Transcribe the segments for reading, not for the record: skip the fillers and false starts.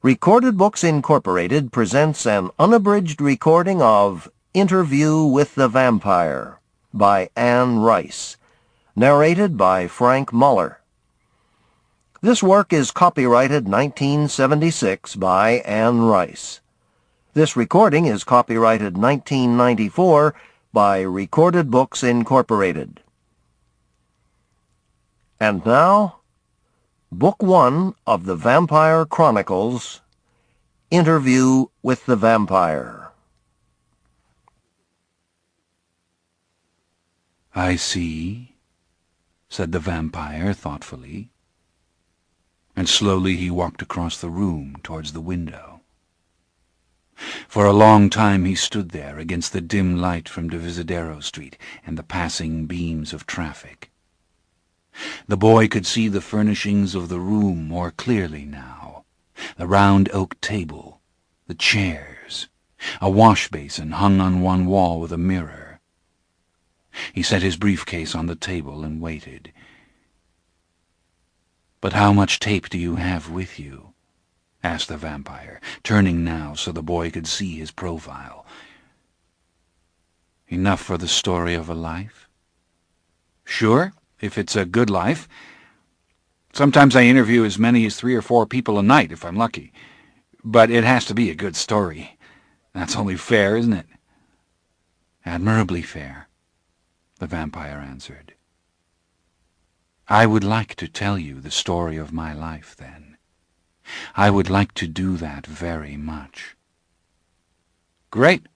Recorded Books Incorporated presents an unabridged recording of Interview with the Vampire by Anne Rice, narrated by Frank Muller. This work is copyrighted 1976 by Anne Rice. This recording is copyrighted 1994 by Recorded Books Incorporated. And now, Book 1 of the Vampire Chronicles, Interview with the Vampire. "I see," said the vampire thoughtfully, and slowly he walked across the room towards the window. For a long time he stood there against the dim light from Divisadero Street and the passing beams of traffic. The boy could see the furnishings of the room more clearly now. The round oak table, the chairs, a wash-basin hung on one wall with a mirror. He set his briefcase on the table and waited. "But how much tape do you have with you?" asked the vampire, turning now so the boy could see his profile. "Enough for the story of a life?" "Sure, if it's a good life. Sometimes I interview as many as 3 or 4 people a night, if I'm lucky. But it has to be a good story. That's only fair, isn't it?" "Admirably fair," the vampire answered. "I would like to tell you the story of my life, then. I would like to do that very much." "Great,"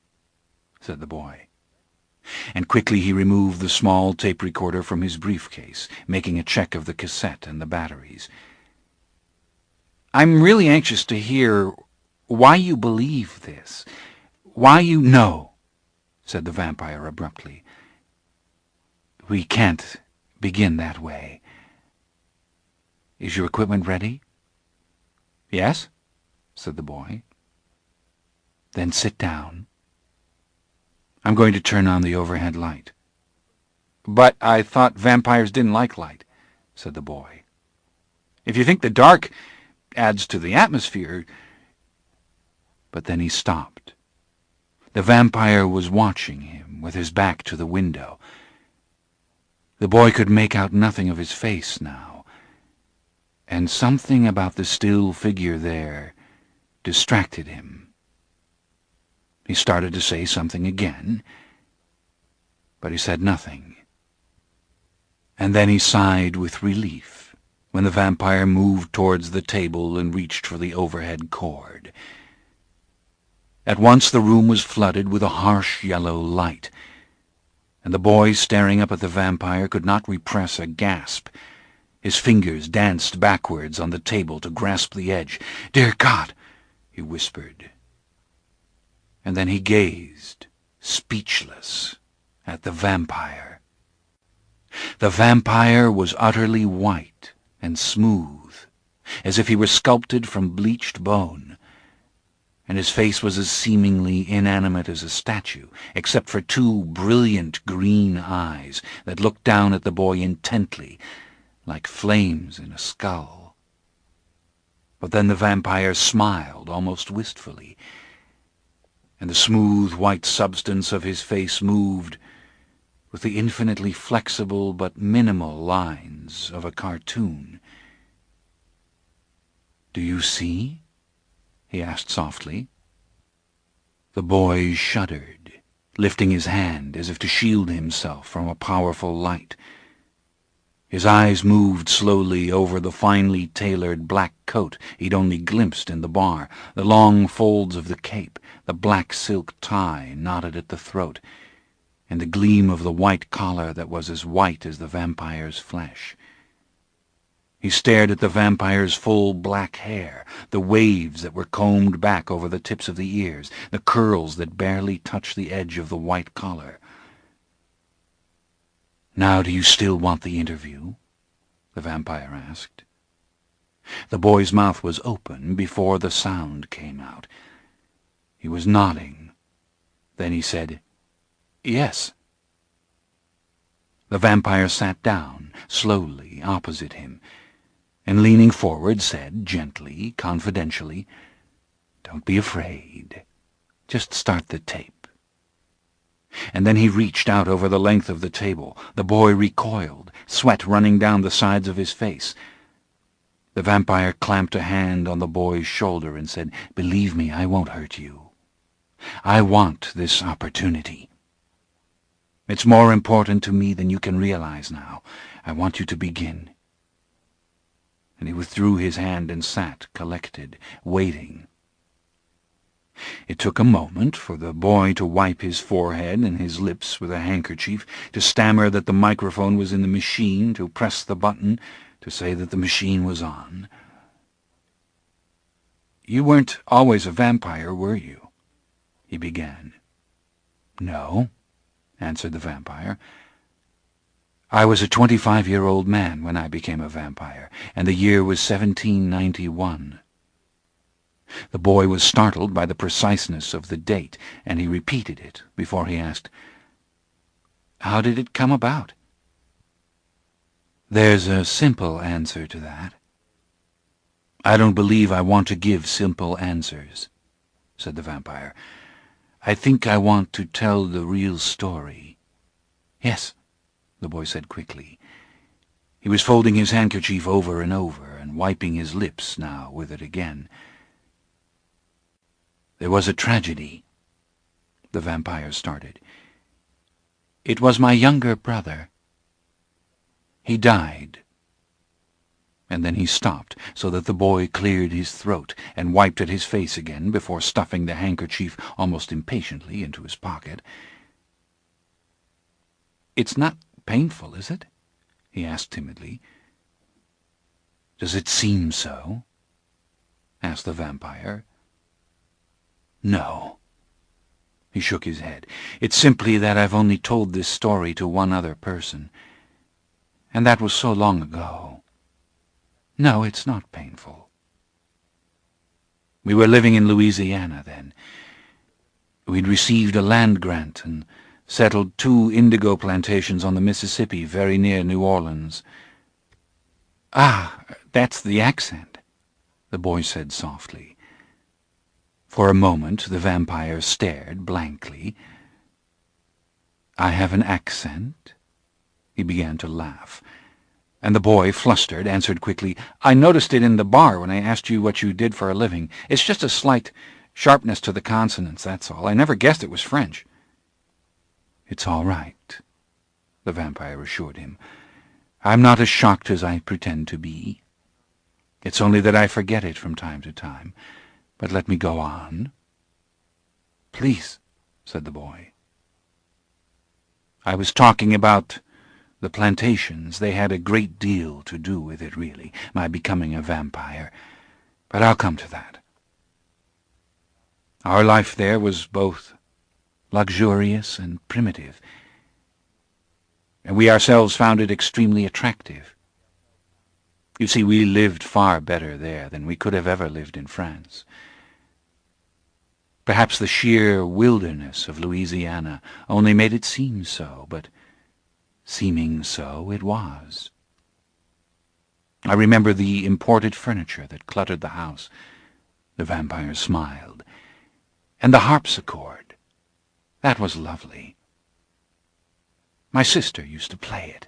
said the boy. And quickly he removed the small tape recorder from his briefcase, making a check of the cassette and the batteries. "I'm really anxious to hear why you believe this. Why you know," said the vampire abruptly. "We can't begin that way. Is your equipment ready?" "Yes," said the boy. "Then sit down. I'm going to turn on the overhead light." "But I thought vampires didn't like light," said the boy. "If you think the dark adds to the atmosphere—" But then he stopped. The vampire was watching him with his back to the window. The boy could make out nothing of his face now, and something about the still figure there distracted him. He started to say something again, but he said nothing. And then he sighed with relief when the vampire moved towards the table and reached for the overhead cord. At once the room was flooded with a harsh yellow light, and the boy staring up at the vampire could not repress a gasp. His fingers danced backwards on the table to grasp the edge. "Dear God!" he whispered. And then he gazed, speechless, at the vampire. The vampire was utterly white and smooth, as if he were sculpted from bleached bone, and his face was as seemingly inanimate as a statue, except for 2 brilliant green eyes that looked down at the boy intently, like flames in a skull. But then the vampire smiled almost wistfully, and the smooth white substance of his face moved with the infinitely flexible but minimal lines of a cartoon. "Do you see?" he asked softly. The boy shuddered, lifting his hand as if to shield himself from a powerful light. His eyes moved slowly over the finely tailored black coat he'd only glimpsed in the bar, the long folds of the cape, the black silk tie knotted at the throat, and the gleam of the white collar that was as white as the vampire's flesh. He stared at the vampire's full black hair, the waves that were combed back over the tips of the ears, the curls that barely touched the edge of the white collar. "Now do you still want the interview?" the vampire asked. The boy's mouth was open before the sound came out. He was nodding. Then he said, "Yes." The vampire sat down, slowly, opposite him, and leaning forward said, gently, confidentially, Don't be afraid. Just start the tape." And then he reached out over the length of the table. The boy recoiled, sweat running down the sides of his face. The vampire clamped a hand on the boy's shoulder and said, "Believe me, I won't hurt you. I want this opportunity. It's more important to me than you can realize now. I want you to begin." And he withdrew his hand and sat, collected, waiting. It took a moment for the boy to wipe his forehead and his lips with a handkerchief, to stammer that the microphone was in the machine, to press the button, to say that the machine was on. "You weren't always a vampire, were you?" he began. "No," answered the vampire. "I was a 25-year-old man when I became a vampire, and the year was 1791. The boy was startled by the preciseness of the date, and he repeated it before he asked, "How did it come about?" "There's a simple answer to that." "I don't believe I want to give simple answers," said the vampire. "I think I want to tell the real story." "Yes," the boy said quickly. He was folding his handkerchief over and over, and wiping his lips now with it again. "There was a tragedy," the vampire started. "It was my younger brother. He died." And then he stopped, so that the boy cleared his throat and wiped at his face again before stuffing the handkerchief almost impatiently into his pocket. "It's not painful, is it?" he asked timidly. "Does it seem so?" asked the vampire. "No." He shook his head. "It's simply that I've only told this story to one other person, and that was so long ago. No, it's not painful. We were living in Louisiana then. We'd received a land grant and settled 2 indigo plantations on the Mississippi very near New Orleans." "Ah, that's the accent," the boy said softly. For a moment the vampire stared blankly. "I have an accent?" He began to laugh, and the boy, flustered, answered quickly, "I noticed it in the bar when I asked you what you did for a living. It's just a slight sharpness to the consonants, that's all. I never guessed it was French." "It's all right," the vampire assured him. "I'm not as shocked as I pretend to be. It's only that I forget it from time to time. But let me go on." "Please," said the boy. "I was talking about the plantations. They had a great deal to do with it, really, my becoming a vampire. But I'll come to that. Our life there was both luxurious and primitive, and we ourselves found it extremely attractive. You see, we lived far better there than we could have ever lived in France. Perhaps the sheer wilderness of Louisiana only made it seem so, but seeming so it was. I remember the imported furniture that cluttered the house." The vampire smiled. "And the harpsichord. That was lovely. My sister used to play it.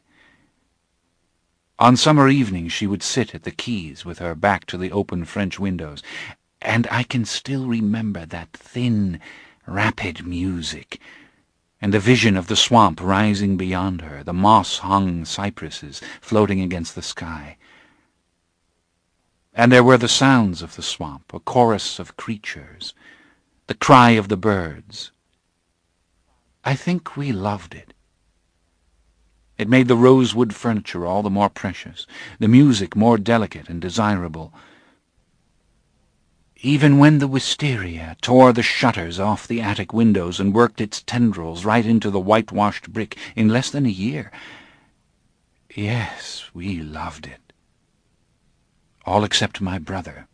On summer evenings she would sit at the keys with her back to the open French windows, and I can still remember that thin, rapid music, and the vision of the swamp rising beyond her, the moss-hung cypresses floating against the sky. And there were the sounds of the swamp, a chorus of creatures, the cry of the birds. I think we loved it. It made the rosewood furniture all the more precious, the music more delicate and desirable. Even when the wisteria tore the shutters off the attic windows and worked its tendrils right into the whitewashed brick in less than a year. Yes, we loved it. All except my brother.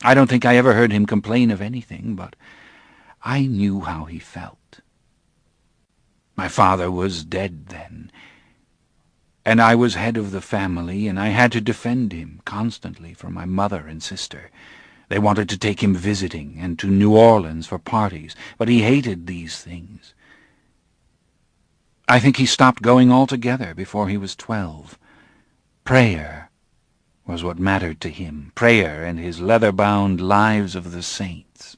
I don't think I ever heard him complain of anything, but I knew how he felt. My father was dead then, and I was head of the family, and I had to defend him constantly from my mother and sister. They wanted to take him visiting and to New Orleans for parties, but he hated these things. I think he stopped going altogether before he was 12. Prayer was what mattered to him, prayer and his leather-bound Lives of the Saints.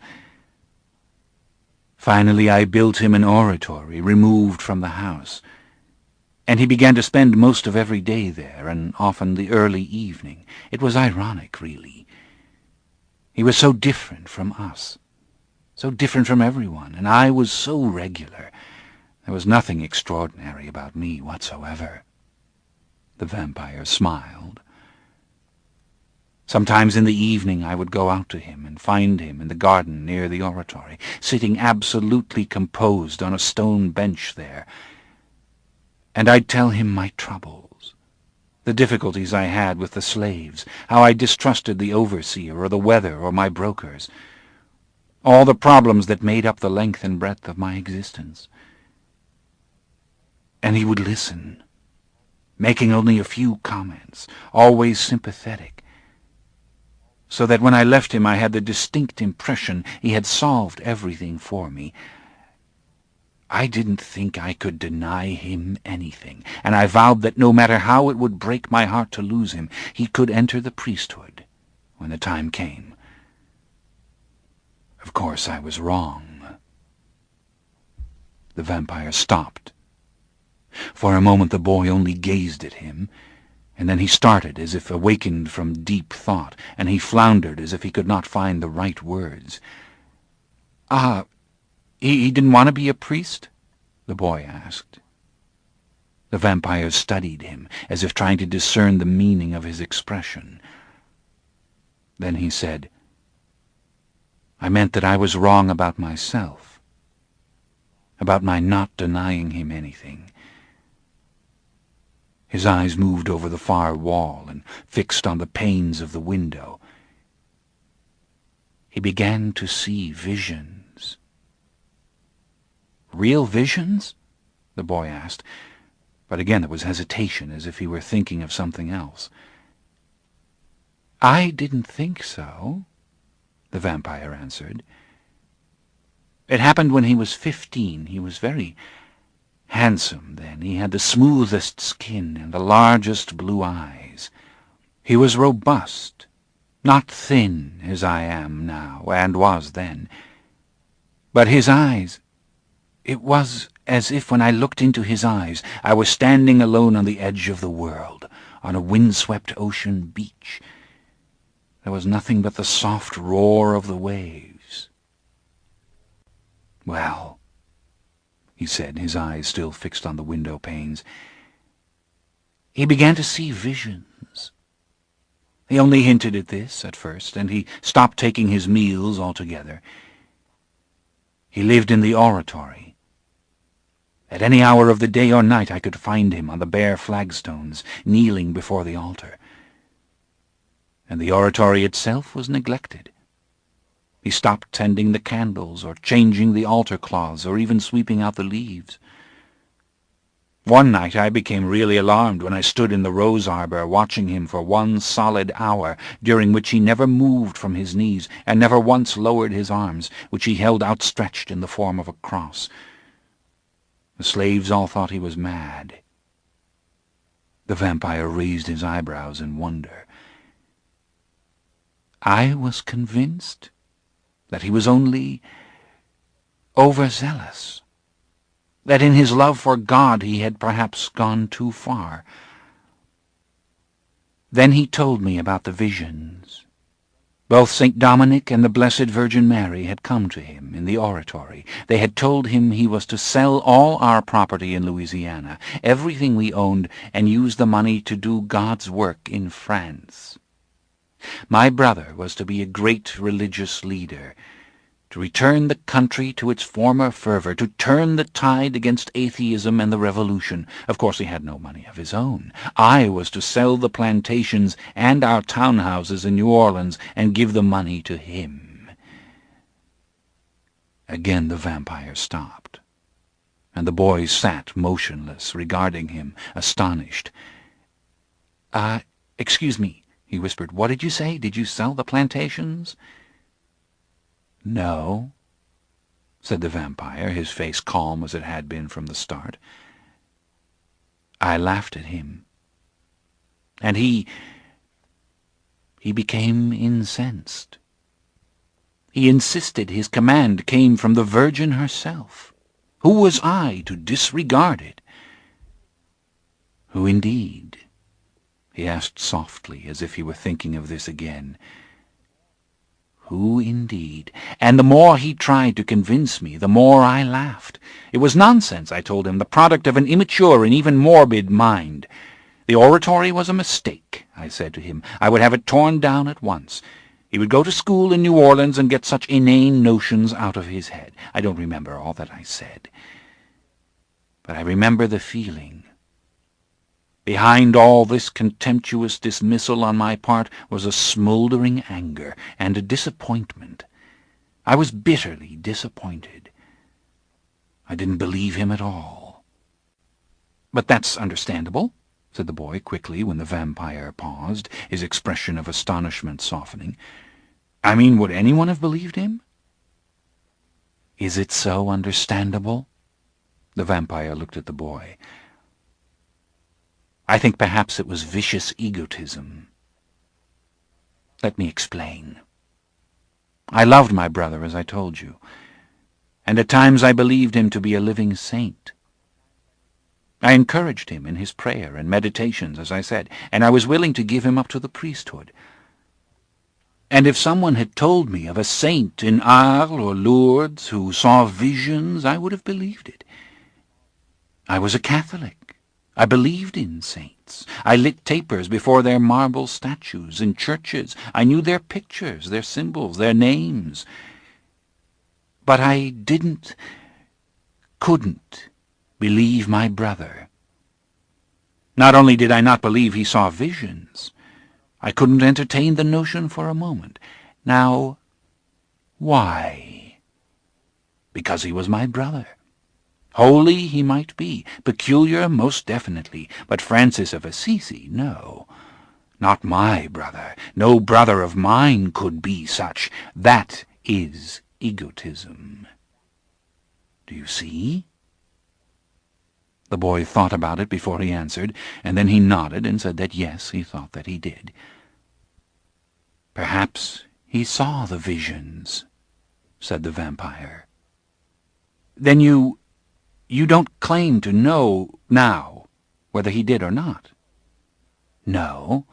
Finally, I built him an oratory removed from the house, and he began to spend most of every day there, and often the early evening. It was ironic, really. He was so different from us, so different from everyone, and I was so regular. There was nothing extraordinary about me whatsoever. The vampire smiled. Sometimes in the evening I would go out to him and find him in the garden near the oratory, sitting absolutely composed on a stone bench there, and I'd tell him my troubles, the difficulties I had with the slaves, how I distrusted the overseer or the weather or my brokers, all the problems that made up the length and breadth of my existence. And he would listen, making only a few comments, always sympathetic, so that when I left him I had the distinct impression he had solved everything for me. I didn't think I could deny him anything, and I vowed that no matter how it would break my heart to lose him, he could enter the priesthood when the time came. Of course I was wrong. The vampire stopped. For a moment the boy only gazed at him, and then he started as if awakened from deep thought, and he floundered as if he could not find the right words. He didn't want to be a priest?" the boy asked. The vampire studied him, as if trying to discern the meaning of his expression. Then he said, "I meant that I was wrong about myself, about my not denying him anything." His eyes moved over the far wall and fixed on the panes of the window. He began to see visions. "Real visions?" the boy asked, but again there was hesitation, as if he were thinking of something else. "I didn't think so," the vampire answered. "It happened when he was 15. He was very handsome then. He had the smoothest skin and the largest blue eyes. He was robust, not thin as I am now, and was then. But his eyes, it was as if when I looked into his eyes I was standing alone on the edge of the world, on a windswept ocean beach. There was nothing but the soft roar of the waves." "Well," he said, his eyes still fixed on the window panes, "he began to see visions. He only hinted at this at first, and he stopped taking his meals altogether. He lived in the oratory. At any hour of the day or night I could find him on the bare flagstones, kneeling before the altar. And the oratory itself was neglected. He stopped tending the candles, or changing the altar cloths, or even sweeping out the leaves. One night I became really alarmed when I stood in the rose arbor watching him for 1 solid hour, during which he never moved from his knees, and never once lowered his arms, which he held outstretched in the form of a cross. The slaves all thought he was mad." The vampire raised his eyebrows in wonder. "I was convinced that he was only overzealous, that in his love for God he had perhaps gone too far. Then he told me about the visions. Both St. Dominic and the Blessed Virgin Mary had come to him in the oratory. They had told him he was to sell all our property in Louisiana, everything we owned, and use the money to do God's work in France. My brother was to be a great religious leader, to return the country to its former fervor, to turn the tide against atheism and the revolution. Of course he had no money of his own. I was to sell the plantations and our townhouses in New Orleans and give the money to him." Again the vampire stopped, and the boy sat motionless, regarding him, astonished. Excuse me," he whispered. "What did you say? Did you sell the plantations?" "No," said the vampire, his face calm as it had been from the start. "I laughed at him, and he became incensed. He insisted his command came from the Virgin herself. Who was I to disregard it?" "Who indeed?" he asked softly, as if he were thinking of this again. "Who indeed?" And the more he tried to convince me, the more I laughed. It was nonsense, I told him, the product of an immature and even morbid mind. The oratory was a mistake, I said to him. I would have it torn down at once. He would go to school in New Orleans and get such inane notions out of his head. I don't remember all that I said, but I remember the feeling. Behind all this contemptuous dismissal on my part was a smoldering anger and a disappointment. I was bitterly disappointed. I didn't believe him at all. "But that's understandable," said the boy quickly when the vampire paused, his expression of astonishment softening. "I mean, would anyone have believed him?" "Is it so understandable?" The vampire looked at the boy. "I think perhaps it was vicious egotism. Let me explain. I loved my brother, as I told you, and at times I believed him to be a living saint. I encouraged him in his prayer and meditations, as I said, and I was willing to give him up to the priesthood. And if someone had told me of a saint in Arles or Lourdes who saw visions, I would have believed it. I was a Catholic. I believed in saints. I lit tapers before their marble statues in churches. I knew their pictures, their symbols, their names. But I couldn't believe my brother. Not only did I not believe he saw visions, I couldn't entertain the notion for a moment. Now, why? Because he was my brother. Holy he might be, peculiar most definitely, but Francis of Assisi, no. Not my brother. No brother of mine could be such. That is egotism. Do you see? The boy thought about it before he answered, and then he nodded and said that yes, he thought that he did. "Perhaps he saw the visions," said the vampire. "Then you don't claim to know now whether he did or not?" "No,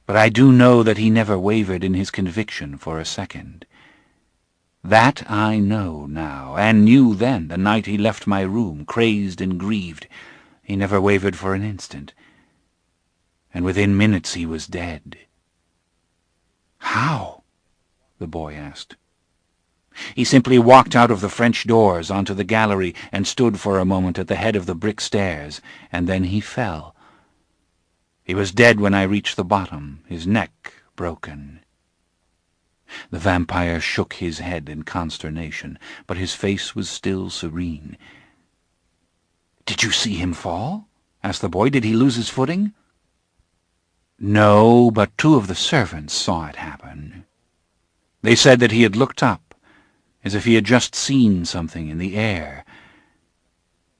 but I do know that he never wavered in his conviction for a second. That I know now, and knew then, the night he left my room, crazed and grieved. He never wavered for an instant, and within minutes he was dead." "How?" the boy asked. "He simply walked out of the French doors onto the gallery and stood for a moment at the head of the brick stairs, and then he fell. He was dead when I reached the bottom, his neck broken." The vampire shook his head in consternation, but his face was still serene. "Did you see him fall?" asked the boy. "Did he lose his footing?" "No, but 2 of the servants saw it happen. They said that he had looked up, as if he had just seen something in the air.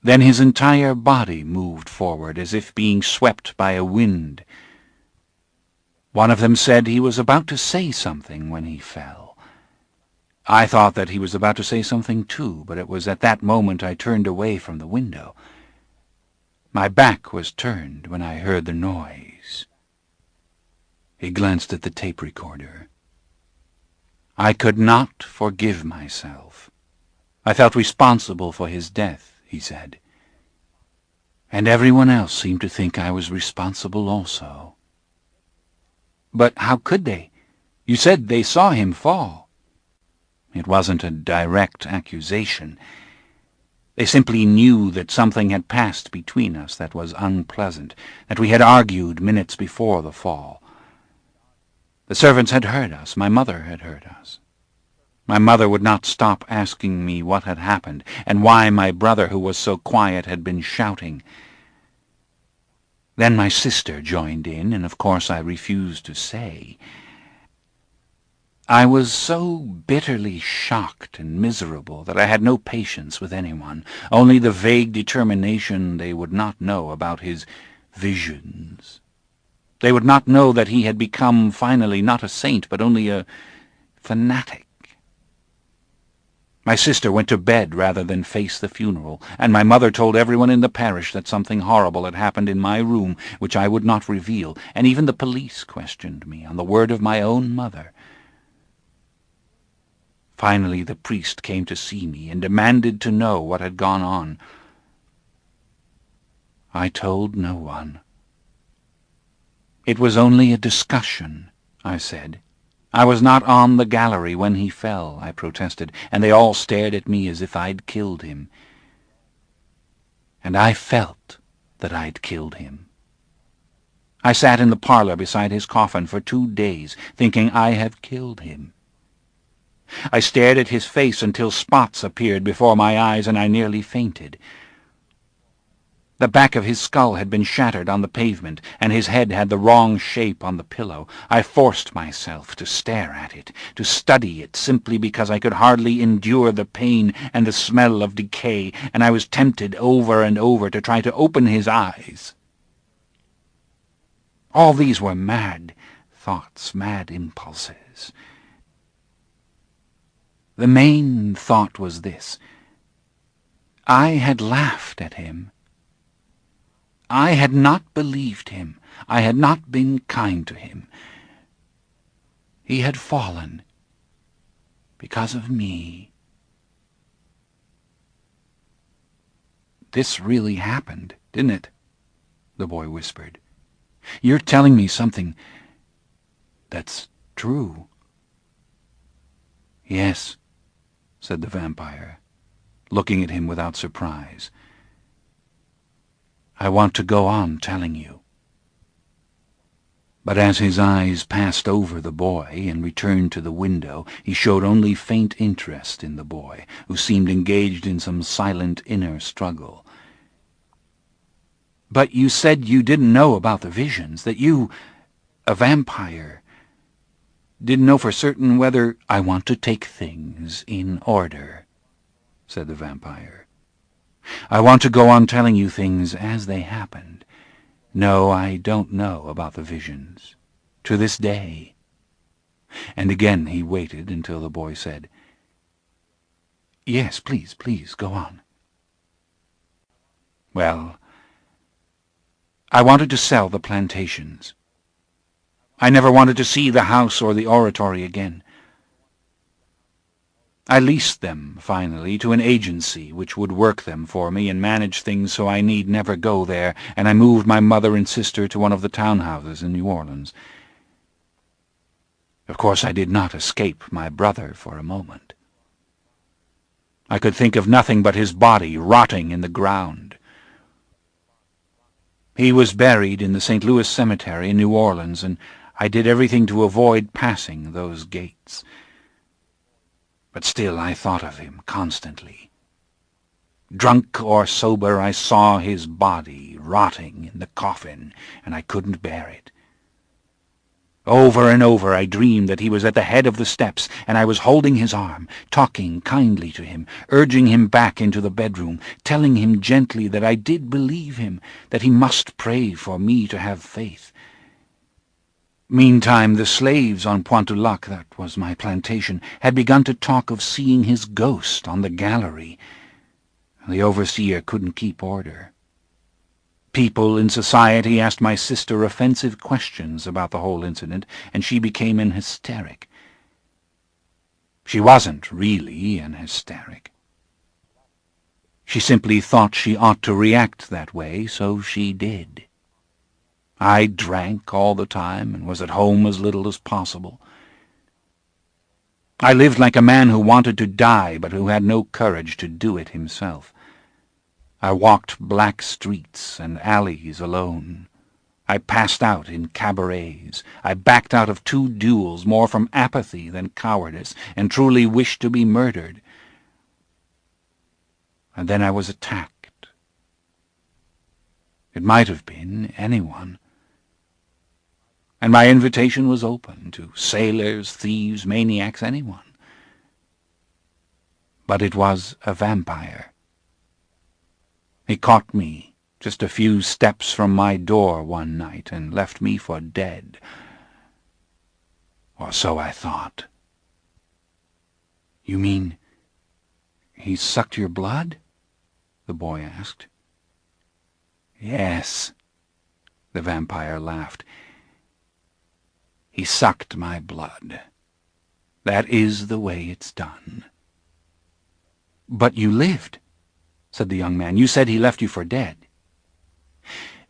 Then his entire body moved forward, as if being swept by a wind. One of them said he was about to say something when he fell. I thought that he was about to say something too, but it was at that moment I turned away from the window. My back was turned when I heard the noise." He glanced at the tape recorder. "I could not forgive myself. I felt responsible for his death," he said. "And everyone else seemed to think I was responsible also." "But how could they? You said they saw him fall." "It wasn't a direct accusation. They simply knew that something had passed between us that was unpleasant, that we had argued minutes before the fall. The servants had heard us. My mother had heard us. My mother would not stop asking me what had happened, and why my brother, who was so quiet, had been shouting. Then my sister joined in, and of course I refused to say. I was so bitterly shocked and miserable that I had no patience with anyone, only the vague determination they would not know about his visions. They would not know that he had become finally not a saint, but only a fanatic. My sister went to bed rather than face the funeral, and my mother told everyone in the parish that something horrible had happened in my room which I would not reveal, and even the police questioned me, on the word of my own mother. Finally the priest came to see me and demanded to know what had gone on. I told no one. It was only a discussion, I said. I was not on the gallery when he fell, I protested, and they all stared at me as if I'd killed him. And I felt that I'd killed him. I sat in the parlor beside his coffin for 2 days, thinking I have killed him. I stared at his face until spots appeared before my eyes, and I nearly fainted. The back of his skull had been shattered on the pavement, and his head had the wrong shape on the pillow. I forced myself to stare at it, to study it, simply because I could hardly endure the pain and the smell of decay, and I was tempted over and over to try to open his eyes. All these were mad thoughts, mad impulses. The main thought was this: I had laughed at him. I had not believed him. I had not been kind to him. He had fallen because of me. "This really happened, didn't it?" the boy whispered. "You're telling me something that's true." "Yes," said the vampire, looking at him without surprise. "I want to go on telling you." But as his eyes passed over the boy and returned to the window, he showed only faint interest in the boy, who seemed engaged in some silent inner struggle. "But you said you didn't know about the visions, that you, a vampire, didn't know for certain whether—" "I want to take things in order," said the vampire. "I want to go on telling you things as they happened. No, I don't know about the visions, to this day." And again he waited until the boy said, "Yes, please, go on." "Well, I wanted to sell the plantations. I never wanted to see the house or the oratory again. I leased them, finally, to an agency which would work them for me and manage things so I need never go there, and I moved my mother and sister to one of the townhouses in New Orleans. Of course, I did not escape my brother for a moment. I could think of nothing but his body rotting in the ground. He was buried in the St. Louis Cemetery in New Orleans, and I did everything to avoid passing those gates. But still I thought of him constantly. Drunk or sober, I saw his body rotting in the coffin, and I couldn't bear it. Over and over I dreamed that he was at the head of the steps, and I was holding his arm, talking kindly to him, urging him back into the bedroom, telling him gently that I did believe him, that he must pray for me to have faith. Meantime, the slaves on Pointe du Lac, that was my plantation, had begun to talk of seeing his ghost on the gallery. The overseer couldn't keep order. People in society asked my sister offensive questions about the whole incident, and she became an hysteric. She wasn't really an hysteric. She simply thought she ought to react that way, so she did. I drank all the time and was at home as little as possible. I lived like a man who wanted to die, but who had no courage to do it himself. I walked black streets and alleys alone. I passed out in cabarets. I backed out of 2 duels more from apathy than cowardice, and truly wished to be murdered. And then I was attacked. It might have been anyone. And my invitation was open to sailors, thieves, maniacs, anyone. But it was a vampire. He caught me just a few steps from my door one night and left me for dead. Or so I thought. You mean he sucked your blood? The boy asked. Yes, the vampire laughed. He sucked my blood. That is the way it's done. But you lived, said the young man. You said he left you for dead.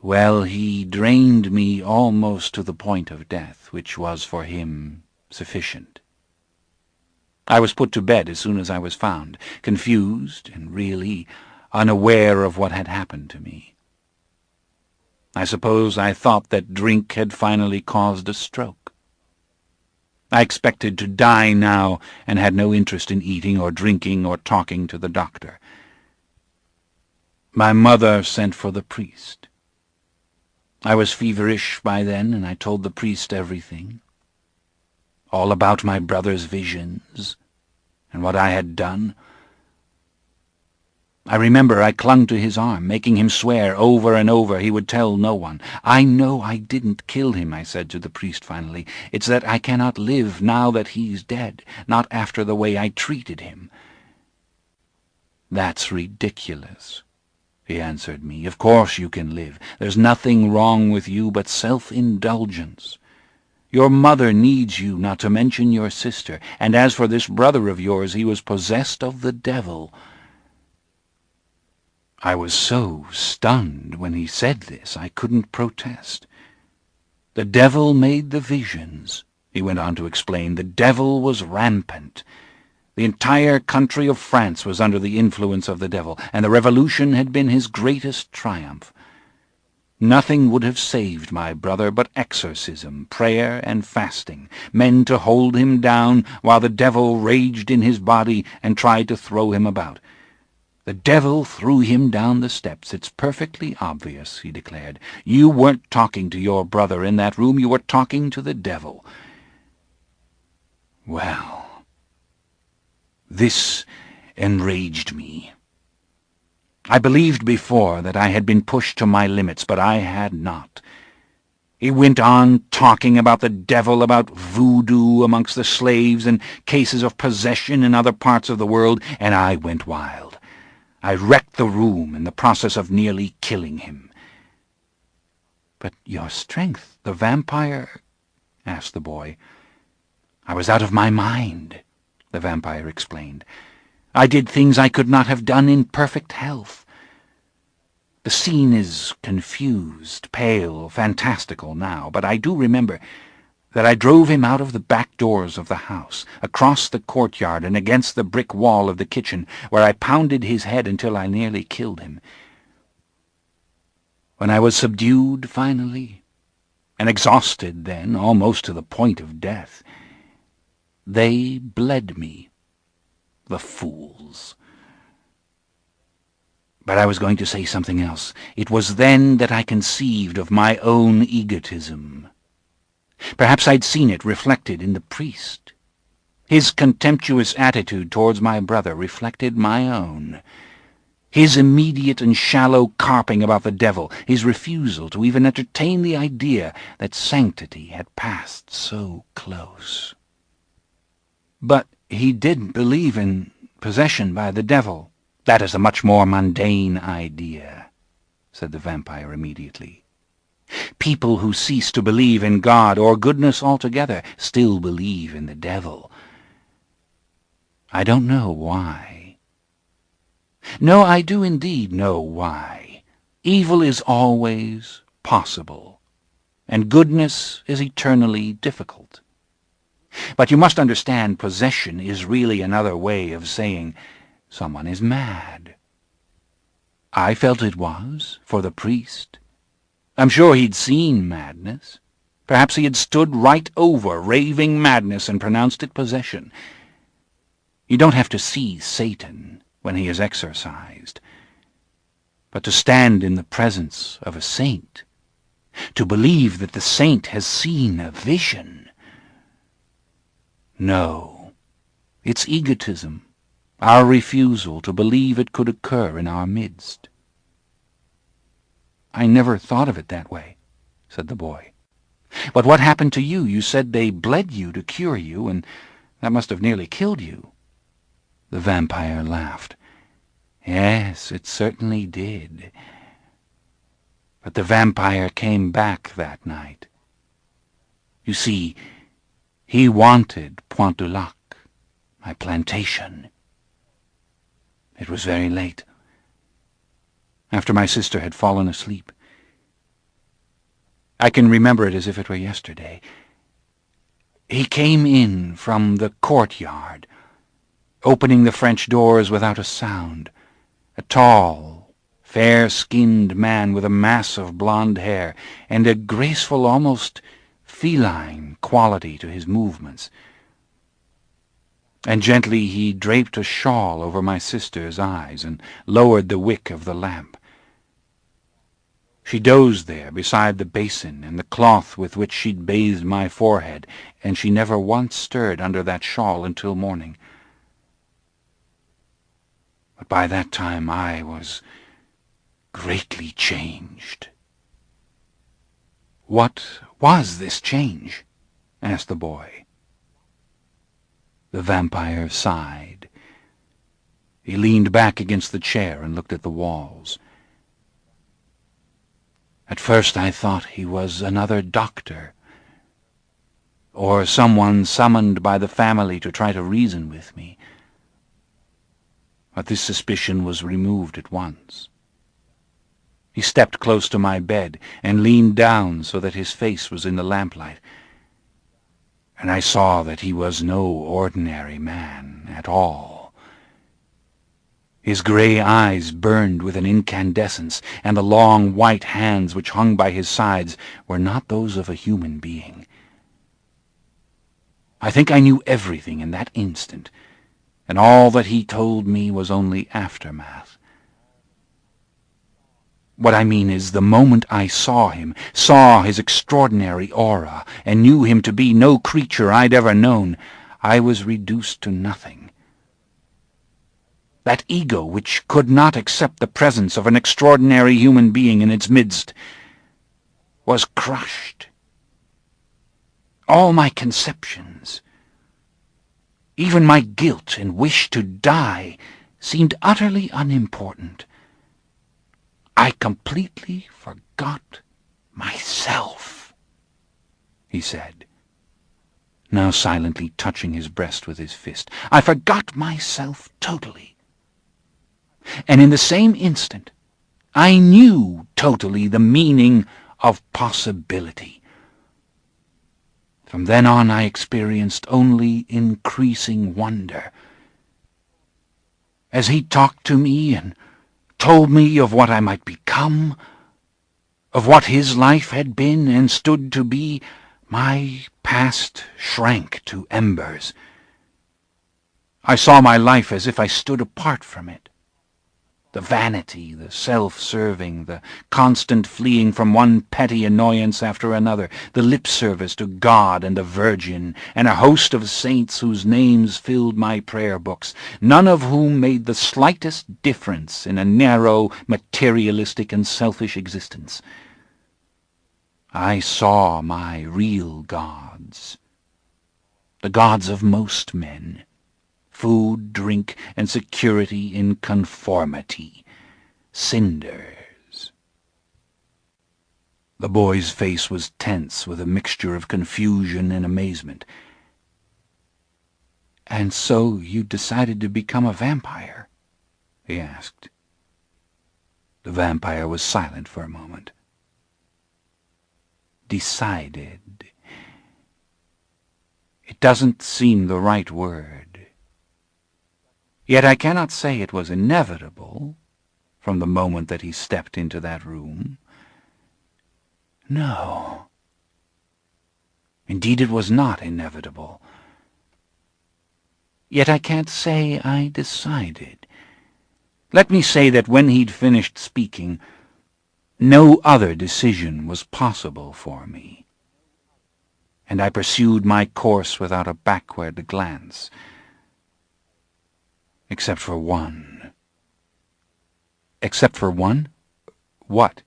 Well, he drained me almost to the point of death, which was for him sufficient. I was put to bed as soon as I was found, confused and really unaware of what had happened to me. I suppose I thought that drink had finally caused a stroke. I expected to die now and had no interest in eating or drinking or talking to the doctor. My mother sent for the priest. I was feverish by then, and I told the priest everything. All about my brother's visions and what I had done. I remember I clung to his arm, making him swear over and over he would tell no one. I know I didn't kill him, I said to the priest finally. It's that I cannot live now that he's dead, not after the way I treated him. That's ridiculous, he answered me. Of course you can live. There's nothing wrong with you but self-indulgence. Your mother needs you, not to mention your sister, and as for this brother of yours, he was possessed of the devil. I was so stunned when he said this, I couldn't protest. The devil made the visions, he went on to explain. The devil was rampant. The entire country of France was under the influence of the devil, and the revolution had been his greatest triumph. Nothing would have saved my brother but exorcism, prayer, and fasting, men to hold him down while the devil raged in his body and tried to throw him about. The devil threw him down the steps. It's perfectly obvious, he declared. You weren't talking to your brother in that room. You were talking to the devil. Well, this enraged me. I believed before that I had been pushed to my limits, but I had not. He went on talking about the devil, about voodoo amongst the slaves, and cases of possession in other parts of the world, and I went wild. I wrecked the room in the process of nearly killing him. But your strength, the vampire? Asked the boy. I was out of my mind, the vampire explained. I did things I could not have done in perfect health. The scene is confused, pale, fantastical now, but I do remember that I drove him out of the back doors of the house, across the courtyard and against the brick wall of the kitchen, where I pounded his head until I nearly killed him. When I was subdued finally, and exhausted then, almost to the point of death, they bled me, the fools. But I was going to say something else. It was then that I conceived of my own egotism. Perhaps I'd seen it reflected in the priest. His contemptuous attitude towards my brother reflected my own. His immediate and shallow carping about the devil, his refusal to even entertain the idea that sanctity had passed so close. But he didn't believe in possession by the devil. That is a much more mundane idea, said the vampire immediately. People who cease to believe in God or goodness altogether still believe in the devil. I don't know why. No, I do indeed know why. Evil is always possible, and goodness is eternally difficult. But you must understand, possession is really another way of saying someone is mad. I felt it was, for the priest. I'm sure he'd seen madness. Perhaps he had stood right over raving madness and pronounced it possession. You don't have to see Satan when he is exorcised. but to stand in the presence of a saint, to believe that the saint has seen a vision. No, it's egotism, our refusal to believe it could occur in our midst. I never thought of it that way, said the boy. But what happened to you? You said they bled you to cure you, and that must have nearly killed you. The vampire laughed. Yes, it certainly did. But the vampire came back that night. You see, he wanted Pointe du Lac, my plantation. It was very late, after my sister had fallen asleep. I can remember it as if it were yesterday. He came in from the courtyard, opening the French doors without a sound, a tall, fair-skinned man with a mass of blonde hair and a graceful, almost feline quality to his movements. And gently he draped a shawl over my sister's eyes and lowered the wick of the lamp. She dozed there beside the basin and the cloth with which she'd bathed my forehead, and she never once stirred under that shawl until morning. But by that time I was greatly changed. What was this change? Asked the boy. The vampire sighed. He leaned back against the chair and looked at the walls. At first I thought he was another doctor, or someone summoned by the family to try to reason with me. But this suspicion was removed at once. He stepped close to my bed and leaned down so that his face was in the lamplight, and I saw that he was no ordinary man at all. His grey eyes burned with an incandescence, and the long white hands which hung by his sides were not those of a human being. I think I knew everything in that instant, and all that he told me was only aftermath. What I mean is, the moment I saw him, saw his extraordinary aura, and knew him to be no creature I'd ever known, I was reduced to nothing. That ego which could not accept the presence of an extraordinary human being in its midst was crushed. All my conceptions, even my guilt and wish to die, seemed utterly unimportant. I completely forgot myself, he said, now silently touching his breast with his fist. I forgot myself totally. And in the same instant, I knew totally the meaning of possibility. From then on I experienced only increasing wonder. As he talked to me and told me of what I might become, of what his life had been and stood to be, my past shrank to embers. I saw my life as if I stood apart from it. The vanity, the self-serving, the constant fleeing from one petty annoyance after another, the lip service to God and the Virgin, and a host of saints whose names filled my prayer books, none of whom made the slightest difference in a narrow, materialistic and selfish existence. I saw my real gods, the gods of most men. Food, drink, and security in conformity. Cinders. The boy's face was tense with a mixture of confusion and amazement. "And so you decided to become a vampire?" he asked. The vampire was silent for a moment. Decided. It doesn't seem the right word. Yet I cannot say it was inevitable from the moment that he stepped into that room. No. Indeed, it was not inevitable. Yet I can't say I decided. Let me say that when he'd finished speaking, no other decision was possible for me, and I pursued my course without a backward glance, except for one. Except for one? What?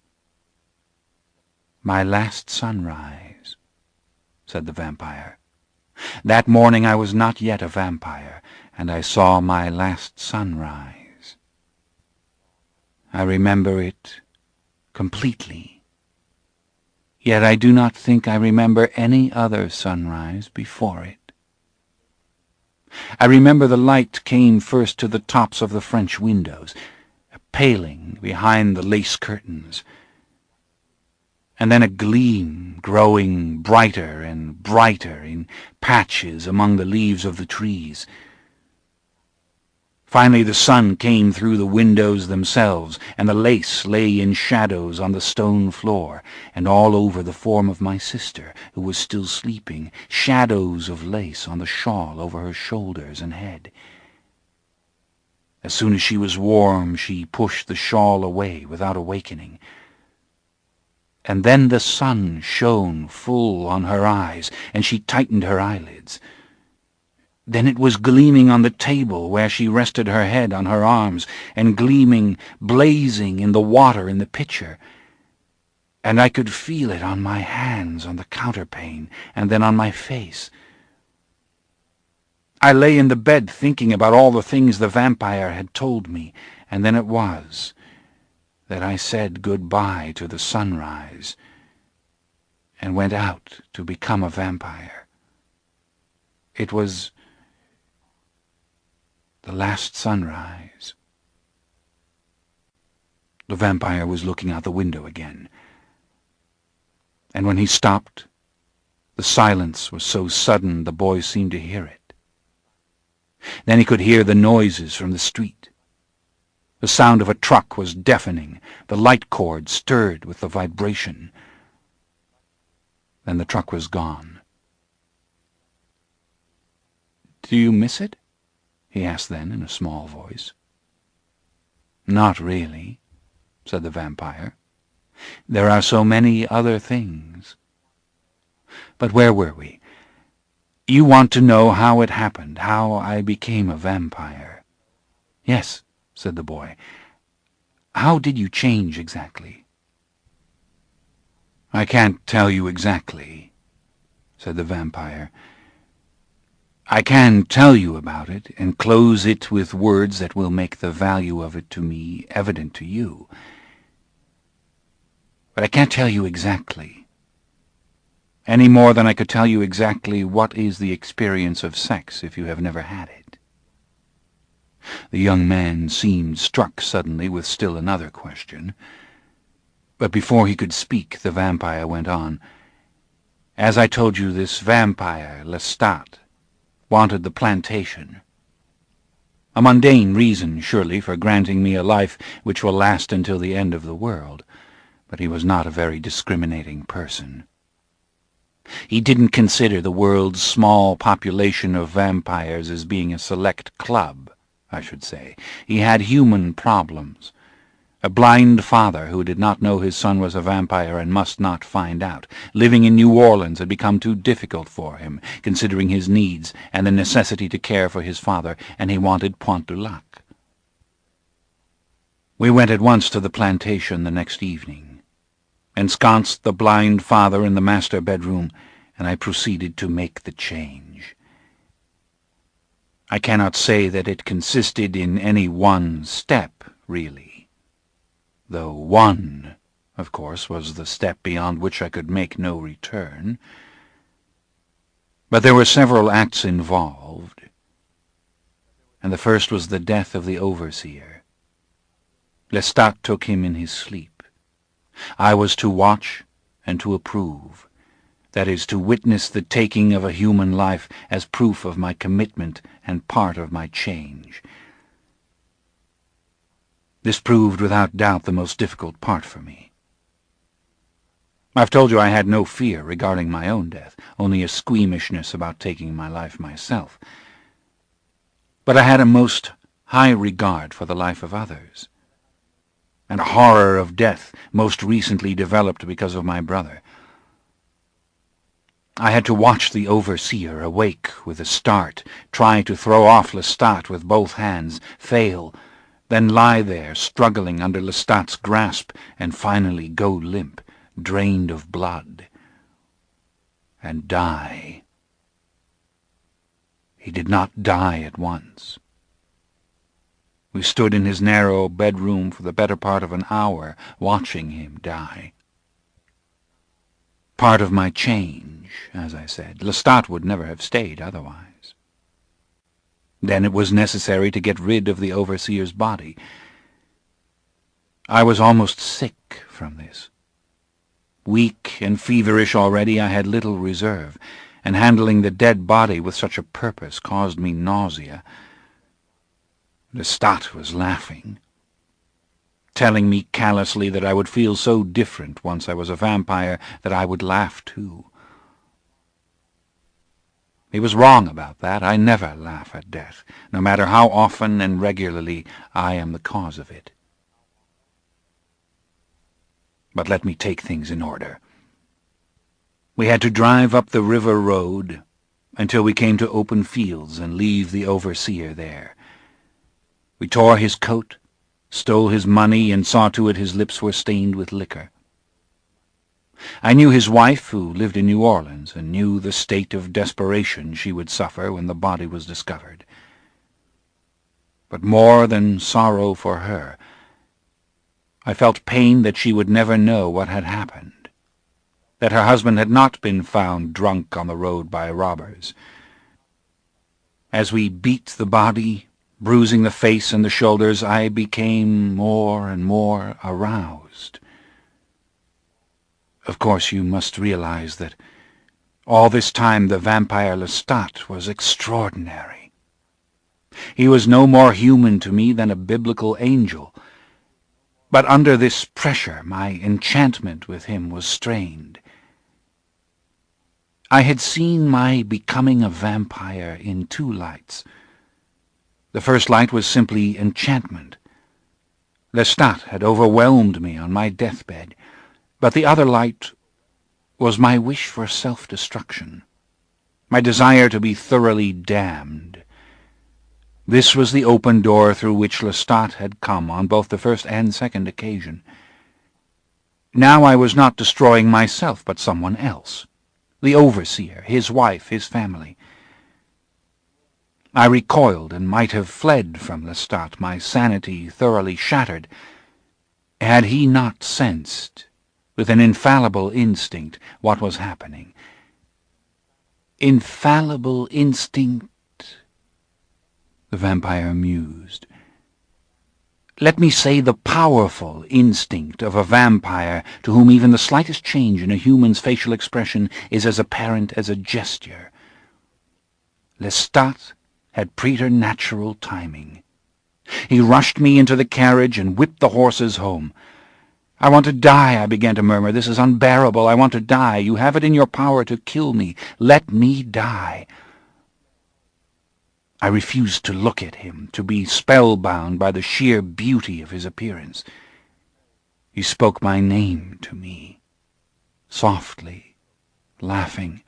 My last sunrise, said the vampire. That morning I was not yet a vampire, and I saw my last sunrise. I remember it completely. Yet I do not think I remember any other sunrise before it. I remember the light came first to the tops of the French windows, paling behind the lace curtains, and then a gleam growing brighter and brighter in patches among the leaves of the trees. Finally the sun came through the windows themselves, and the lace lay in shadows on the stone floor, and all over the form of my sister, who was still sleeping, shadows of lace on the shawl over her shoulders and head. As soon as she was warm, she pushed the shawl away without awakening. And then the sun shone full on her eyes, and she tightened her eyelids. Then it was gleaming on the table where she rested her head on her arms, and gleaming, blazing in the water in the pitcher. And I could feel it on my hands, on the counterpane, and then on my face. I lay in the bed thinking about all the things the vampire had told me, and then it was that I said goodbye to the sunrise and went out to become a vampire. It was the last sunrise. The vampire was looking out the window again, and when he stopped, the silence was so sudden the boy seemed to hear it. Then he could hear the noises from the street. The sound of a truck was deafening. The light cord stirred with the vibration. Then the truck was gone. "Do you miss it?" he asked then in a small voice. "Not really," said the vampire. "There are so many other things. But where were we? You want to know how it happened, how I became a vampire." "Yes," said the boy. "How did you change exactly?" "I can't tell you exactly," said the vampire. "I can tell you about it, and close it with words that will make the value of it to me evident to you. But I can't tell you exactly, any more than I could tell you exactly what is the experience of sex if you have never had it." The young man seemed struck suddenly with still another question. But before he could speak, the vampire went on. "As I told you, this vampire, Lestat, wanted the plantation. A mundane reason, surely, for granting me a life which will last until the end of the world, but he was not a very discriminating person. He didn't consider the world's small population of vampires as being a select club, I should say. He had human problems. A blind father who did not know his son was a vampire and must not find out. Living in New Orleans had become too difficult for him, considering his needs and the necessity to care for his father, and he wanted Pointe du Lac. We went at once to the plantation the next evening, ensconced the blind father in the master bedroom, and I proceeded to make the change. I cannot say that it consisted in any one step, really, though one, of course, was the step beyond which I could make no return. But there were several acts involved, and the first was the death of the overseer. Lestat took him in his sleep. I was to watch and to approve, that is, to witness the taking of a human life as proof of my commitment and part of my change. This proved without doubt the most difficult part for me. I've told you I had no fear regarding my own death, only a squeamishness about taking my life myself. But I had a most high regard for the life of others, and a horror of death most recently developed because of my brother. I had to watch the overseer awake with a start, try to throw off Lestat with both hands, fail, then lie there struggling under Lestat's grasp, and finally go limp, drained of blood, and die. He did not die at once. We stood in his narrow bedroom for the better part of an hour, watching him die. Part of my change, as I said. Lestat would never have stayed otherwise. Then it was necessary to get rid of the overseer's body. I was almost sick from this. Weak and feverish already, I had little reserve, and handling the dead body with such a purpose caused me nausea. Lestat was laughing, telling me callously that I would feel so different once I was a vampire that I would laugh too. He was wrong about that. I never laugh at death, no matter how often and regularly I am the cause of it. But let me take things in order. We had to drive up the river road until we came to open fields and leave the overseer there. We tore his coat, stole his money, and saw to it his lips were stained with liquor. I knew his wife, who lived in New Orleans, and knew the state of desperation she would suffer when the body was discovered. But more than sorrow for her, I felt pain that she would never know what had happened, that her husband had not been found drunk on the road by robbers. As we beat the body, bruising the face and the shoulders, I became more and more aroused. Of course, you must realize that all this time the vampire Lestat was extraordinary. He was no more human to me than a biblical angel, but under this pressure my enchantment with him was strained. I had seen my becoming a vampire in two lights. The first light was simply enchantment. Lestat had overwhelmed me on my deathbed, but the other light was my wish for self-destruction, my desire to be thoroughly damned. This was the open door through which Lestat had come on both the first and second occasion. Now I was not destroying myself, but someone else, the overseer, his wife, his family. I recoiled and might have fled from Lestat, my sanity thoroughly shattered, had he not sensed, with an infallible instinct, what was happening. Infallible instinct, the vampire mused. Let me say the powerful instinct of a vampire to whom even the slightest change in a human's facial expression is as apparent as a gesture. Lestat had preternatural timing. He rushed me into the carriage and whipped the horses home. "I want to die," I began to murmur. "This is unbearable. I want to die. You have it in your power to kill me. Let me die." I refused to look at him, to be spellbound by the sheer beauty of his appearance. He spoke my name to me, softly, laughing.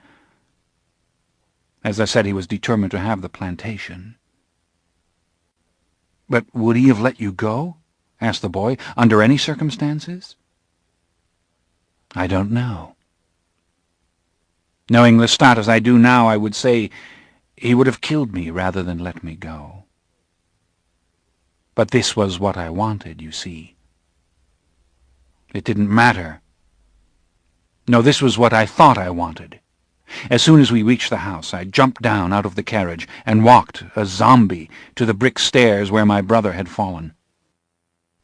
As I said, he was determined to have the plantation. "But would he have let you go?" asked the boy. "Under any circumstances?" "I don't know. Knowing Lestat as I do now, I would say he would have killed me rather than let me go. But this was what I wanted, you see. It didn't matter. No, this was what I thought I wanted. As soon as we reached the house, I jumped down out of the carriage and walked, a zombie, to the brick stairs where my brother had fallen.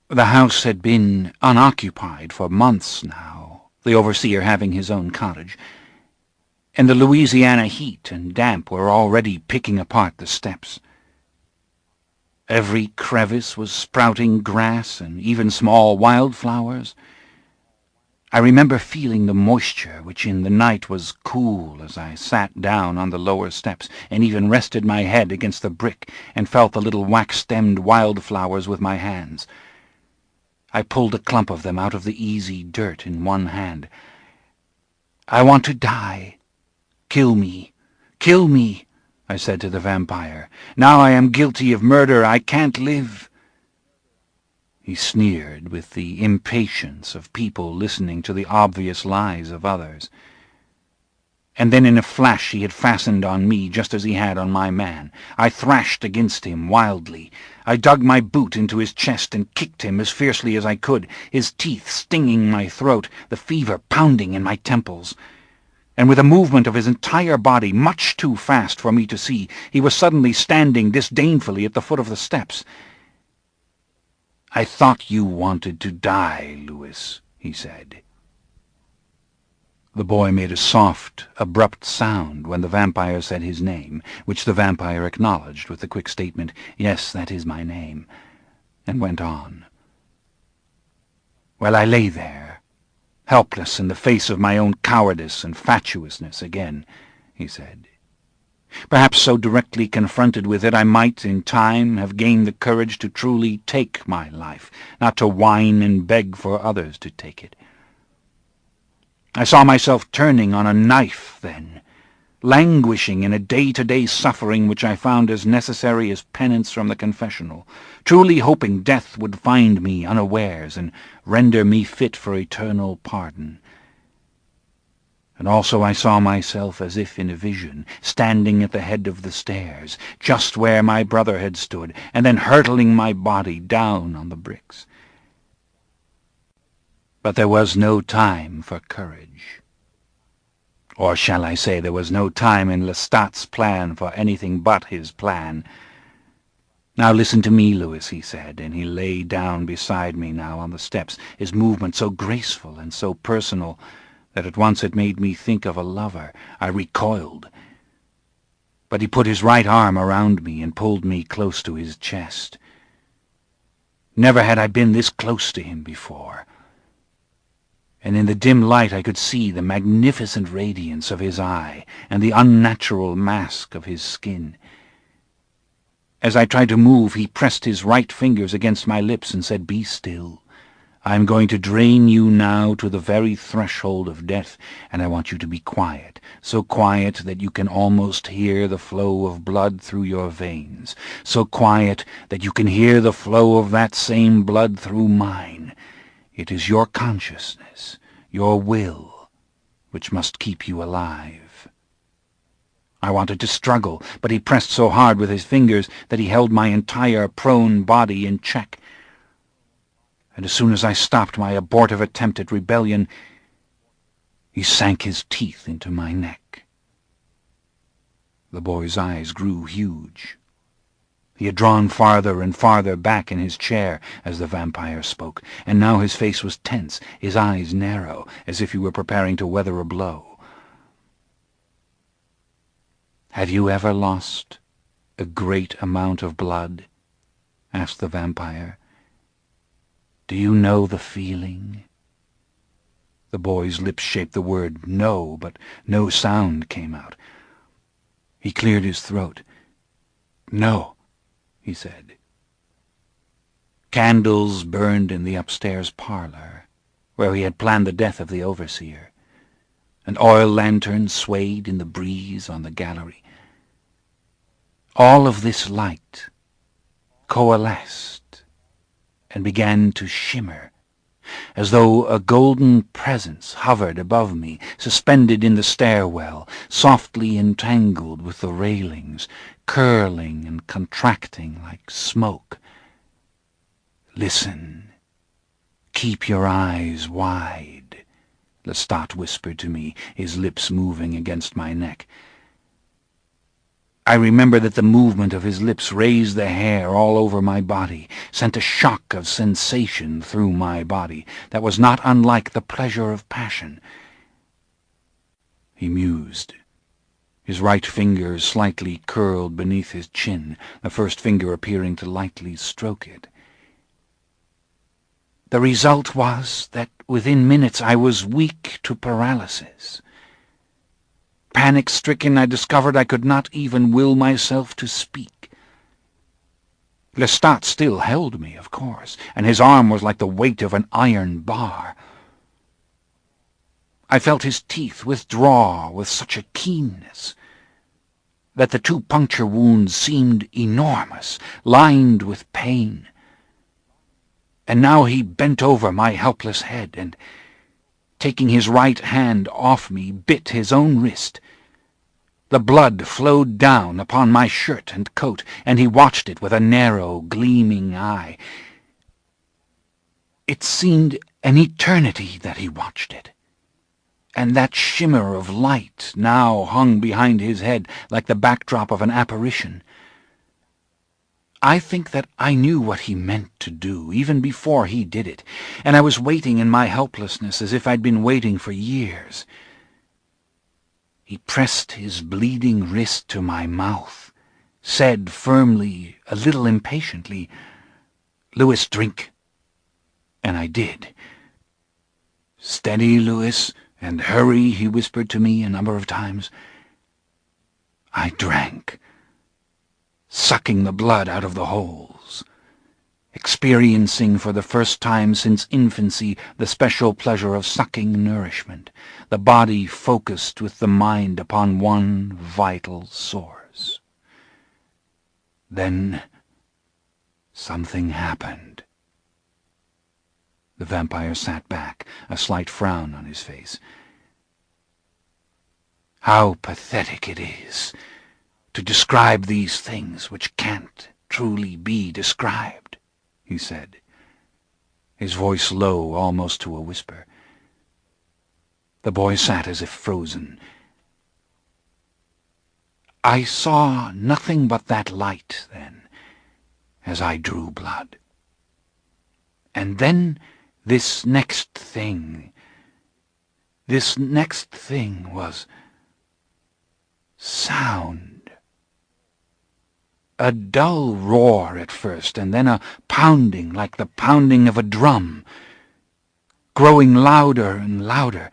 The house had been unoccupied for months now, the overseer having his own cottage, and the Louisiana heat and damp were already picking apart the steps. Every crevice was sprouting grass and even small wildflowers. I remember feeling the moisture, which in the night was cool, as I sat down on the lower steps and even rested my head against the brick and felt the little wax-stemmed wildflowers with my hands. I pulled a clump of them out of the easy dirt in one hand. "I want to die. Kill me. Kill me," I said to the vampire. "Now I am guilty of murder. I can't live." He sneered with the impatience of people listening to the obvious lies of others. And then in a flash he had fastened on me just as he had on my man. I thrashed against him wildly. I dug my boot into his chest and kicked him as fiercely as I could, his teeth stinging my throat, the fever pounding in my temples. And with a movement of his entire body, much too fast for me to see, he was suddenly standing disdainfully at the foot of the steps. "I thought you wanted to die, Louis," he said. The boy made a soft, abrupt sound when the vampire said his name, which the vampire acknowledged with the quick statement, "Yes, that is my name," and went on. Well, I lay there, helpless in the face of my own cowardice and fatuousness again, he said. Perhaps so directly confronted with it I might, in time, have gained the courage to truly take my life, not to whine and beg for others to take it. I saw myself turning on a knife then, languishing in a day-to-day suffering which I found as necessary as penance from the confessional, truly hoping death would find me unawares and render me fit for eternal pardon. And also I saw myself as if in a vision, standing at the head of the stairs, just where my brother had stood, and then hurtling my body down on the bricks. But there was no time for courage. Or shall I say there was no time in Lestat's plan for anything but his plan. "Now listen to me, Louis," he said, and he lay down beside me now on the steps, his movement so graceful and so personal that at once it made me think of a lover. I recoiled. But he put his right arm around me and pulled me close to his chest. Never had I been this close to him before. And in the dim light I could see the magnificent radiance of his eye and the unnatural mask of his skin. As I tried to move, he pressed his right fingers against my lips and said, "Be still. I am going to drain you now to the very threshold of death, and I want you to be quiet, so quiet that you can almost hear the flow of blood through your veins, so quiet that you can hear the flow of that same blood through mine. It is your consciousness, your will, which must keep you alive." I wanted to struggle, but he pressed so hard with his fingers that he held my entire prone body in check. And as soon as I stopped my abortive attempt at rebellion, he sank his teeth into my neck. The boy's eyes grew huge. He had drawn farther and farther back in his chair as the vampire spoke, and now his face was tense, his eyes narrow, as if he were preparing to weather a blow. "Have you ever lost a great amount of blood?" asked the vampire. "Do you know the feeling?" The boy's lips shaped the word "no," but no sound came out. He cleared his throat. "No," he said. Candles burned in the upstairs parlor, where he had planned the death of the overseer. An oil lantern swayed in the breeze on the gallery. All of this light coalesced and began to shimmer, as though a golden presence hovered above me, suspended in the stairwell, softly entangled with the railings, curling and contracting like smoke. "Listen. Keep your eyes wide," Lestat whispered to me, his lips moving against my neck. I remember that the movement of his lips raised the hair all over my body, sent a shock of sensation through my body that was not unlike the pleasure of passion. He mused. His right finger slightly curled beneath his chin, the first finger appearing to lightly stroke it. The result was that within minutes I was weak to paralysis. Panic-stricken, I discovered I could not even will myself to speak. Lestat still held me, of course, and his arm was like the weight of an iron bar. I felt his teeth withdraw with such a keenness that the 2 puncture wounds seemed enormous, lined with pain. And now he bent over my helpless head and, taking his right hand off me, bit his own wrist. The blood flowed down upon my shirt and coat, and he watched it with a narrow, gleaming eye. It seemed an eternity that he watched it, and that shimmer of light now hung behind his head like the backdrop of an apparition. I think that I knew what he meant to do, even before he did it, and I was waiting in my helplessness as if I'd been waiting for years. He pressed his bleeding wrist to my mouth, said firmly, a little impatiently, "Louis, drink." And I did. "Steady, Louis, and hurry," he whispered to me a number of times. I drank, sucking the blood out of the holes, experiencing for the first time since infancy the special pleasure of sucking nourishment, the body focused with the mind upon one vital source. Then something happened. The vampire sat back, a slight frown on his face. "How pathetic it is to describe these things which can't truly be described," he said, his voice low, almost to a whisper. The boy sat as if frozen. I saw nothing but that light, then, as I drew blood. And then this next thing was sound. A dull roar at first, and then a pounding like the pounding of a drum, growing louder and louder,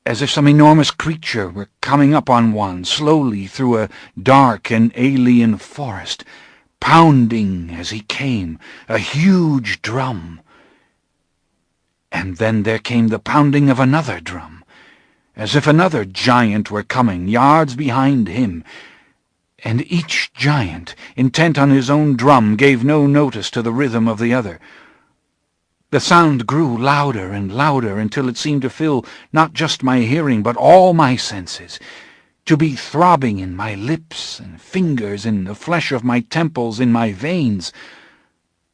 as if some enormous creature were coming up on one slowly through a dark and alien forest, pounding as he came, a huge drum. And then there came the pounding of another drum, as if another giant were coming, yards behind him, and each giant, intent on his own drum, gave no notice to the rhythm of the other. The sound grew louder and louder until it seemed to fill not just my hearing but all my senses, to be throbbing in my lips and fingers, in the flesh of my temples, in my veins.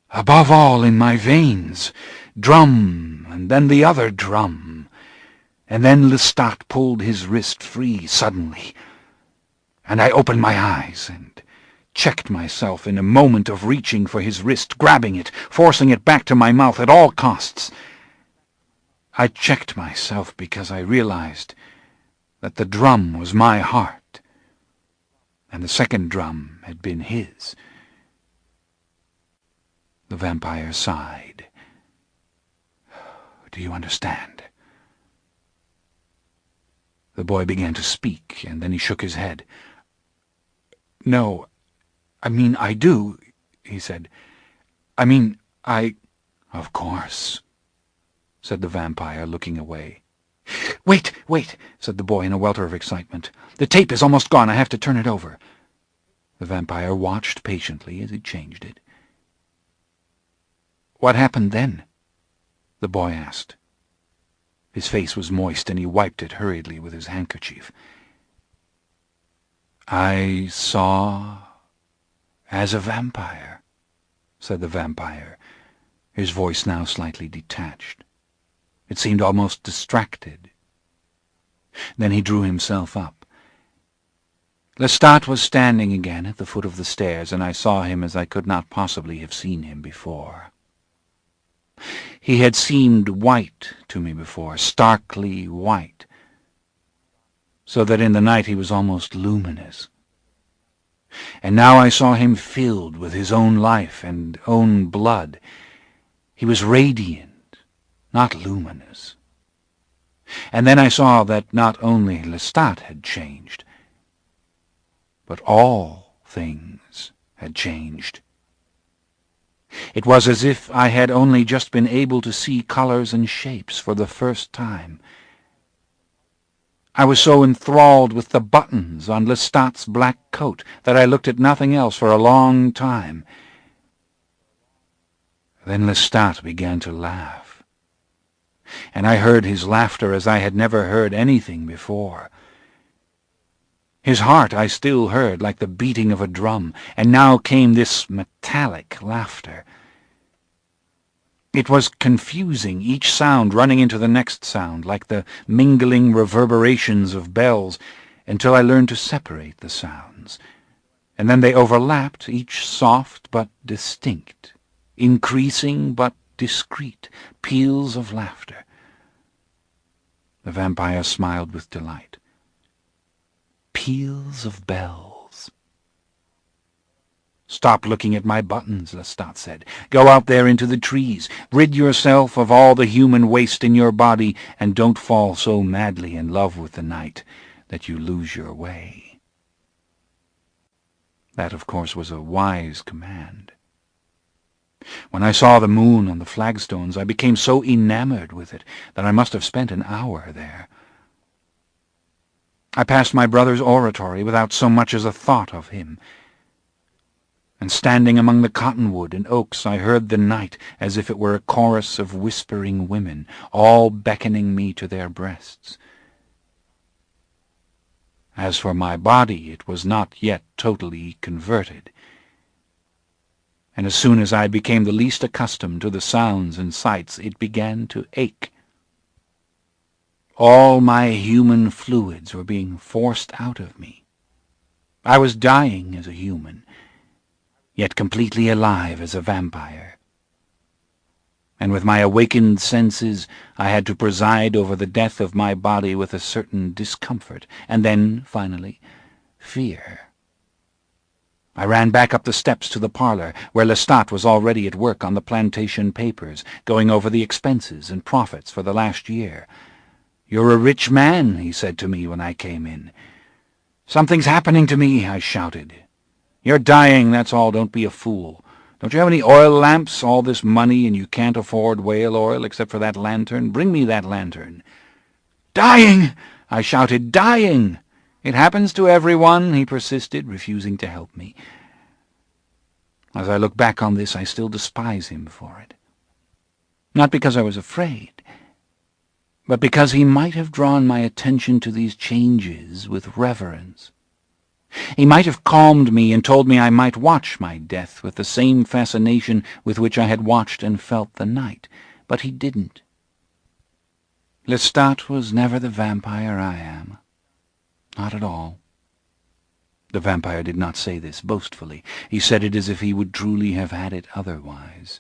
Above all, in my veins. Drum, and then the other drum. And then Lestat pulled his wrist free suddenly, and I opened my eyes and checked myself in a moment of reaching for his wrist, grabbing it, forcing it back to my mouth at all costs. I checked myself because I realized that the drum was my heart, and the second drum had been his. The vampire sighed. "Do you understand?" The boy began to speak, and then he shook his head. "No, I mean, I do," he said. "I mean, Of course," said the vampire, looking away. Wait, said the boy in a welter of excitement. "The tape is almost gone. I have to turn it over." The vampire watched patiently as he changed it. "What happened then?" the boy asked. His face was moist, and he wiped it hurriedly with his handkerchief. "I saw as a vampire," said the vampire, his voice now slightly detached. It seemed almost distracted. Then he drew himself up. Lestat was standing again at the foot of the stairs, and I saw him as I could not possibly have seen him before. He had seemed white to me before, starkly white, so that in the night he was almost luminous. And now I saw him filled with his own life and own blood. He was radiant, not luminous. And then I saw that not only Lestat had changed, but all things had changed. It was as if I had only just been able to see colors and shapes for the first time. I was so enthralled with the buttons on Lestat's black coat that I looked at nothing else for a long time. Then Lestat began to laugh, and I heard his laughter as I had never heard anything before. His heart I still heard like the beating of a drum, and now came this metallic laughter. It was confusing, each sound running into the next sound, like the mingling reverberations of bells, until I learned to separate the sounds. And then they overlapped, each soft but distinct, increasing but discreet, peals of laughter. The vampire smiled with delight. Peals of bells. "Stop looking at my buttons," Lestat said. "Go out there into the trees. Rid yourself of all the human waste in your body, and don't fall so madly in love with the night that you lose your way." That, of course, was a wise command. When I saw the moon on the flagstones, I became so enamored with it that I must have spent an hour there. I passed my brother's oratory without so much as a thought of him, and standing among the cottonwood and oaks I heard the night as if it were a chorus of whispering women, all beckoning me to their breasts. As for my body, it was not yet totally converted, and as soon as I became the least accustomed to the sounds and sights, it began to ache. All my human fluids were being forced out of me. I was dying as a human, yet completely alive as a vampire. And with my awakened senses, I had to preside over the death of my body with a certain discomfort, and then, finally, fear. I ran back up the steps to the parlor, where Lestat was already at work on the plantation papers, going over the expenses and profits for the last year. "You're a rich man," he said to me when I came in. "Something's happening to me," I shouted. "You're dying, that's all. Don't be a fool. Don't you have any oil lamps? All this money, and you can't afford whale oil except for that lantern. Bring me that lantern." "Dying!" I shouted. "Dying!" "It happens to everyone," he persisted, refusing to help me. As I look back on this, I still despise him for it. Not because I was afraid, but because he might have drawn my attention to these changes with reverence. He might have calmed me and told me I might watch my death with the same fascination with which I had watched and felt the night, but he didn't. Lestat was never the vampire I am. Not at all. The vampire did not say this boastfully. He said it as if he would truly have had it otherwise.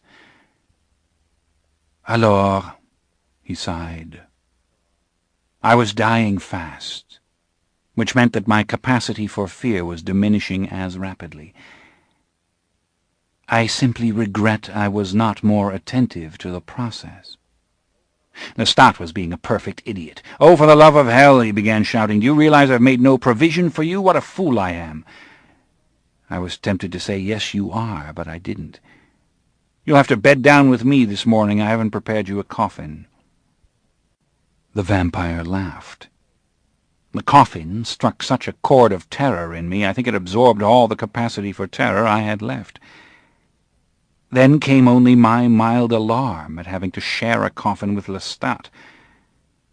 "Alors," he sighed. I was dying fast, which meant that my capacity for fear was diminishing as rapidly. I simply regret I was not more attentive to the process. Lestat was being a perfect idiot. "Oh, for the love of hell," he began shouting, "do you realize I've made no provision for you? What a fool I am!" I was tempted to say, "Yes, you are," but I didn't. "You'll have to bed down with me this morning. I haven't prepared you a coffin." The vampire laughed. The coffin struck such a chord of terror in me, I think it absorbed all the capacity for terror I had left. Then came only my mild alarm at having to share a coffin with Lestat.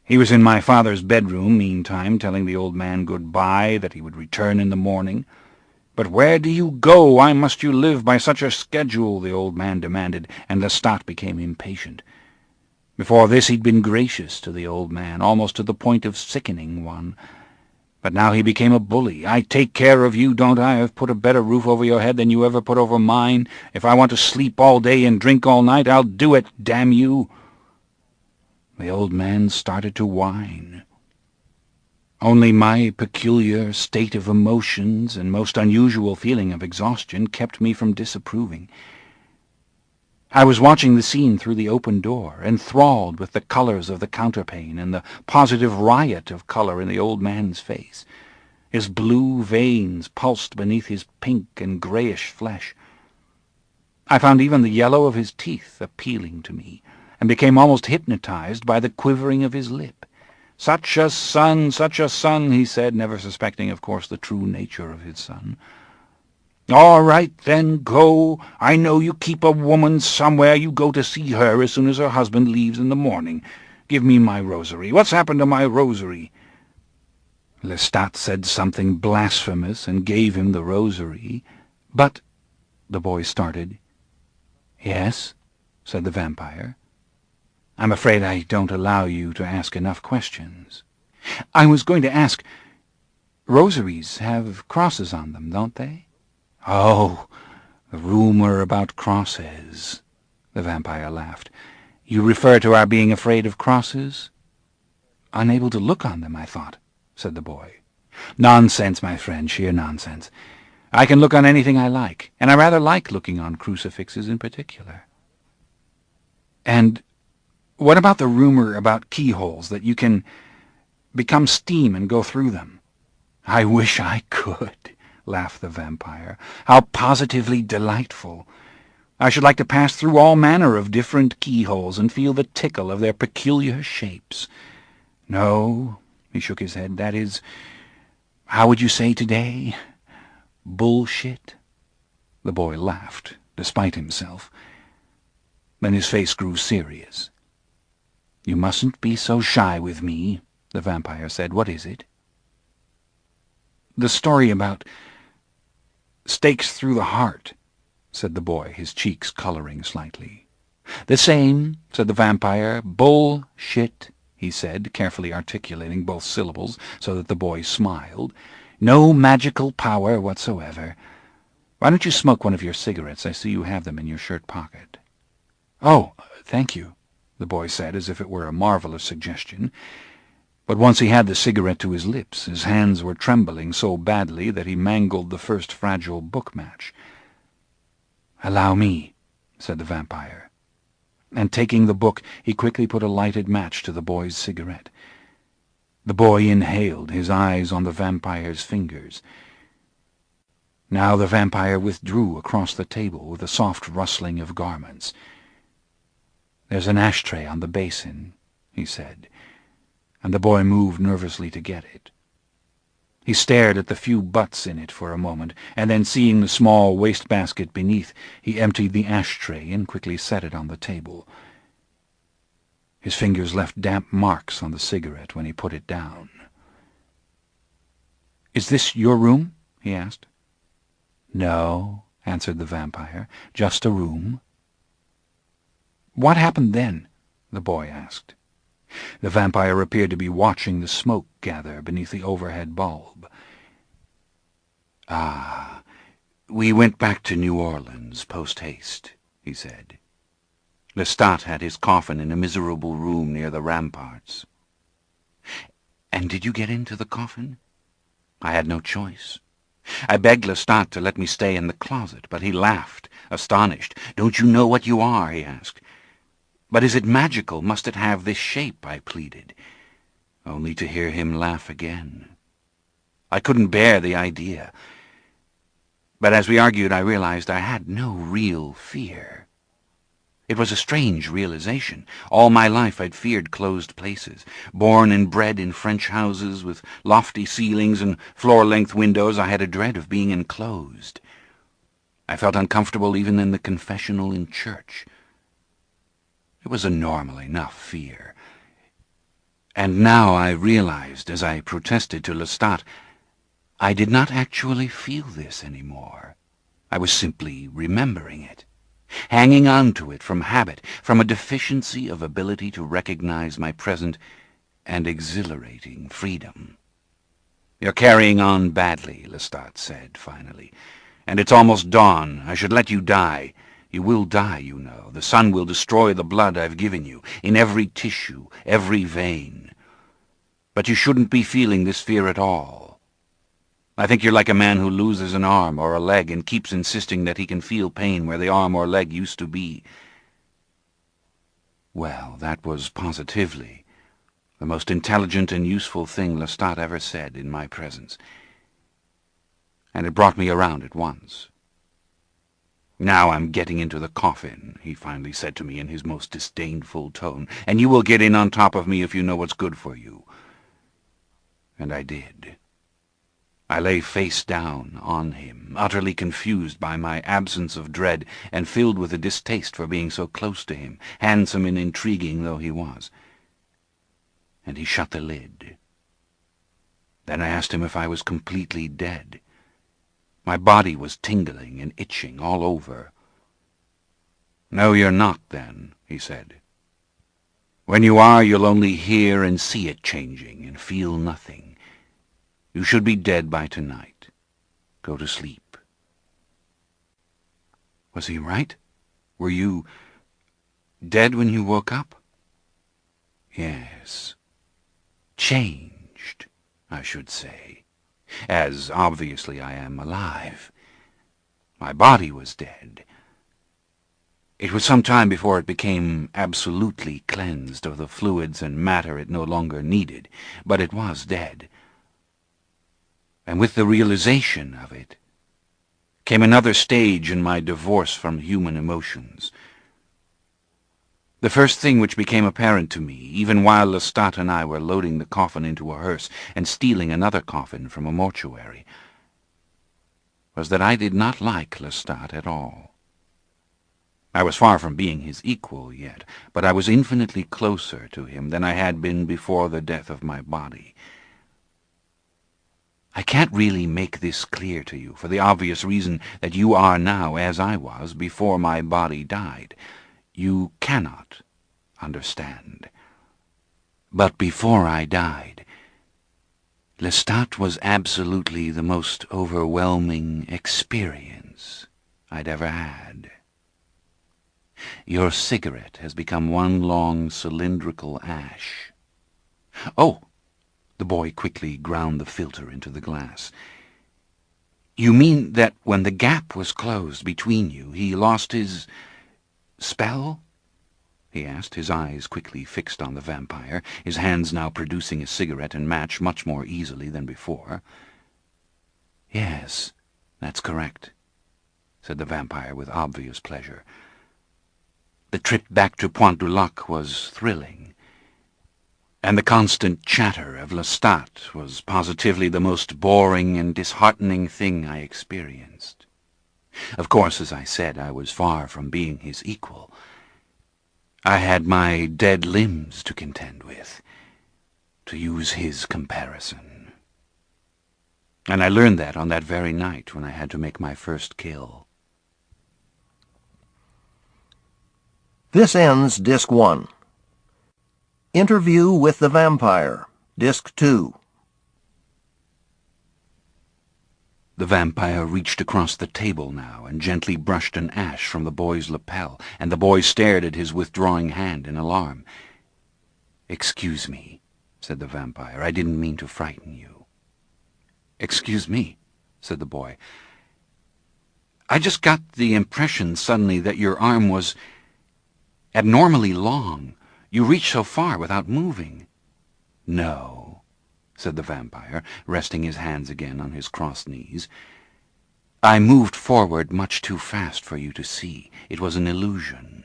He was in my father's bedroom, meantime, telling the old man good-bye, that he would return in the morning. "But where do you go? Why must you live by such a schedule?" the old man demanded, and Lestat became impatient. Before this he'd been gracious to the old man, almost to the point of sickening one. But now he became a bully. "I take care of you, don't I? I've put a better roof over your head than you ever put over mine. If I want to sleep all day and drink all night, I'll do it, damn you." The old man started to whine. Only my peculiar state of emotions and most unusual feeling of exhaustion kept me from disapproving. I was watching the scene through the open door, enthralled with the colors of the counterpane and the positive riot of color in the old man's face. His blue veins pulsed beneath his pink and grayish flesh. I found even the yellow of his teeth appealing to me, and became almost hypnotized by the quivering of his lip. Such a son, he said, never suspecting, of course, the true nature of his son. All right, then, go. I know you keep a woman somewhere. You go to see her as soon as her husband leaves in the morning. Give me my rosary. What's happened to my rosary? Lestat said something blasphemous and gave him the rosary. But, the boy started. Yes, said the vampire. I'm afraid I don't allow you to ask enough questions. I was going to ask, rosaries have crosses on them, don't they? Oh, the rumor about crosses, the vampire laughed. You refer to our being afraid of crosses? Unable to look on them, I thought, said the boy. Nonsense, my friend, sheer nonsense. I can look on anything I like, and I rather like looking on crucifixes in particular. And what about the rumor about keyholes, that you can become steam and go through them? I wish I could, laughed the vampire. How positively delightful. I should like to pass through all manner of different keyholes and feel the tickle of their peculiar shapes. No, he shook his head, that is, how would you say today? Bullshit? The boy laughed, despite himself. Then his face grew serious. You mustn't be so shy with me, the vampire said. What is it? The story about stakes through the heart, said the boy, his cheeks coloring slightly. The same, said the vampire. Bullshit, he said, carefully articulating both syllables so that the boy smiled. No magical power whatsoever. Why don't you smoke one of your cigarettes? I see you have them in your shirt pocket. Oh, thank you, the boy said, as if it were a marvelous suggestion. But once he had the cigarette to his lips, his hands were trembling so badly that he mangled the first fragile book match. Allow me, said the vampire. And taking the book, he quickly put a lighted match to the boy's cigarette. The boy inhaled, his eyes on the vampire's fingers. Now the vampire withdrew across the table with a soft rustling of garments. There's an ashtray on the basin, he said, and the boy moved nervously to get it. He stared at the few butts in it for a moment, and then seeing the small wastebasket beneath, he emptied the ashtray and quickly set it on the table. His fingers left damp marks on the cigarette when he put it down. Is this your room? He asked. No, answered the vampire, just a room. What happened then? The boy asked. The vampire appeared to be watching the smoke gather beneath the overhead bulb. Ah, we went back to New Orleans post-haste, he said. Lestat had his coffin in a miserable room near the ramparts. And did you get into the coffin? I had no choice. I begged Lestat to let me stay in the closet, but he laughed, astonished. Don't you know what you are? He asked. But is it magical? Must it have this shape? I pleaded, only to hear him laugh again. I couldn't bear the idea. But as we argued, I realized I had no real fear. It was a strange realization. All my life I'd feared closed places. Born and bred in French houses with lofty ceilings and floor-length windows, I had a dread of being enclosed. I felt uncomfortable even in the confessional in church. It was a normal enough fear. And now I realized, as I protested to Lestat, I did not actually feel this anymore. I was simply remembering it, hanging on to it from habit, from a deficiency of ability to recognize my present and exhilarating freedom. You're carrying on badly, Lestat said, finally, and it's almost dawn. I should let you die. You will die, you know. The sun will destroy the blood I've given you, in every tissue, every vein. But you shouldn't be feeling this fear at all. I think you're like a man who loses an arm or a leg and keeps insisting that he can feel pain where the arm or leg used to be. Well, that was positively the most intelligent and useful thing Lestat ever said in my presence, and it brought me around at once. "Now I'm getting into the coffin," he finally said to me in his most disdainful tone, "and you will get in on top of me if you know what's good for you." And I did. I lay face down on him, utterly confused by my absence of dread and filled with a distaste for being so close to him, handsome and intriguing though he was. And he shut the lid. Then I asked him if I was completely dead. My body was tingling and itching all over. "No, you're not, then," he said. "When you are, you'll only hear and see it changing and feel nothing. You should be dead by tonight. Go to sleep." Was he right? Were you dead when you woke up? Yes. Changed, I should say, as obviously I am alive. My body was dead. It was some time before it became absolutely cleansed of the fluids and matter it no longer needed, but it was dead. And with the realization of it came another stage in my divorce from human emotions. The first thing which became apparent to me, even while Lestat and I were loading the coffin into a hearse and stealing another coffin from a mortuary, was that I did not like Lestat at all. I was far from being his equal yet, but I was infinitely closer to him than I had been before the death of my body. I can't really make this clear to you, for the obvious reason that you are now as I was before my body died. You cannot understand. But before I died, Lestat was absolutely the most overwhelming experience I'd ever had. Your cigarette has become one long cylindrical ash. Oh! The boy quickly ground the filter into the glass. You mean that when the gap was closed between you, he lost his spell? He asked, his eyes quickly fixed on the vampire, his hands now producing a cigarette and match much more easily than before. Yes, that's correct, said the vampire with obvious pleasure. The trip back to Pointe du Lac was thrilling, and the constant chatter of Lestat was positively the most boring and disheartening thing I experienced. Of course, as I said, I was far from being his equal. I had my dead limbs to contend with, to use his comparison. And I learned that on that very night when I had to make my first kill. This ends Disc 1. Interview with the Vampire, Disc 2. The vampire reached across the table now and gently brushed an ash from the boy's lapel, and the boy stared at his withdrawing hand in alarm. "Excuse me," said the vampire. "I didn't mean to frighten you." "Excuse me," said the boy. "I just got the impression suddenly that your arm was abnormally long. You reached so far without moving." "No," said the vampire, resting his hands again on his crossed knees. "I moved forward much too fast for you to see. It was an illusion."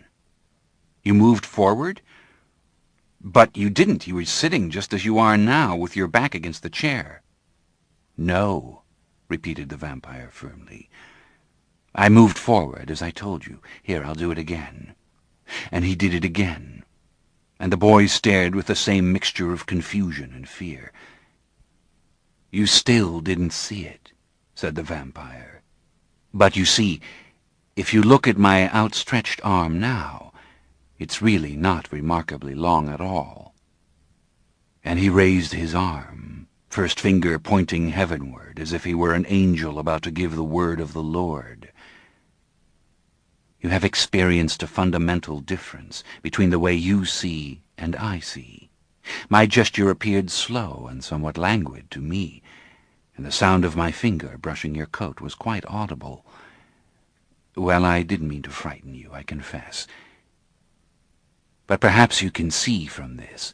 "You moved forward? But you didn't. You were sitting just as you are now, with your back against the chair." "No," repeated the vampire firmly. "I moved forward, as I told you. Here, I'll do it again." And he did it again, and the boy stared with the same mixture of confusion and fear. "You still didn't see it," said the vampire. "But you see, if you look at my outstretched arm now, it's really not remarkably long at all." And he raised his arm, first finger pointing heavenward, as if he were an angel about to give the word of the Lord. "You have experienced a fundamental difference between the way you see and I see. My gesture appeared slow and somewhat languid to me, and the sound of my finger brushing your coat was quite audible. Well, I didn't mean to frighten you, I confess. But perhaps you can see from this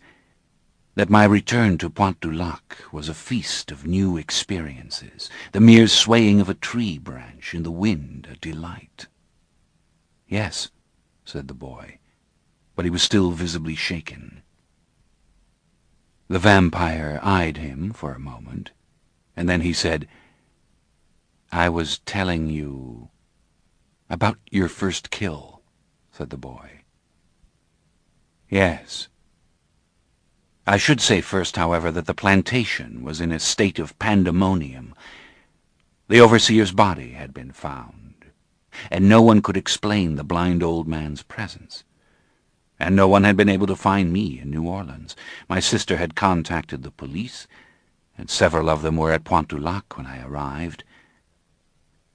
that my return to Pointe du Lac was a feast of new experiences, the mere swaying of a tree branch in the wind a delight. "Yes," said the boy, but he was still visibly shaken. The vampire eyed him for a moment, and then he said, "I was telling you about your first kill," said the boy. "Yes. I should say first, however, that the plantation was in a state of pandemonium. The overseer's body had been found, and no one could explain the blind old man's presence. And no one had been able to find me in New Orleans. My sister had contacted the police, and several of them were at Pointe du Lac when I arrived.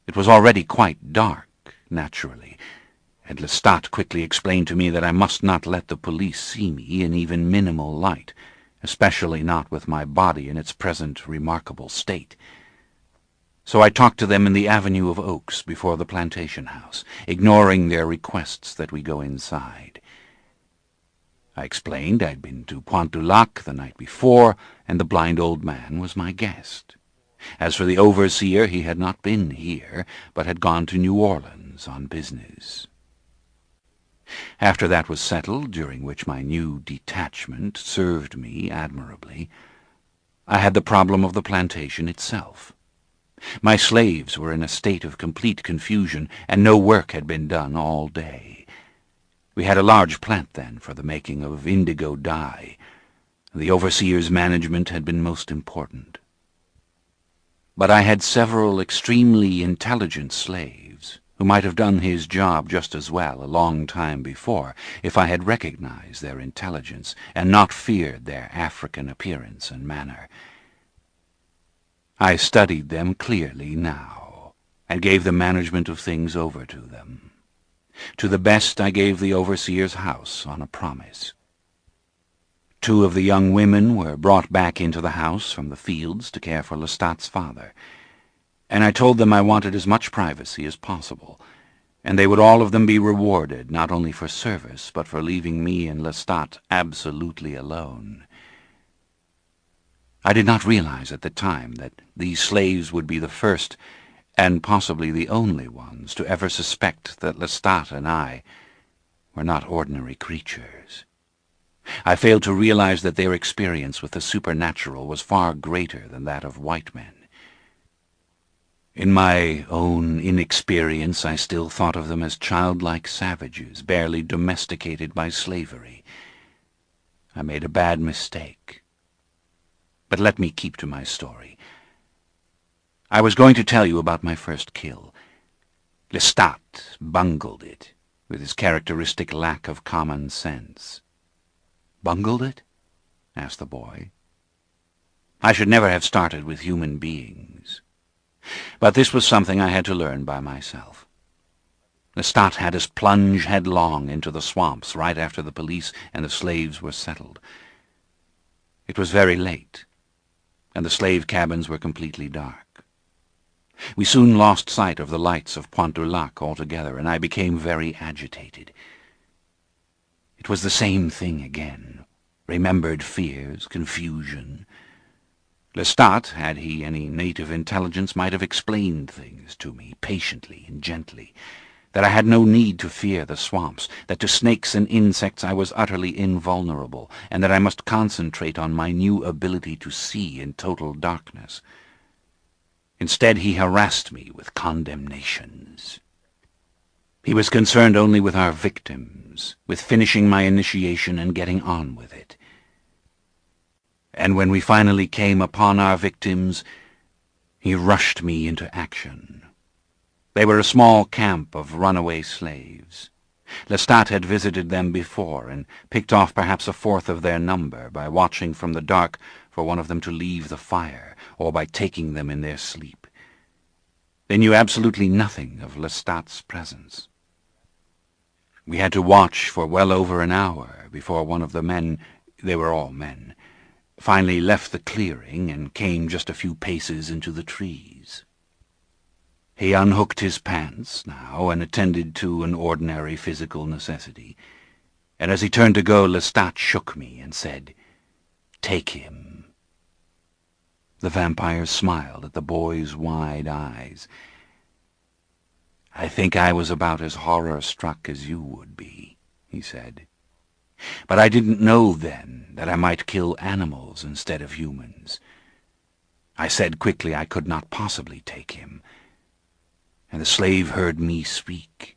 It was already quite dark, naturally, and Lestat quickly explained to me that I must not let the police see me in even minimal light, especially not with my body in its present remarkable state. So I talked to them in the avenue of oaks before the plantation house, ignoring their requests that we go inside. I explained I'd been to Pointe du Lac the night before, and the blind old man was my guest. As for the overseer, he had not been here, but had gone to New Orleans on business. After that was settled, during which my new detachment served me admirably, I had the problem of the plantation itself. My slaves were in a state of complete confusion, and no work had been done all day. We had a large plant then for the making of indigo dye. The overseer's management had been most important. But I had several extremely intelligent slaves who might have done his job just as well a long time before if I had recognized their intelligence and not feared their African appearance and manner. I studied them clearly now, and gave the management of things over to them. To the best I gave the overseer's house on a promise. 2 of the young women were brought back into the house from the fields to care for Lestat's father, and I told them I wanted as much privacy as possible, and they would all of them be rewarded not only for service, but for leaving me and Lestat absolutely alone. I did not realize at the time that these slaves would be the first, and possibly the only ones, to ever suspect that Lestat and I were not ordinary creatures. I failed to realize that their experience with the supernatural was far greater than that of white men. In my own inexperience, I still thought of them as childlike savages, barely domesticated by slavery. I made a bad mistake. But let me keep to my story. I was going to tell you about my first kill. Lestat bungled it, with his characteristic lack of common sense. "Bungled it?" asked the boy. I should never have started with human beings. But this was something I had to learn by myself. Lestat had us plunge headlong into the swamps right after the police and the slaves were settled. It was very late, and the slave cabins were completely dark. We soon lost sight of the lights of Pointe du Lac altogether, and I became very agitated. It was the same thing again. Remembered fears, confusion. Lestat, had he any native intelligence, might have explained things to me patiently and gently, that I had no need to fear the swamps, that to snakes and insects I was utterly invulnerable, and that I must concentrate on my new ability to see in total darkness. Instead, he harassed me with condemnations. He was concerned only with our victims, with finishing my initiation and getting on with it. And when we finally came upon our victims, he rushed me into action. They were a small camp of runaway slaves. Lestat had visited them before and picked off perhaps a fourth of their number by watching from the dark for one of them to leave the fire, or by taking them in their sleep. They knew absolutely nothing of Lestat's presence. We had to watch for well over an hour before one of the men, they were all men, finally left the clearing and came just a few paces into the trees. He unhooked his pants now and attended to an ordinary physical necessity. and as he turned to go, Lestat shook me and said, "Take him." The vampire smiled at the boy's wide eyes. "I think I was about as horror-struck as you would be," he said. "But I didn't know then that I might kill animals instead of humans. I said quickly I could not possibly take him, and the slave heard me speak.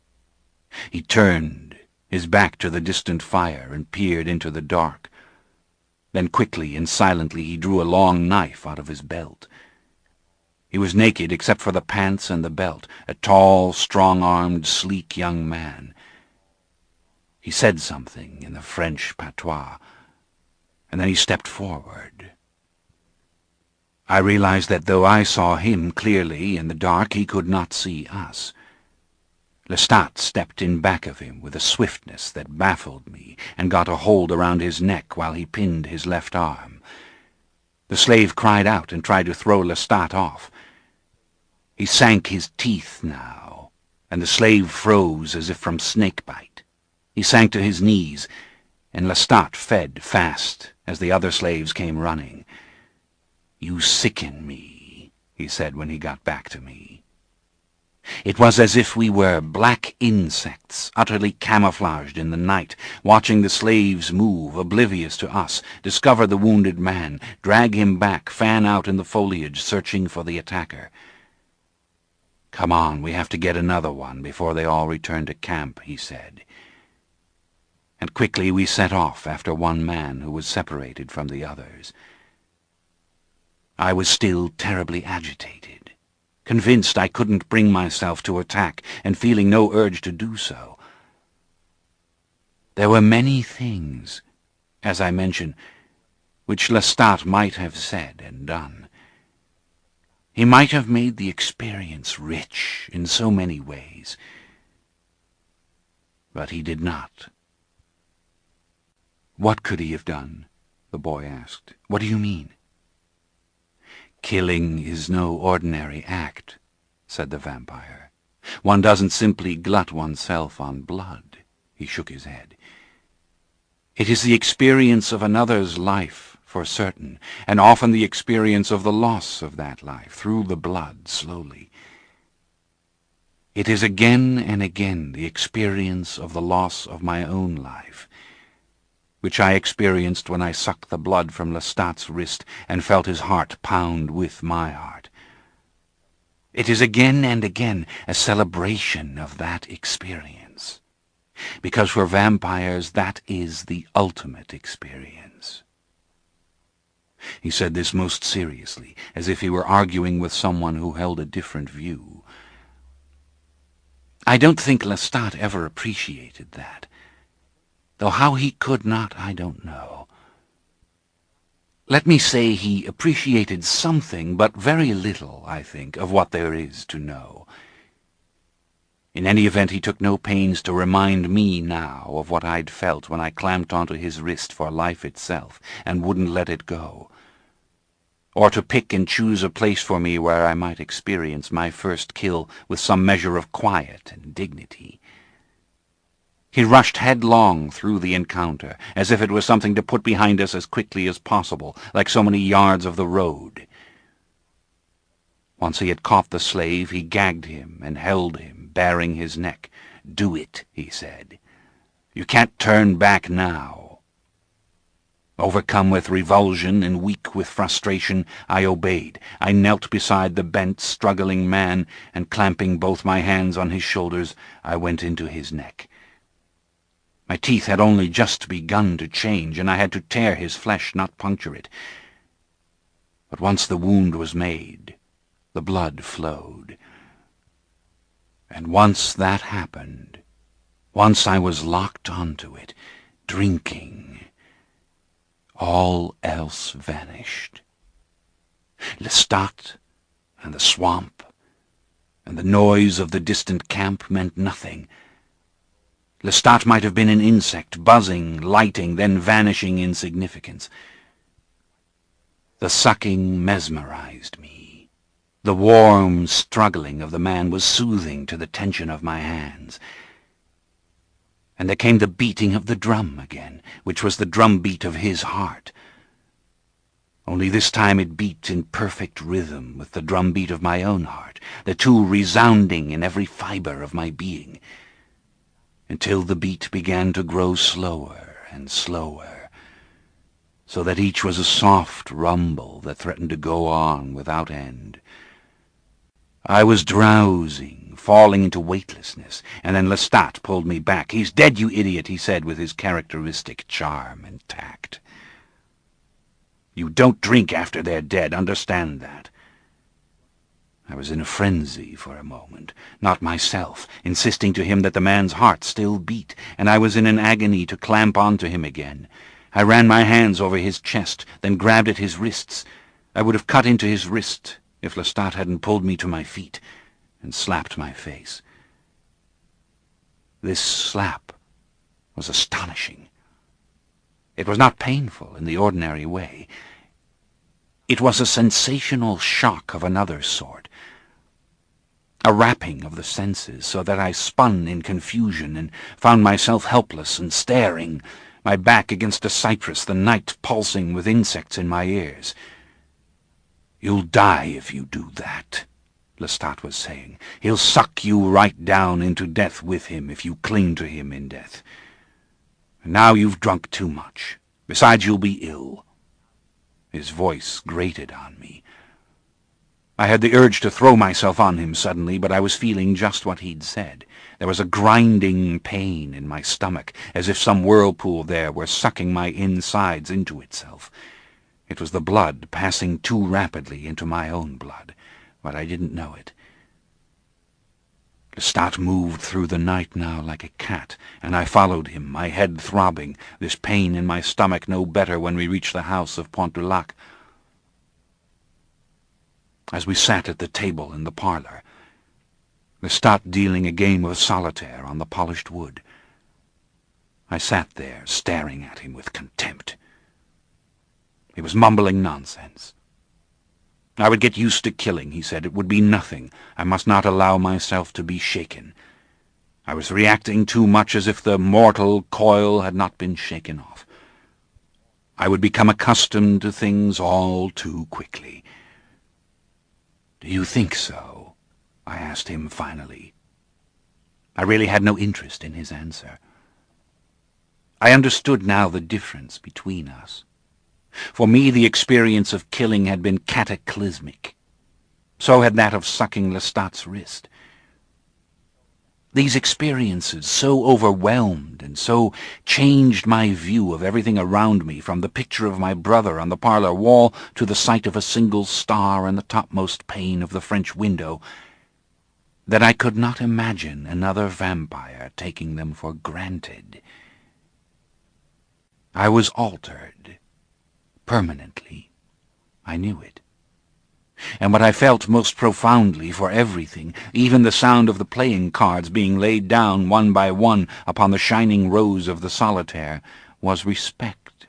He turned, his back to the distant fire, and peered into the dark. Then quickly and silently he drew a long knife out of his belt. He was naked except for the pants and the belt, a tall, strong-armed, sleek young man. He said something in the French patois, and then he stepped forward. I realized that though I saw him clearly in the dark, he could not see us. Lestat stepped in back of him with a swiftness that baffled me and got a hold around his neck while he pinned his left arm. The slave cried out and tried to throw Lestat off. He sank his teeth now, and the slave froze as if from snake-bite. He sank to his knees, and Lestat fed fast as the other slaves came running. "You sicken me," he said when he got back to me. It was as if we were black insects, utterly camouflaged in the night, watching the slaves move, oblivious to us, discover the wounded man, drag him back, fan out in the foliage, searching for the attacker. "Come on, we have to get another one before they all return to camp," he said. And quickly we set off after one man who was separated from the others. I was still terribly agitated, convinced I couldn't bring myself to attack, and feeling no urge to do so. There were many things, as I mentioned, which Lestat might have said and done. He might have made the experience rich in so many ways, but he did not. "What could he have done?" the boy asked. "What do you mean?" "Killing is no ordinary act," said the vampire. "One doesn't simply glut oneself on blood." He shook his head. "It is the experience of another's life, for certain, and often the experience of the loss of that life, through the blood, slowly. It is again and again the experience of the loss of my own life, which I experienced when I sucked the blood from Lestat's wrist and felt his heart pound with my heart. It is again and again a celebration of that experience, because for vampires that is the ultimate experience." He said this most seriously, as if he were arguing with someone who held a different view. I don't think Lestat ever appreciated that, though how he could not, I don't know. Let me say he appreciated something, but very little, I think, of what there is to know. In any event, he took no pains to remind me now of what I'd felt when I clamped onto his wrist for life itself and wouldn't let it go, or to pick and choose a place for me where I might experience my first kill with some measure of quiet and dignity. He rushed headlong through the encounter, as if it was something to put behind us as quickly as possible, like so many yards of the road. Once he had caught the slave, he gagged him and held him, baring his neck. "Do it," he said. "You can't turn back now." Overcome with revulsion and weak with frustration, I obeyed. I knelt beside the bent, struggling man, and clamping both my hands on his shoulders, I went into his neck. My teeth had only just begun to change, and I had to tear his flesh, not puncture it. But once the wound was made, the blood flowed. And once that happened, once I was locked onto it, drinking, all else vanished. Lestat and the swamp and the noise of the distant camp meant nothing. Lestat might have been an insect, buzzing, lighting, then vanishing in significance. The sucking mesmerized me. The warm struggling of the man was soothing to the tension of my hands. and there came the beating of the drum again, which was the drum beat of his heart. Only this time it beat in perfect rhythm with the drum beat of my own heart, the two resounding in every fibre of my being, until the beat began to grow slower and slower, so that each was a soft rumble that threatened to go on without end. I was drowsing, falling into weightlessness, and then Lestat pulled me back. "He's dead, you idiot," he said with his characteristic charm and tact. "You don't drink after they're dead, understand that." I was in a frenzy for a moment, not myself, insisting to him that the man's heart still beat, and I was in an agony to clamp onto him again. I ran my hands over his chest, then grabbed at his wrists. I would have cut into his wrist if Lestat hadn't pulled me to my feet and slapped my face. This slap was astonishing. It was not painful in the ordinary way. It was a sensational shock of another sort, a rapping of the senses, so that I spun in confusion and found myself helpless and staring, my back against a cypress, the night pulsing with insects in my ears. "You'll die if you do that," Lestat was saying. "He'll suck you right down into death with him if you cling to him in death. And now you've drunk too much. Besides, you'll be ill." His voice grated on me. I had the urge to throw myself on him suddenly, but I was feeling just what he'd said. There was a grinding pain in my stomach, as if some whirlpool there were sucking my insides into itself. It was the blood passing too rapidly into my own blood, but I didn't know it. Lestat moved through the night now like a cat, and I followed him, my head throbbing, this pain in my stomach no better when we reached the house of Pont-du-Lac. As we sat at the table in the parlour, Lestat dealing a game of solitaire on the polished wood, I sat there staring at him with contempt. He was mumbling nonsense. I would get used to killing, he said. It would be nothing. I must not allow myself to be shaken. I was reacting too much as if the mortal coil had not been shaken off. I would become accustomed to things all too quickly. "Do you think so?" I asked him finally. I really had no interest in his answer. I understood now the difference between us. For me, the experience of killing had been cataclysmic. So had that of sucking Lestat's wrist. These experiences so overwhelmed and so changed my view of everything around me, from the picture of my brother on the parlour wall to the sight of a single star in the topmost pane of the French window, that I could not imagine another vampire taking them for granted. I was altered. Permanently. I knew it. And what I felt most profoundly for everything, even the sound of the playing cards being laid down one by one upon the shining rows of the solitaire, was respect.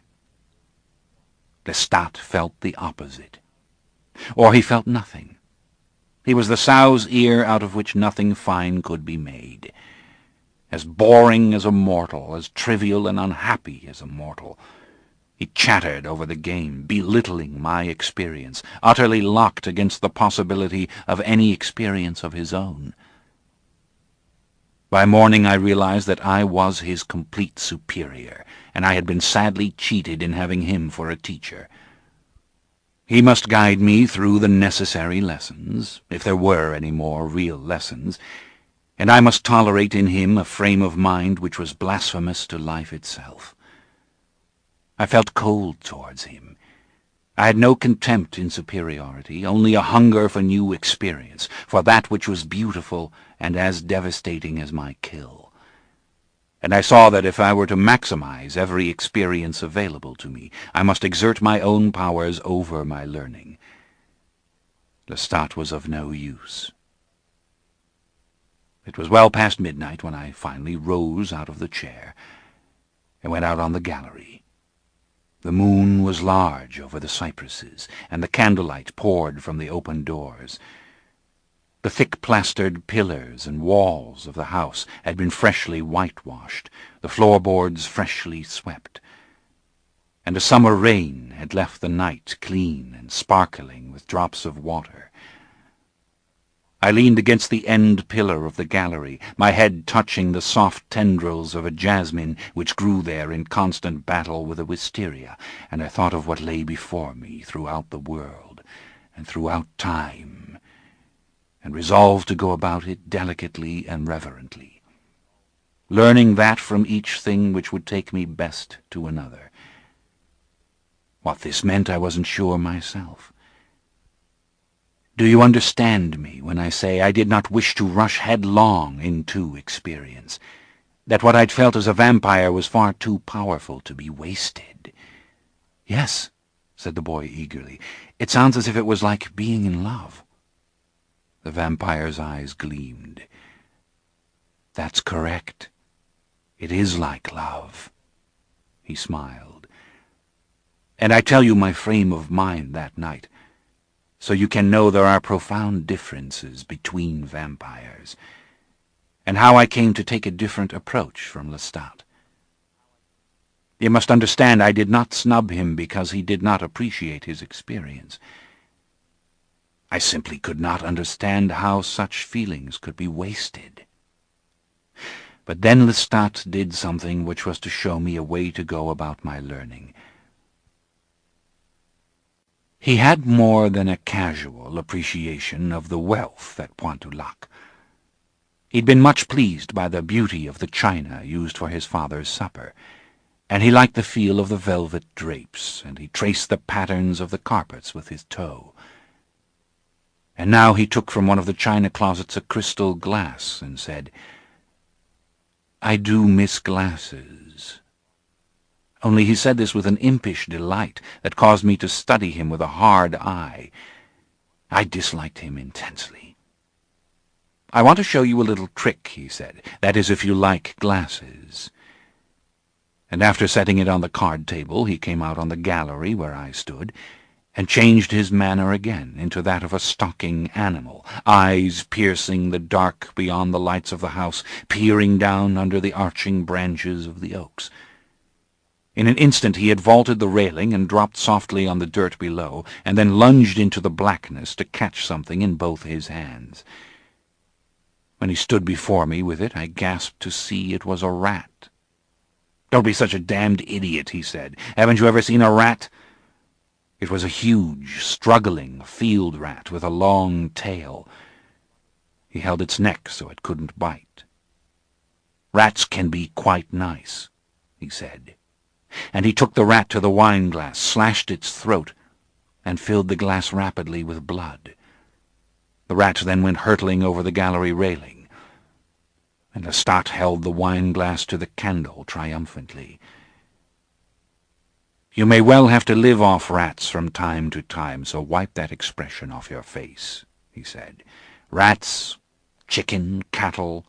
Lestat felt the opposite. Or he felt nothing. He was the sow's ear out of which nothing fine could be made. As boring as a mortal, as trivial and unhappy as a mortal. He chattered over the game, belittling my experience, utterly locked against the possibility of any experience of his own. By morning I realized that I was his complete superior, and I had been sadly cheated in having him for a teacher. He must guide me through the necessary lessons, if there were any more real lessons, and I must tolerate in him a frame of mind which was blasphemous to life itself. I felt cold towards him. I had no contempt in superiority, only a hunger for new experience, for that which was beautiful and as devastating as my kill. And I saw that if I were to maximize every experience available to me, I must exert my own powers over my learning. Lestat was of no use. It was well past midnight when I finally rose out of the chair and went out on the gallery. The moon was large over the cypresses, and the candlelight poured from the open doors. The thick plastered pillars and walls of the house had been freshly whitewashed, the floorboards freshly swept, and a summer rain had left the night clean and sparkling with drops of water. I leaned against the end pillar of the gallery, my head touching the soft tendrils of a jasmine which grew there in constant battle with a wisteria, and I thought of what lay before me throughout the world and throughout time, and resolved to go about it delicately and reverently, learning that from each thing which would take me best to another. What this meant I wasn't sure myself. Do you understand me when I say I did not wish to rush headlong into experience, that what I'd felt as a vampire was far too powerful to be wasted? Yes, said the boy eagerly. It sounds as if it was like being in love. The vampire's eyes gleamed. That's correct. It is like love. He smiled. And I tell you my frame of mind that night, so you can know there are profound differences between vampires, and how I came to take a different approach from Lestat. You must understand I did not snub him because he did not appreciate his experience. I simply could not understand how such feelings could be wasted. But then Lestat did something which was to show me a way to go about my learning. He had more than a casual appreciation of the wealth at Pointe-du-Lac. He'd been much pleased by the beauty of the china used for his father's supper, and he liked the feel of the velvet drapes, and he traced the patterns of the carpets with his toe. And now he took from one of the china closets a crystal glass and said, "I do miss glasses." Only he said this with an impish delight that caused me to study him with a hard eye. I disliked him intensely. "I want to show you a little trick," he said. "That is, if you like glasses." And after setting it on the card table, he came out on the gallery where I stood, and changed his manner again into that of a stalking animal, eyes piercing the dark beyond the lights of the house, peering down under the arching branches of the oaks. In an instant he had vaulted the railing and dropped softly on the dirt below, and then lunged into the blackness to catch something in both his hands. When he stood before me with it, I gasped to see it was a rat. "Don't be such a damned idiot," he said. "Haven't you ever seen a rat?" It was a huge, struggling field rat with a long tail. He held its neck so it couldn't bite. "Rats can be quite nice," he said. And he took the rat to the wine-glass, slashed its throat, and filled the glass rapidly with blood. The rat then went hurtling over the gallery railing, and Lestat held the wine-glass to the candle triumphantly. "You may well have to live off rats from time to time, so wipe that expression off your face," he said. "Rats, chicken, cattle.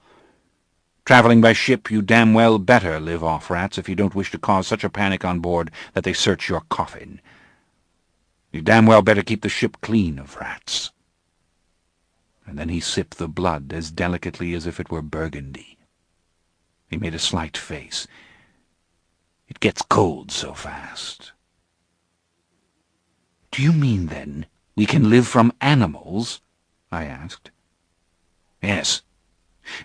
Traveling by ship, you damn well better live off rats if you don't wish to cause such a panic on board that they search your coffin. You damn well better keep the ship clean of rats." And then he sipped the blood as delicately as if it were burgundy. He made a slight face. "It gets cold so fast." "Do you mean, then, we can live from animals?" I asked. "Yes."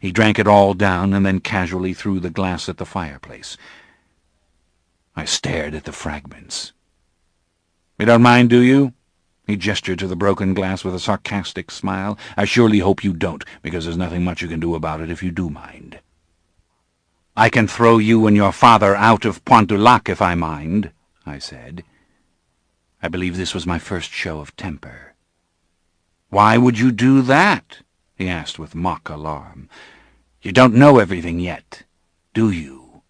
He drank it all down and then casually threw the glass at the fireplace. I stared at the fragments. "You don't mind, do you?" He gestured to the broken glass with a sarcastic smile. "I surely hope you don't, because there's nothing much you can do about it if you do mind." "I can throw you and your father out of Pointe-du-Lac if I mind," I said. I believe this was my first show of temper. "Why would you do that?" he asked with mock alarm. "You don't know everything yet, do you?"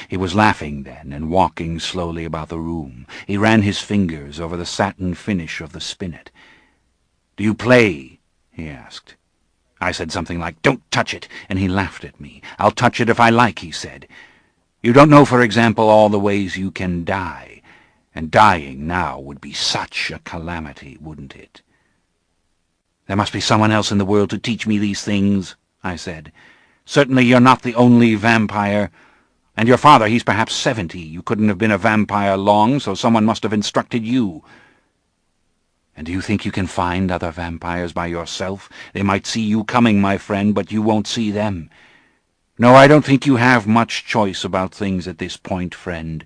He was laughing then and walking slowly about the room. He ran his fingers over the satin finish of the spinet. "Do you play?" he asked. I said something like, "Don't touch it," and he laughed at me. "I'll touch it if I like," he said. "You don't know, for example, all the ways you can die, and dying now would be such a calamity, wouldn't it?" "There must be someone else in the world to teach me these things," I said. "Certainly you're not the only vampire. And your father, he's perhaps 70. You couldn't have been a vampire long, so someone must have instructed you. And do you think you can find other vampires by yourself? They might see you coming, my friend, but you won't see them. No, I don't think you have much choice about things at this point, friend.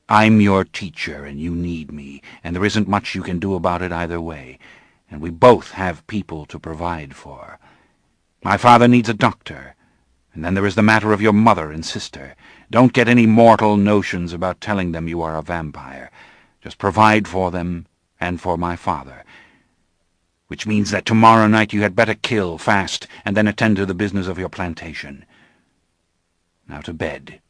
I'm your teacher, and you need me, and there isn't much you can do about it either way, and we both have people to provide for. My father needs a doctor, and then there is the matter of your mother and sister. Don't get any mortal notions about telling them you are a vampire. Just provide for them and for my father. Which means that tomorrow night you had better kill fast, and then attend to the business of your plantation. Now to bed.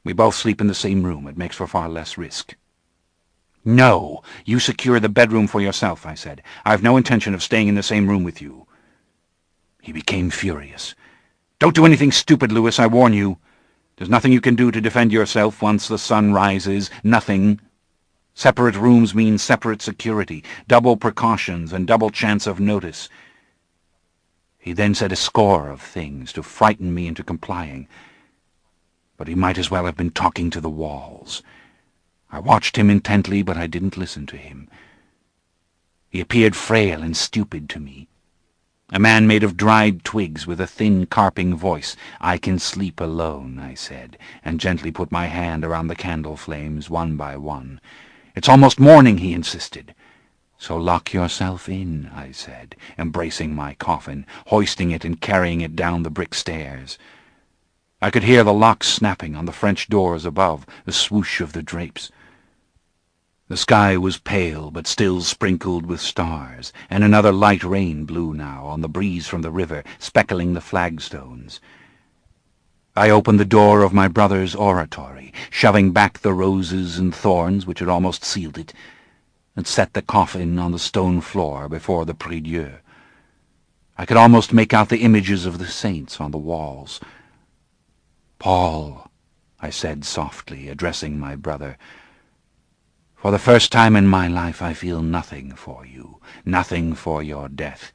We both sleep in the same room. It makes for far less risk." "No, you secure the bedroom for yourself," I said. "I've no intention of staying in the same room with you." He became furious. "Don't do anything stupid, Louis, I warn you. There's nothing you can do to defend yourself once the sun rises. Nothing. Separate rooms mean separate security, double precautions, and double chance of notice." He then said a score of things to frighten me into complying, but he might as well have been talking to the walls. I watched him intently, but I didn't listen to him. He appeared frail and stupid to me. A man made of dried twigs with a thin, carping voice. "I can sleep alone," I said, and gently put my hand around the candle flames one by one. "It's almost morning," he insisted. "So lock yourself in," I said, embracing my coffin, hoisting it and carrying it down the brick stairs. I could hear the locks snapping on the French doors above, the swoosh of the drapes. The sky was pale, but still sprinkled with stars, and another light rain blew now on the breeze from the river, speckling the flagstones. I opened the door of my brother's oratory, shoving back the roses and thorns which had almost sealed it, and set the coffin on the stone floor before the prie-dieu. I could almost make out the images of the saints on the walls. "Paul," I said softly, addressing my brother, "for the first time in my life I feel nothing for you, nothing for your death.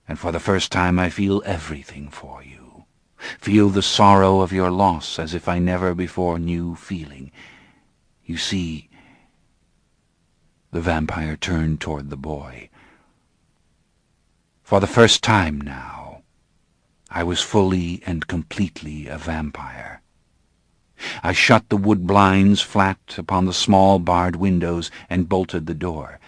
And for the first time I feel everything for you. Feel the sorrow of your loss as if I never before knew feeling. You see—" The vampire turned toward the boy. "For the first time now, I was fully and completely a vampire. I shut the wood blinds flat upon the small barred windows and bolted the door.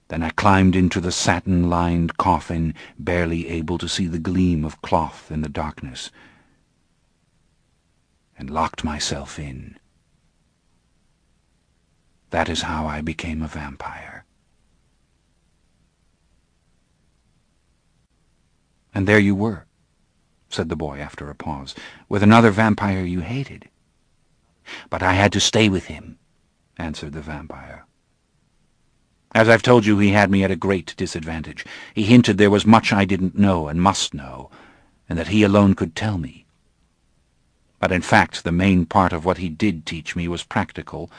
Then I climbed into the satin-lined coffin, barely able to see the gleam of cloth in the darkness, and locked myself in. That is how I became a vampire." "And there you were," said the boy after a pause, "with another vampire you hated." "But I had to stay with him," answered the vampire. "As I've told you, he had me at a great disadvantage. He hinted there was much I didn't know and must know, and that he alone could tell me. But in fact, the main part of what he did teach me was practical,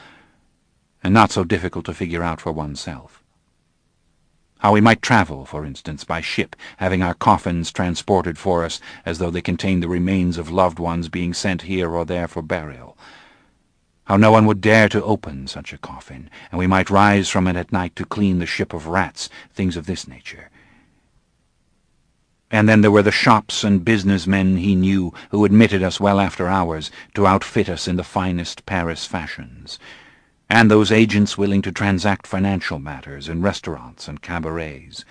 and not so difficult to figure out for oneself. How we might travel, for instance, by ship, having our coffins transported for us as though they contained the remains of loved ones being sent here or there for burial. How no one would dare to open such a coffin, and we might rise from it at night to clean the ship of rats, things of this nature. And then there were the shops and businessmen he knew who admitted us well after hours to outfit us in the finest Paris fashions, and those agents willing to transact financial matters in restaurants and cabarets.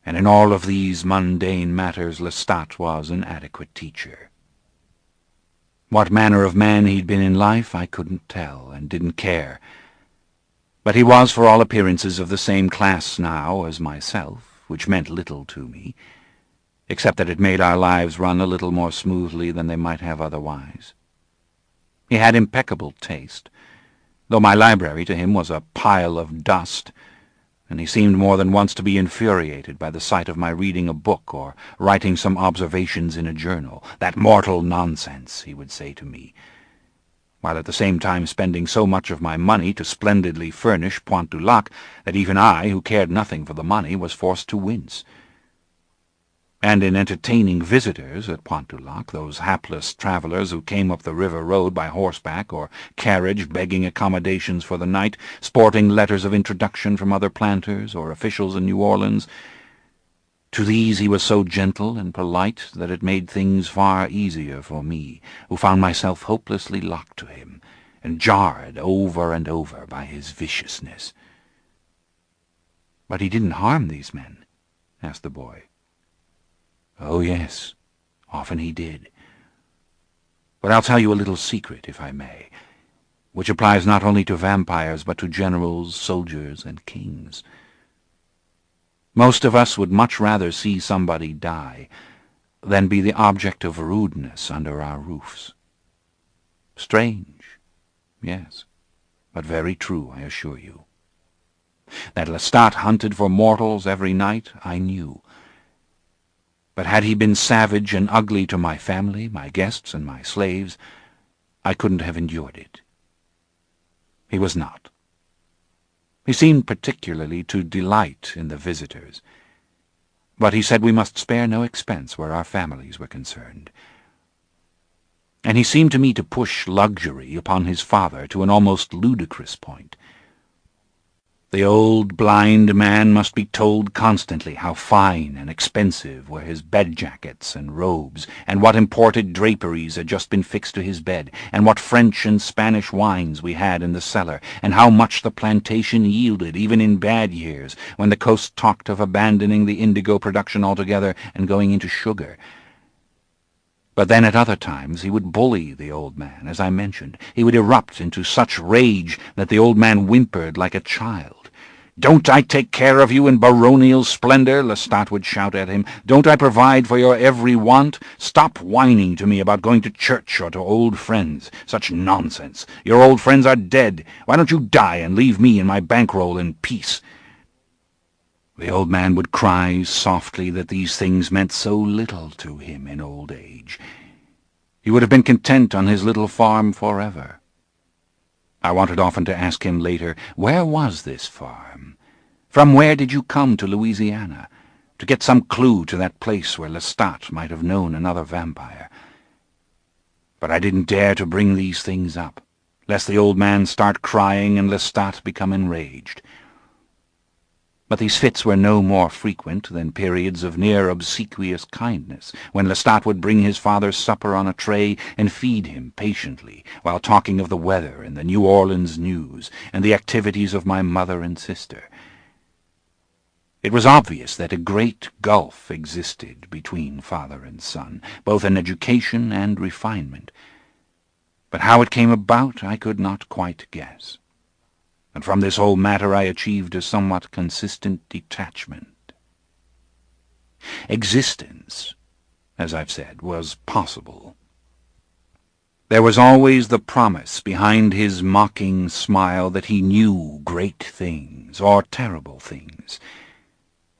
And in all of these mundane matters Lestat was an adequate teacher. What manner of man he'd been in life I couldn't tell, and didn't care. But he was, for all appearances, of the same class now as myself, which meant little to me, except that it made our lives run a little more smoothly than they might have otherwise. He had impeccable taste, though my library to him was a pile of dust, and he seemed more than once to be infuriated by the sight of my reading a book or writing some observations in a journal. "That mortal nonsense," he would say to me. while at the same time spending so much of my money to splendidly furnish Pointe du Lac that even I, who cared nothing for the money, was forced to wince. And in entertaining visitors at Pointe du Lac, those hapless travellers who came up the river road by horseback or carriage begging accommodations for the night, sporting letters of introduction from other planters or officials in New Orleans, to these he was so gentle and polite that it made things far easier for me, who found myself hopelessly locked to him, and jarred over and over by his viciousness. "But he didn't harm these men?" asked the boy. "Oh, yes, often he did. But I'll tell you a little secret, if I may, which applies not only to vampires but to generals, soldiers, and kings. Most of us would much rather see somebody die than be the object of rudeness under our roofs. Strange, yes, but very true, I assure you. That Lestat hunted for mortals every night, I knew. But had he been savage and ugly to my family, my guests, and my slaves, I couldn't have endured it. He was not. He seemed particularly to delight in the visitors, but he said we must spare no expense where our families were concerned. And he seemed to me to push luxury upon his father to an almost ludicrous point. The old blind man must be told constantly how fine and expensive were his bed-jackets and robes, and what imported draperies had just been fixed to his bed, and what French and Spanish wines we had in the cellar, and how much the plantation yielded, even in bad years, when the coast talked of abandoning the indigo production altogether and going into sugar. But then at other times he would bully the old man, as I mentioned. He would erupt into such rage that the old man whimpered like a child. "Don't I take care of you in baronial splendor?" Lestat would shout at him. "Don't I provide for your every want? Stop whining to me about going to church or to old friends. Such nonsense. Your old friends are dead. Why don't you die and leave me and my bankroll in peace?" The old man would cry softly that these things meant so little to him in old age. He would have been content on his little farm forever. I wanted often to ask him later, where was this farm? From where did you come to Louisiana? To get some clue to that place where Lestat might have known another vampire. But I didn't dare to bring these things up, lest the old man start crying and Lestat become enraged. But these fits were no more frequent than periods of near obsequious kindness, when Lestat would bring his father's supper on a tray and feed him patiently, while talking of the weather and the New Orleans news, and the activities of my mother and sister. It was obvious that a great gulf existed between father and son, both in education and refinement. But how it came about I could not quite guess. And from this whole matter I achieved a somewhat consistent detachment. Existence, as I've said, was possible. There was always the promise behind his mocking smile that he knew great things, or terrible things,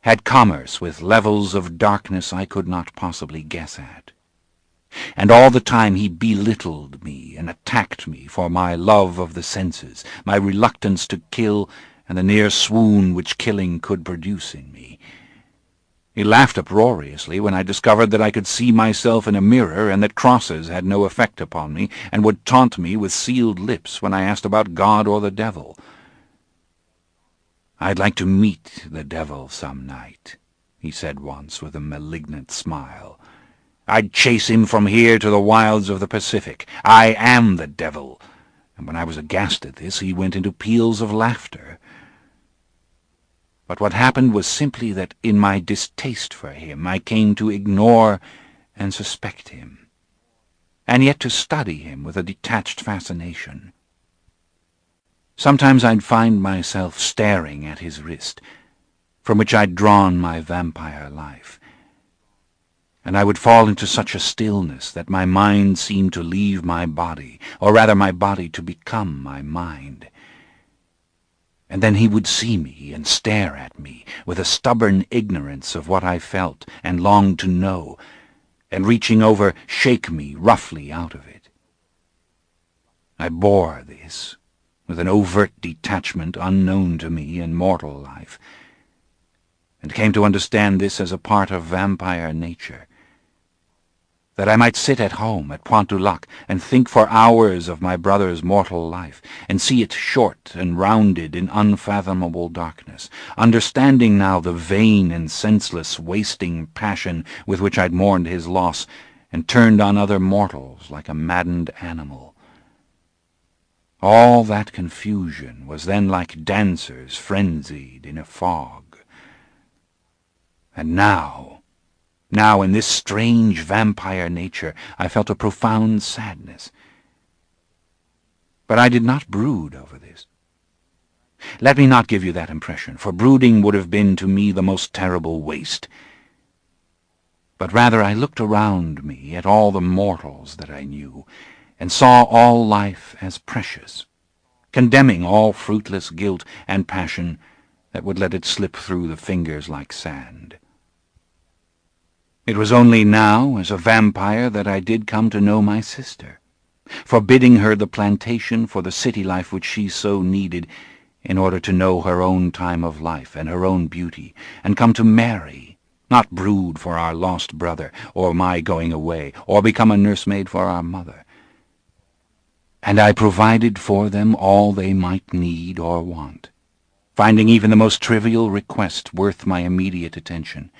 had commerce with levels of darkness I could not possibly guess at. And all the time he belittled me and attacked me for my love of the senses, my reluctance to kill, and the near swoon which killing could produce in me. He laughed uproariously when I discovered that I could see myself in a mirror and that crosses had no effect upon me, and would taunt me with sealed lips when I asked about God or the devil. "I'd like to meet the devil some night," he said once with a malignant smile. "I'd chase him from here to the wilds of the Pacific. I am the devil." And when I was aghast at this, he went into peals of laughter. But what happened was simply that in my distaste for him I came to ignore and suspect him, and yet to study him with a detached fascination. Sometimes I'd find myself staring at his wrist, from which I'd drawn my vampire life, and I would fall into such a stillness that my mind seemed to leave my body, or rather my body to become my mind. And then he would see me and stare at me with a stubborn ignorance of what I felt and longed to know, and reaching over, shake me roughly out of it. I bore this with an overt detachment unknown to me in mortal life, and came to understand this as a part of vampire nature, that I might sit at home at Pointe du Lac and think for hours of my brother's mortal life, and see it short and rounded in unfathomable darkness, understanding now the vain and senseless wasting passion with which I'd mourned his loss, and turned on other mortals like a maddened animal. All that confusion was then like dancers frenzied in a fog. And now in this strange vampire nature, I felt a profound sadness. But I did not brood over this. Let me not give you that impression, for brooding would have been to me the most terrible waste. But rather I looked around me at all the mortals that I knew, and saw all life as precious, condemning all fruitless guilt and passion that would let it slip through the fingers like sand. It was only now, as a vampire, that I did come to know my sister, forbidding her the plantation for the city life which she so needed in order to know her own time of life and her own beauty, and come to marry, not brood for our lost brother, or my going away, or become a nursemaid for our mother. And I provided for them all they might need or want, finding even the most trivial request worth my immediate attention.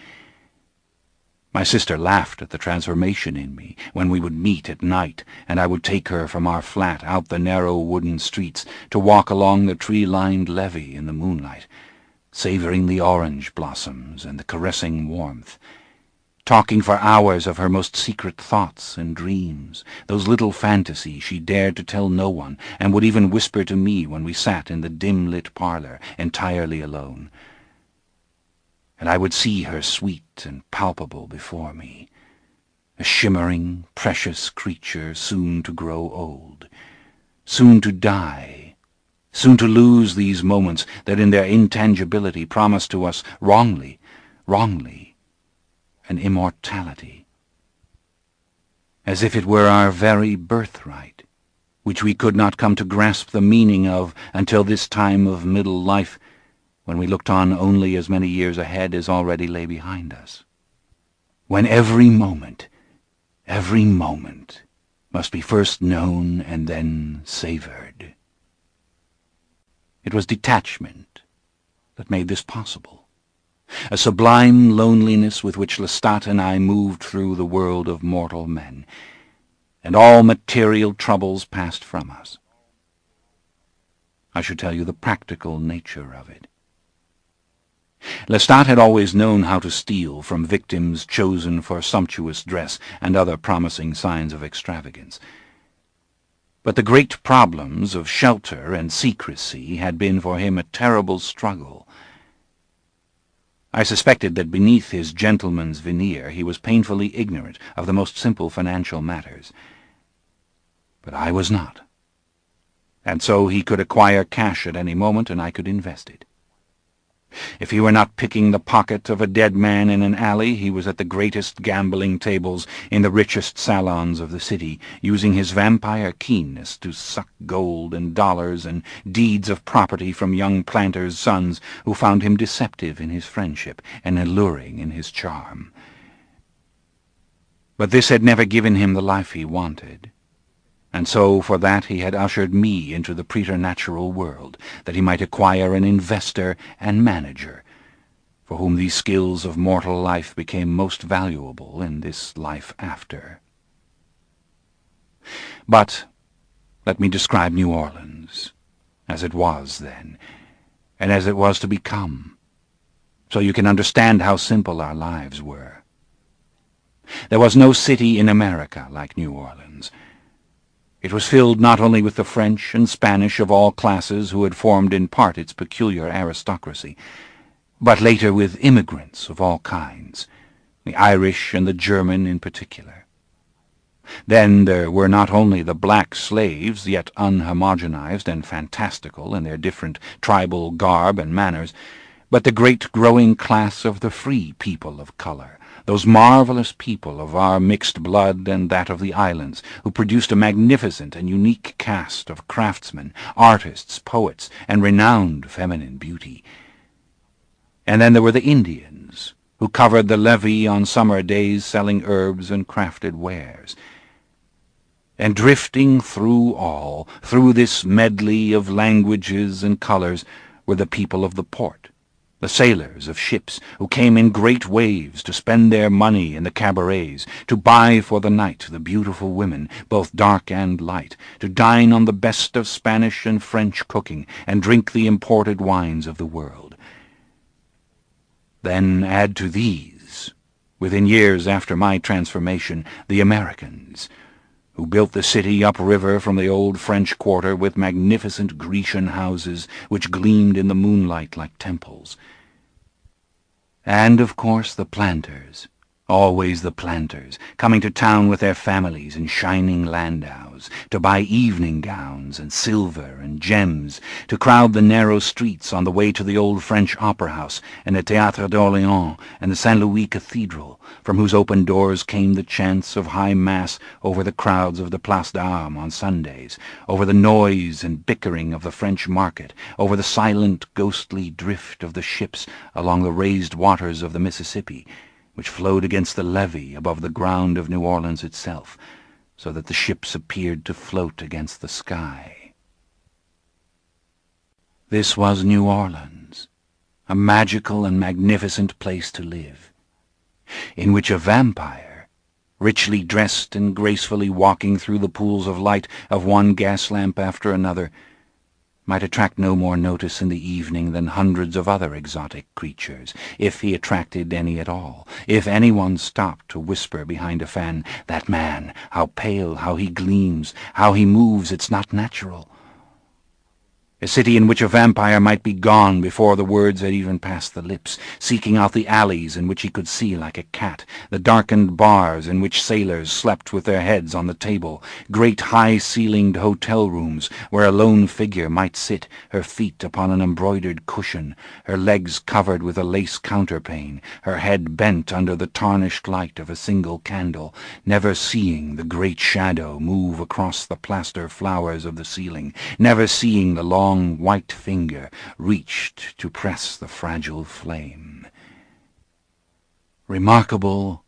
My sister laughed at the transformation in me when we would meet at night, and I would take her from our flat out the narrow wooden streets to walk along the tree-lined levee in the moonlight, savoring the orange blossoms and the caressing warmth, talking for hours of her most secret thoughts and dreams, those little fantasies she dared to tell no one, and would even whisper to me when we sat in the dim-lit parlor, entirely alone. And I would see her sweet and palpable before me, a shimmering, precious creature soon to grow old, soon to die, soon to lose these moments that in their intangibility promise to us wrongly, an immortality, as if it were our very birthright, which we could not come to grasp the meaning of until this time of middle life, when we looked on only as many years ahead as already lay behind us, when every moment must be first known and then savored. It was detachment that made this possible, a sublime loneliness with which Lestat and I moved through the world of mortal men, and all material troubles passed from us. I should tell you the practical nature of it. Lestat had always known how to steal from victims chosen for sumptuous dress and other promising signs of extravagance. But the great problems of shelter and secrecy had been for him a terrible struggle. I suspected that beneath his gentleman's veneer he was painfully ignorant of the most simple financial matters. But I was not. And so he could acquire cash at any moment, and I could invest it. If he were not picking the pocket of a dead man in an alley, he was at the greatest gambling tables in the richest salons of the city, using his vampire keenness to suck gold and dollars and deeds of property from young planters' sons who found him deceptive in his friendship and alluring in his charm. But this had never given him the life he wanted. And so for that he had ushered me into the preternatural world, that he might acquire an investor and manager, for whom these skills of mortal life became most valuable in this life after. But let me describe New Orleans, as it was then, and as it was to become, so you can understand how simple our lives were. There was no city in America like New Orleans. It was filled not only with the French and Spanish of all classes who had formed in part its peculiar aristocracy, but later with immigrants of all kinds, the Irish and the German in particular. Then there were not only the black slaves, yet unhomogenized and fantastical in their different tribal garb and manners, but the great growing class of the free people of color, those marvelous people of our mixed blood and that of the islands, who produced a magnificent and unique cast of craftsmen, artists, poets, and renowned feminine beauty. And then there were the Indians, who covered the levee on summer days selling herbs and crafted wares. And drifting through all, through this medley of languages and colors, were the people of the port, the sailors of ships, who came in great waves to spend their money in the cabarets, to buy for the night the beautiful women, both dark and light, to dine on the best of Spanish and French cooking, and drink the imported wines of the world. Then add to these, within years after my transformation, the Americans, who built the city upriver from the old French quarter with magnificent Grecian houses which gleamed in the moonlight like temples. And, of course, the planters, always the planters, coming to town with their families in shining landaus, to buy evening gowns and silver and gems, to crowd the narrow streets on the way to the old French Opera House and the Théâtre d'Orléans and the St. Louis Cathedral, from whose open doors came the chants of high mass over the crowds of the Place d'Armes on Sundays, over the noise and bickering of the French market, over the silent, ghostly drift of the ships along the raised waters of the Mississippi, which flowed against the levee above the ground of New Orleans itself, so that the ships appeared to float against the sky. This was New Orleans, a magical and magnificent place to live, in which a vampire, richly dressed and gracefully walking through the pools of light of one gas lamp after another, might attract no more notice in the evening than hundreds of other exotic creatures, if he attracted any at all, if anyone stopped to whisper behind a fan, "That man, how pale, how he gleams, how he moves, it's not natural." A city in which a vampire might be gone before the words had even passed the lips, seeking out the alleys in which he could see like a cat, the darkened bars in which sailors slept with their heads on the table, great high-ceilinged hotel rooms where a lone figure might sit, her feet upon an embroidered cushion, her legs covered with a lace counterpane, her head bent under the tarnished light of a single candle, never seeing the great shadow move across the plaster flowers of the ceiling, never seeing the long white finger reached to press the fragile flame. Remarkable,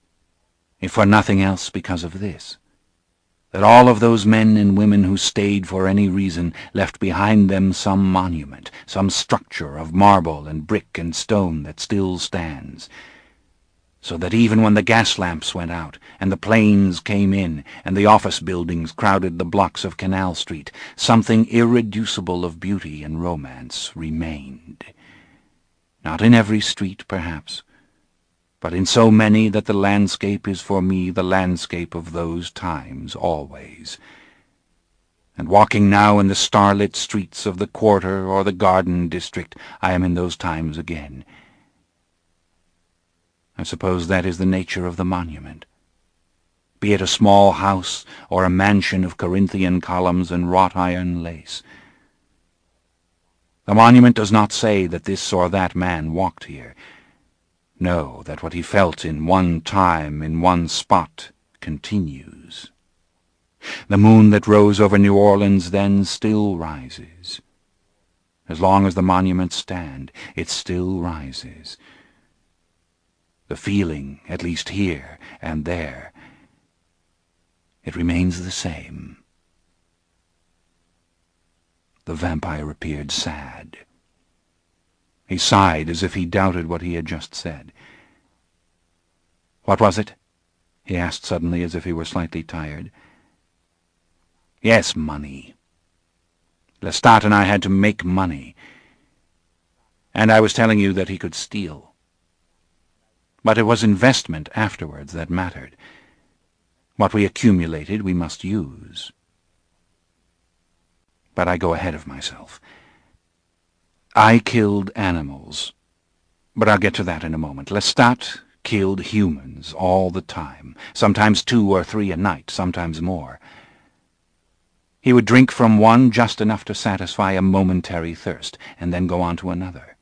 if for nothing else because of this, that all of those men and women who stayed for any reason left behind them some monument, some structure of marble and brick and stone that still stands, so that even when the gas lamps went out, and the planes came in, and the office buildings crowded the blocks of Canal Street, something irreducible of beauty and romance remained. Not in every street, perhaps, but in so many that the landscape is for me the landscape of those times always. And walking now in the starlit streets of the Quarter or the Garden District, I am in those times again. I suppose that is the nature of the monument. Be it a small house or a mansion of Corinthian columns and wrought iron lace. The monument does not say that this or that man walked here. No, that what he felt in one time, in one spot, continues. The moon that rose over New Orleans then still rises. As long as the monuments stand, it still rises. The feeling, at least here and there, it remains the same. The vampire appeared sad. He sighed as if he doubted what he had just said. "What was it?" he asked suddenly, as if he were slightly tired. "Yes, money. Lestat and I had to make money. And I was telling you that he could steal. But it was investment afterwards that mattered. What we accumulated we must use. But I go ahead of myself. I killed animals, but I'll get to that in a moment. Lestat killed humans all the time, sometimes 2 or 3 a night, sometimes more. He would drink from one just enough to satisfy a momentary thirst, and then go on to another.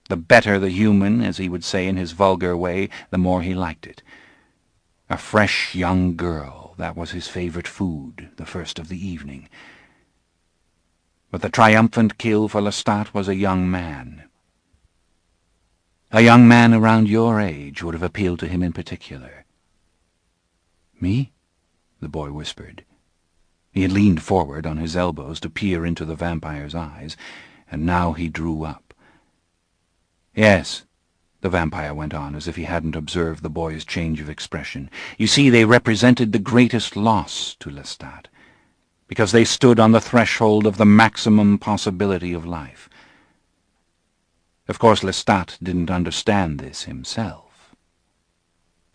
The better the human, as he would say in his vulgar way, the more he liked it. A fresh young girl, that was his favorite food, the first of the evening. But the triumphant kill for Lestat was a young man. A young man around your age would have appealed to him in particular. "Me?" the boy whispered. He had leaned forward on his elbows to peer into the vampire's eyes, and now he drew up. "Yes," the vampire went on, as if he hadn't observed the boy's change of expression. "You see, they represented the greatest loss to Lestat, because they stood on the threshold of the maximum possibility of life. Of course, Lestat didn't understand this himself.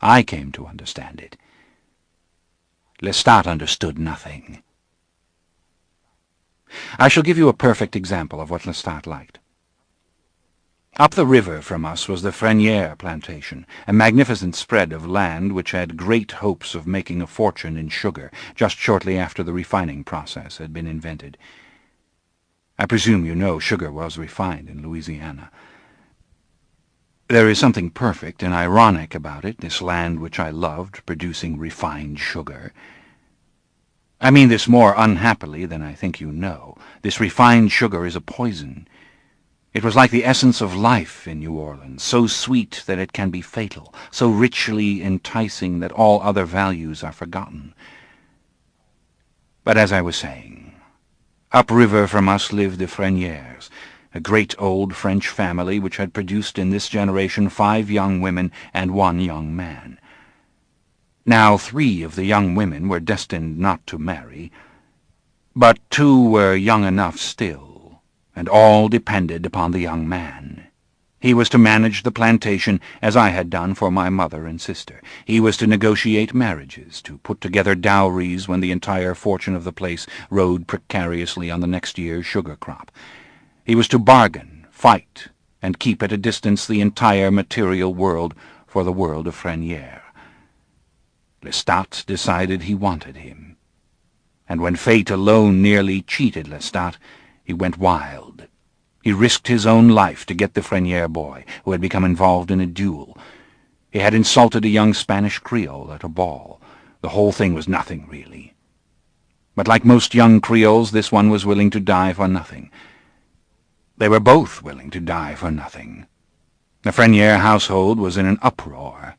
I came to understand it. Lestat understood nothing. I shall give you a perfect example of what Lestat liked. Up the river from us was the Frenière plantation, a magnificent spread of land which had great hopes of making a fortune in sugar just shortly after the refining process had been invented. I presume you know sugar was refined in Louisiana. There is something perfect and ironic about it, this land which I loved, producing refined sugar. I mean this more unhappily than I think you know. This refined sugar is a poison. It was like the essence of life in New Orleans, so sweet that it can be fatal, so richly enticing that all other values are forgotten. But as I was saying, upriver from us lived the Frenières, a great old French family which had produced in this generation 5 young women and 1 young man. Now 3 of the young women were destined not to marry, but 2 were young enough still, and all depended upon the young man. He was to manage the plantation as I had done for my mother and sister. He was to negotiate marriages, to put together dowries when the entire fortune of the place rode precariously on the next year's sugar crop. He was to bargain, fight, and keep at a distance the entire material world for the world of Frenière. Lestat decided he wanted him, and when fate alone nearly cheated Lestat, he went wild. He risked his own life to get the Frenière boy, who had become involved in a duel. He had insulted a young Spanish Creole at a ball. The whole thing was nothing, really. But like most young Creoles, this one was willing to die for nothing. They were both willing to die for nothing. The Frenière household was in an uproar.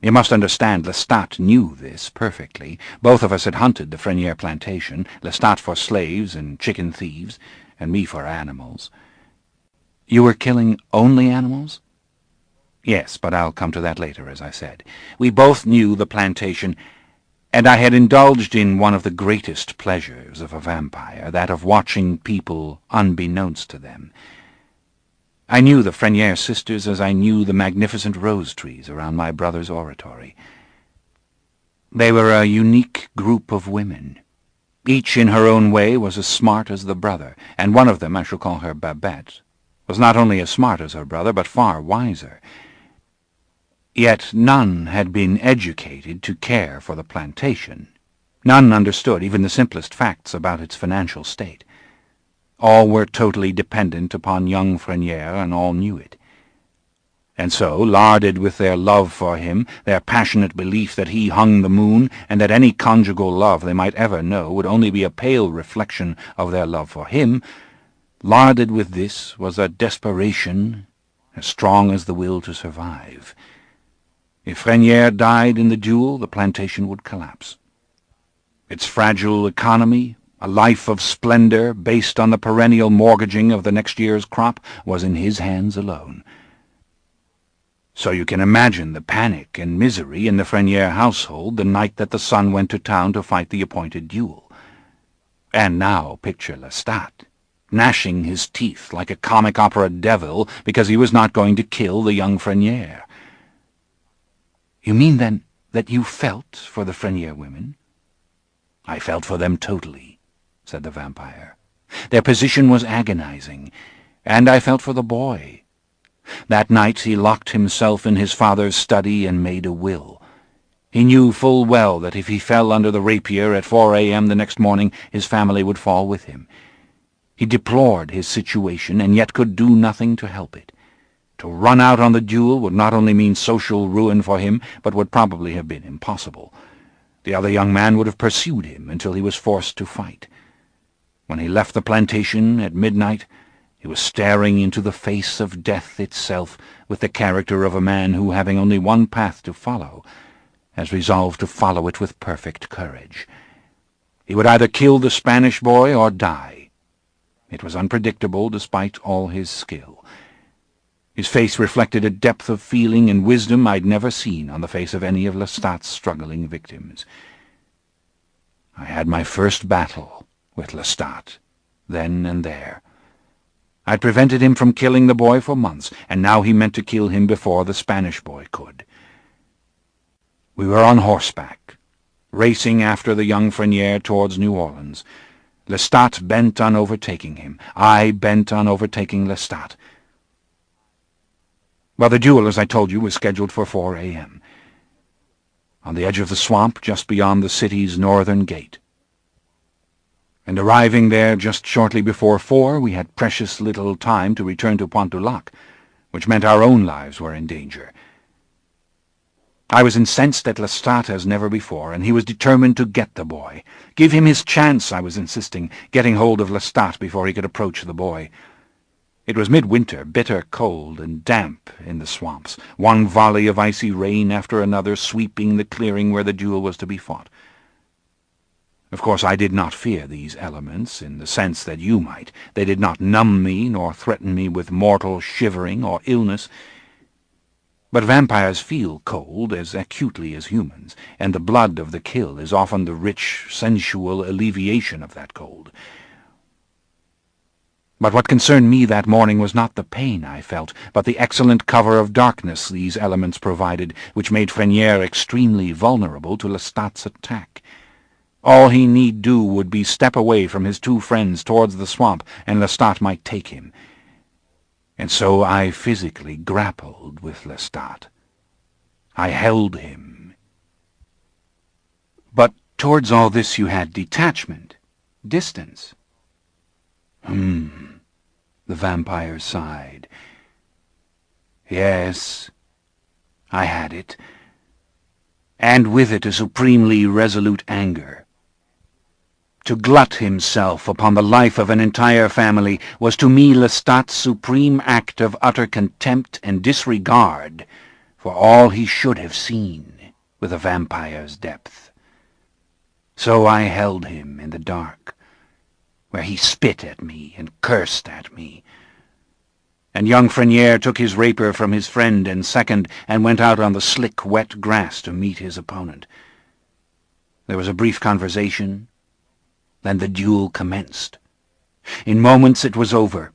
You must understand, Lestat knew this perfectly. Both of us had hunted the Frenière plantation, Lestat for slaves and chicken thieves, and me for animals. You were killing only animals? Yes, but I'll come to that later, as I said. We both knew the plantation, and I had indulged in one of the greatest pleasures of a vampire, that of watching people unbeknownst to them. I knew the Frenière sisters as I knew the magnificent rose trees around my brother's oratory. They were a unique group of women. Each in her own way was as smart as the brother, and one of them, I shall call her Babette, was not only as smart as her brother, but far wiser. Yet none had been educated to care for the plantation. None understood even the simplest facts about its financial state. All were totally dependent upon young Frenière, and all knew it. And so, larded with their love for him, their passionate belief that he hung the moon, and that any conjugal love they might ever know would only be a pale reflection of their love for him, larded with this was a desperation as strong as the will to survive. If Frenière died in the duel, the plantation would collapse. Its fragile economy, a life of splendor based on the perennial mortgaging of the next year's crop, was in his hands alone. So you can imagine the panic and misery in the Frenière household the night that the son went to town to fight the appointed duel. And now picture Lestat, gnashing his teeth like a comic opera devil because he was not going to kill the young Frenière. You mean, then, that you felt for the Frenière women? I felt for them totally, said the vampire. Their position was agonizing, and I felt for the boy. That night he locked himself in his father's study and made a will. He knew full well that if he fell under the rapier at 4 a.m. the next morning, his family would fall with him. He deplored his situation, and yet could do nothing to help it. To run out on the duel would not only mean social ruin for him, but would probably have been impossible. The other young man would have pursued him until he was forced to fight. When he left the plantation at midnight, he was staring into the face of death itself with the character of a man who, having only one path to follow, has resolved to follow it with perfect courage. He would either kill the Spanish boy or die. It was unpredictable despite all his skill. His face reflected a depth of feeling and wisdom I'd never seen on the face of any of Lestat's struggling victims. I had my first battle with Lestat, then and there. I'd prevented him from killing the boy for months, and now he meant to kill him before the Spanish boy could. We were on horseback, racing after the young Frenier towards New Orleans. Lestat bent on overtaking him. I bent on overtaking Lestat. Well, the duel, as I told you, was scheduled for 4 a.m. on the edge of the swamp just beyond the city's northern gate. And arriving there just shortly before 4, we had precious little time to return to Pointe du Lac, which meant our own lives were in danger. I was incensed at Lestat as never before, and he was determined to get the boy. Give him his chance, I was insisting, getting hold of Lestat before he could approach the boy. It was midwinter, bitter cold and damp in the swamps, one volley of icy rain after another sweeping the clearing where the duel was to be fought. Of course, I did not fear these elements in the sense that you might. They did not numb me nor threaten me with mortal shivering or illness. But vampires feel cold as acutely as humans, and the blood of the kill is often the rich, sensual alleviation of that cold. But what concerned me that morning was not the pain I felt, but the excellent cover of darkness these elements provided, which made Frenier extremely vulnerable to Lestat's attack. All he need do would be step away from his two friends towards the swamp, and Lestat might take him. And so I physically grappled with Lestat. I held him. But towards all this you had detachment, distance. The vampire sighed. Yes, I had it, and with it a supremely resolute anger. To glut himself upon the life of an entire family was to me Lestat's supreme act of utter contempt and disregard for all he should have seen with a vampire's depth. So I held him in the dark, where he spit at me and cursed at me. And young Frenier took his rapier from his friend and second and went out on the slick, wet grass to meet his opponent. There was a brief conversation, then the duel commenced. In moments it was over.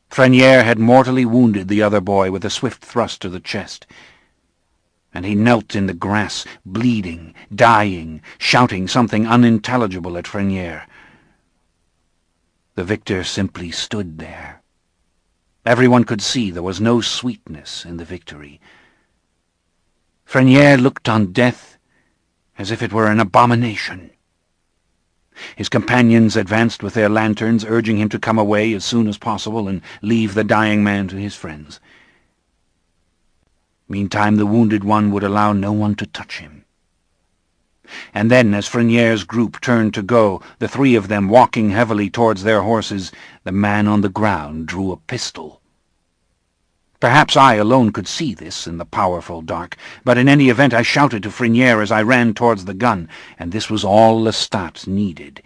Frenier had mortally wounded the other boy with a swift thrust to the chest, and he knelt in the grass, bleeding, dying, shouting something unintelligible at Frenier. The victor simply stood there. Everyone could see there was no sweetness in the victory. Frenier looked on death as if it were an abomination. His companions advanced with their lanterns, urging him to come away as soon as possible and leave the dying man to his friends. Meantime, the wounded one would allow no one to touch him. And then, as Frenier's group turned to go, the three of them walking heavily towards their horses, the man on the ground drew a pistol. Perhaps I alone could see this in the powerful dark, but in any event I shouted to Frenier as I ran towards the gun, and this was all Lestat needed.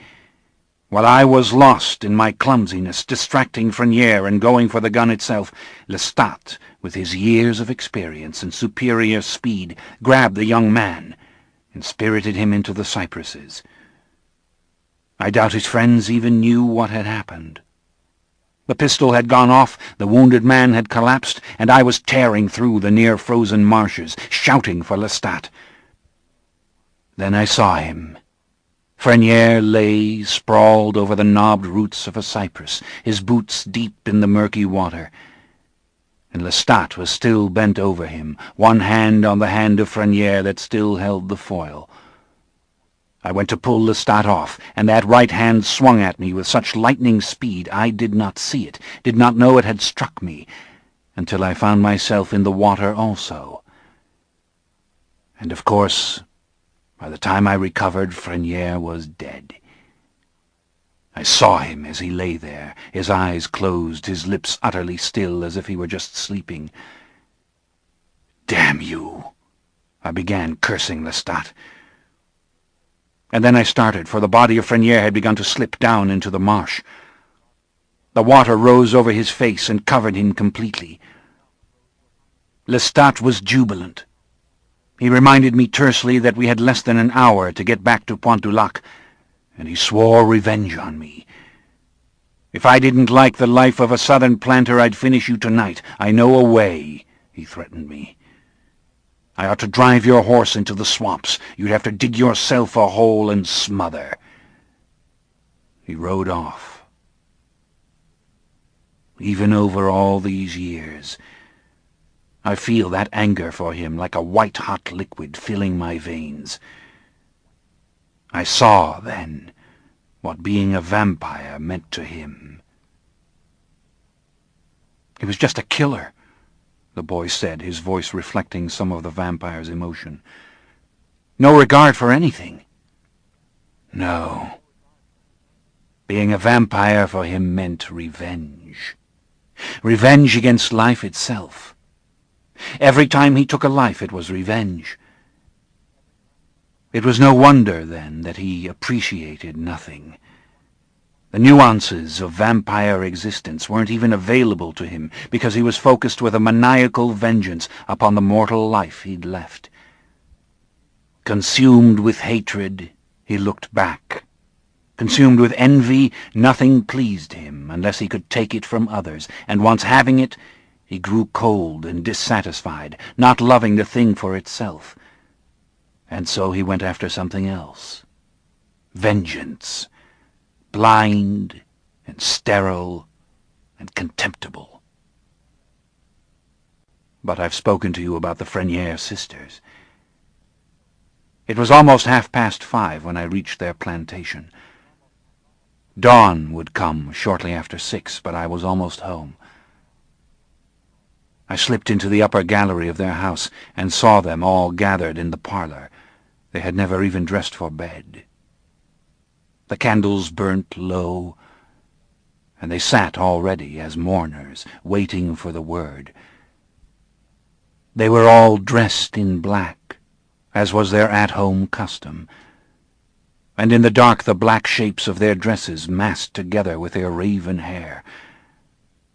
While I was lost in my clumsiness, distracting Frenier and going for the gun itself, Lestat, with his years of experience and superior speed, grabbed the young man and spirited him into the cypresses. I doubt his friends even knew what had happened. The pistol had gone off, the wounded man had collapsed, and I was tearing through the near-frozen marshes, shouting for Lestat. Then I saw him. Frenier lay sprawled over the knobbed roots of a cypress, his boots deep in the murky water, and Lestat was still bent over him, one hand on the hand of Frenier that still held the foil. I went to pull Lestat off, and that right hand swung at me with such lightning speed I did not see it, did not know it had struck me, until I found myself in the water also. And of course, by the time I recovered, Frenier was dead. I saw him as he lay there, his eyes closed, his lips utterly still, as if he were just sleeping. "Damn you!" I began, cursing Lestat. And then I started, for the body of Frenier had begun to slip down into the marsh. The water rose over his face and covered him completely. Lestat was jubilant. He reminded me tersely that we had less than an hour to get back to Pointe du Lac, and he swore revenge on me. "If I didn't like the life of a southern planter, I'd finish you tonight. I know a way," he threatened me. "I ought to drive your horse into the swamps. You'd have to dig yourself a hole and smother." He rode off. Even over all these years, I feel that anger for him like a white-hot liquid filling my veins. I saw, then, what being a vampire meant to him. "He was just a killer," the boy said, his voice reflecting some of the vampire's emotion. "No regard for anything." No. Being a vampire for him meant revenge. Revenge against life itself. Every time he took a life, it was revenge. It was no wonder, then, that he appreciated nothing. The nuances of vampire existence weren't even available to him, because he was focused with a maniacal vengeance upon the mortal life he'd left. Consumed with hatred, he looked back. Consumed with envy, nothing pleased him unless he could take it from others, and once having it, he grew cold and dissatisfied, not loving the thing for itself. And so he went after something else. Vengeance. Blind and sterile and contemptible. But I've spoken to you about the Frenier sisters. It was almost 5:30 when I reached their plantation. Dawn would come shortly after 6, but I was almost home. I slipped into the upper gallery of their house and saw them all gathered in the parlor. They had never even dressed for bed. The candles burnt low, and they sat already as mourners, waiting for the word. They were all dressed in black, as was their at-home custom, and in the dark the black shapes of their dresses massed together with their raven hair,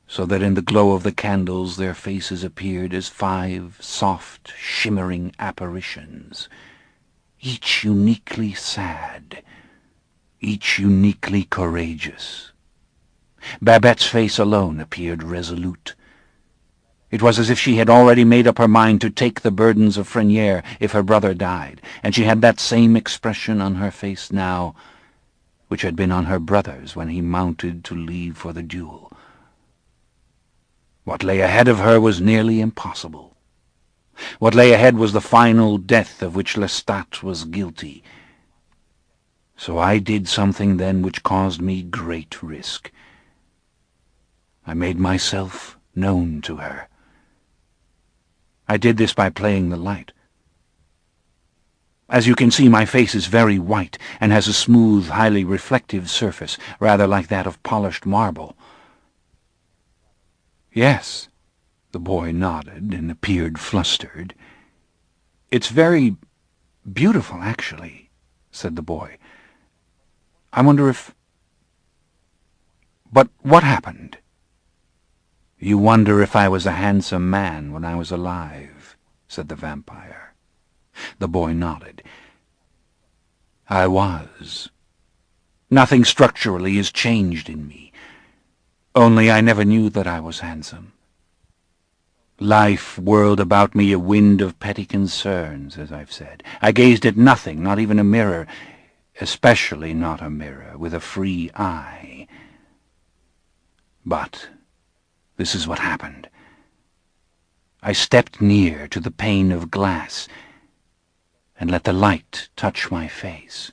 so that in the glow of the candles their faces appeared as 5 soft, shimmering apparitions, each uniquely sad, each uniquely courageous. Babette's face alone appeared resolute. It was as if she had already made up her mind to take the burdens of Frenier if her brother died, and she had that same expression on her face now which had been on her brother's when he mounted to leave for the duel. What lay ahead of her was nearly impossible. What lay ahead was the final death of which Lestat was guilty. So I did something then which caused me great risk. I made myself known to her. I did this by playing the light. As you can see, my face is very white and has a smooth, highly reflective surface, rather like that of polished marble. "Yes," the boy nodded and appeared flustered. "It's very beautiful, actually," said the boy. "I wonder if... But what happened?" "You wonder if I was a handsome man when I was alive," said the vampire. The boy nodded. "I was. Nothing structurally is changed in me. Only I never knew that I was handsome. Life whirled about me a wind of petty concerns, as I've said. I gazed at nothing, not even a mirror, especially not a mirror with a free eye. But this is what happened. I stepped near to the pane of glass and let the light touch my face.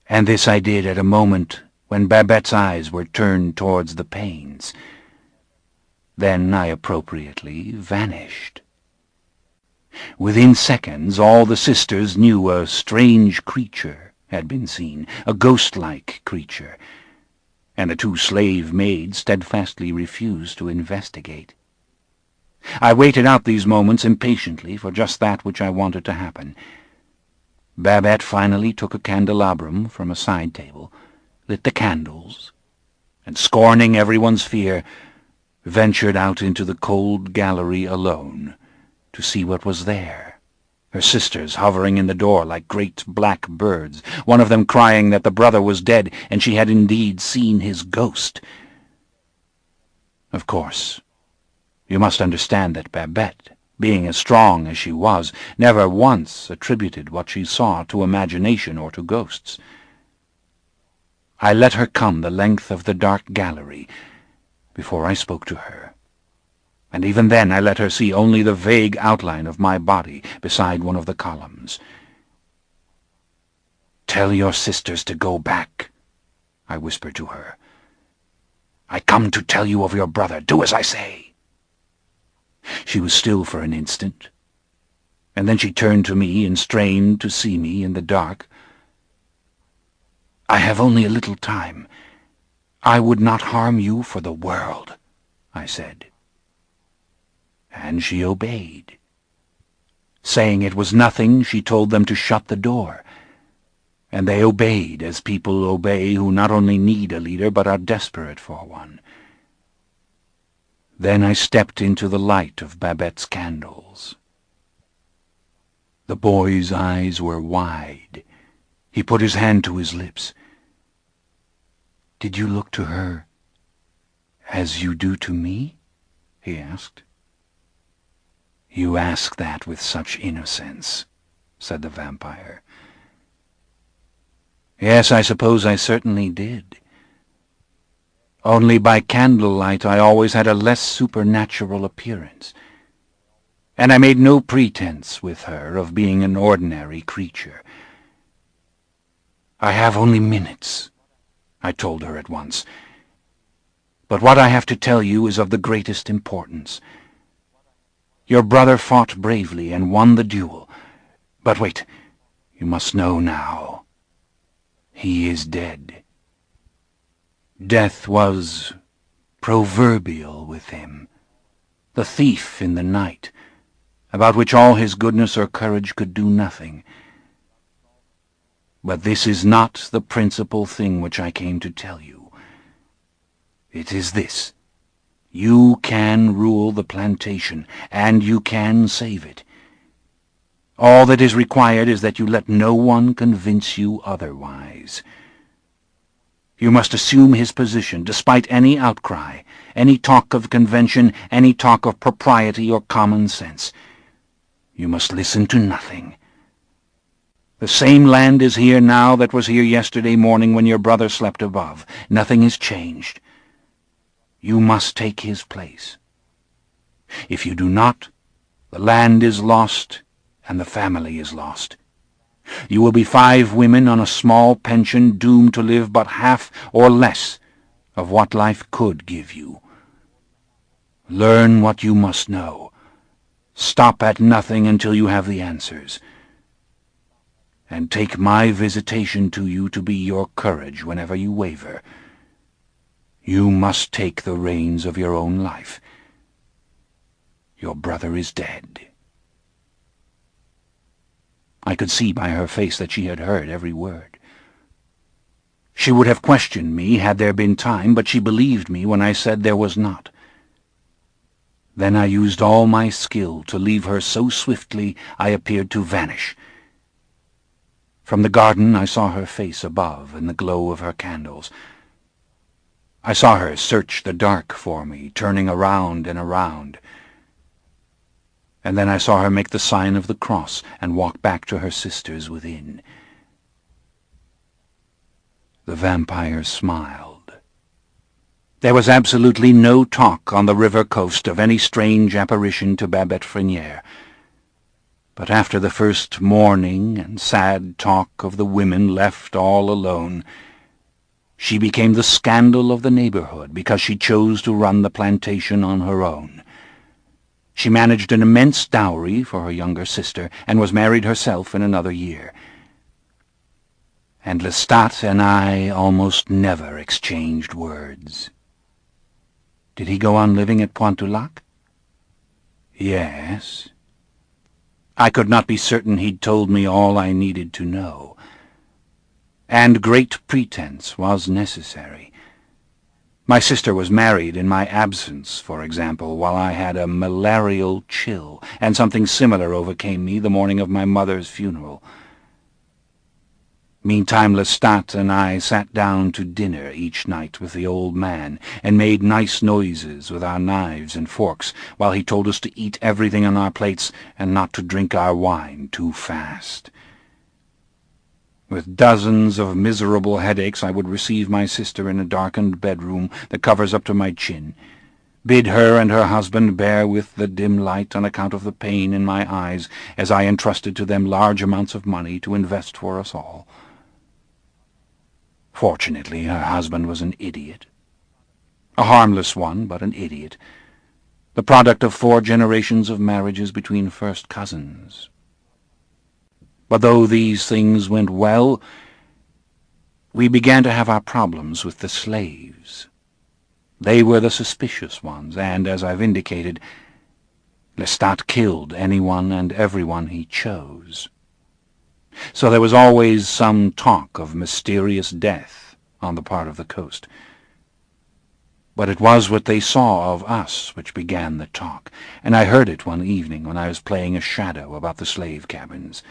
And this I did at a moment when Babette's eyes were turned towards the panes. Then I appropriately vanished. Within seconds all the sisters knew a strange creature had been seen, a ghost-like creature, and the two slave maids steadfastly refused to investigate. I waited out these moments impatiently for just that which I wanted to happen. Babette finally took a candelabrum from a side table, lit the candles, and, scorning everyone's fear, ventured out into the cold gallery alone to see what was there, her sisters hovering in the door like great black birds, one of them crying that the brother was dead and she had indeed seen his ghost. Of course, you must understand that Babette, being as strong as she was, never once attributed what she saw to imagination or to ghosts. I let her come the length of the dark gallery before I spoke to her, and even then I let her see only the vague outline of my body beside one of the columns. "Tell your sisters to go back," I whispered to her. "I come to tell you of your brother. Do as I say." She was still for an instant, and then she turned to me and strained to see me in the dark. "I have only a little time. I would not harm you for the world," I said. And she obeyed. Saying it was nothing, she told them to shut the door, and they obeyed as people obey who not only need a leader but are desperate for one. Then I stepped into the light of Babette's candles. The boy's eyes were wide. He put his hand to his lips. "Did you look to her as you do to me?" he asked. "You ask that with such innocence," said the vampire. "Yes, I suppose I certainly did. Only by candlelight I always had a less supernatural appearance, and I made no pretense with her of being an ordinary creature. I have only minutes, I told her at once, but what I have to tell you is of the greatest importance. Your brother fought bravely and won the duel, but wait, you must know now. He is dead. Death was proverbial with him, the thief in the night, about which all his goodness or courage could do nothing. But this is not the principal thing which I came to tell you. It is this: you can rule the plantation, and you can save it. All that is required is that you let no one convince you otherwise. You must assume his position, despite any outcry, any talk of convention, any talk of propriety or common sense. You must listen to nothing. The same land is here now that was here yesterday morning when your brother slept above. Nothing is changed. You must take his place. If you do not, the land is lost and the family is lost. You will be 5 women on a small pension, doomed to live but half or less of what life could give you. Learn what you must know. Stop at nothing until you have the answers. And take my visitation to you to be your courage whenever you waver. You must take the reins of your own life. Your brother is dead." I could see by her face that she had heard every word. She would have questioned me had there been time, but she believed me when I said there was not. Then I used all my skill to leave her so swiftly I appeared to vanish. From the garden I saw her face above in the glow of her candles. I saw her search the dark for me, turning around and around. And then I saw her make the sign of the cross and walk back to her sisters within. The vampire smiled. There was absolutely no talk on the river coast of any strange apparition to Babette Frenière. But after the first mourning and sad talk of the women left all alone, she became the scandal of the neighborhood because she chose to run the plantation on her own. She managed an immense dowry for her younger sister and was married herself in another year. And Lestat and I almost never exchanged words. Did he go on living at Pointe-du-Lac? Yes. I could not be certain he'd told me all I needed to know. And great pretense was necessary. My sister was married in my absence, for example, while I had a malarial chill, and something similar overcame me the morning of my mother's funeral. Meantime, Lestat and I sat down to dinner each night with the old man, and made nice noises with our knives and forks, while he told us to eat everything on our plates and not to drink our wine too fast. With dozens of miserable headaches, I would receive my sister in a darkened bedroom, the covers up to my chin, bid her and her husband bear with the dim light on account of the pain in my eyes, as I entrusted to them large amounts of money to invest for us all. Fortunately, her husband was an idiot. A harmless one, but an idiot. The product of 4 generations of marriages between first cousins. But though these things went well, we began to have our problems with the slaves. They were the suspicious ones, and, as I've indicated, Lestat killed anyone and everyone he chose. So there was always some talk of mysterious death on the part of the coast. But it was what they saw of us which began the talk, and I heard it one evening when I was playing a shadow about the slave cabins.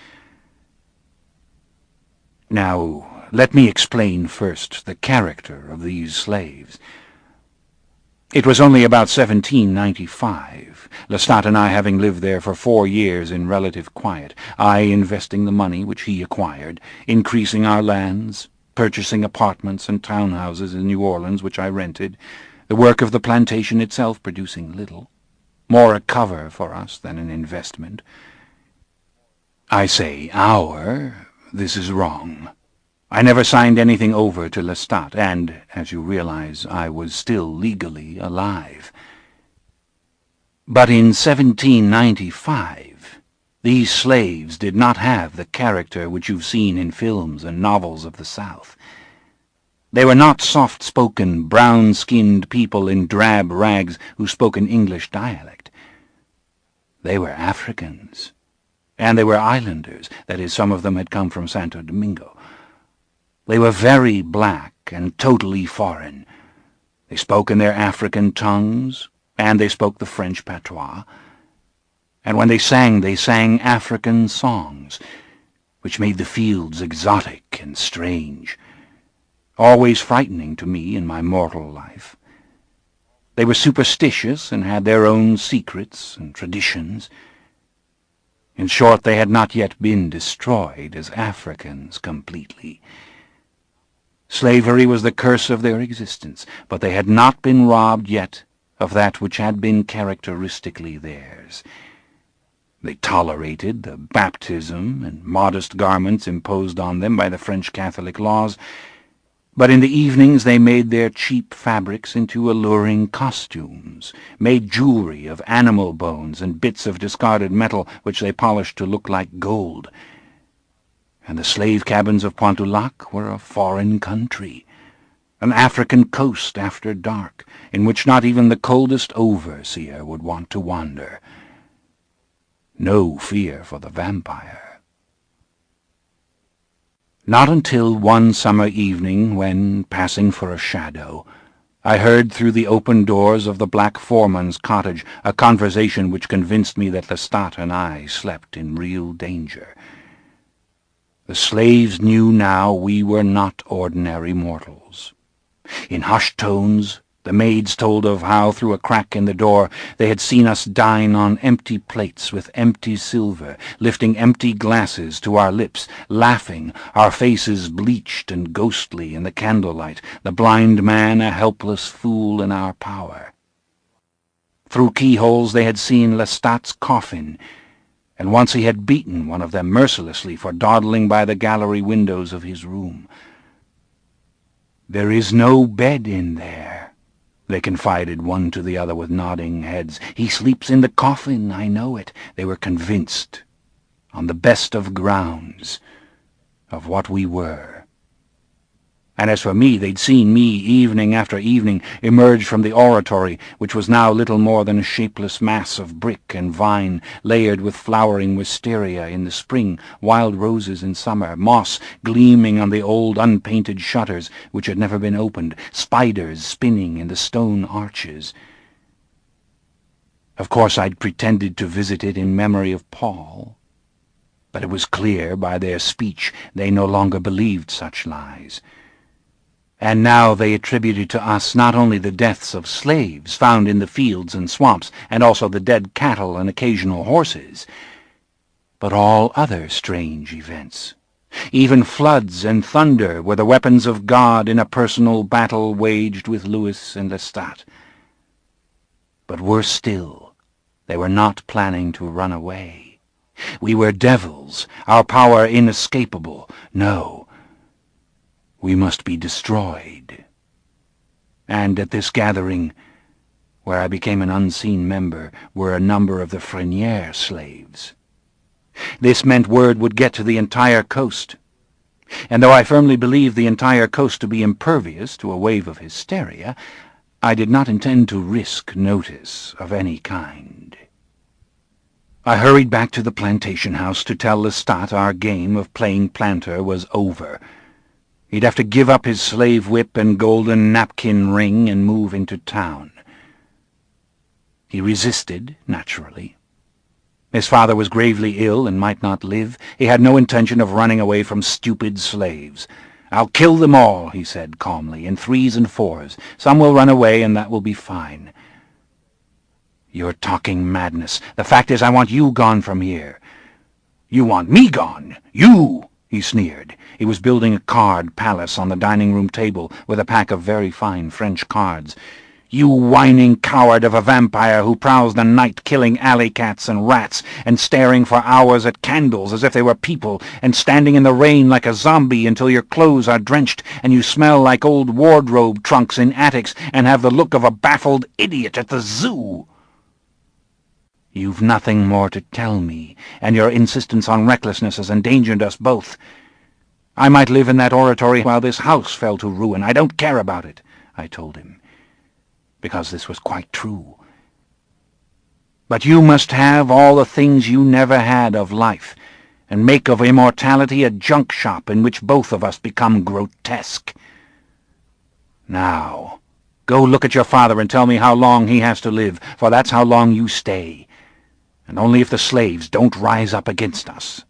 Now, let me explain first the character of these slaves. It was only about 1795, Lestat and I having lived there for 4 years in relative quiet, I investing the money which he acquired, increasing our lands, purchasing apartments and townhouses in New Orleans which I rented, the work of the plantation itself producing little, more a cover for us than an investment. I say our, this is wrong. I never signed anything over to Lestat, and, as you realize, I was still legally alive. But in 1795, these slaves did not have the character which you've seen in films and novels of the South. They were not soft-spoken, brown-skinned people in drab rags who spoke an English dialect. They were Africans, and they were islanders, that is, some of them had come from Santo Domingo. They were very black and totally foreign. They spoke in their African tongues, and they spoke the French patois. And when they sang African songs, which made the fields exotic and strange, always frightening to me in my mortal life. They were superstitious and had their own secrets and traditions. In short, they had not yet been destroyed as Africans completely. Slavery was the curse of their existence, but they had not been robbed yet of that which had been characteristically theirs. They tolerated the baptism and modest garments imposed on them by the French Catholic laws, but in the evenings they made their cheap fabrics into alluring costumes, made jewelry of animal bones and bits of discarded metal which they polished to look like gold. And the slave cabins of Pointe-du-Lac were a foreign country, an African coast after dark, in which not even the coldest overseer would want to wander. No fear for the vampire. Not until one summer evening, when, passing for a shadow, I heard through the open doors of the black foreman's cottage a conversation which convinced me that Lestat and I slept in real danger. The slaves knew now we were not ordinary mortals. In hushed tones, the maids told of how, through a crack in the door, they had seen us dine on empty plates with empty silver, lifting empty glasses to our lips, laughing, our faces bleached and ghostly in the candlelight, the blind man a helpless fool in our power. Through keyholes they had seen Lestat's coffin, and once he had beaten one of them mercilessly for dawdling by the gallery windows of his room. "There is no bed in there," they confided one to the other with nodding heads. "He sleeps in the coffin, I know it." They were convinced, on the best of grounds, of what we were. And as for me, they'd seen me evening after evening emerge from the oratory, which was now little more than a shapeless mass of brick and vine, layered with flowering wisteria in the spring, wild roses in summer, moss gleaming on the old unpainted shutters which had never been opened, spiders spinning in the stone arches. Of course I'd pretended to visit it in memory of Paul, but it was clear by their speech they no longer believed such lies. And now they attributed to us not only the deaths of slaves found in the fields and swamps, and also the dead cattle and occasional horses, but all other strange events. Even floods and thunder were the weapons of God in a personal battle waged with Louis and Lestat. But worse still, they were not planning to run away. We were devils, our power inescapable. No. We must be destroyed. And at this gathering, where I became an unseen member, were a number of the Freniere slaves. This meant word would get to the entire coast. And though I firmly believed the entire coast to be impervious to a wave of hysteria, I did not intend to risk notice of any kind. I hurried back to the plantation house to tell Lestat our game of playing planter was over. He'd have to give up his slave whip and golden napkin ring and move into town. He resisted, naturally. His father was gravely ill and might not live. He had no intention of running away from stupid slaves. "I'll kill them all," he said calmly, "in 3s and 4s. Some will run away, and that will be fine." "You're talking madness. The fact is I want you gone from here." "You want me gone? You!" he sneered. He was building a card palace on the dining-room table with a pack of very fine French cards. "You whining coward of a vampire who prowls the night killing alley cats and rats and staring for hours at candles as if they were people and standing in the rain like a zombie until your clothes are drenched and you smell like old wardrobe trunks in attics and have the look of a baffled idiot at the zoo. You've nothing more to tell me, and your insistence on recklessness has endangered us both. I might live in that oratory while this house fell to ruin. I don't care about it," I told him, because this was quite true. "But you must have all the things you never had of life, and make of immortality a junk shop in which both of us become grotesque. Now, go look at your father and tell me how long he has to live, for that's how long you stay. And only if the slaves don't rise up against us."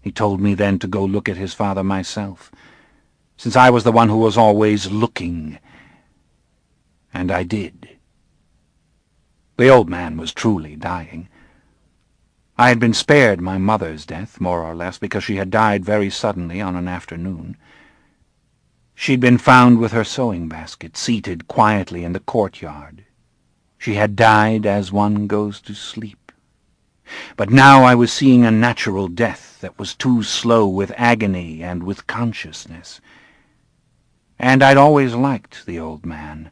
He told me then to go look at his father myself, since I was the one who was always looking. And I did. The old man was truly dying. I had been spared my mother's death, more or less, because she had died very suddenly on an afternoon. She'd been found with her sewing basket, seated quietly in the courtyard. She had died as one goes to sleep. But now I was seeing a natural death that was too slow with agony and with consciousness. And I'd always liked the old man.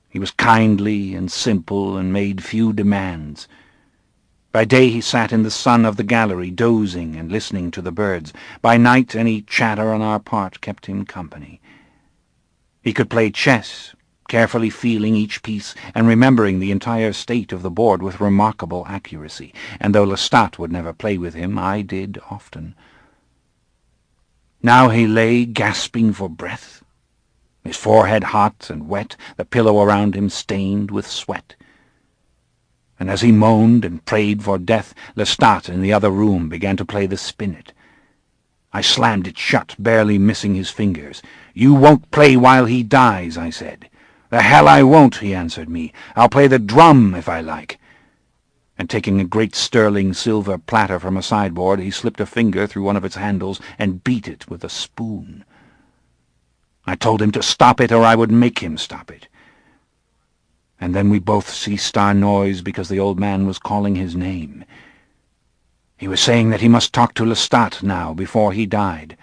He was kindly and simple and made few demands. By day he sat in the sun of the gallery, dozing and listening to the birds. By night any chatter on our part kept him company. He could play chess, carefully feeling each piece and remembering the entire state of the board with remarkable accuracy, and though Lestat would never play with him, I did often. Now he lay gasping for breath, his forehead hot and wet, the pillow around him stained with sweat. And as he moaned and prayed for death, Lestat in the other room began to play the spinet. I slammed it shut, barely missing his fingers. "You won't play while he dies," I said. "The hell I won't," he answered me. "I'll play the drum if I like." And taking a great sterling silver platter from a sideboard, he slipped a finger through one of its handles and beat it with a spoon. I told him to stop it or I would make him stop it. And then we both ceased our noise because the old man was calling his name. He was saying that he must talk to Lestat now before he died.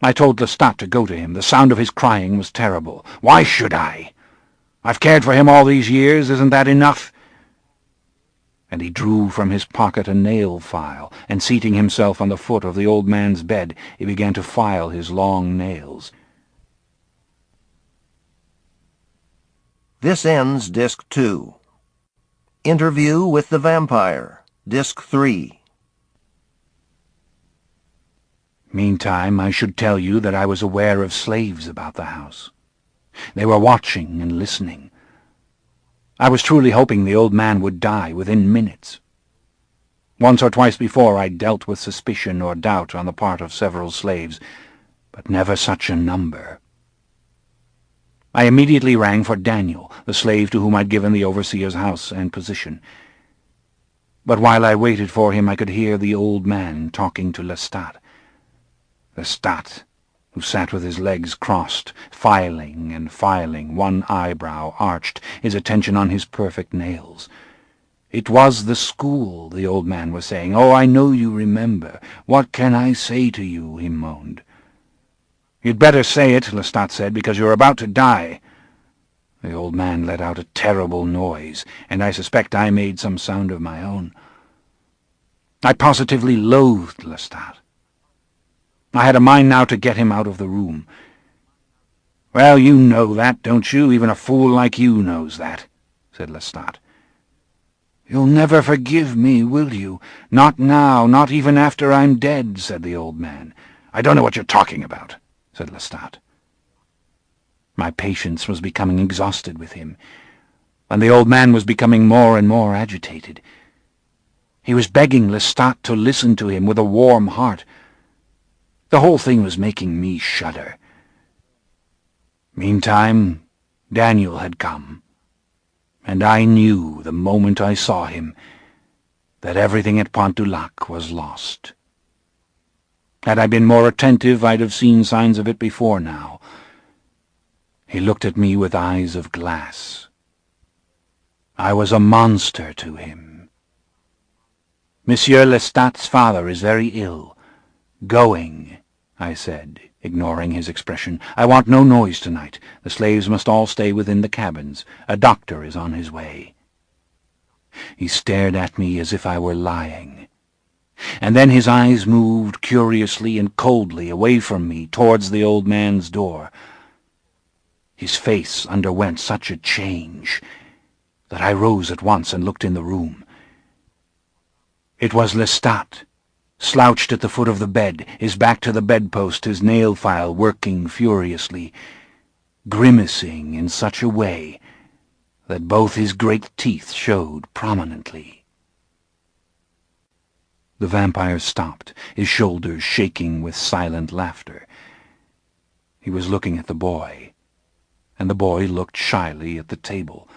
I told Lestat to go to him. The sound of his crying was terrible. Why should I? I've cared for him all these years. Isn't that enough? And he drew from his pocket a nail file, and seating himself on the foot of the old man's bed, he began to file his long nails. This ends Disc 2. Interview with the Vampire, Disc 3. Meantime, I should tell you that I was aware of slaves about the house. They were watching and listening. I was truly hoping the old man would die within minutes. Once or twice before I'd dealt with suspicion or doubt on the part of several slaves, but never such a number. I immediately rang for Daniel, the slave to whom I'd given the overseer's house and position. But while I waited for him, I could hear the old man talking to Lestat. Lestat, who sat with his legs crossed, filing and filing, one eyebrow arched, his attention on his perfect nails. It was the school, the old man was saying. Oh, I know you remember. What can I say to you? He moaned. You'd better say it, Lestat said, because you're about to die. The old man let out a terrible noise, and I suspect I made some sound of my own. I positively loathed Lestat. I had a mind now to get him out of the room. Well, you know that, don't you? Even a fool like you knows that, said Lestat. You'll never forgive me, will you? Not now, not even after I'm dead, said the old man. I don't know what you're talking about, said Lestat. My patience was becoming exhausted with him, and the old man was becoming more and more agitated. He was begging Lestat to listen to him with a warm heart. The whole thing was making me shudder. Meantime, Daniel had come, and I knew the moment I saw him that everything at Pont du Lac was lost. Had I been more attentive, I'd have seen signs of it before now. He looked at me with eyes of glass. I was a monster to him. Monsieur Lestat's father is very ill. Going, I said, ignoring his expression. I want no noise tonight. The slaves must all stay within the cabins. A doctor is on his way. He stared at me as if I were lying, and then his eyes moved curiously and coldly away from me towards the old man's door. His face underwent such a change that I rose at once and looked in the room. It was Lestat, slouched at the foot of the bed, his back to the bedpost, his nail file working furiously, grimacing in such a way that both his great teeth showed prominently. The vampire stopped, his shoulders shaking with silent laughter. He was looking at the boy, and the boy looked shyly at the table.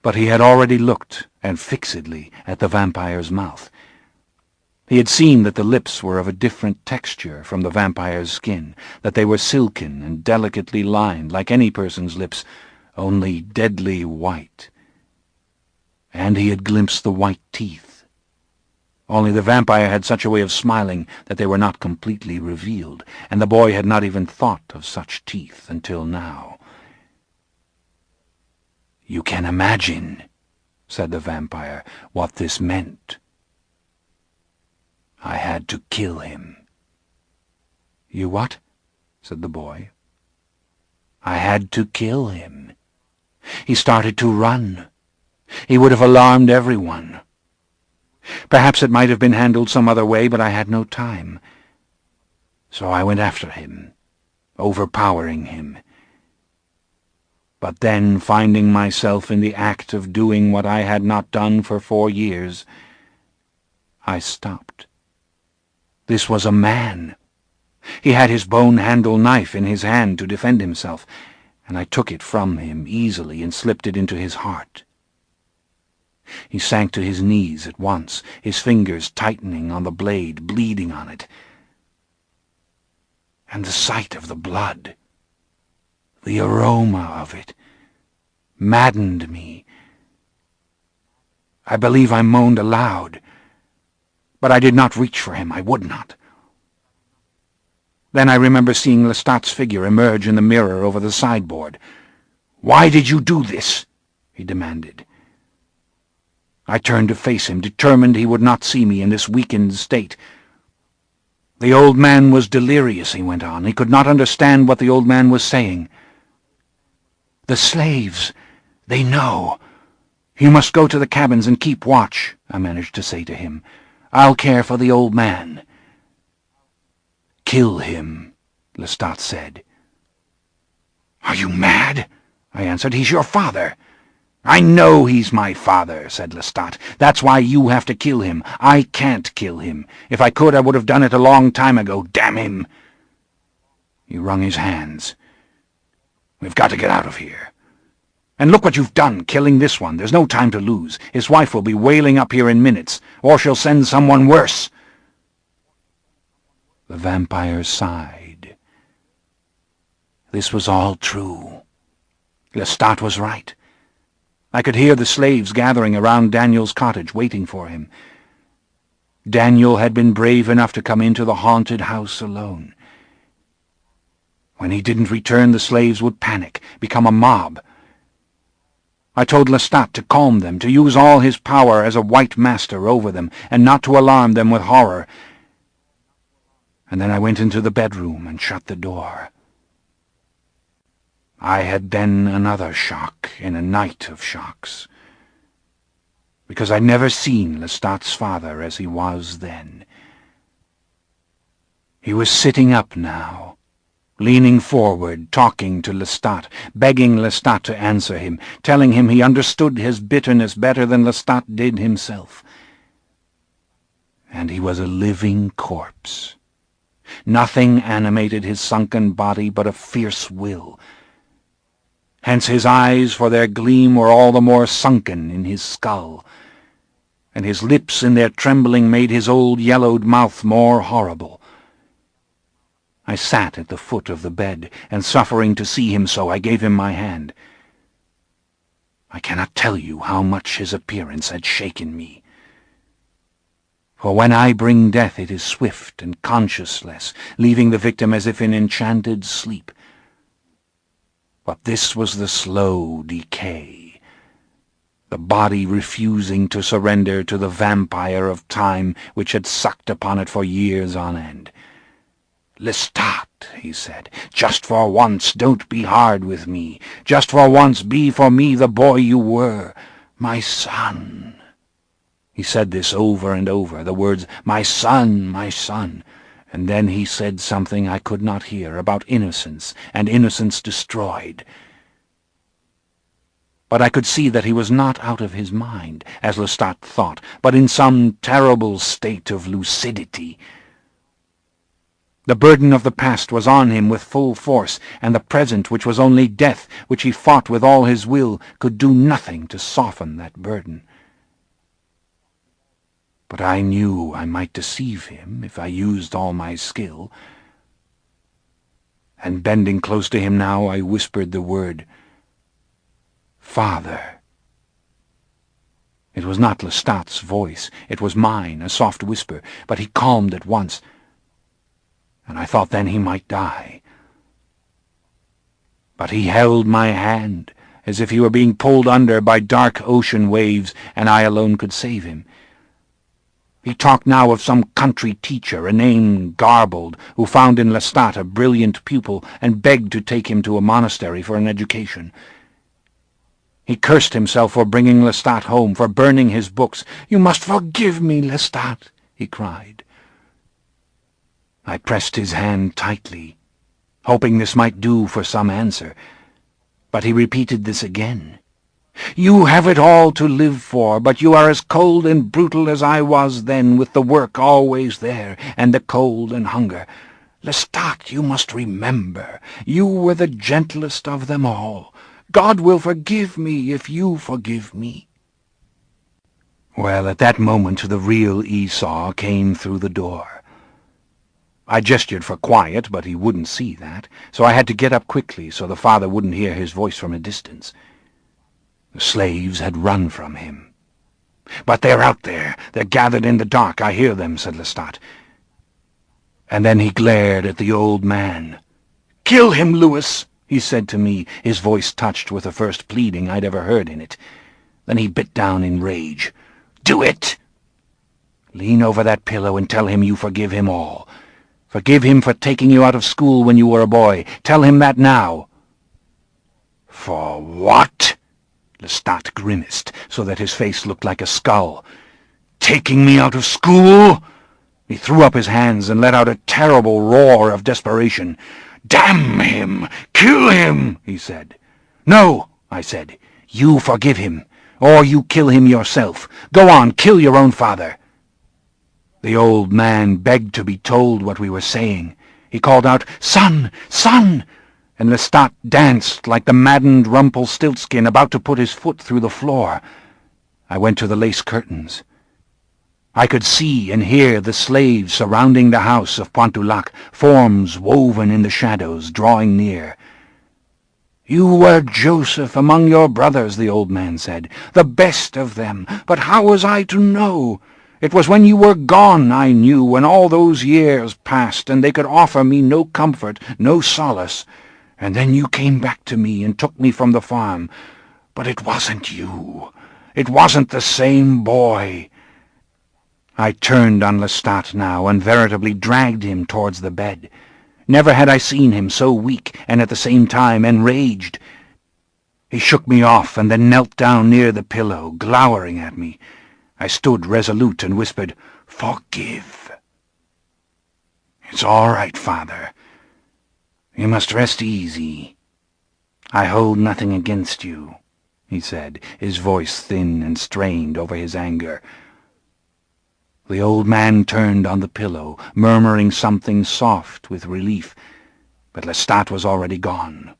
But he had already looked, and fixedly, at the vampire's mouth. He had seen that the lips were of a different texture from the vampire's skin, that they were silken and delicately lined like any person's lips, only deadly white. And he had glimpsed the white teeth. Only the vampire had such a way of smiling that they were not completely revealed, and the boy had not even thought of such teeth until now. You can imagine, said the vampire, what this meant. I had to kill him. You what? Said the boy. I had to kill him. He started to run. He would have alarmed everyone. Perhaps it might have been handled some other way, but I had no time. So I went after him, overpowering him. But then, finding myself in the act of doing what I had not done for 4 years, I stopped. This was a man. He had his bone-handle knife in his hand to defend himself, and I took it from him easily and slipped it into his heart. He sank to his knees at once, his fingers tightening on the blade, bleeding on it. And the sight of the blood, the aroma of it, maddened me. I believe I moaned aloud. But I did not reach for him. I would not. Then I remember seeing Lestat's figure emerge in the mirror over the sideboard. "Why did you do this?" he demanded. I turned to face him, determined he would not see me in this weakened state. "The old man was delirious," he went on. He could not understand what the old man was saying. "The slaves, they know. You must go to the cabins and keep watch," I managed to say to him. "I'll care for the old man." "Kill him," Lestat said. "Are you mad?" I answered. "He's your father." "I know he's my father," said Lestat. "That's why you have to kill him. I can't kill him. If I could, I would have done it a long time ago. Damn him!" He wrung his hands. "We've got to get out of here. And look what you've done, killing this one. There's no time to lose. His wife will be wailing up here in minutes, or she'll send someone worse." The vampire sighed. This was all true. Lestat was right. I could hear the slaves gathering around Daniel's cottage, waiting for him. Daniel had been brave enough to come into the haunted house alone. When he didn't return, the slaves would panic, become a mob. I told Lestat to calm them, to use all his power as a white master over them, and not to alarm them with horror. And then I went into the bedroom and shut the door. I had then another shock in a night of shocks, because I'd never seen Lestat's father as he was then. He was sitting up now, leaning forward, talking to Lestat, begging Lestat to answer him, telling him he understood his bitterness better than Lestat did himself. And he was a living corpse. Nothing animated his sunken body but a fierce will. Hence his eyes, for their gleam, were all the more sunken in his skull, and his lips in their trembling made his old yellowed mouth more horrible. I sat at the foot of the bed, and suffering to see him so, I gave him my hand. I cannot tell you how much his appearance had shaken me. For when I bring death, it is swift and conscienceless, leaving the victim as if in enchanted sleep. But this was the slow decay, the body refusing to surrender to the vampire of time which had sucked upon it for years on end. "Lestat," he said, "just for once don't be hard with me. Just for once be for me the boy you were, my son." He said this over and over, the words, my son, and then he said something I could not hear about innocence and innocence destroyed. But I could see that he was not out of his mind, as Lestat thought, but in some terrible state of lucidity. The burden of the past was on him with full force, and the present, which was only death, which he fought with all his will, could do nothing to soften that burden. But I knew I might deceive him if I used all my skill, and bending close to him now, I whispered the word, "Father." It was not Lestat's voice, it was mine, a soft whisper, but he calmed at once, and I thought then he might die. But he held my hand, as if he were being pulled under by dark ocean waves, and I alone could save him. He talked now of some country teacher, a name garbled, who found in Lestat a brilliant pupil and begged to take him to a monastery for an education. He cursed himself for bringing Lestat home, for burning his books. "You must forgive me, Lestat," he cried. I pressed his hand tightly, hoping this might do for some answer, but he repeated this again. "You have it all to live for, but you are as cold and brutal as I was then, with the work always there, and the cold and hunger. Lestat, you must remember, you were the gentlest of them all. God will forgive me if you forgive me." Well, at that moment the real Esau came through the door. I gestured for quiet, but he wouldn't see that, so I had to get up quickly so the father wouldn't hear his voice from a distance. The slaves had run from him. "But they're out there. They're gathered in the dark. I hear them," said Lestat. And then he glared at the old man. "Kill him, Louis," he said to me, his voice touched with the first pleading I'd ever heard in it. Then he bit down in rage. "Do it! Lean over that pillow and tell him you forgive him all. Forgive him for taking you out of school when you were a boy. Tell him that now." "For what?" Lestat grimaced, so that his face looked like a skull. "Taking me out of school?" He threw up his hands and let out a terrible roar of desperation. "Damn him! Kill him!" he said. "No," I said. "You forgive him, or you kill him yourself. Go on, kill your own father." The old man begged to be told what we were saying. He called out, "Son! Son!" and Lestat danced like the maddened Rumpelstiltskin about to put his foot through the floor. I went to the lace curtains. I could see and hear the slaves surrounding the house of Pointulac, forms woven in the shadows, drawing near. "You were Joseph among your brothers," the old man said, "the best of them. But how was I to know? It was when you were gone I knew, when all those years passed, and they could offer me no comfort, no solace. And then you came back to me and took me from the farm. But it wasn't you. It wasn't the same boy." I turned on Lestat now and veritably dragged him towards the bed. Never had I seen him so weak and at the same time enraged. He shook me off and then knelt down near the pillow, glowering at me. I stood resolute and whispered, "Forgive." "It's all right, Father. You must rest easy. I hold nothing against you," he said, his voice thin and strained over his anger. The old man turned on the pillow, murmuring something soft with relief, but Lestat was already gone.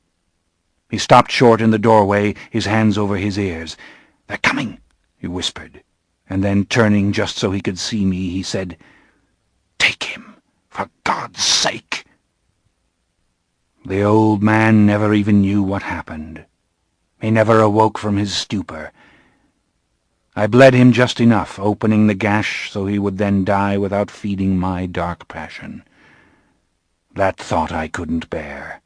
He stopped short in the doorway, his hands over his ears. "They're coming," he whispered, and then, turning just so he could see me, he said, "Take him, for God's sake." The old man never even knew what happened. He never awoke from his stupor. I bled him just enough, opening the gash so he would then die without feeding my dark passion. That thought I couldn't bear.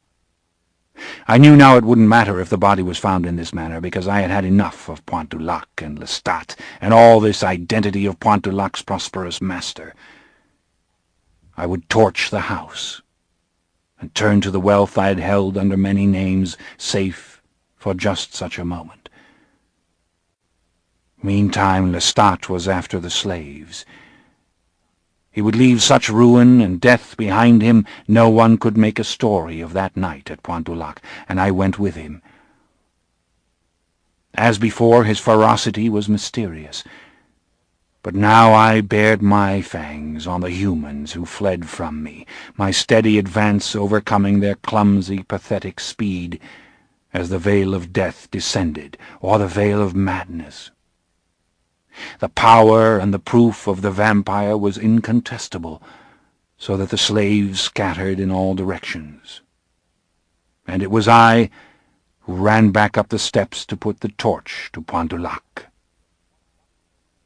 I knew now it wouldn't matter if the body was found in this manner, because I had had enough of Pointulac and Lestat, and all this identity of Pointulac's prosperous master. I would torch the house, and turn to the wealth I had held under many names, safe for just such a moment. Meantime, Lestat was after the slaves. He would leave such ruin and death behind him, no one could make a story of that night at Pointulac, and I went with him. As before, his ferocity was mysterious, but now I bared my fangs on the humans who fled from me, my steady advance overcoming their clumsy, pathetic speed, as the veil of death descended, or the veil of madness. The power and the proof of the vampire was incontestable, so that the slaves scattered in all directions. And it was I who ran back up the steps to put the torch to Pointulac.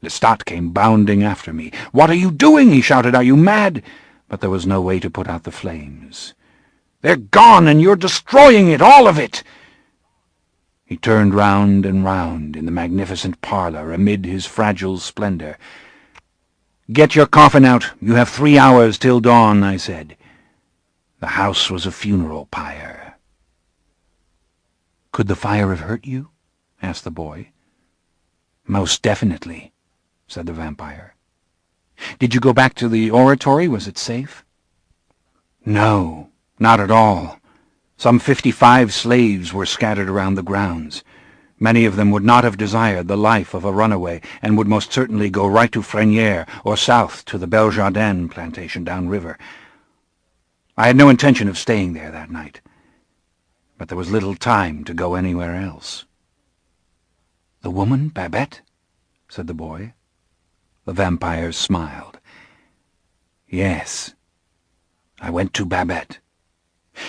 Lestat came bounding after me. "What are you doing?" he shouted. "Are you mad?" But there was no way to put out the flames. "They're gone, and you're destroying it, all of it!" He turned round and round in the magnificent parlor amid his fragile splendor. "Get your coffin out. You have 3 hours till dawn," I said. The house was a funeral pyre. "Could the fire have hurt you?" asked the boy. "Most definitely," said the vampire. "Did you go back to the oratory? Was it safe?" "No, not at all. Some 55 slaves were scattered around the grounds. Many of them would not have desired the life of a runaway, and would most certainly go right to Frenières or south to the Beljardin plantation downriver. I had no intention of staying there that night, but there was little time to go anywhere else." "The woman, Babette?" said the boy. The vampire smiled. "Yes, I went to Babette.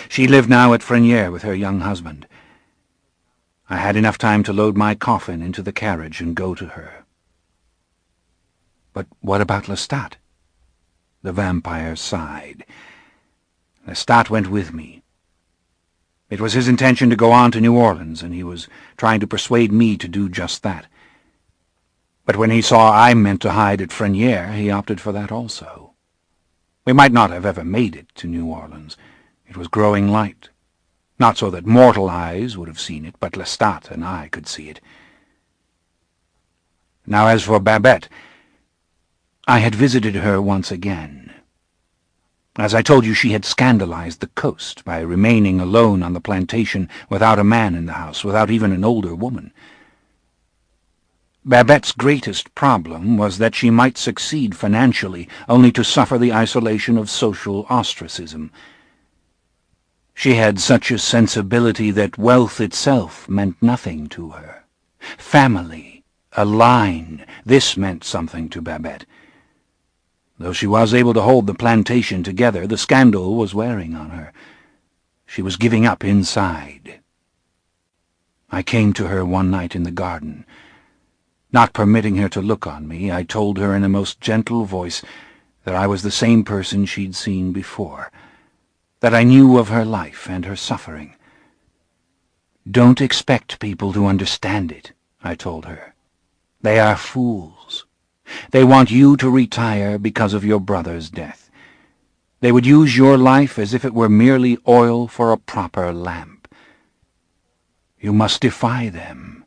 She lived now at Frenières with her young husband. I had enough time to load my coffin into the carriage and go to her. But what about Lestat? The vampire sighed. Lestat went with me. It was his intention to go on to New Orleans, and he was trying to persuade me to do just that. But when he saw I meant to hide at Frenier, he opted for that also. We might not have ever made it to New Orleans. It was growing light. Not so that mortal eyes would have seen it, but Lestat and I could see it. Now as for Babette, I had visited her once again. As I told you, she had scandalized the coast by remaining alone on the plantation without a man in the house, without even an older woman. Babette's greatest problem was that she might succeed financially, only to suffer the isolation of social ostracism. She had such a sensibility that wealth itself meant nothing to her. Family, a line, this meant something to Babette. Though she was able to hold the plantation together, the scandal was wearing on her. She was giving up inside. I came to her one night in the garden. Not permitting her to look on me, I told her in a most gentle voice that I was the same person she'd seen before, that I knew of her life and her suffering. "Don't expect people to understand it," I told her. "They are fools. They want you to retire because of your brother's death. They would use your life as if it were merely oil for a proper lamp. You must defy them,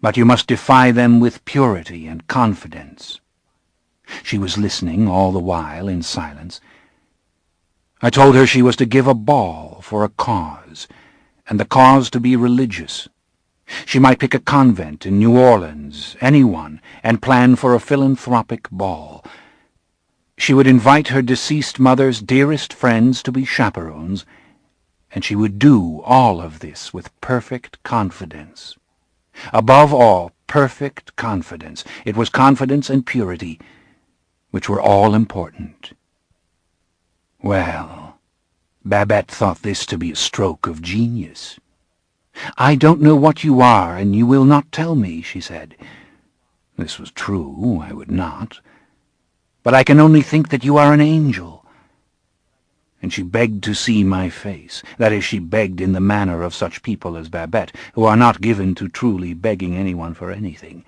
but you must defy them with purity and confidence." She was listening all the while in silence. I told her she was to give a ball for a cause, and the cause to be religious. She might pick a convent in New Orleans, anyone, and plan for a philanthropic ball. She would invite her deceased mother's dearest friends to be chaperones, and she would do all of this with perfect confidence. Above all, perfect confidence. It was confidence and purity which were all important. Well, Babette thought this to be a stroke of genius. "I don't know what you are, and you will not tell me," she said. This was true, I would not. "But I can only think that you are an angel." And she begged to see my face. That is, she begged in the manner of such people as Babette, who are not given to truly begging anyone for anything.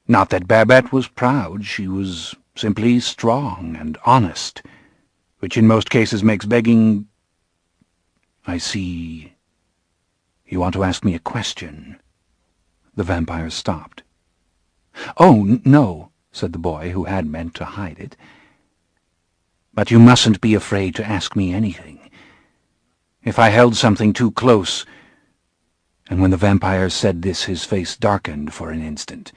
Not that Babette was proud, she was simply strong and honest, which in most cases makes begging... "I see. You want to ask me a question." The vampire stopped. "Oh, no," said the boy, who had meant to hide it. "But you mustn't be afraid to ask me anything. If I held something too close—" And when the vampire said this, his face darkened for an instant.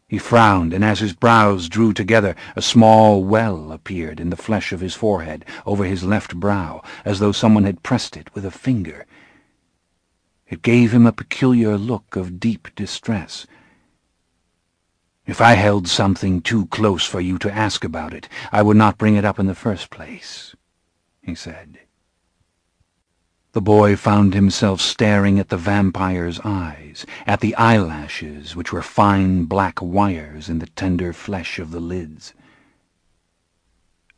He frowned, and as his brows drew together, a small well appeared in the flesh of his forehead, over his left brow, as though someone had pressed it with a finger. It gave him a peculiar look of deep distress. "If I held something too close for you to ask about it, I would not bring it up in the first place," he said. The boy found himself staring at the vampire's eyes, at the eyelashes, which were fine black wires in the tender flesh of the lids.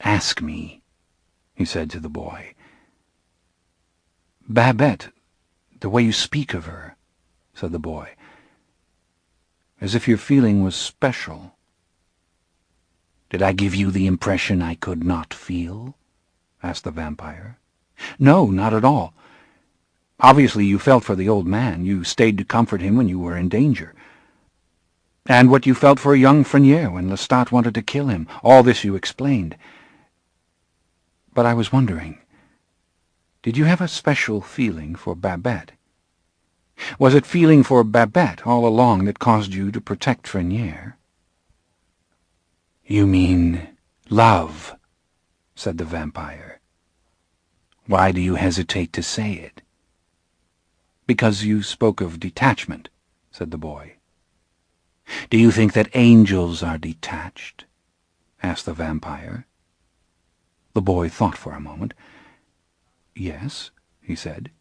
"Ask me," he said to the boy. "Babette, the way you speak of her," said the boy, "as if your feeling was special." "Did I give you the impression I could not feel?" asked the vampire. "No, not at all. Obviously you felt for the old man. You stayed to comfort him when you were in danger. And what you felt for young Frenier when Lestat wanted to kill him, all this you explained. But I was wondering, did you have a special feeling for Babette? Was it feeling for Babette all along that caused you to protect Frenier?" "You mean love," said the vampire. "Why do you hesitate to say it?" "Because you spoke of detachment," said the boy. "Do you think that angels are detached?" asked the vampire. The boy thought for a moment. "Yes," he said.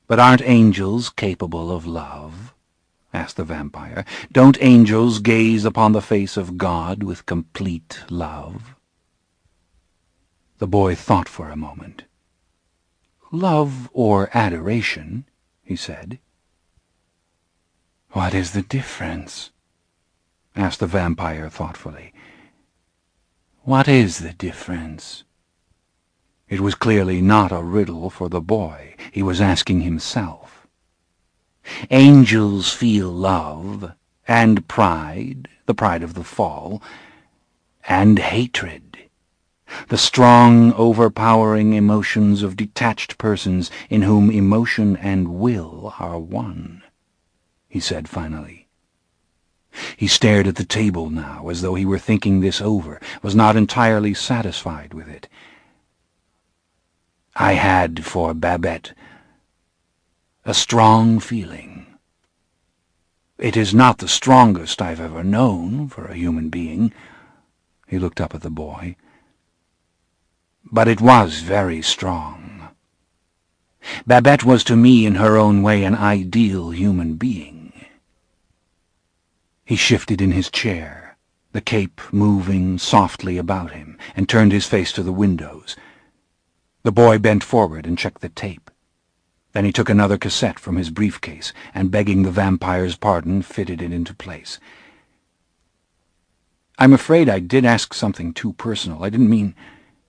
"But aren't angels capable of love?" asked the vampire. "Don't angels gaze upon the face of God with complete love?" The boy thought for a moment. "Love or adoration," he said. "What is the difference?" asked the vampire thoughtfully. "What is the difference?" It was clearly not a riddle for the boy. He was asking himself. "Angels feel love, and pride, the pride of the fall, and hatred, the strong, overpowering emotions of detached persons in whom emotion and will are one," he said finally. He stared at the table now, as though he were thinking this over, was not entirely satisfied with it. "I had for Babette a strong feeling. It is not the strongest I've ever known for a human being." He looked up at the boy. "But it was very strong. Babette was to me in her own way an ideal human being." He shifted in his chair, the cape moving softly about him, and turned his face to the windows. The boy bent forward and checked the tape. Then he took another cassette from his briefcase and, begging the vampire's pardon, fitted it into place. "I'm afraid I did ask something too personal. I didn't mean,"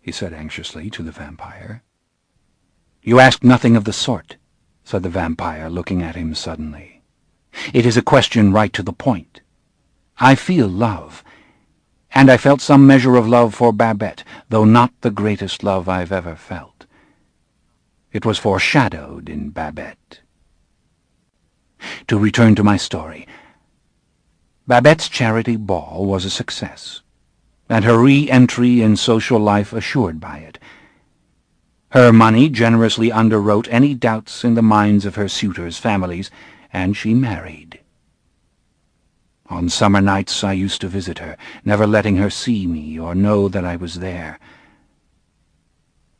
he said anxiously to the vampire. "You asked nothing of the sort," said the vampire, looking at him suddenly. "It is a question right to the point. I feel love, and I felt some measure of love for Babette, though not the greatest love I've ever felt. It was foreshadowed in Babette. To return to my story, Babette's charity ball was a success, and her re-entry in social life assured by it. Her money generously underwrote any doubts in the minds of her suitors' families, and she married. On summer nights I used to visit her, never letting her see me or know that I was there.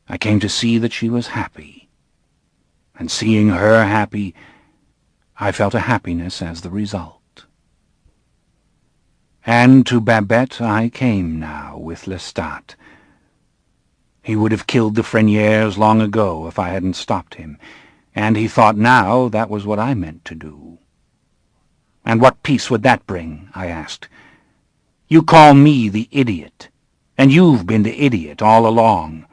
I came to see that she was happy, and seeing her happy, I felt a happiness as the result. And to Babette I came now with Lestat. He would have killed the Frenières long ago if I hadn't stopped him, and he thought now that was what I meant to do. "And what peace would that bring?" I asked. "You call me the idiot, and you've been the idiot all along.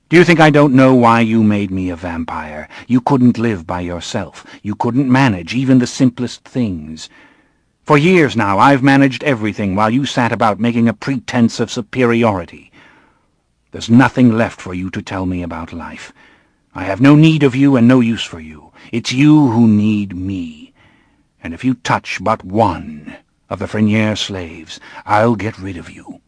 Do you think I don't know why you made me a vampire? You couldn't live by yourself. You couldn't manage even the simplest things. For years now I've managed everything while you sat about making a pretense of superiority. There's nothing left for you to tell me about life. I have no need of you and no use for you. It's you who need me. And if you touch but one of the Frenière slaves, I'll get rid of you.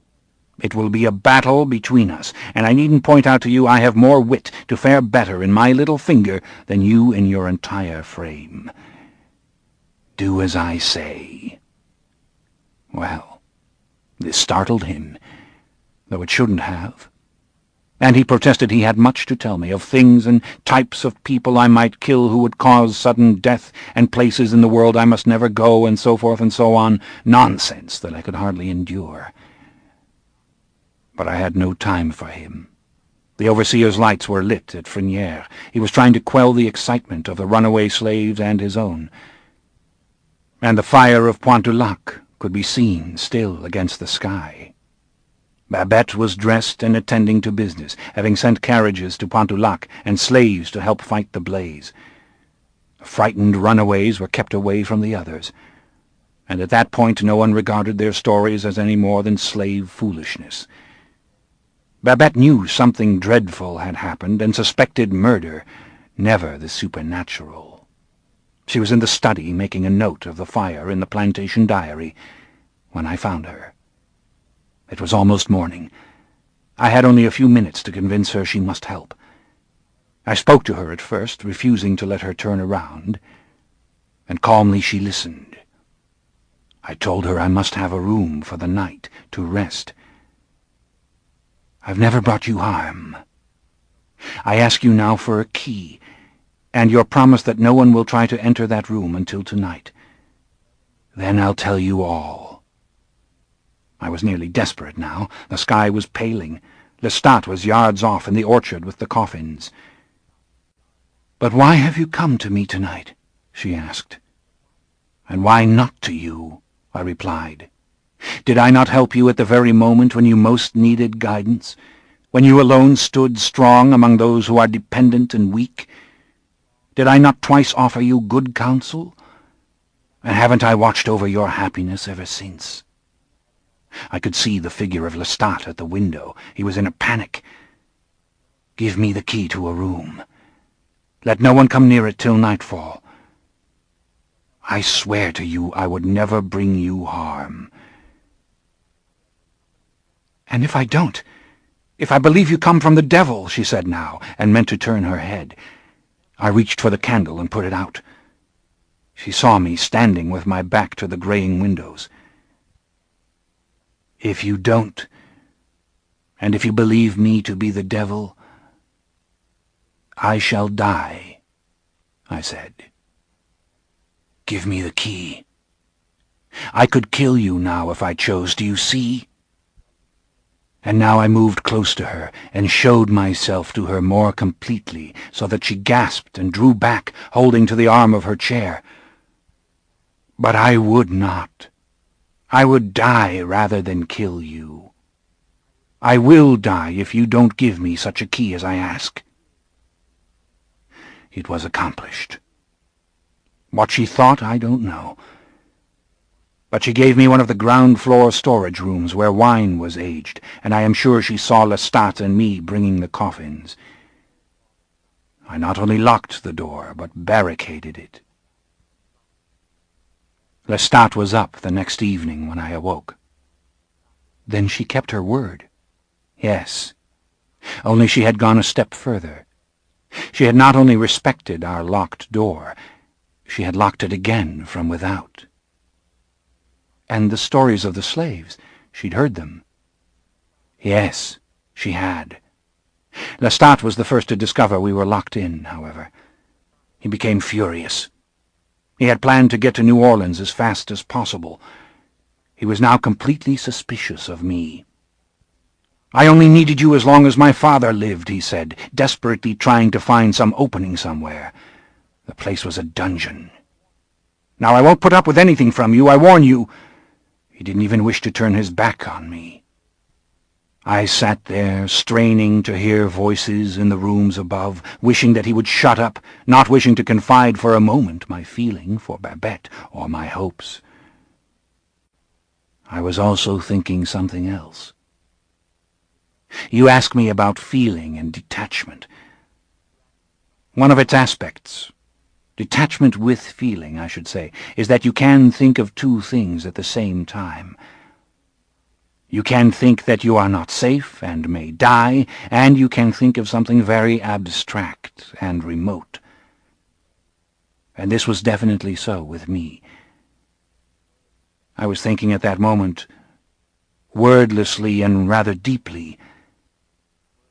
It will be a battle between us, and I needn't point out to you I have more wit to fare better in my little finger than you in your entire frame. Do as I say." Well, this startled him, though it shouldn't have. And he protested he had much to tell me, of things and types of people I might kill who would cause sudden death, and places in the world I must never go, and so forth and so on. Nonsense that I could hardly endure. But I had no time for him. The overseer's lights were lit at Frenière. He was trying to quell the excitement of the runaway slaves and his own. And the fire of Pointe-du-Lac could be seen still against the sky. Babette was dressed and attending to business, having sent carriages to Pointe-du-Lac and slaves to help fight the blaze. The frightened runaways were kept away from the others, and at that point no one regarded their stories as any more than slave foolishness. Babette knew something dreadful had happened and suspected murder, never the supernatural. She was in the study making a note of the fire in the plantation diary when I found her. It was almost morning. I had only a few minutes to convince her she must help. I spoke to her at first, refusing to let her turn around, and calmly she listened. I told her I must have a room for the night, to rest. I've never brought you harm. I ask you now for a key, and your promise that no one will try to enter that room until tonight. Then I'll tell you all." I was nearly desperate now. The sky was paling. Lestat was yards off in the orchard with the coffins. "But why have you come to me tonight?" she asked. "And why not to you?" I replied. "Did I not help you at the very moment when you most needed guidance, when you alone stood strong among those who are dependent and weak? Did I not twice offer you good counsel? And haven't I watched over your happiness ever since?" I could see the figure of Lestat at the window. He was in a panic. "Give me the key to a room. Let no one come near it till nightfall. I swear to you I would never bring you harm." "And if I don't? If I believe you come from the devil," she said now, and meant to turn her head. I reached for the candle and put it out. She saw me standing with my back to the graying windows. "If you don't, and if you believe me to be the devil, I shall die," I said. "Give me the key. I could kill you now if I chose, do you see?" And now I moved close to her and showed myself to her more completely, so that she gasped and drew back, holding to the arm of her chair. "But I would not. I would die rather than kill you. I will die if you don't give me such a key as I ask." It was accomplished. What she thought, I don't know. But she gave me one of the ground-floor storage rooms where wine was aged, and I am sure she saw Lestat and me bringing the coffins. I not only locked the door, but barricaded it. Lestat was up the next evening when I awoke. Then she kept her word. Yes, only she had gone a step further. She had not only respected our locked door, she had locked it again from without. And the stories of the slaves, she'd heard them. Yes, she had. Lestat was the first to discover we were locked in, however. He became furious. He had planned to get to New Orleans as fast as possible. He was now completely suspicious of me. "I only needed you as long as my father lived," he said, desperately trying to find some opening somewhere. The place was a dungeon. "Now I won't put up with anything from you, I warn you." He didn't even wish to turn his back on me. I sat there, straining to hear voices in the rooms above, wishing that he would shut up, not wishing to confide for a moment my feeling for Babette or my hopes. I was also thinking something else. You ask me about feeling and detachment. One of its aspects, detachment with feeling, I should say, is that you can think of two things at the same time. You can think that you are not safe and may die, and you can think of something very abstract and remote. And this was definitely so with me. I was thinking at that moment, wordlessly and rather deeply,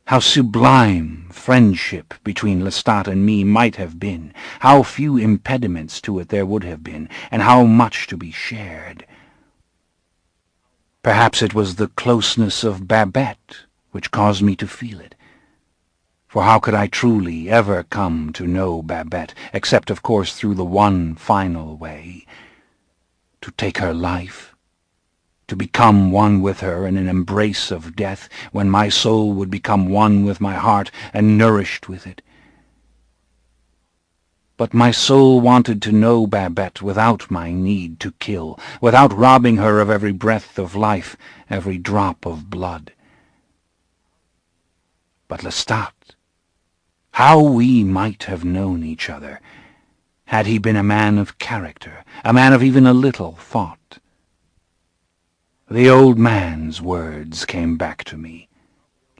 how sublime friendship between Lestat and me might have been, how few impediments to it there would have been, and how much to be shared. Perhaps it was the closeness of Babette which caused me to feel it. For how could I truly ever come to know Babette, except, of course, through the one final way, to take her life, to become one with her in an embrace of death, when my soul would become one with my heart and nourished with it. But my soul wanted to know Babette without my need to kill, without robbing her of every breath of life, every drop of blood. But Lestat, how we might have known each other, had he been a man of character, a man of even a little thought. The old man's words came back to me.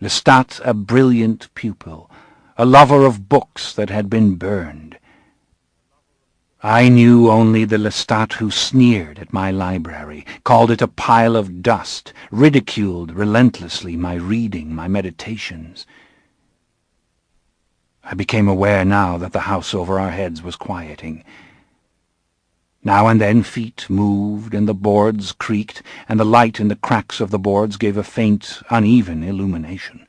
Lestat, a brilliant pupil, a lover of books that had been burned. I knew only the Lestat who sneered at my library, called it a pile of dust, ridiculed relentlessly my reading, my meditations. I became aware now that the house over our heads was quieting. Now and then feet moved, and the boards creaked, and the light in the cracks of the boards gave a faint, uneven illumination.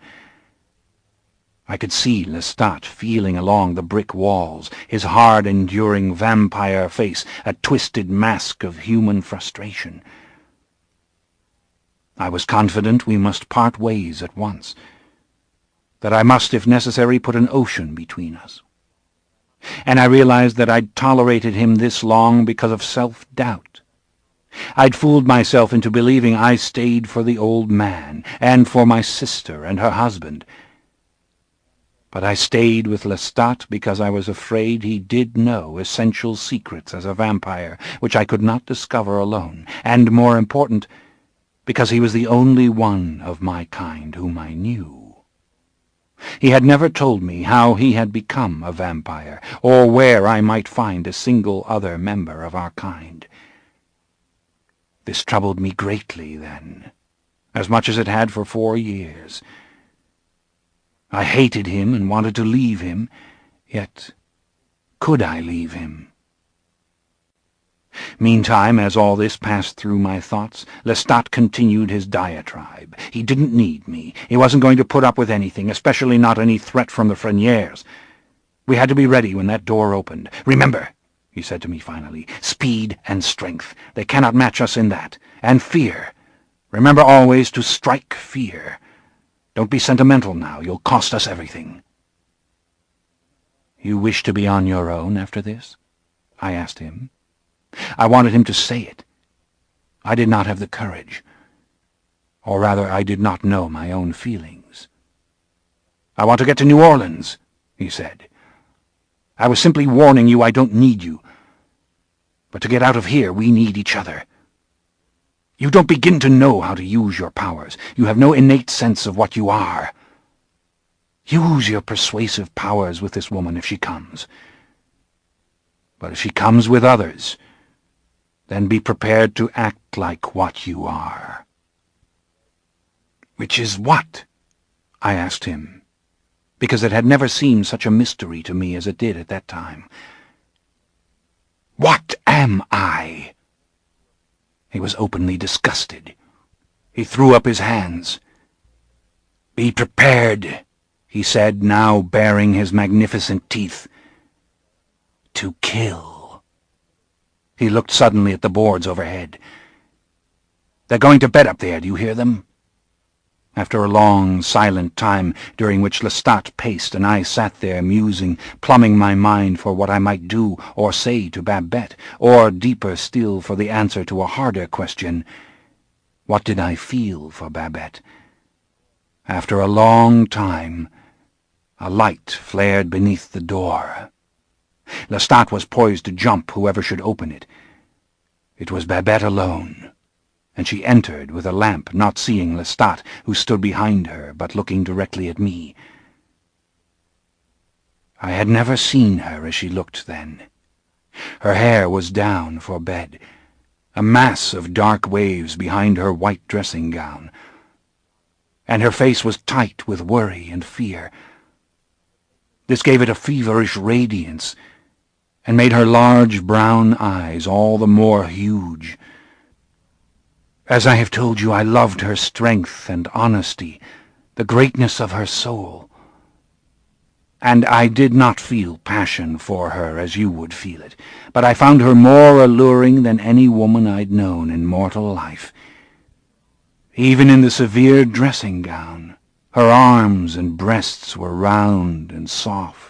I could see Lestat feeling along the brick walls, his hard, enduring vampire face a twisted mask of human frustration. I was confident we must part ways at once, that I must, if necessary, put an ocean between us. And I realized that I'd tolerated him this long because of self-doubt. I'd fooled myself into believing I stayed for the old man, and for my sister and her husband. But I stayed with Lestat because I was afraid he did know essential secrets as a vampire, which I could not discover alone, and, more important, because he was the only one of my kind whom I knew. He had never told me how he had become a vampire, or where I might find a single other member of our kind. This troubled me greatly then, as much as it had for 4 years. I hated him and wanted to leave him, yet could I leave him? Meantime, as all this passed through my thoughts, Lestat continued his diatribe. He didn't need me. He wasn't going to put up with anything, especially not any threat from the Freniers. We had to be ready when that door opened. "Remember," he said to me finally, "speed and strength. They cannot match us in that. And fear. Remember always to strike fear. Don't be sentimental now. You'll cost us everything." "You wish to be on your own after this?" I asked him. I wanted him to say it. I did not have the courage. Or rather, I did not know my own feelings. "I want to get to New Orleans," he said. "I was simply warning you I don't need you. But to get out of here, we need each other. You don't begin to know how to use your powers. You have no innate sense of what you are. Use your persuasive powers with this woman if she comes. But if she comes with others, then be prepared to act like what you are." "Which is what?" I asked him, because it had never seemed such a mystery to me as it did at that time. "What am I?" He was openly disgusted. He threw up his hands. "Be prepared," he said, now baring his magnificent teeth, "to kill." He looked suddenly at the boards overhead. "They're going to bed up there, do you hear them?" After a long, silent time, during which Lestat paced and I sat there musing, plumbing my mind for what I might do or say to Babette, or, deeper still, for the answer to a harder question, what did I feel for Babette? After a long time, a light flared beneath the door. Lestat was poised to jump whoever should open it. It was Babette alone, and she entered with a lamp, not seeing Lestat, who stood behind her, but looking directly at me. I had never seen her as she looked then. Her hair was down for bed, a mass of dark waves behind her white dressing gown, and her face was tight with worry and fear. This gave it a feverish radiance, and made her large brown eyes all the more huge. As I have told you, I loved her strength and honesty, the greatness of her soul. And I did not feel passion for her as you would feel it, but I found her more alluring than any woman I'd known in mortal life. Even in the severe dressing gown, her arms and breasts were round and soft,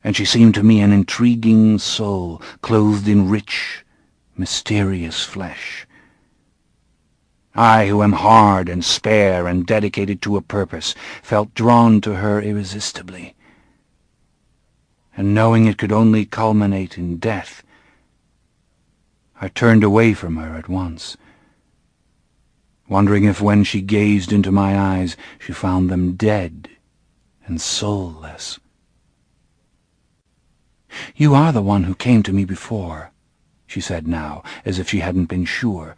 and she seemed to me an intriguing soul clothed in rich, mysterious flesh. I, who am hard and spare and dedicated to a purpose, felt drawn to her irresistibly, and knowing it could only culminate in death, I turned away from her at once, wondering if when she gazed into my eyes she found them dead and soulless. "You are the one who came to me before," she said now, as if she hadn't been sure.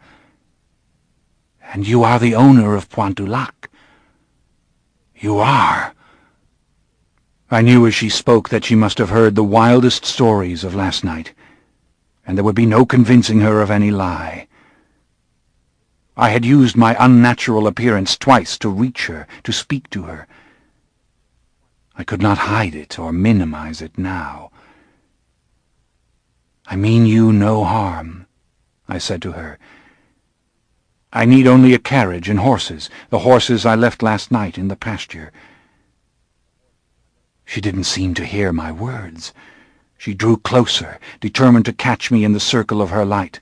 "And you are the owner of Pointe du Lac." "You are." I knew as she spoke that she must have heard the wildest stories of last night. and there would be no convincing her of any lie. I had used my unnatural appearance twice to reach her, to speak to her. I could not hide it or minimize it now. "I mean you no harm," I said to her. "I need only a carriage and horses, the horses I left last night in the pasture." She didn't seem to hear my words. She drew closer, determined to catch me in the circle of her light.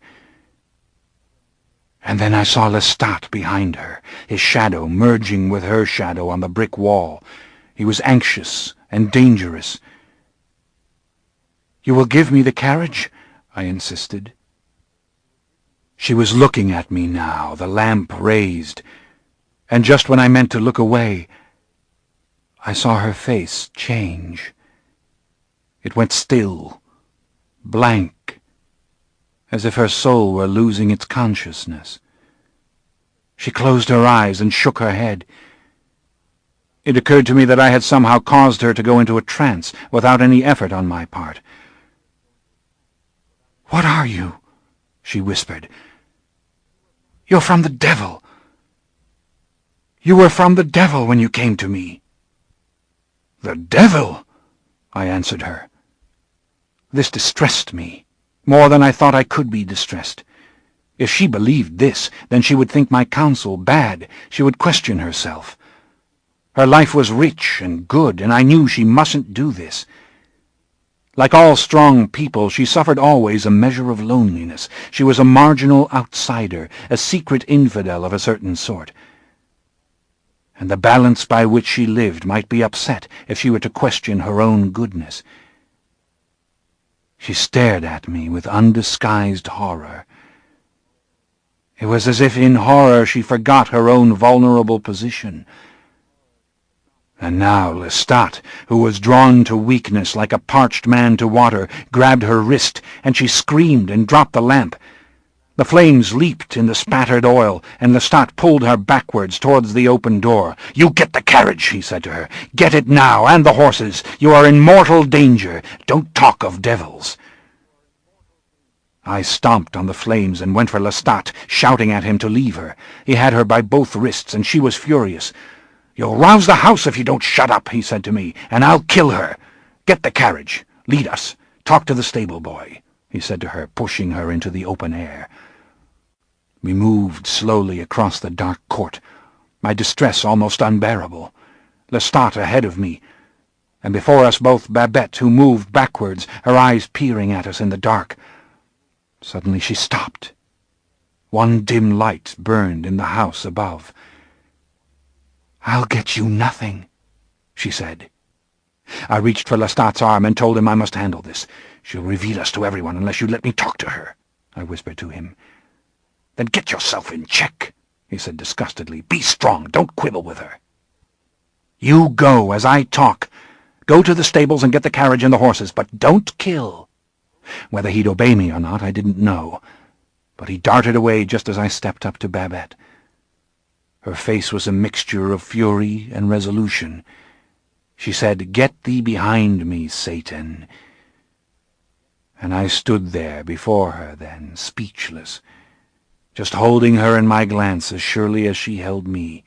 And then I saw Lestat behind her, his shadow merging with her shadow on the brick wall. He was anxious and dangerous. "You will give me the carriage?" I insisted. She was looking at me now, the lamp raised, and just when I meant to look away, I saw her face change. It went still, blank, as if her soul were losing its consciousness. She closed her eyes and shook her head. It occurred to me that I had somehow caused her to go into a trance without any effort on my part. "What are you?" she whispered. "You're from the devil. You were from the devil when you came to me." "The devil?" I answered her. This distressed me, more than I thought I could be distressed. If she believed this, then she would think my counsel bad. She would question herself. Her life was rich and good, and I knew she mustn't do this. Like all strong people, she suffered always a measure of loneliness. She was a marginal outsider, a secret infidel of a certain sort. And the balance by which she lived might be upset if she were to question her own goodness. She stared at me with undisguised horror. It was as if in horror she forgot her own vulnerable position. And now Lestat, who was drawn to weakness like a parched man to water, grabbed her wrist, and she screamed and dropped the lamp. The flames leaped in the spattered oil, and Lestat pulled her backwards towards the open door. "You get the carriage," he said to her. "Get it now, and the horses. You are in mortal danger. Don't talk of devils." I stomped on the flames and went for Lestat, shouting at him to leave her. He had her by both wrists, and she was furious. "You'll rouse the house if you don't shut up," he said to me, "and I'll kill her. Get the carriage. Lead us. Talk to the stable boy," he said to her, pushing her into the open air. We moved slowly across the dark court, my distress almost unbearable. Lestat ahead of me, and before us both Babette, who moved backwards, her eyes peering at us in the dark. Suddenly she stopped. One dim light burned in the house above. "I'll get you nothing," she said. I reached for Lestat's arm and told him I must handle this. "She'll reveal us to everyone unless you let me talk to her," I whispered to him. "Then get yourself in check," he said disgustedly. "Be strong. Don't quibble with her." "You go as I talk. Go to the stables and get the carriage and the horses, but don't kill." Whether he'd obey me or not, I didn't know, but he darted away just as I stepped up to Babette. Her face was a mixture of fury and resolution. She said, "Get thee behind me, Satan." And I stood there before her then, speechless, just holding her in my glance as surely as she held me.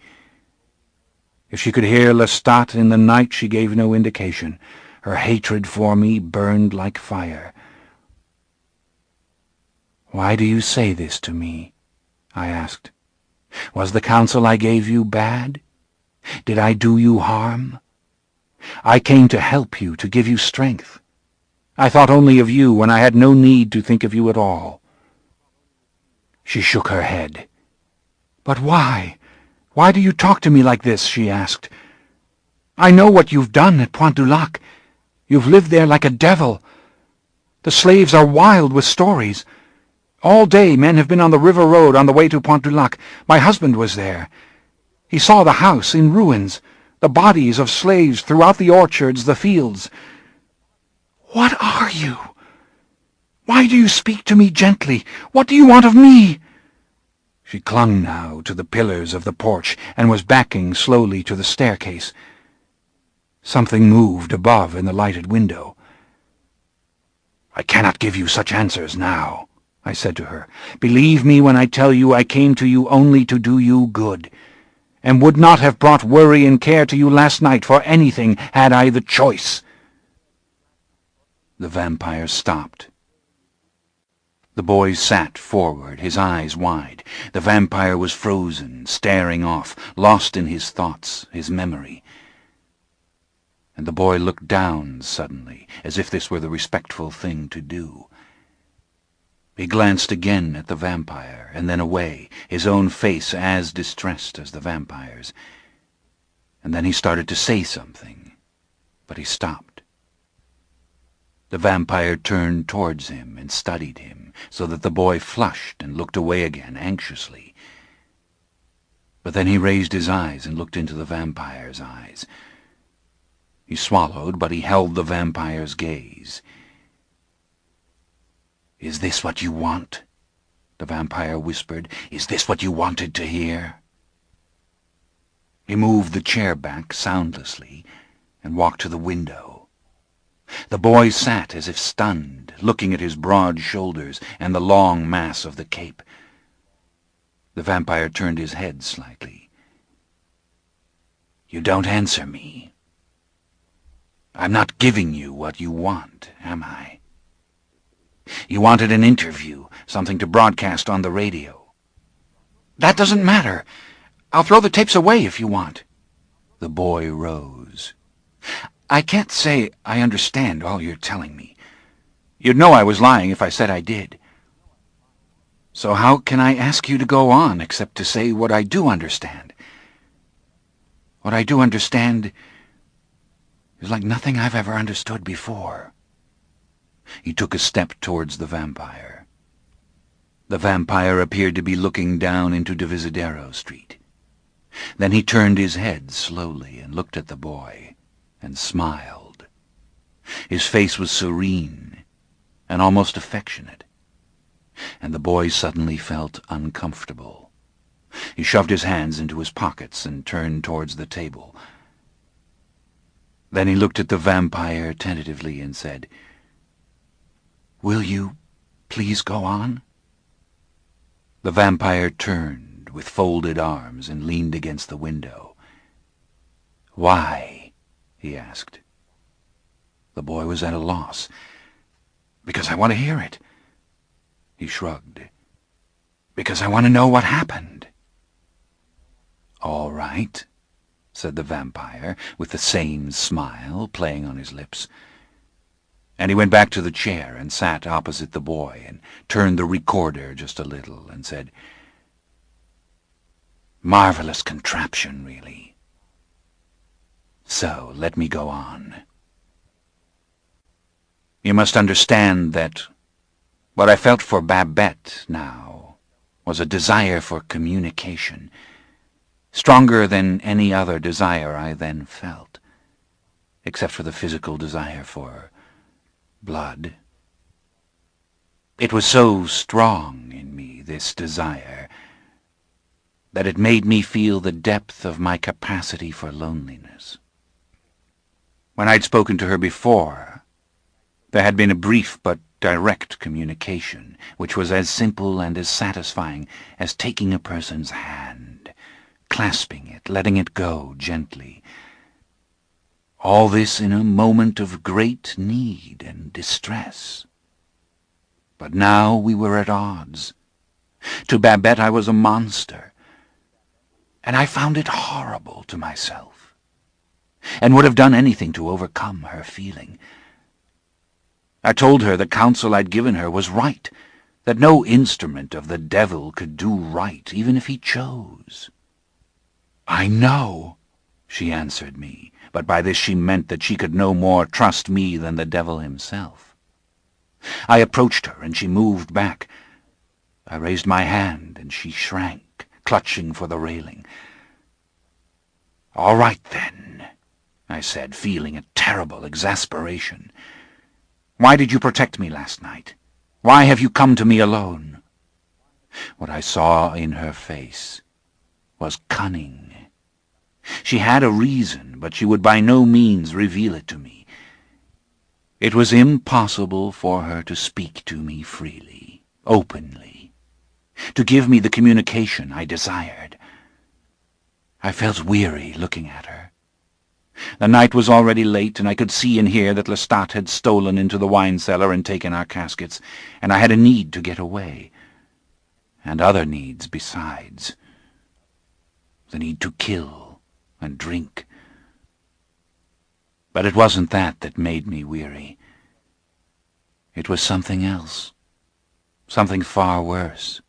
If she could hear Lestat in the night, she gave no indication. Her hatred for me burned like fire. "Why do you say this to me?" I asked. "Was the counsel I gave you bad? Did I do you harm? I came to help you, to give you strength. I thought only of you when I had no need to think of you at all." She shook her head. "But why? Why do you talk to me like this?" she asked. "I know what you've done at Pointe du Lac. You've lived there like a devil. The slaves are wild with stories. All day men have been on the river road on the way to Pointe du Lac. My husband was there. He saw the house in ruins, the bodies of slaves throughout the orchards, the fields. What are you? Why do you speak to me gently? What do you want of me?" She clung now to the pillars of the porch and was backing slowly to the staircase. Something moved above in the lighted window. "I cannot give you such answers now," I said to her. "Believe me when I tell you I came to you only to do you good, and would not have brought worry and care to you last night for anything had I the choice." The vampire stopped. The boy sat forward, his eyes wide. The vampire was frozen, staring off, lost in his thoughts, his memory. And the boy looked down suddenly, as if this were the respectful thing to do. He glanced again at the vampire, and then away, his own face as distressed as the vampire's. And then he started to say something, but he stopped. The vampire turned towards him and studied him, so that the boy flushed and looked away again anxiously. But then he raised his eyes and looked into the vampire's eyes. He swallowed, but he held the vampire's gaze. "Is this what you want?" the vampire whispered. "Is this what you wanted to hear?" He moved the chair back soundlessly and walked to the window. The boy sat as if stunned, looking at his broad shoulders and the long mass of the cape. The vampire turned his head slightly. "You don't answer me. I'm not giving you what you want, am I? You wanted an interview, something to broadcast on the radio. That doesn't matter. I'll throw the tapes away if you want." The boy rose. "I can't say I understand all you're telling me. You'd know I was lying if I said I did. So how can I ask you to go on except to say what I do understand? What I do understand is like nothing I've ever understood before." He took a step towards the vampire. The vampire appeared to be looking down into Divisadero Street. Then he turned his head slowly and looked at the boy and smiled. His face was serene and almost affectionate, and the boy suddenly felt uncomfortable. He shoved his hands into his pockets and turned towards the table. Then he looked at the vampire tentatively and said, "Will you please go on?" The vampire turned with folded arms and leaned against the window. "Why?" he asked. The boy was at a loss. "Because I want to hear it." He shrugged. "Because I want to know what happened." "All right," said the vampire, with the same smile playing on his lips. And he went back to the chair and sat opposite the boy and turned the recorder just a little and said, "Marvelous contraption, really. So, let me go on. You must understand that what I felt for Babette now was a desire for communication, stronger than any other desire I then felt, except for the physical desire for blood. It was so strong in me, this desire, that it made me feel the depth of my capacity for loneliness. When I'd spoken to her before, there had been a brief but direct communication, which was as simple and as satisfying as taking a person's hand, clasping it, letting it go gently. All this in a moment of great need and distress. But now we were at odds. To Babette I was a monster, and I found it horrible to myself, and would have done anything to overcome her feeling. I told her the counsel I'd given her was right, that no instrument of the devil could do right, even if he chose. "I know," she answered me, but by this she meant that she could no more trust me than the devil himself. I approached her, and she moved back. I raised my hand, and she shrank, clutching for the railing. "All right, then," I said, feeling a terrible exasperation. "Why did you protect me last night? Why have you come to me alone?" What I saw in her face was cunning. She had a reason, but she would by no means reveal it to me. It was impossible for her to speak to me freely, openly, to give me the communication I desired. I felt weary looking at her. The night was already late, and I could see and hear that Lestat had stolen into the wine cellar and taken our caskets, and I had a need to get away, and other needs besides. The need to kill and drink. But it wasn't that made me weary. It was something else, something far worse.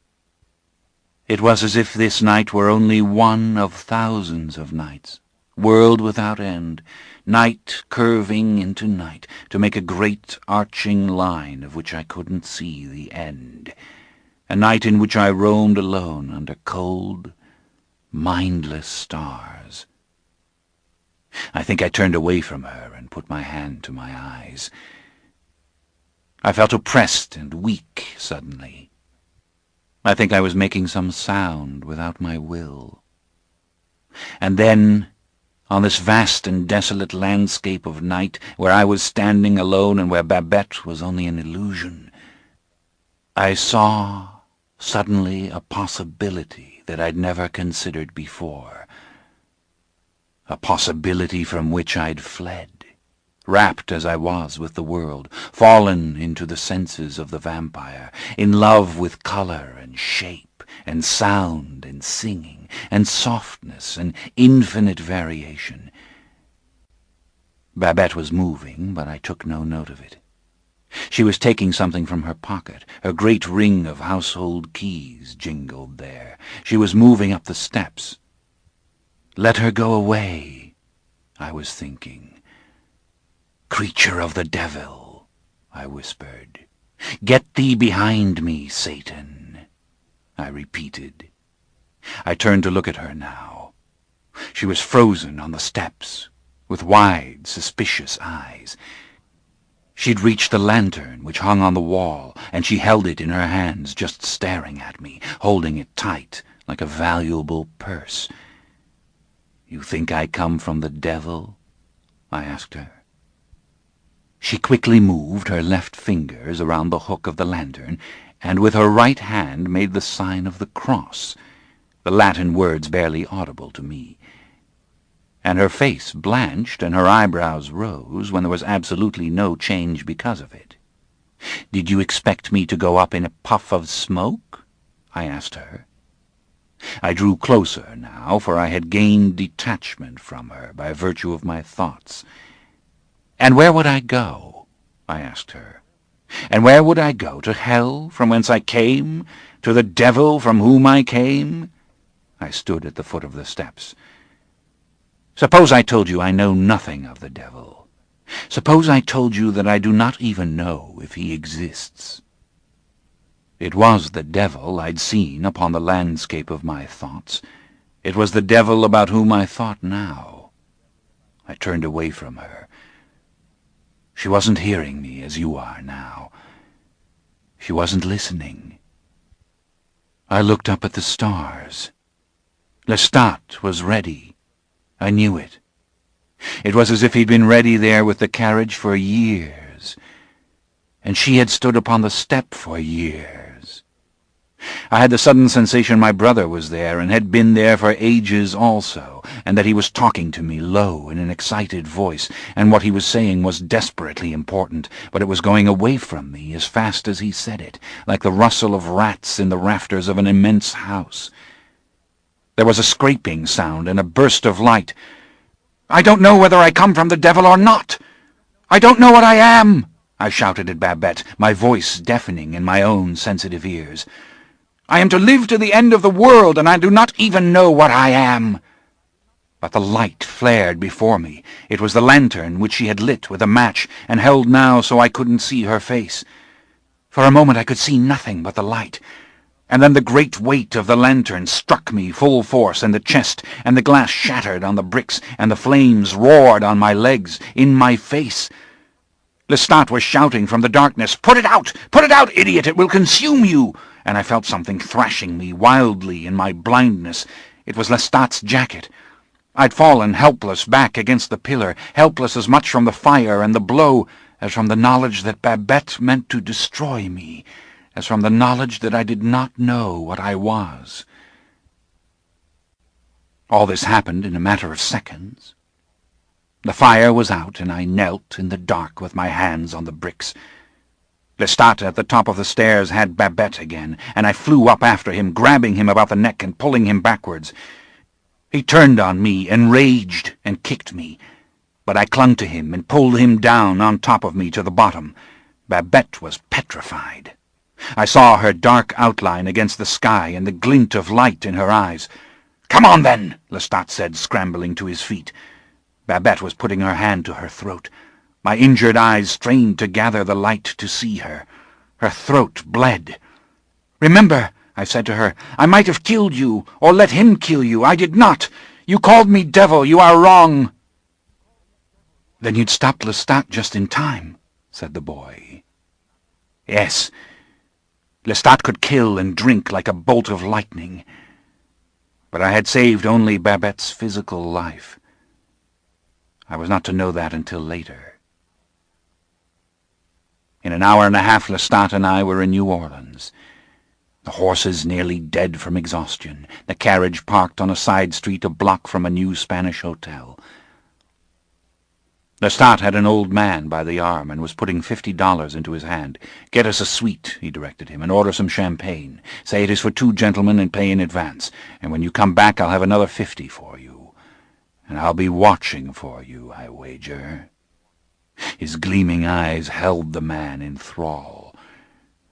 It was as if this night were only one of thousands of nights, world without end, night curving into night, to make a great arching line of which I couldn't see the end, a night in which I roamed alone under cold, mindless stars. I think I turned away from her and put my hand to my eyes. I felt oppressed and weak suddenly. I think I was making some sound without my will. And then, on this vast and desolate landscape of night, where I was standing alone and where Babette was only an illusion, I saw suddenly a possibility that I'd never considered before, a possibility from which I'd fled, wrapped as I was with the world, fallen into the senses of the vampire, in love with color and shape and sound and singing and softness and infinite variation. Babette was moving, but I took no note of it. She was taking something from her pocket. Her great ring of household keys jingled there. She was moving up the steps. Let her go away, I was thinking. Creature of the devil, I whispered. Get thee behind me, Satan, I repeated. I turned to look at her now. She was frozen on the steps, with wide, suspicious eyes. She'd reached the lantern which hung on the wall, and she held it in her hands, just staring at me, holding it tight, like a valuable purse. You think I come from the devil? I asked her. She quickly moved her left fingers around the hook of the lantern, and with her right hand made the sign of the cross, the Latin words barely audible to me. And her face blanched and her eyebrows rose when there was absolutely no change because of it. Did you expect me to go up in a puff of smoke? I asked her. I drew closer now, for I had gained detachment from her by virtue of my thoughts. And where would I go? I asked her. And where would I go? To hell, from whence I came? To the devil, from whom I came? I stood at the foot of the steps. Suppose I told you I know nothing of the devil. Suppose I told you that I do not even know if he exists. It was the devil I'd seen upon the landscape of my thoughts. It was the devil about whom I thought now. I turned away from her. She wasn't hearing me as you are now. She wasn't listening. I looked up at the stars. Lestat was ready. I knew it. It was as if he'd been ready there with the carriage for years, and she had stood upon the step for years. I had the sudden sensation my brother was there, and had been there for ages also, and that he was talking to me low in an excited voice, and what he was saying was desperately important, but it was going away from me as fast as he said it, like the rustle of rats in the rafters of an immense house. There was a scraping sound and a burst of light. "I don't know whether I come from the devil or not! I don't know what I am!" I shouted at Babette, my voice deafening in my own sensitive ears. "I am to live to the end of the world, and I do not even know what I am!" But the light flared before me. It was the lantern which she had lit with a match, and held now so I couldn't see her face. For a moment I could see nothing but the light. And then the great weight of the lantern struck me full force in the chest, and the glass shattered on the bricks, and the flames roared on my legs, in my face. Lestat was shouting from the darkness, "Put it out! Put it out, idiot! It will consume you!" And I felt something thrashing me wildly in my blindness. It was Lestat's jacket. I'd fallen helpless back against the pillar, helpless as much from the fire and the blow as from the knowledge that Babette meant to destroy me, as from the knowledge that I did not know what I was. All this happened in a matter of seconds. The fire was out, and I knelt in the dark with my hands on the bricks. Lestat at the top of the stairs had Babette again, and I flew up after him, grabbing him about the neck and pulling him backwards. He turned on me, enraged, and kicked me, but I clung to him and pulled him down on top of me to the bottom. Babette was petrified. I saw her dark outline against the sky and the glint of light in her eyes. "Come on, then," Lestat said, scrambling to his feet. Babette was putting her hand to her throat. My injured eyes strained to gather the light to see her. Her throat bled. "Remember," I said to her, "I might have killed you, or let him kill you. I did not. You called me devil. You are wrong." "Then you'd stopped Lestat just in time," said the boy. "Yes. Lestat could kill and drink like a bolt of lightning. But I had saved only Babette's physical life. I was not to know that until later. In an hour and a half, Lestat and I were in New Orleans. The horses nearly dead from exhaustion, the carriage parked on a side street a block from a new Spanish hotel. Lestat had an old man by the arm and was putting $50 into his hand. "Get us a suite," he directed him, "and order some champagne. Say it is for 2 gentlemen and pay in advance, and when you come back I'll have another 50 for you. And I'll be watching for you, I wager." His gleaming eyes held the man in thrall.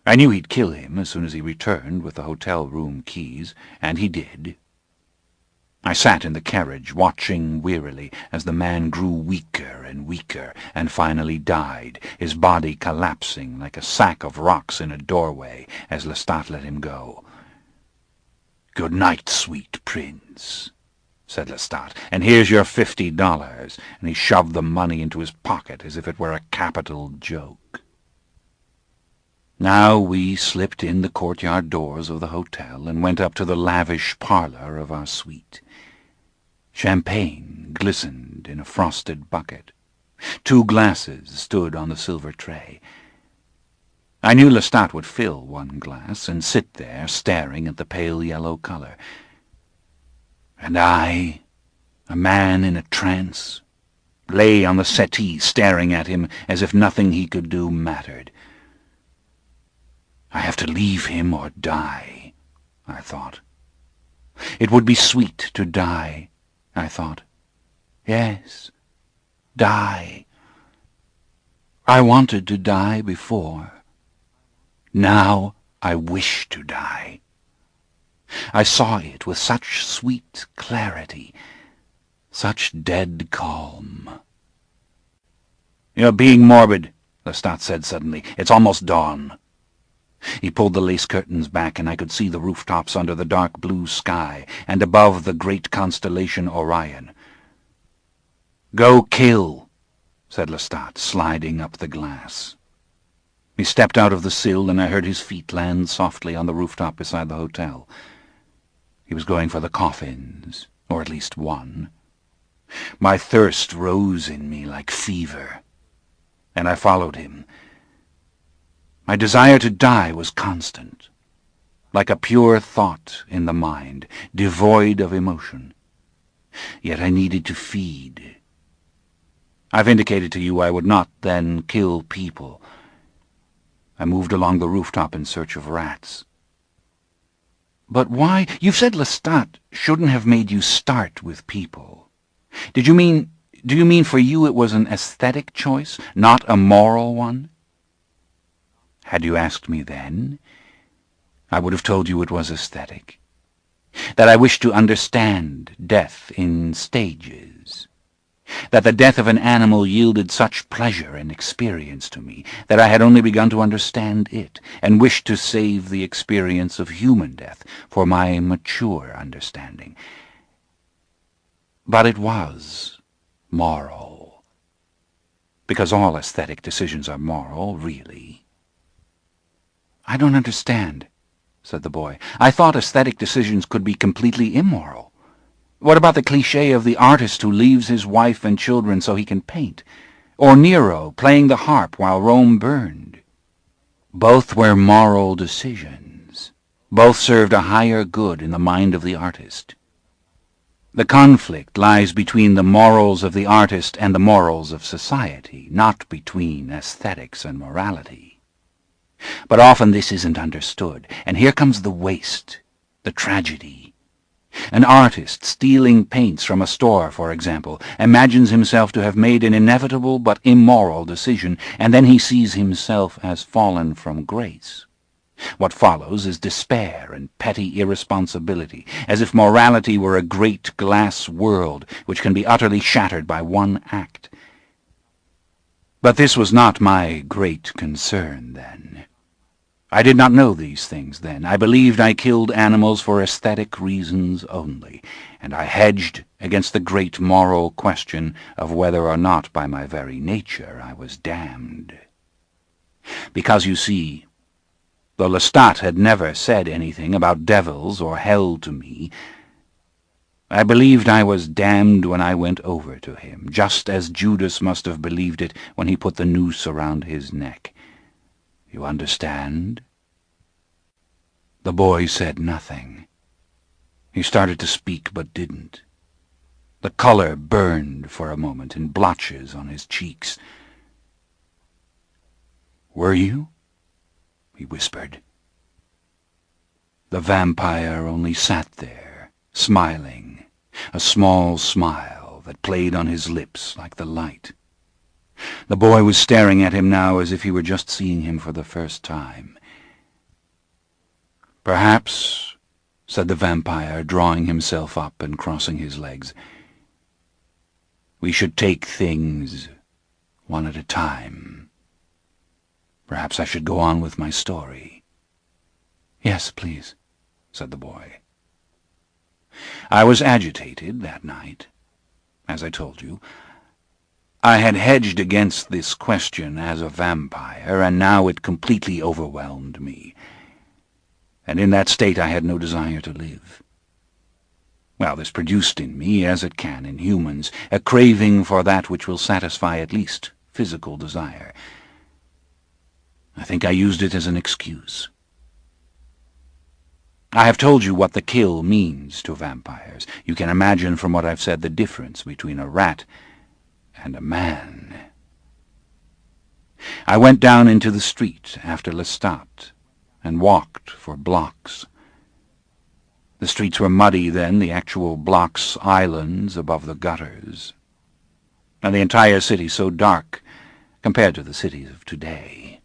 I knew he'd kill him as soon as he returned with the hotel room keys, and he did. I sat in the carriage, watching wearily as the man grew weaker and weaker, and finally died, his body collapsing like a sack of rocks in a doorway as Lestat let him go. "Good night, sweet prince," said Lestat, "and here's your $50, and he shoved the money into his pocket as if it were a capital joke. Now we slipped in the courtyard doors of the hotel and went up to the lavish parlor of our suite. Champagne glistened in a frosted bucket. 2 glasses stood on the silver tray. I knew Lestat would fill 1 glass and sit there staring at the pale yellow color. And I, a man in a trance, lay on the settee staring at him as if nothing he could do mattered. I have to leave him or die, I thought. It would be sweet to die, I thought. Yes, die. I wanted to die before. Now I wish to die. I saw it with such sweet clarity, such dead calm. "You're being morbid," Lestat said suddenly. "It's almost dawn." He pulled the lace curtains back, and I could see the rooftops under the dark blue sky, and above the great constellation Orion. "Go kill," said Lestat, sliding up the glass. He stepped out of the sill, and I heard his feet land softly on the rooftop beside the hotel. He was going for the coffins, or at least one. My thirst rose in me like fever, and I followed him. My desire to die was constant, like a pure thought in the mind, devoid of emotion. Yet I needed to feed. I've indicated to you I would not then kill people. I moved along the rooftop in search of rats. "But why? You've said Lestat shouldn't have made you start with people. Do you mean for you it was an aesthetic choice, not a moral one? Had you asked me then, I would have told you it was aesthetic, that I wished to understand death in stages, that the death of an animal yielded such pleasure and experience to me that I had only begun to understand it, and wished to save the experience of human death for my mature understanding. But it was moral, because all aesthetic decisions are moral, really. "I don't understand," said the boy. "I thought aesthetic decisions could be completely immoral. What about the cliché of the artist who leaves his wife and children so he can paint? or Nero playing the harp while Rome burned. Both were moral decisions. Both served a higher good in the mind of the artist. The conflict lies between the morals of the artist and the morals of society, not between aesthetics and morality. But often this isn't understood, and here comes the waste, the tragedy. An artist stealing paints from a store, for example, imagines himself to have made an inevitable but immoral decision, and then he sees himself as fallen from grace. What follows is despair and petty irresponsibility, as if morality were a great glass world which can be utterly shattered by one act. But this was not my great concern then. I did not know these things then. I believed I killed animals for aesthetic reasons only, and I hedged against the great moral question of whether or not by my very nature I was damned. Because, you see, though Lestat had never said anything about devils or hell to me, I believed I was damned when I went over to him, just as Judas must have believed it when he put the noose around his neck. You understand? The boy said nothing. He started to speak, but didn't. The color burned for a moment in blotches on his cheeks. "Were you?" he whispered. The vampire only sat there, smiling, a small smile that played on his lips like the light. The boy was staring at him now as if he were just seeing him for the first time. "Perhaps," said the vampire, drawing himself up and crossing his legs, "we should take things one at a time. Perhaps I should go on with my story." "Yes, please," said the boy. I was agitated that night, as I told you. I had hedged against this question as a vampire, and now it completely overwhelmed me. And in that state I had no desire to live. Well, this produced in me, as it can in humans, a craving for that which will satisfy at least physical desire. I think I used it as an excuse. I have told you what the kill means to vampires. You can imagine from what I've said the difference between a rat and a man. I went down into the street after Lestat and walked for blocks. The streets were muddy then, the actual blocks islands above the gutters, and the entire city so dark compared to the cities of today.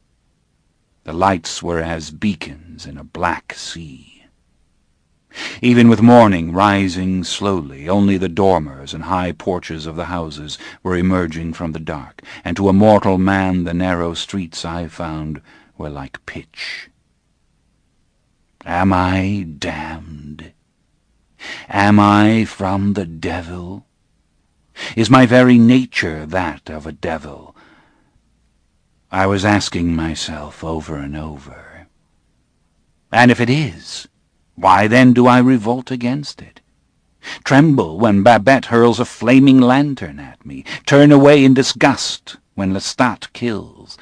The lights were as beacons in a black sea. Even with morning rising slowly, only the dormers and high porches of the houses were emerging from the dark, and to a mortal man the narrow streets I found were like pitch. Am I damned? Am I from the devil? Is my very nature that of a devil? I was asking myself over and over. And if it is, why then do I revolt against it? Tremble when Babette hurls a flaming lantern at me, turn away in disgust when Lestat kills.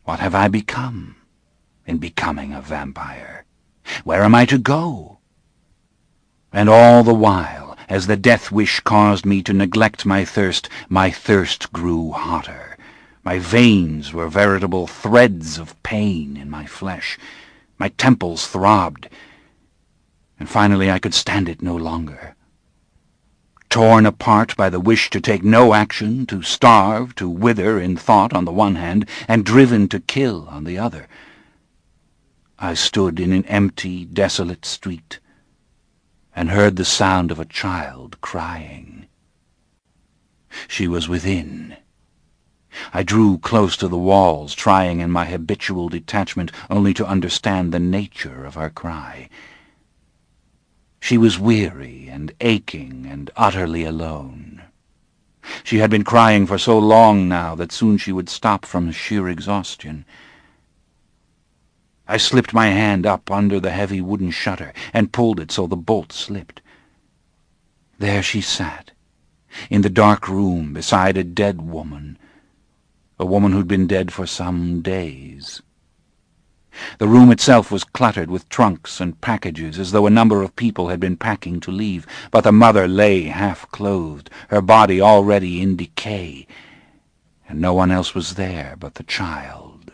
What have I become in becoming a vampire? Where am I to go? And all the while, as the death wish caused me to neglect my thirst grew hotter. My veins were veritable threads of pain in my flesh. My temples throbbed, and finally I could stand it no longer. Torn apart by the wish to take no action, to starve, to wither in thought on the one hand, and driven to kill on the other, I stood in an empty, desolate street and heard the sound of a child crying. She was within. I drew close to the walls, trying in my habitual detachment only to understand the nature of her cry. She was weary and aching and utterly alone. She had been crying for so long now that soon she would stop from sheer exhaustion. I slipped my hand up under the heavy wooden shutter and pulled it so the bolt slipped. There she sat, in the dark room beside a dead woman, a woman who'd been dead for some days. The room itself was cluttered with trunks and packages, as though a number of people had been packing to leave, but the mother lay half-clothed, her body already in decay, and no one else was there but the child.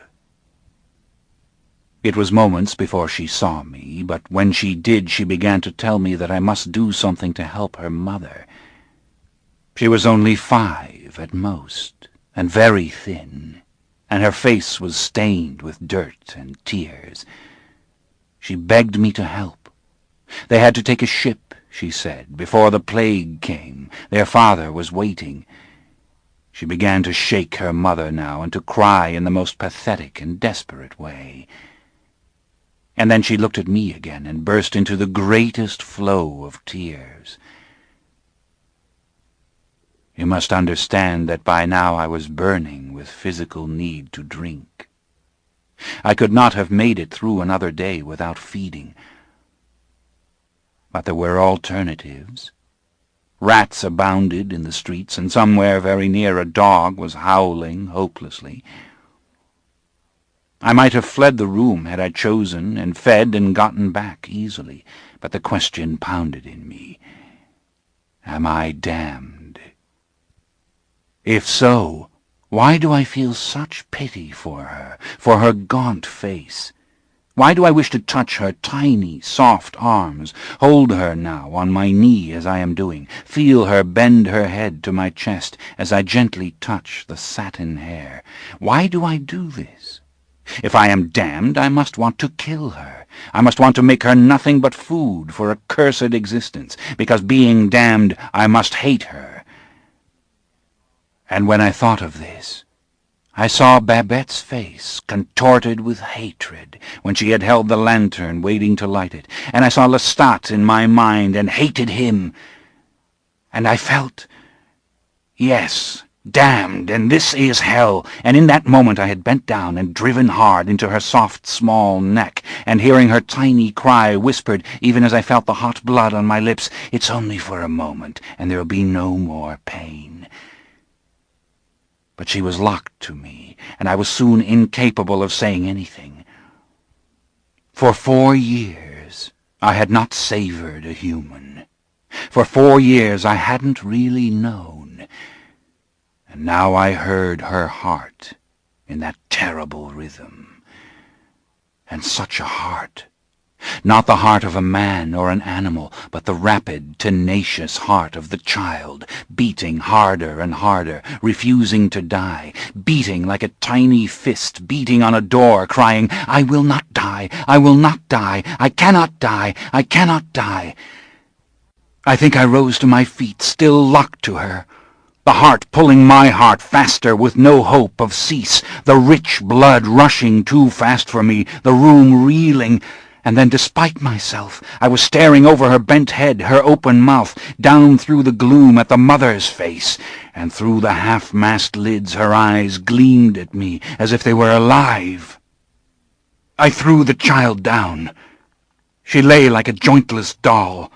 It was moments before she saw me, but when she did, she began to tell me that I must do something to help her mother. She was only 5 at most, and very thin, and her face was stained with dirt and tears. She begged me to help. They had to take a ship, she said, before the plague came. Their father was waiting. She began to shake her mother now and to cry in the most pathetic and desperate way. And then she looked at me again and burst into the greatest flow of tears. You must understand that by now I was burning with physical need to drink. I could not have made it through another day without feeding. But there were alternatives. Rats abounded in the streets, and somewhere very near a dog was howling hopelessly. I might have fled the room had I chosen, and fed and gotten back easily, but the question pounded in me. Am I damned? If so, why do I feel such pity for her gaunt face? Why do I wish to touch her tiny, soft arms, hold her now on my knee as I am doing, feel her bend her head to my chest as I gently touch the satin hair? Why do I do this? If I am damned, I must want to kill her. I must want to make her nothing but food for a cursed existence, because being damned, I must hate her. And when I thought of this, I saw Babette's face contorted with hatred when she had held the lantern waiting to light it, and I saw Lestat in my mind and hated him. And I felt, yes, damned, and this is hell. And in that moment I had bent down and driven hard into her soft, small neck, and hearing her tiny cry whispered, even as I felt the hot blood on my lips, "It's only for a moment, and there'll be no more pain." But she was locked to me, and I was soon incapable of saying anything. For 4 years I had not savored a human. For 4 years I hadn't really known. And now I heard her heart in that terrible rhythm. And such a heart. Not the heart of a man or an animal, but the rapid, tenacious heart of the child, beating harder and harder, refusing to die, beating like a tiny fist, beating on a door, crying, "I will not die, I will not die, I cannot die, I cannot die." I think I rose to my feet, still locked to her, the heart pulling my heart faster with no hope of cease, the rich blood rushing too fast for me, the room reeling. And then, despite myself, I was staring over her bent head, her open mouth, down through the gloom at the mother's face, and through the half-masked lids her eyes gleamed at me as if they were alive. I threw the child down. She lay like a jointless doll,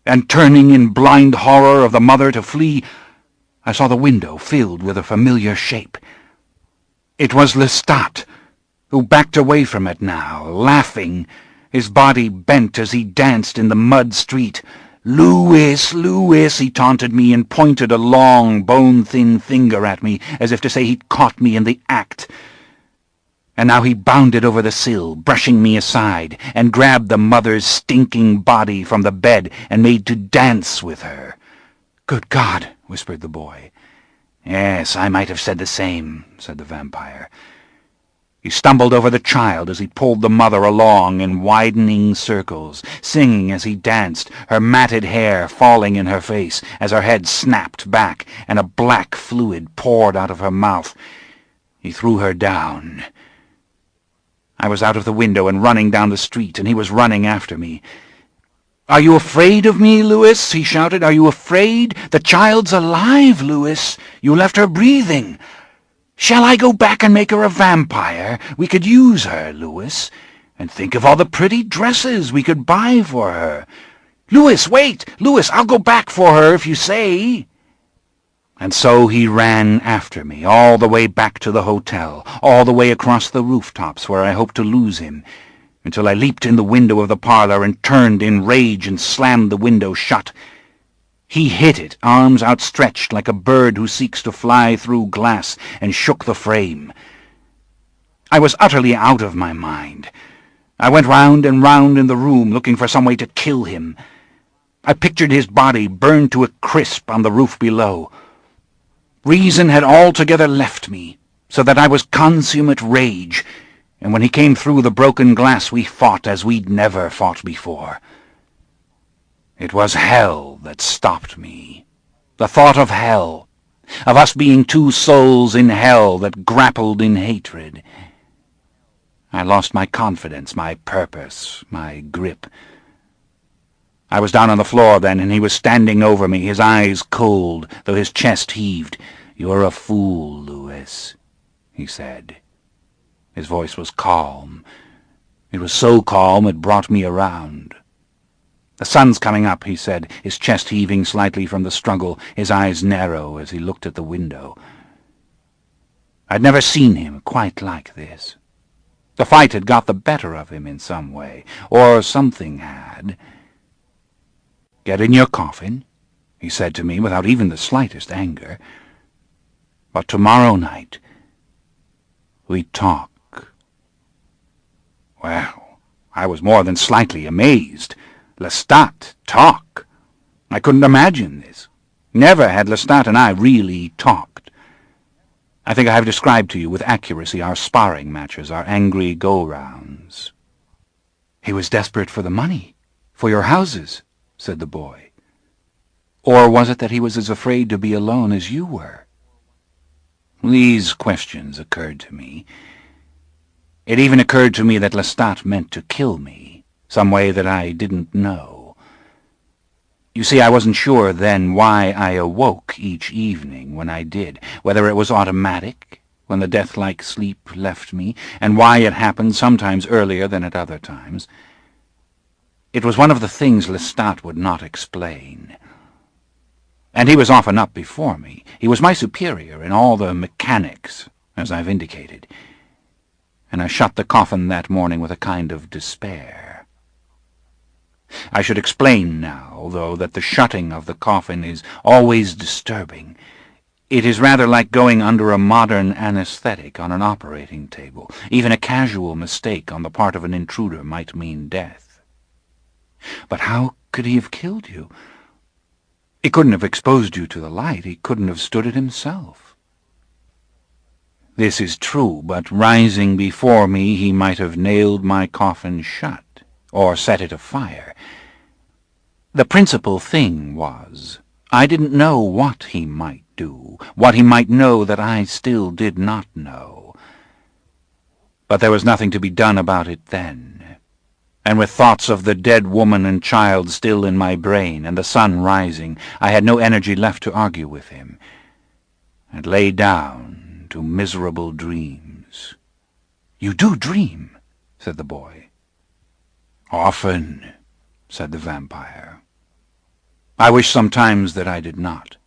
and turning in blind horror of the mother to flee, I saw the window filled with a familiar shape. It was Lestat, who backed away from it now, laughing, his body bent as he danced in the mud street. "Louis, Louis," he taunted me and pointed a long, bone-thin finger at me, as if to say he'd caught me in the act. And now he bounded over the sill, brushing me aside, and grabbed the mother's stinking body from the bed and made to dance with her. "Good God," whispered the boy. "Yes, I might have said the same," said the vampire. He stumbled over the child as he pulled the mother along in widening circles, singing as he danced, her matted hair falling in her face as her head snapped back and a black fluid poured out of her mouth. He threw her down. I was out of the window and running down the street, and he was running after me. "Are you afraid of me, Louis?" he shouted. "Are you afraid? The child's alive, Louis. You left her breathing. Shall I go back and make her a vampire? We could use her, Louis. And think of all the pretty dresses we could buy for her. Louis, wait! Louis, I'll go back for her if you say." And so he ran after me, all the way back to the hotel, all the way across the rooftops where I hoped to lose him, until I leaped in the window of the parlor and turned in rage and slammed the window shut. He hit it, arms outstretched like a bird who seeks to fly through glass, and shook the frame. I was utterly out of my mind. I went round and round in the room looking for some way to kill him. I pictured his body burned to a crisp on the roof below. Reason had altogether left me, so that I was consummate rage, and when he came through the broken glass we fought as we'd never fought before. It was hell that stopped me. The thought of hell, of us being two souls in hell that grappled in hatred. I lost my confidence, my purpose, my grip. I was down on the floor then, and he was standing over me, his eyes cold, though his chest heaved. "You're a fool, Louis," he said. His voice was calm. It was so calm it brought me around. "The sun's coming up," he said, his chest heaving slightly from the struggle, his eyes narrow as he looked at the window. I'd never seen him quite like this. The fight had got the better of him in some way, or something had. "Get in your coffin," he said to me without even the slightest anger. "But tomorrow night we talk." Well, I was more than slightly amazed. Lestat talk! I couldn't imagine this. Never had Lestat and I really talked. I think I have described to you with accuracy our sparring matches, our angry go-rounds. "He was desperate for the money, for your houses," said the boy. "Or was it that he was as afraid to be alone as you were?" These questions occurred to me. It even occurred to me that Lestat meant to kill me, some way that I didn't know. You see, I wasn't sure then why I awoke each evening when I did, whether it was automatic, when the death-like sleep left me, and why it happened sometimes earlier than at other times. It was one of the things Lestat would not explain. And he was often up before me. He was my superior in all the mechanics, as I've indicated. And I shut the coffin that morning with a kind of despair. I should explain now, though, that the shutting of the coffin is always disturbing. It is rather like going under a modern anesthetic on an operating table. Even a casual mistake on the part of an intruder might mean death. But how could he have killed you? He couldn't have exposed you to the light. He couldn't have stood it himself. This is true, but rising before me he might have nailed my coffin shut, or set it afire. The principal thing was, I didn't know what he might do, what he might know that I still did not know. But there was nothing to be done about it then. And with thoughts of the dead woman and child still in my brain, and the sun rising, I had no energy left to argue with him, and lay down to miserable dreams. "You do dream?" said the boy. "Often," said the vampire. "I wish sometimes that I did not.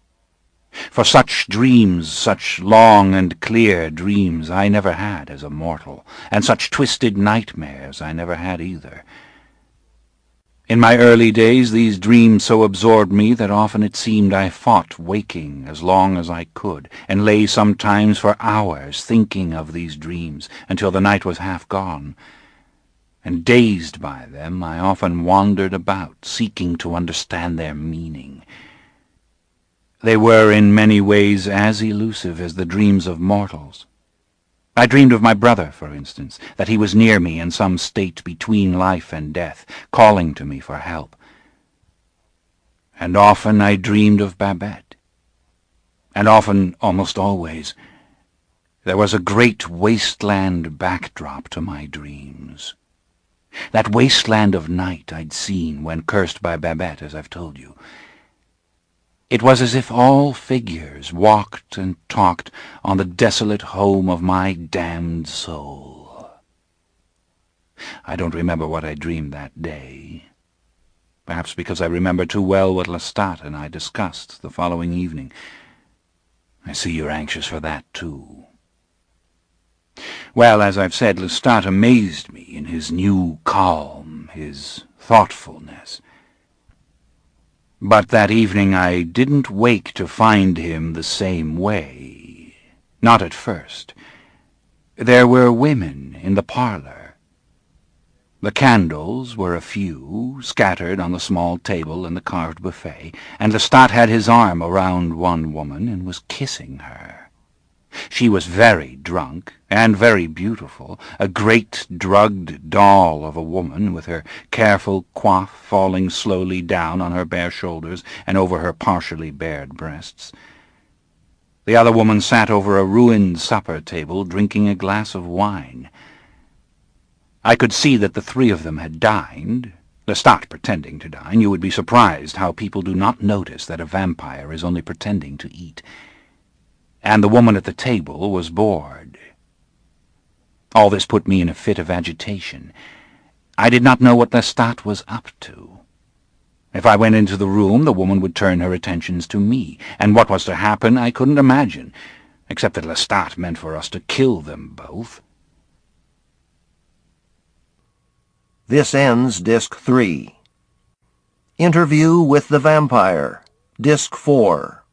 For such dreams, such long and clear dreams, I never had as a mortal, and such twisted nightmares I never had either. In my early days these dreams so absorbed me that often it seemed I fought waking as long as I could, and lay sometimes for hours thinking of these dreams until the night was half gone. And dazed by them, I often wandered about, seeking to understand their meaning. They were in many ways as elusive as the dreams of mortals. I dreamed of my brother, for instance, that he was near me in some state between life and death, calling to me for help. And often I dreamed of Babette. And often, almost always, there was a great wasteland backdrop to my dreams. That wasteland of night I'd seen when cursed by Babette, as I've told you. It was as if all figures walked and talked on the desolate home of my damned soul. I don't remember what I dreamed that day, perhaps because I remember too well what Lestat and I discussed the following evening. I see you're anxious for that, too. Well, as I've said, Lestat amazed me in his new calm, his thoughtfulness. But that evening I didn't wake to find him the same way. Not at first. There were women in the parlor. The candles were a few, scattered on the small table in the carved buffet, and Lestat had his arm around one woman and was kissing her. She was very drunk and very beautiful, a great drugged doll of a woman with her careful coif falling slowly down on her bare shoulders and over her partially bared breasts. The other woman sat over a ruined supper table drinking a glass of wine. I could see that the three of them had dined, Lestat pretending to dine. You would be surprised how people do not notice that a vampire is only pretending to eat. And the woman at the table was bored. All this put me in a fit of agitation. I did not know what Lestat was up to. If I went into the room, the woman would turn her attentions to me, and what was to happen I couldn't imagine, except that Lestat meant for us to kill them both. This ends Disc 3. Interview with the Vampire, Disc 4.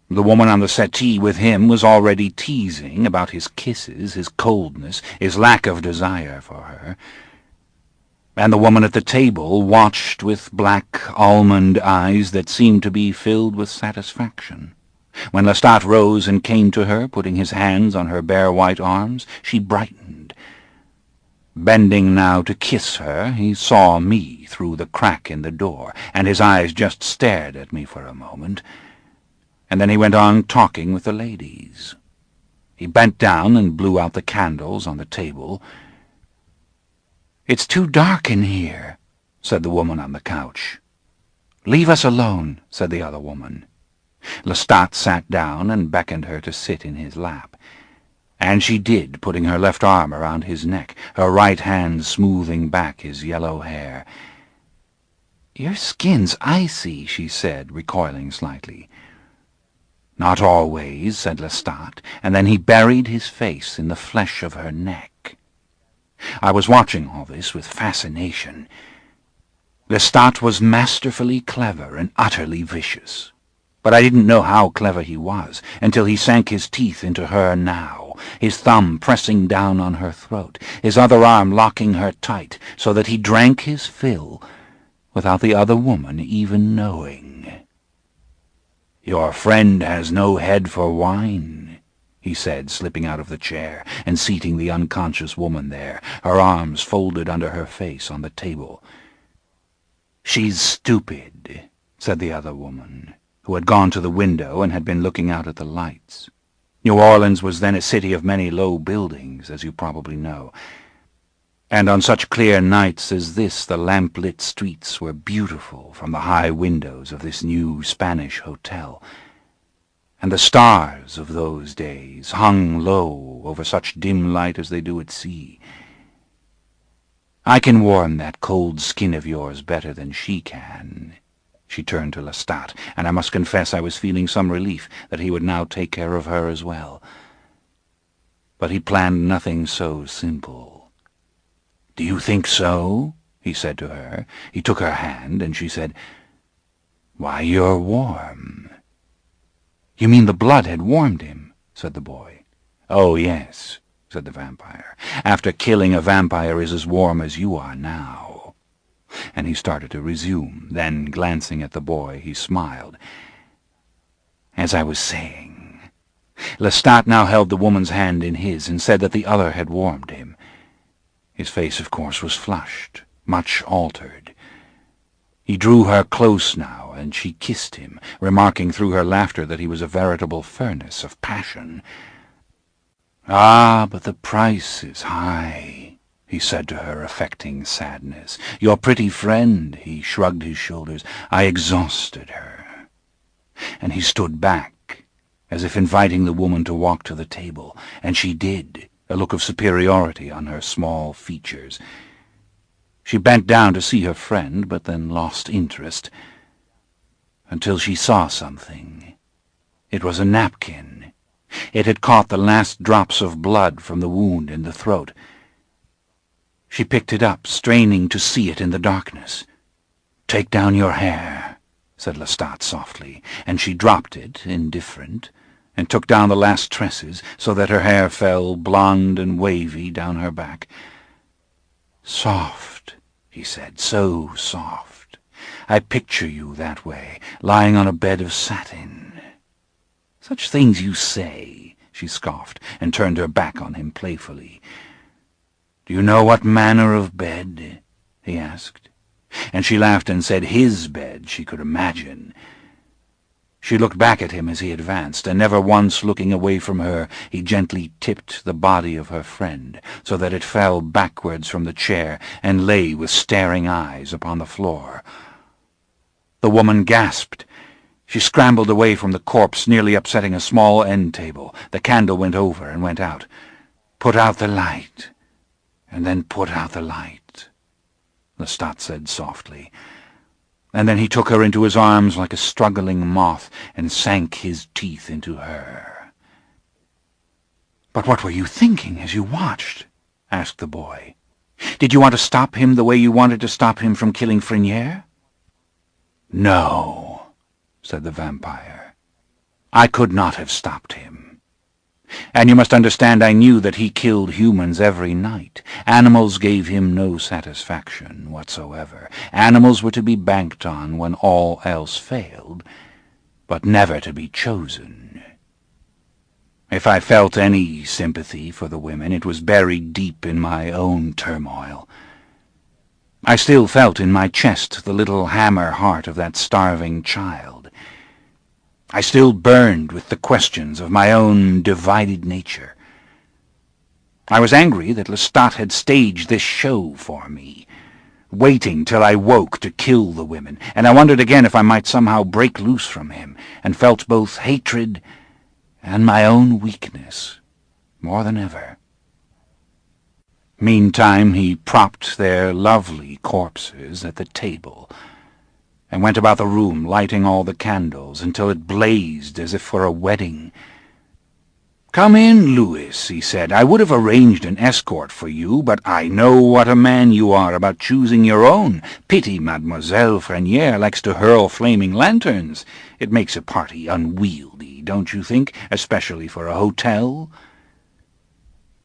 The woman on the settee with him was already teasing about his kisses, his coldness, his lack of desire for her. And the woman at the table watched with black almond eyes that seemed to be filled with satisfaction. When Lestat rose and came to her, putting his hands on her bare white arms, she brightened. Bending now to kiss her, he saw me through the crack in the door, and his eyes just stared at me for a moment. And then he went on talking with the ladies. He bent down and blew out the candles on the table. "It's too dark in here," said the woman on the couch. "Leave us alone," said the other woman. Lestat sat down and beckoned her to sit in his lap. And she did, putting her left arm around his neck, her right hand smoothing back his yellow hair. "Your skin's icy," she said, recoiling slightly. "Not always," said Lestat, and then he buried his face in the flesh of her neck. I was watching all this with fascination. Lestat was masterfully clever and utterly vicious. But I didn't know how clever he was until he sank his teeth into her now, his thumb pressing down on her throat, his other arm locking her tight so that he drank his fill without the other woman even knowing. "Your friend has no head for wine," he said, slipping out of the chair and seating the unconscious woman there, her arms folded under her face on the table. "She's stupid," said the other woman, who had gone to the window and had been looking out at the lights. New Orleans was then a city of many low buildings, as you probably know. And on such clear nights as this the lamp-lit streets were beautiful from the high windows of this new Spanish hotel. And the stars of those days hung low over such dim light as they do at sea. "I can warm that cold skin of yours better than she can." She turned to Lestat, and I must confess I was feeling some relief that he would now take care of her as well. But he planned nothing so simple. "Do you think so?" he said to her. He took her hand, and she said, "Why, you're warm." "You mean the blood had warmed him?" said the boy. "Oh, yes," said the vampire. "After killing a vampire is as warm as you are now." And he started to resume. Then, glancing at the boy, he smiled. "As I was saying, Lestat now held the woman's hand in his and said that the other had warmed him. His face, of course, was flushed, much altered. He drew her close now, and she kissed him, remarking through her laughter that he was a veritable furnace of passion. "Ah, but the price is high," he said to her, affecting sadness. "Your pretty friend," he shrugged his shoulders, "I exhausted her." And he stood back, as if inviting the woman to walk to the table, and she did, a look of superiority on her small features. She bent down to see her friend, but then lost interest. until she saw something. It was a napkin. It had caught the last drops of blood from the wound in the throat. She picked it up, straining to see it in the darkness. "Take down your hair," said Lestat softly, and she dropped it, indifferent, and took down the last tresses so that her hair fell blonde and wavy down her back. "Soft," he said, "so soft. I picture you that way, lying on a bed of satin." "Such things you say," she scoffed, and turned her back on him playfully. "Do you know what manner of bed?" he asked. And she laughed and said his bed she could imagine. She looked back at him as he advanced, and never once looking away from her, he gently tipped the body of her friend, so that it fell backwards from the chair and lay with staring eyes upon the floor. The woman gasped. She scrambled away from the corpse, nearly upsetting a small end table. The candle went over and went out. "Put out the light, and then put out the light," Lestat said softly. And then he took her into his arms like a struggling moth and sank his teeth into her. "But what were you thinking as you watched?" asked the boy. "Did you want to stop him the way you wanted to stop him from killing Frenier?" "No," said the vampire. "I could not have stopped him. And you must understand I knew that he killed humans every night. Animals gave him no satisfaction whatsoever. Animals were to be banked on when all else failed, but never to be chosen. If I felt any sympathy for the women, it was buried deep in my own turmoil. I still felt in my chest the little hammer heart of that starving child. I still burned with the questions of my own divided nature. I was angry that Lestat had staged this show for me, waiting till I woke to kill the women, and I wondered again if I might somehow break loose from him, and felt both hatred and my own weakness more than ever. Meantime he propped their lovely corpses at the table, and went about the room lighting all the candles until it blazed as if for a wedding. "Come in, Louis," he said. "I would have arranged an escort for you, but I know what a man you are about choosing your own. Pity Mademoiselle Frenier likes to hurl flaming lanterns. It makes a party unwieldy, don't you think, especially for a hotel?"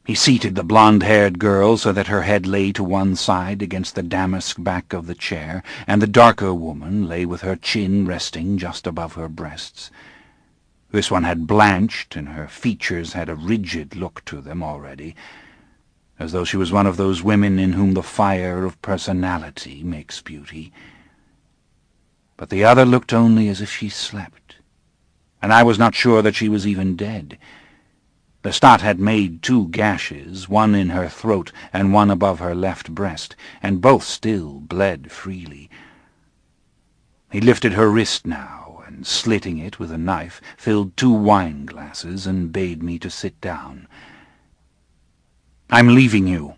He seated the blonde-haired girl so that her head lay to one side against the damask back of the chair, and the darker woman lay with her chin resting just above her breasts. This one had blanched, and her features had a rigid look to them already, as though she was one of those women in whom the fire of personality makes beauty. But the other looked only as if she slept, and I was not sure that she was even dead. Lestat had made 2 gashes, one in her throat and one above her left breast, and both still bled freely. He lifted her wrist now, and slitting it with a knife, filled 2 wine-glasses and bade me to sit down. "I'm leaving you,"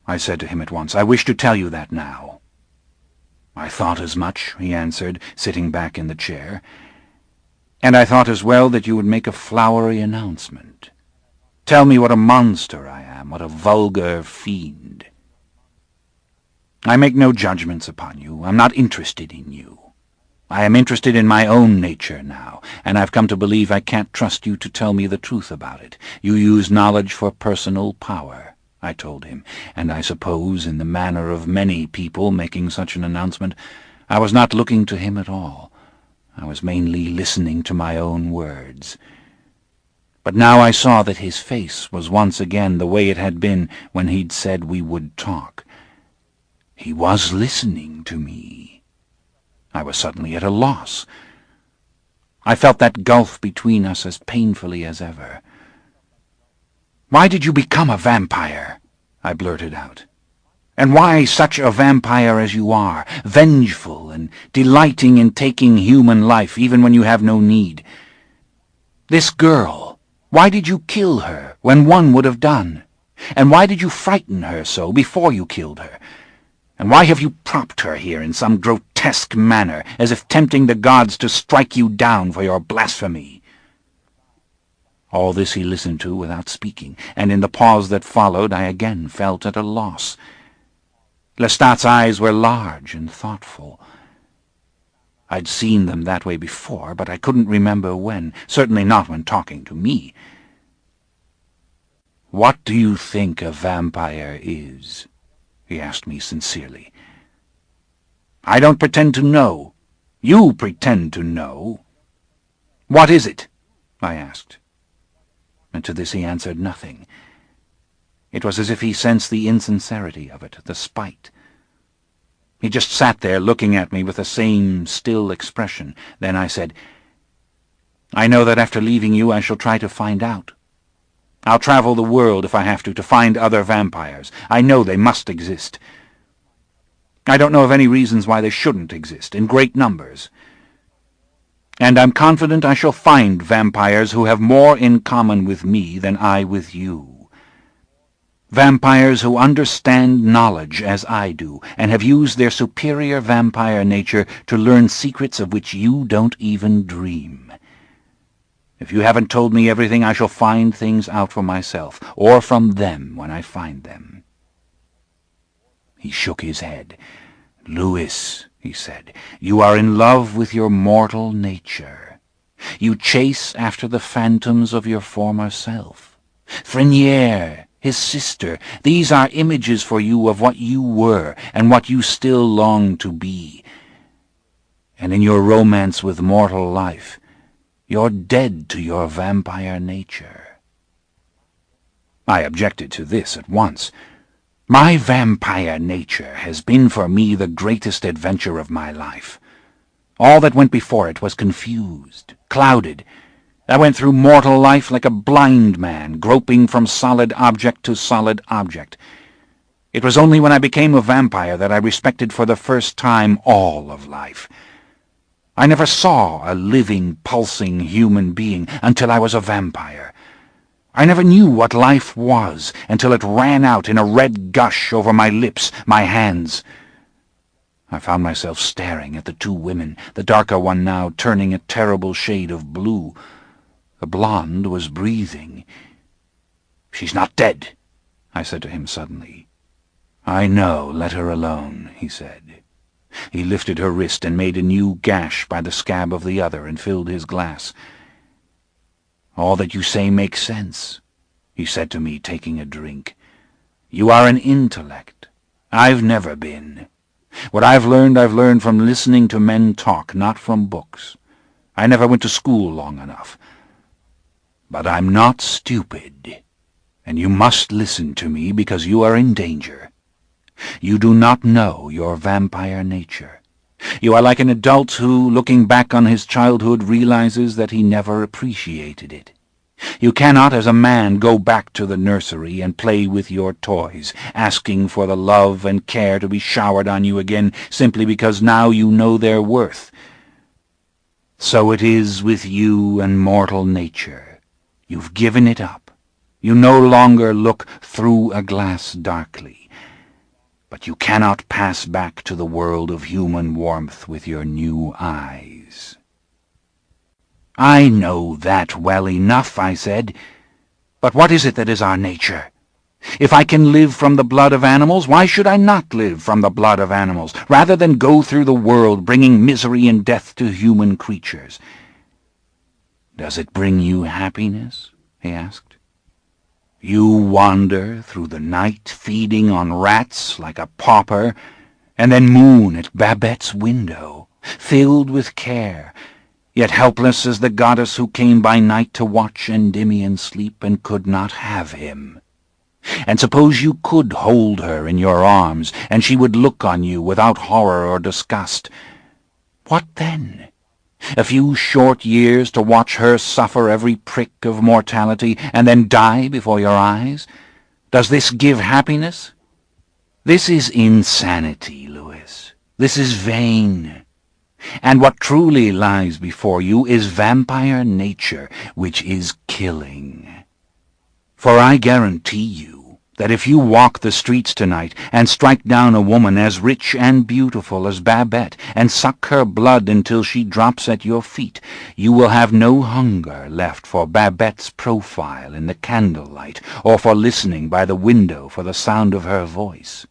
I said to him at once. "I wish to tell you that now." "I thought as much," he answered, sitting back in the chair. "And I thought as well that you would make a flowery announcement. Tell me what a monster I am, what a vulgar fiend. I make no judgments upon you. I'm not interested in you. I am interested in my own nature now, and I've come to believe I can't trust you to tell me the truth about it. You use knowledge for personal power," I told him, and I suppose, in the manner of many people making such an announcement, I was not looking to him at all. I was mainly listening to my own words. But now I saw that his face was once again the way it had been when he'd said we would talk. He was listening to me. I was suddenly at a loss. I felt that gulf between us as painfully as ever. "Why did you become a vampire?" I blurted out. "And why such a vampire as you are, vengeful and delighting in taking human life even when you have no need? This girl, why did you kill her when one would have done? And why did you frighten her so before you killed her? And why have you propped her here in some grotesque manner, as if tempting the gods to strike you down for your blasphemy?" All this he listened to without speaking, and in the pause that followed I again felt at a loss. Lestat's eyes were large and thoughtful. I'd seen them that way before, but I couldn't remember when, certainly not when talking to me. "What do you think a vampire is?" he asked me sincerely. "I don't pretend to know. You pretend to know." "What is it?" I asked. And to this he answered nothing. It was as if he sensed the insincerity of it, the spite. He just sat there looking at me with the same still expression. Then I said, "I know that after leaving you I shall try to find out. I'll travel the world if I have to find other vampires. I know they must exist. I don't know of any reasons why they shouldn't exist, in great numbers. And I'm confident I shall find vampires who have more in common with me than I with you. Vampires who understand knowledge as I do, and have used their superior vampire nature to learn secrets of which you don't even dream. If you haven't told me everything, I shall find things out for myself, or from them when I find them." He shook his head. "Louis," he said, "you are in love with your mortal nature. You chase after the phantoms of your former self. Freniere, his sister, these are images for you of what you were and what you still long to be. And in your romance with mortal life, you're dead to your vampire nature." I objected to this at once. My vampire nature has been for me the greatest adventure of my life. All that went before it was confused, clouded. I went through mortal life like a blind man, groping from solid object to solid object. It was only when I became a vampire that I respected for the first time all of life. I never saw a living, pulsing human being until I was a vampire. I never knew what life was until it ran out in a red gush over my lips, my hands. I found myself staring at the two women, the darker one now turning a terrible shade of blue. The blonde was breathing. "She's not dead," I said to him suddenly. "I know, let her alone," he said. He lifted her wrist and made a new gash by the scab of the other and filled his glass. "All that you say makes sense," he said to me, taking a drink. "You are an intellect. I've never been. What I've learned from listening to men talk, not from books. I never went to school long enough. But I'm not stupid, and you must listen to me because you are in danger. You do not know your vampire nature. You are like an adult who, looking back on his childhood, realizes that he never appreciated it. You cannot, as a man, go back to the nursery and play with your toys, asking for the love and care to be showered on you again simply because now you know their worth. So it is with you and mortal nature. You've given it up. You no longer look through a glass darkly. But you cannot pass back to the world of human warmth with your new eyes." "I know that well enough," I said. "But what is it that is our nature? If I can live from the blood of animals, why should I not live from the blood of animals, rather than go through the world bringing misery and death to human creatures?" "Does it bring you happiness?" he asked. "You wander through the night feeding on rats like a pauper, and then moon at Babette's window, filled with care, yet helpless as the goddess who came by night to watch Endymion sleep and could not have him. And suppose you could hold her in your arms, and she would look on you without horror or disgust. What then? A few short years to watch her suffer every prick of mortality, and then die before your eyes? Does this give happiness? This is insanity, Louis. This is vain. And what truly lies before you is vampire nature, which is killing. For I guarantee you, that if you walk the streets tonight and strike down a woman as rich and beautiful as Babette and suck her blood until she drops at your feet, you will have no hunger left for Babette's profile in the candlelight or for listening by the window for the sound of her voice.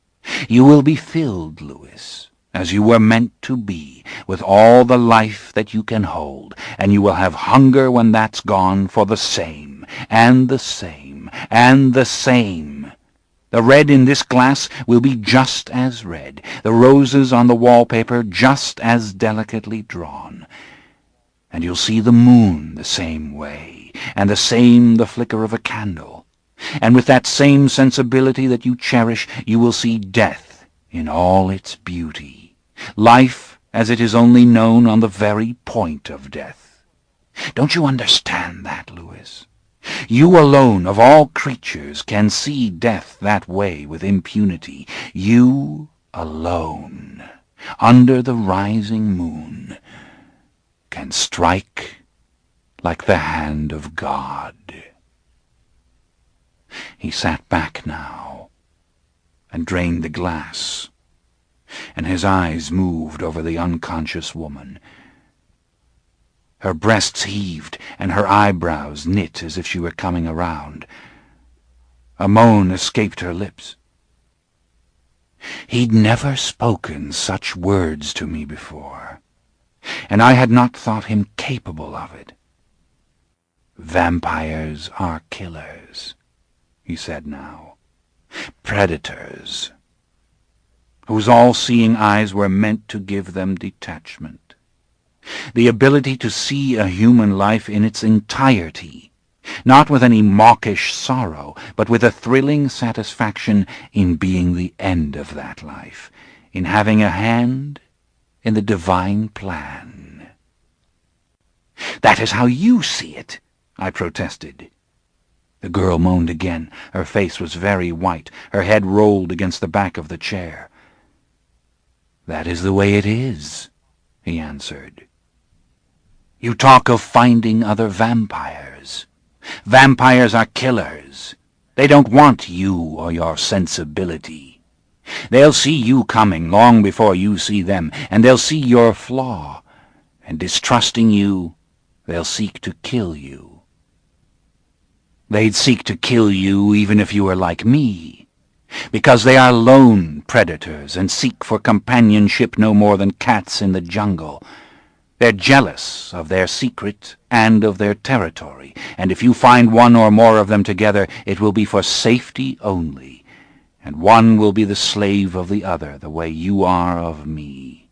You will be filled, Louis, as you were meant to be, with all the life that you can hold, and you will have hunger when that's gone for the same, and the same, and the same. The red in this glass will be just as red, the roses on the wallpaper just as delicately drawn. And you'll see the moon the same way, and the flicker of a candle. And with that same sensibility that you cherish, you will see death in all its beauty, life as it is only known on the very point of death. Don't you understand that, Louis? You alone of all creatures can see death that way with impunity. You alone, under the rising moon, can strike like the hand of God. He sat back now and drained the glass, and his eyes moved over the unconscious woman. Her breasts heaved, and her eyebrows knit as if she were coming around. A moan escaped her lips. He'd never spoken such words to me before, and I had not thought him capable of it. Vampires are killers, he said now. Predators, whose all-seeing eyes were meant to give them detachment. The ability to see a human life in its entirety, not with any mawkish sorrow, but with a thrilling satisfaction in being the end of that life, in having a hand in the divine plan. That is how you see it, I protested. The girl moaned again. Her face was very white. Her head rolled against the back of the chair. That is the way it is, he answered. You talk of finding other vampires. Vampires are killers. They don't want you or your sensibility. They'll see you coming long before you see them, and they'll see your flaw, and distrusting you, they'll seek to kill you. They'd seek to kill you even if you were like me, because they are lone predators and seek for companionship no more than cats in the jungle. They're jealous of their secret and of their territory, and if you find one or more of them together, it will be for safety only, and one will be the slave of the other, the way you are of me.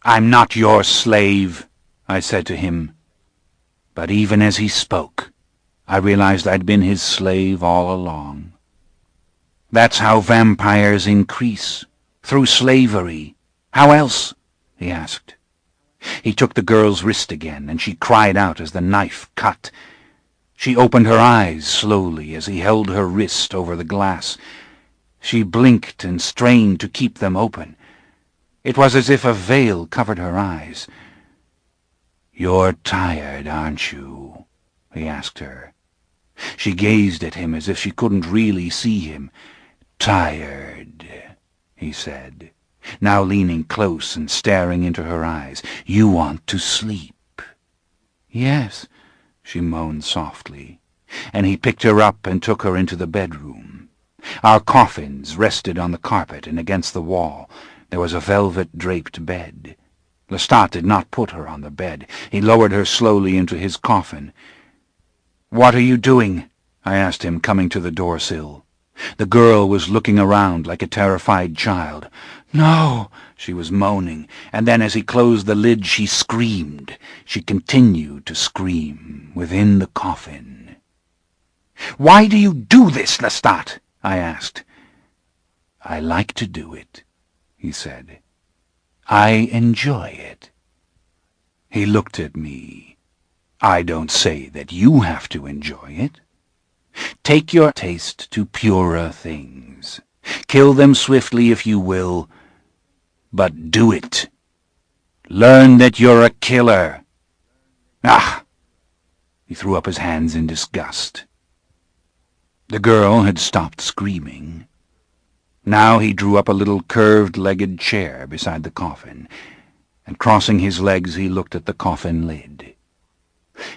I'm not your slave, I said to him, but even as he spoke, I realized I'd been his slave all along. That's how vampires increase, through slavery. How else? He asked. He took the girl's wrist again, and she cried out as the knife cut. She opened her eyes slowly as he held her wrist over the glass. She blinked and strained to keep them open. It was as if a veil covered her eyes. "You're tired, aren't you?" he asked her. She gazed at him as if she couldn't really see him. "Tired," he said, now leaning close and staring into her eyes. "You want to sleep." "Yes," she moaned softly, and he picked her up and took her into the bedroom. Our coffins rested on the carpet and against the wall. There was a velvet-draped bed. Lestat did not put her on the bed. He lowered her slowly into his coffin. "What are you doing?" I asked him, coming to the door-sill. The girl was looking around like a terrified child. "No," she was moaning, and then as he closed the lid she screamed. She continued to scream within the coffin. "Why do you do this, Lestat?" I asked. "I like to do it," he said. "I enjoy it." He looked at me. "I don't say that you have to enjoy it. Take your taste to purer things. Kill them swiftly if you will, but do it. Learn that you're a killer." "Ah!" He threw up his hands in disgust. The girl had stopped screaming. Now he drew up a little curved-legged chair beside the coffin, and crossing his legs he looked at the coffin lid.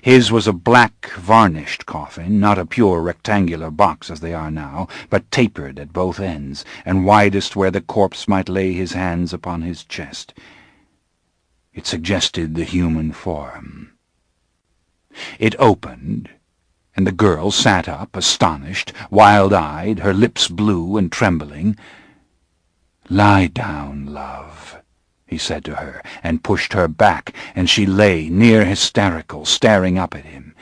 His was a black, varnished coffin, not a pure rectangular box as they are now, but tapered at both ends, and widest where the corpse might lay his hands upon his chest. It suggested the human form. It opened, and the girl sat up, astonished, wild-eyed, her lips blue and trembling. "Lie down, love," he said to her, and pushed her back, and she lay, near hysterical, staring up at him.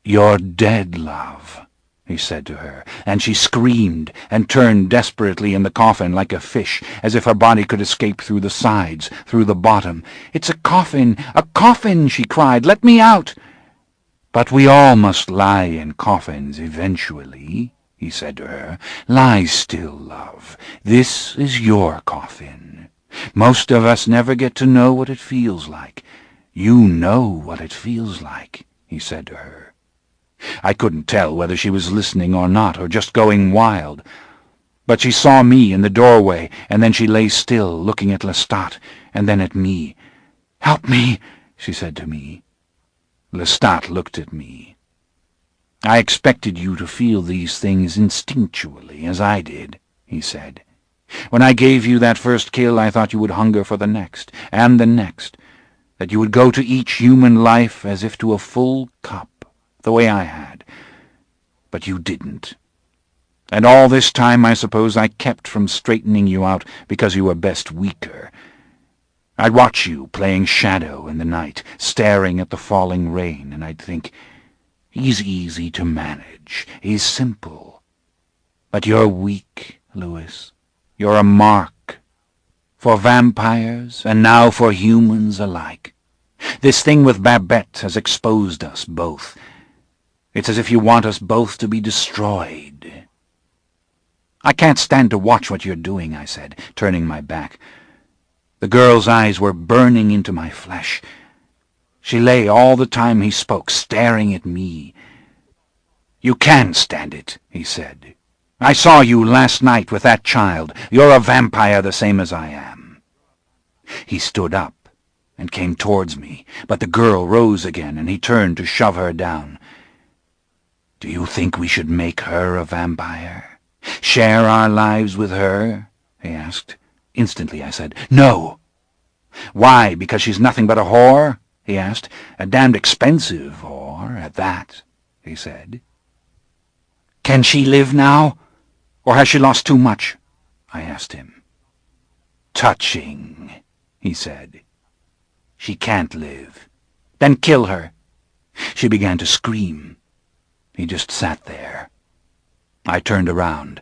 "You're dead, love," he said to her, and she screamed and turned desperately in the coffin like a fish, as if her body could escape through the sides, through the bottom. "It's a coffin, she cried. "Let me out!" "But we all must lie in coffins eventually," he said to her. "Lie still, love. This is your coffin. Most of us never get to know what it feels like. You know what it feels like," he said to her. I couldn't tell whether she was listening or not, or just going wild. But she saw me in the doorway, and then she lay still, looking at Lestat, and then at me. "Help me," she said to me. Lestat looked at me. "I expected you to feel these things instinctually, as I did," he said. "When I gave you that first kill, I thought you would hunger for the next, and the next, that you would go to each human life as if to a full cup, the way I had. But you didn't. And all this time I suppose I kept from straightening you out because you were best weaker. I'd watch you playing shadow in the night, staring at the falling rain, and I'd think, he's easy to manage, he's simple. But you're weak, Louis. You're a mark. For vampires, and now for humans alike. This thing with Babette has exposed us both. It's as if you want us both to be destroyed." "I can't stand to watch what you're doing," I said, turning my back. The girl's eyes were burning into my flesh. She lay all the time he spoke, staring at me. "You can stand it," he said. "I saw you last night with that child. You're a vampire the same as I am." He stood up and came towards me, but the girl rose again, and he turned to shove her down. "Do you think we should make her a vampire? Share our lives with her?" he asked. Instantly I said, "No." "Why, because she's nothing but a whore?" he asked. "A damned expensive whore, at that," he said. "Can she live now? Or has she lost too much?" I asked him. "Touching," he said. "She can't live." "Then kill her." She began to scream. He just sat there. I turned around.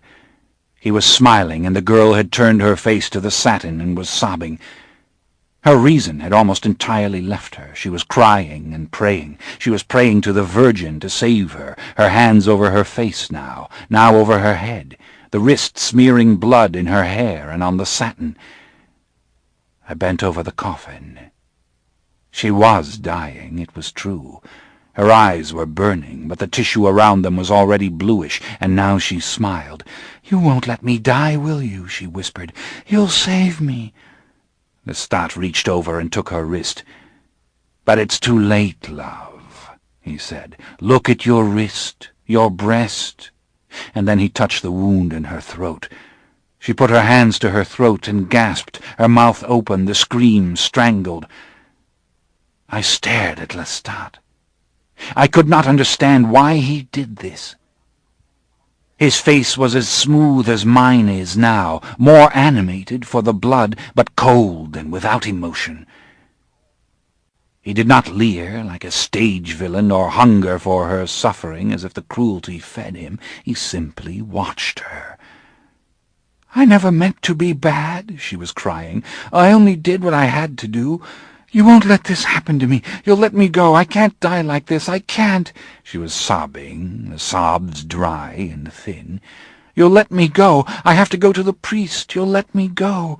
He was smiling, and the girl had turned her face to the satin and was sobbing. Her reason had almost entirely left her. She was crying and praying. She was praying to the Virgin to save her, her hands over her face now over her head, the wrist smearing blood in her hair and on the satin. I bent over the coffin. She was dying, it was true. Her eyes were burning, but the tissue around them was already bluish, and now she smiled. "You won't let me die, will you?" she whispered. "You'll save me." Lestat reached over and took her wrist. "But it's too late, love," he said. "Look at your wrist, your breast." And then he touched the wound in her throat. She put her hands to her throat and gasped, her mouth open, the scream strangled. I stared at Lestat. I could not understand why he did this. His face was as smooth as mine is now, more animated for the blood, but cold and without emotion. He did not leer like a stage villain or hunger for her suffering as if the cruelty fed him. He simply watched her. "I never meant to be bad," she was crying. "I only did what I had to do. You won't let this happen to me. You'll let me go. I can't die like this. I can't." She was sobbing, the sobs dry and thin. "You'll let me go. I have to go to the priest. You'll let me go."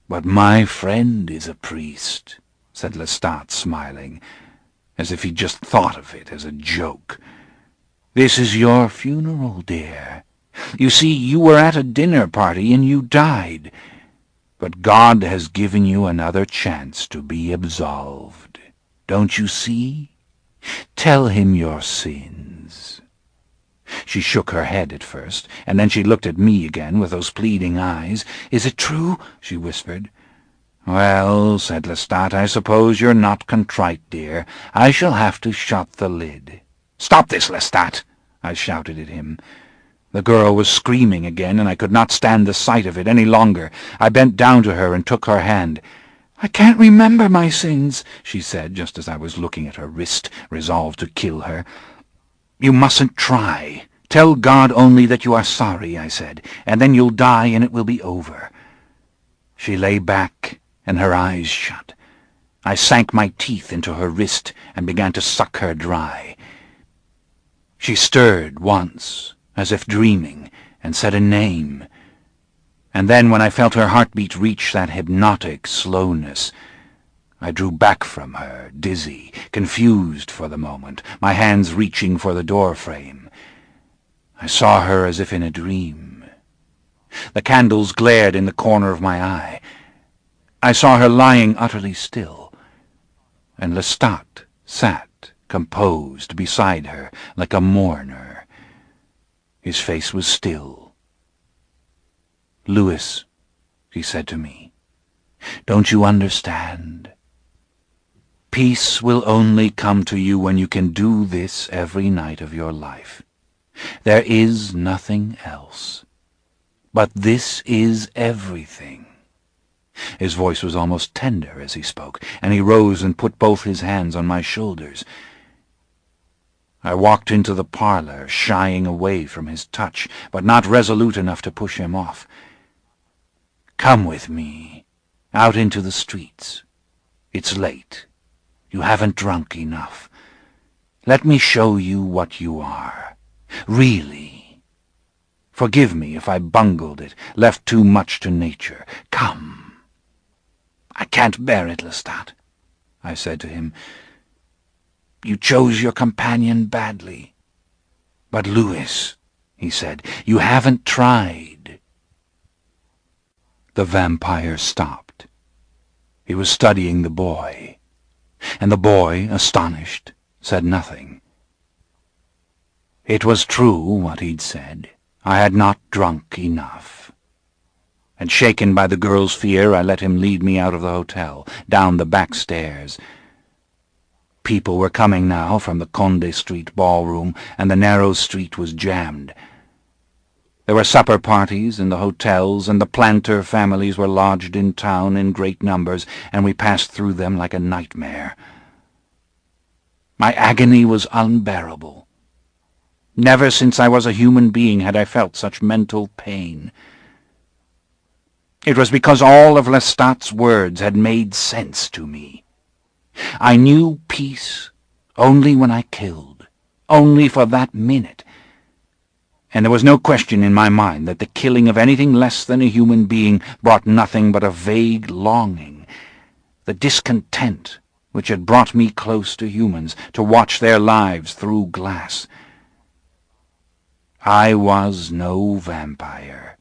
"But my friend is a priest," said Lestat, smiling, as if he just thought of it as a joke. This is your funeral, dear. You see, you were at a dinner party and you died. But God has given you another chance to be absolved. Don't you see? Tell him your sins." She shook her head at first, and then she looked at me again with those pleading eyes. "Is it true?" she whispered. "Well," said Lestat, "I suppose you're not contrite, dear. I shall have to shut the lid." "Stop this, Lestat!" I shouted at him. The girl was screaming again, and I could not stand the sight of it any longer. I bent down to her and took her hand. "I can't remember my sins," she said, just as I was looking at her wrist, resolved to kill her. "You mustn't try. Tell God only that you are sorry," I said, "and then you'll die and it will be over." She lay back, and her eyes shut. I sank my teeth into her wrist and began to suck her dry. She stirred once, as if dreaming, and said a name. And then, when I felt her heartbeat reach that hypnotic slowness, I drew back from her, dizzy, confused for the moment, my hands reaching for the door frame. I saw her as if in a dream. The candles glared in the corner of my eye. I saw her lying utterly still, and Lestat sat composed beside her like a mourner. His face was still. "Louis," he said to me, "don't you understand? Peace will only come to you when you can do this every night of your life. There is nothing else. But this is everything." His voice was almost tender as he spoke, and he rose and put both his hands on my shoulders. I walked into the parlor, shying away from his touch, but not resolute enough to push him off. "Come with me, out into the streets. It's late. You haven't drunk enough. Let me show you what you are, really. Forgive me if I bungled it, left too much to nature. Come." "I can't bear it, Lestat," I said to him. "You chose your companion badly." "But, Louis," he said, "you haven't tried." The vampire stopped. He was studying the boy, and the boy, astonished, said nothing. It was true what he'd said. I had not drunk enough. And shaken by the girl's fear, I let him lead me out of the hotel, down the back stairs. People were coming now from the Conde Street ballroom, and the narrow street was jammed. There were supper parties in the hotels, and the planter families were lodged in town in great numbers, and we passed through them like a nightmare. My agony was unbearable. Never since I was a human being had I felt such mental pain. It was because all of Lestat's words had made sense to me. I knew peace only when I killed, only for that minute. And there was no question in my mind that the killing of anything less than a human being brought nothing but a vague longing, the discontent which had brought me close to humans, to watch their lives through glass. I was no vampire.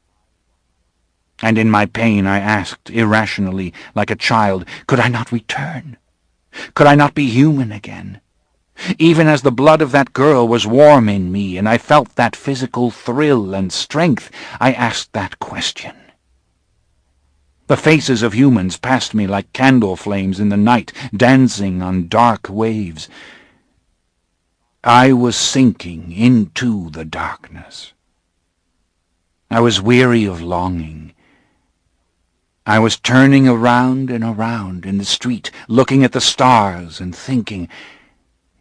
And in my pain I asked, irrationally, like a child, could I not return? Could I not be human again? Even as the blood of that girl was warm in me, and I felt that physical thrill and strength, I asked that question. The faces of humans passed me like candle flames in the night, dancing on dark waves. I was sinking into the darkness. I was weary of longing. I was turning around and around in the street, looking at the stars and thinking,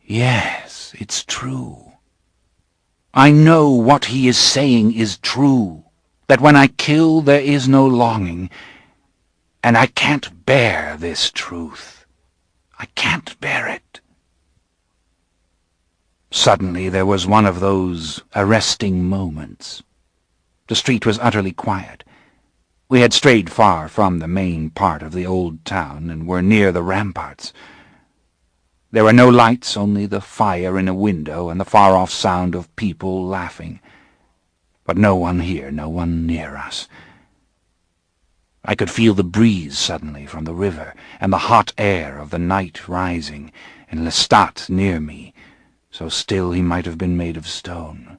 yes, it's true. I know what he is saying is true, that when I kill there is no longing, and I can't bear this truth. I can't bear it. Suddenly there was one of those arresting moments. The street was utterly quiet. We had strayed far from the main part of the old town and were near the ramparts. There were no lights, only the fire in a window and the far-off sound of people laughing. But no one here, no one near us. I could feel the breeze suddenly from the river, and the hot air of the night rising, and Lestat near me, so still he might have been made of stone.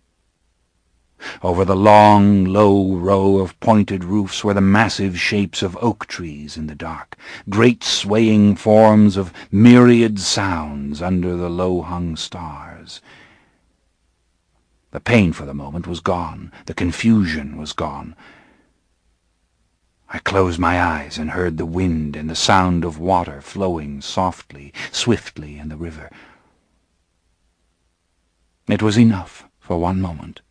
Over the long, low row of pointed roofs were the massive shapes of oak trees in the dark, great swaying forms of myriad sounds under the low-hung stars. The pain for the moment was gone, the confusion was gone. I closed my eyes and heard the wind and the sound of water flowing softly, swiftly in the river. It was enough for one moment.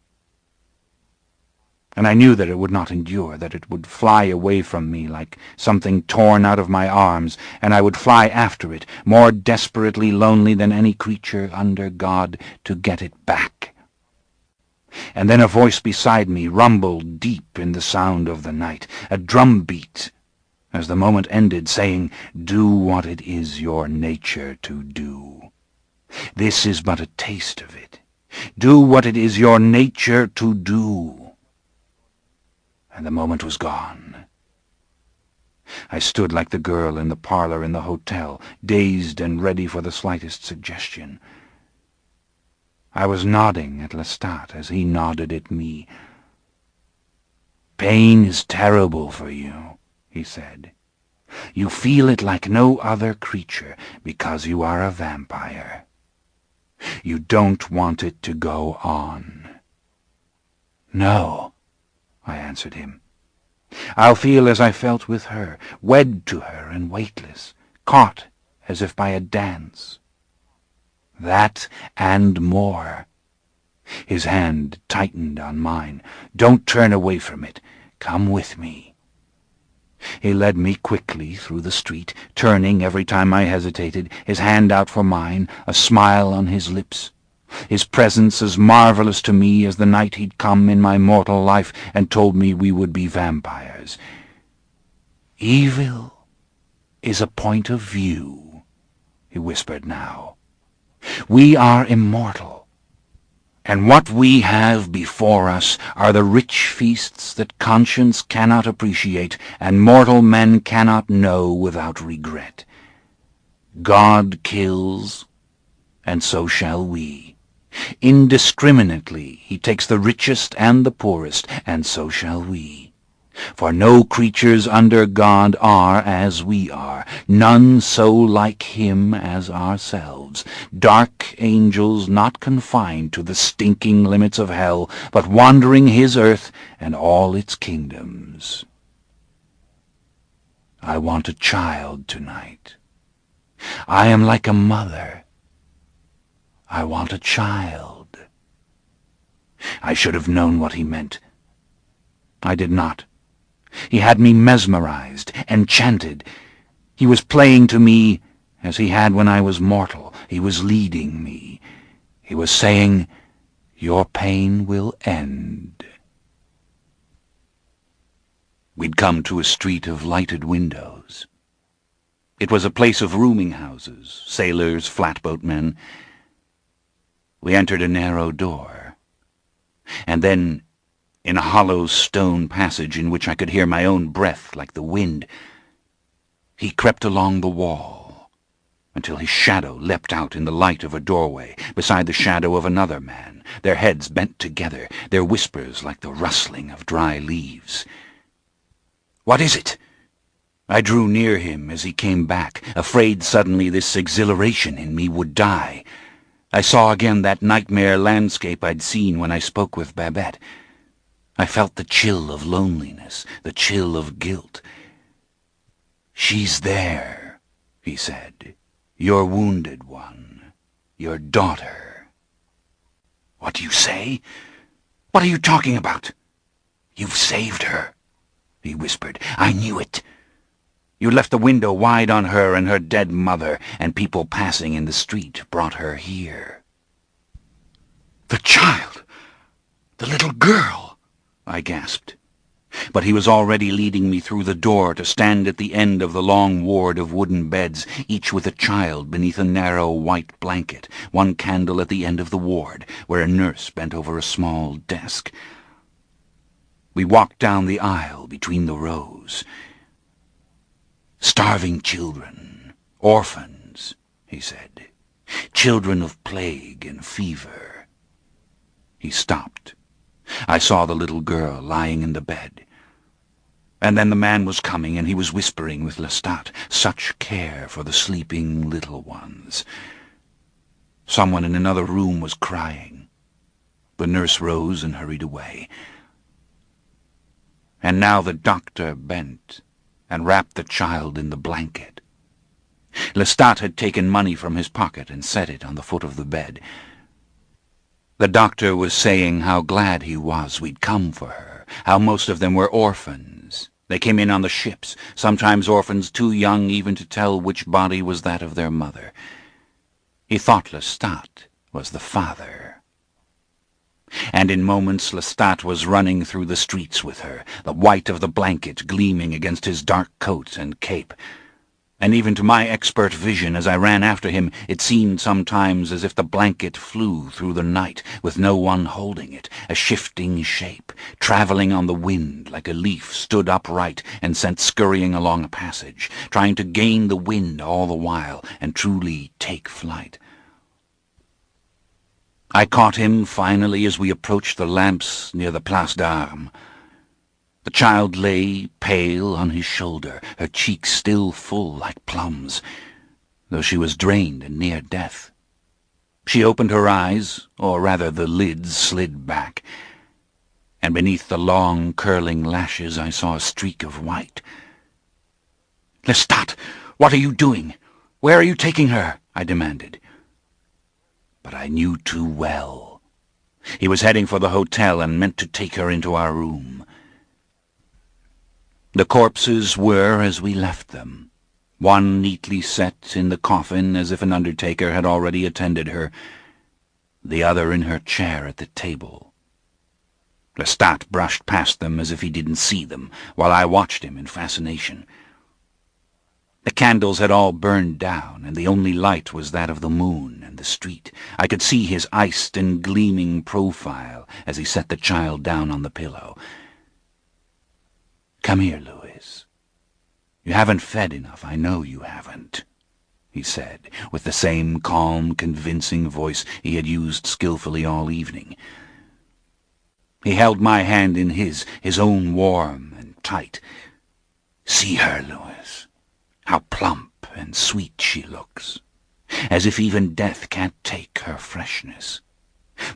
And I knew that it would not endure, that it would fly away from me like something torn out of my arms, and I would fly after it, more desperately lonely than any creature under God, to get it back. And then a voice beside me rumbled deep in the sound of the night, a drum beat, as the moment ended, saying, "Do what it is your nature to do. This is but a taste of it. Do what it is your nature to do." And the moment was gone. I stood like the girl in the parlor in the hotel, dazed and ready for the slightest suggestion. I was nodding at Lestat as he nodded at me. "Pain is terrible for you," he said. "You feel it like no other creature because you are a vampire. You don't want it to go on." "No," I answered him. "I'll feel as I felt with her, wed to her and weightless, caught as if by a dance. That and more." His hand tightened on mine. "Don't turn away from it. Come with me." He led me quickly through the street, turning every time I hesitated, his hand out for mine, a smile on his lips. His presence as marvelous to me as the night he'd come in my mortal life and told me we would be vampires. "Evil is a point of view," he whispered now. "We are immortal, and what we have before us are the rich feasts that conscience cannot appreciate and mortal men cannot know without regret. God kills, and so shall we. Indiscriminately he takes the richest and the poorest, and so shall we. For no creatures under God are as we are, none so like him as ourselves, dark angels not confined to the stinking limits of hell, but wandering his earth and all its kingdoms. I want a child tonight. I am like a mother. I want a child." I should have known what he meant. I did not. He had me mesmerized, enchanted. He was playing to me as he had when I was mortal. He was leading me. He was saying, "Your pain will end." We'd come to a street of lighted windows. It was a place of rooming houses, sailors, flatboatmen. We entered a narrow door, and then, in a hollow stone passage in which I could hear my own breath like the wind, he crept along the wall until his shadow leapt out in the light of a doorway beside the shadow of another man, their heads bent together, their whispers like the rustling of dry leaves. "What is it?" I drew near him as he came back, afraid suddenly this exhilaration in me would die. I saw again that nightmare landscape I'd seen when I spoke with Babette. I felt the chill of loneliness, the chill of guilt. "She's there," he said, "your wounded one, your daughter." "What do you say? What are you talking about?" "You've saved her," he whispered. "I knew it. You left the window wide on her and her dead mother, and people passing in the street brought her here." "The child! The little girl!" I gasped. But he was already leading me through the door to stand at the end of the long ward of wooden beds, each with a child beneath a narrow white blanket, one candle at the end of the ward, where a nurse bent over a small desk. We walked down the aisle between the rows. "Starving children, orphans," he said. "Children of plague and fever." He stopped. I saw the little girl lying in the bed. And then the man was coming, and he was whispering with Lestat, "Such care for the sleeping little ones." Someone in another room was crying. The nurse rose and hurried away. And now the doctor bent and wrapped the child in the blanket. Lestat had taken money from his pocket and set it on the foot of the bed. The doctor was saying how glad he was we'd come for her, how most of them were orphans. They came in on the ships, sometimes orphans too young even to tell which body was that of their mother. He thought Lestat was the father. And in moments Lestat was running through the streets with her, the white of the blanket gleaming against his dark coat and cape. And even to my expert vision as I ran after him, it seemed sometimes as if the blanket flew through the night with no one holding it, a shifting shape, travelling on the wind like a leaf stood upright and sent scurrying along a passage, trying to gain the wind all the while and truly take flight. I caught him finally as we approached the lamps near the Place d'Armes. The child lay, pale, on his shoulder, her cheeks still full like plums, though she was drained and near death. She opened her eyes, or rather the lids slid back, and beneath the long, curling lashes I saw a streak of white. "Lestat, what are you doing? Where are you taking her?" I demanded. But I knew too well. He was heading for the hotel and meant to take her into our room. The corpses were as we left them, one neatly set in the coffin as if an undertaker had already attended her, the other in her chair at the table. Lestat brushed past them as if he didn't see them, while I watched him in fascination. The candles had all burned down, and the only light was that of the moon and the street. I could see his iced and gleaming profile as he set the child down on the pillow. "Come here, Louis. You haven't fed enough, I know you haven't," he said, with the same calm, convincing voice he had used skillfully all evening. He held my hand in his own warm and tight. "See her, Louis. How plump and sweet she looks, as if even death can't take her freshness.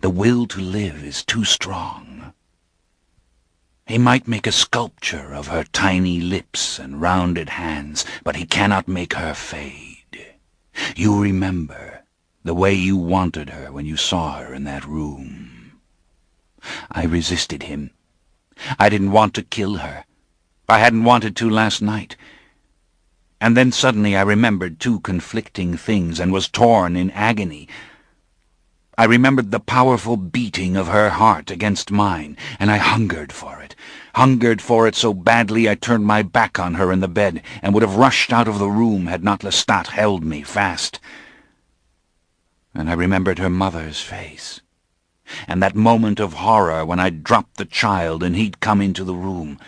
The will to live is too strong. He might make a sculpture of her tiny lips and rounded hands, but he cannot make her fade. You remember the way you wanted her when you saw her in that room." I resisted him. I didn't want to kill her. I hadn't wanted to last night. And then suddenly I remembered two conflicting things and was torn in agony. I remembered the powerful beating of her heart against mine, and I hungered for it so badly I turned my back on her in the bed and would have rushed out of the room had not Lestat held me fast. And I remembered her mother's face, and that moment of horror when I'd dropped the child and he'd come into the room.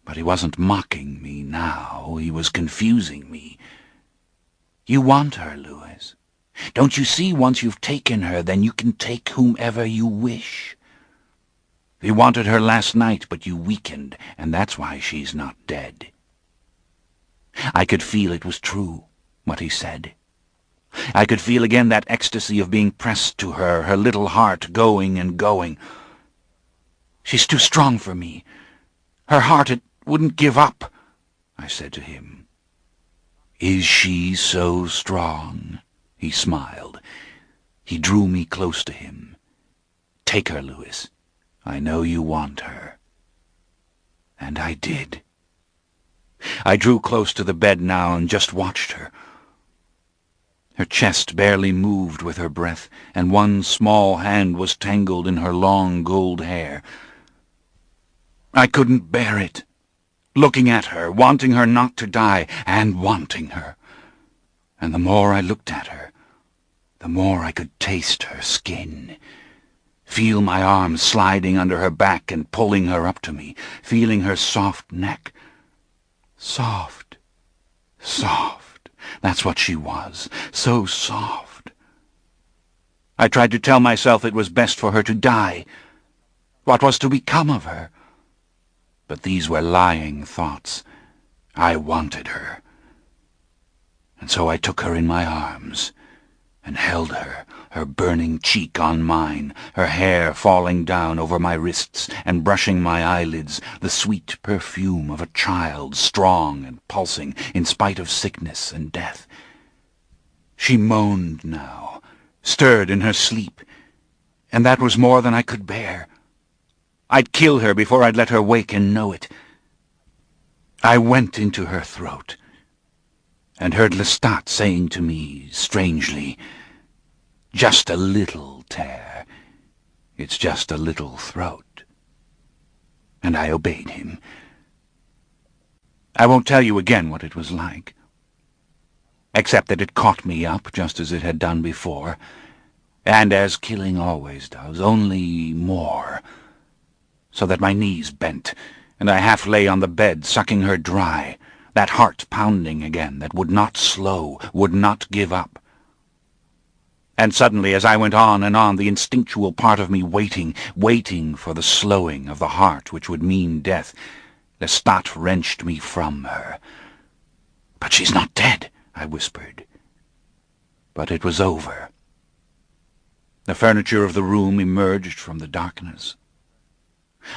But he wasn't mocking me now, he was confusing me. "You want her, Louis. Don't you see once you've taken her, then you can take whomever you wish? You wanted her last night, but you weakened, and that's why she's not dead." I could feel it was true, what he said. I could feel again that ecstasy of being pressed to her, her little heart going and going. "She's too strong for me. Her heart, it wouldn't give up," I said to him. "Is she so strong?" He smiled. He drew me close to him. "Take her, Louis. I know you want her." And I did. I drew close to the bed now and just watched her. Her chest barely moved with her breath, and one small hand was tangled in her long gold hair. I couldn't bear it. Looking at her, wanting her not to die, and wanting her. And the more I looked at her, the more I could taste her skin, feel my arms sliding under her back and pulling her up to me, feeling her soft neck. Soft, soft. That's what she was, so soft. I tried to tell myself it was best for her to die. What was to become of her? But these were lying thoughts. I wanted her. And so I took her in my arms and held her, her burning cheek on mine, her hair falling down over my wrists and brushing my eyelids, the sweet perfume of a child, strong and pulsing in spite of sickness and death. She moaned now, stirred in her sleep, and that was more than I could bear. I'd kill her before I'd let her wake and know it. I went into her throat, and heard Lestat saying to me, strangely, "Just a little tear. It's just a little throat." And I obeyed him. I won't tell you again what it was like, except that it caught me up just as it had done before, and as killing always does, only more, so that my knees bent, and I half lay on the bed, sucking her dry, that heart pounding again, that would not slow, would not give up. And suddenly, as I went on and on, the instinctual part of me waiting for the slowing of the heart which would mean death, Lestat wrenched me from her. "But she's not dead," I whispered. But it was over. The furniture of the room emerged from the darkness.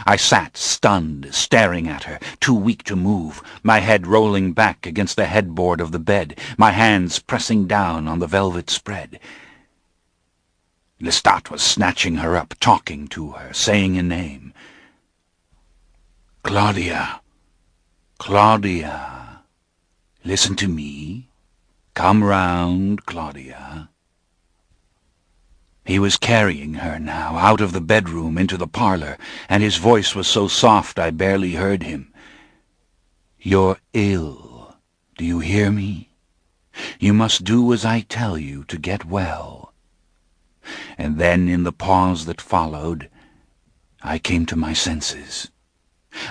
I sat, stunned, staring at her, too weak to move, my head rolling back against the headboard of the bed, my hands pressing down on the velvet spread. Lestat was snatching her up, talking to her, saying a name. "Claudia, Claudia, listen to me. Come round, Claudia." He was carrying her now, out of the bedroom into the parlor, and his voice was so soft I barely heard him. "You're ill. Do you hear me? You must do as I tell you to get well." And then, in the pause that followed, I came to my senses.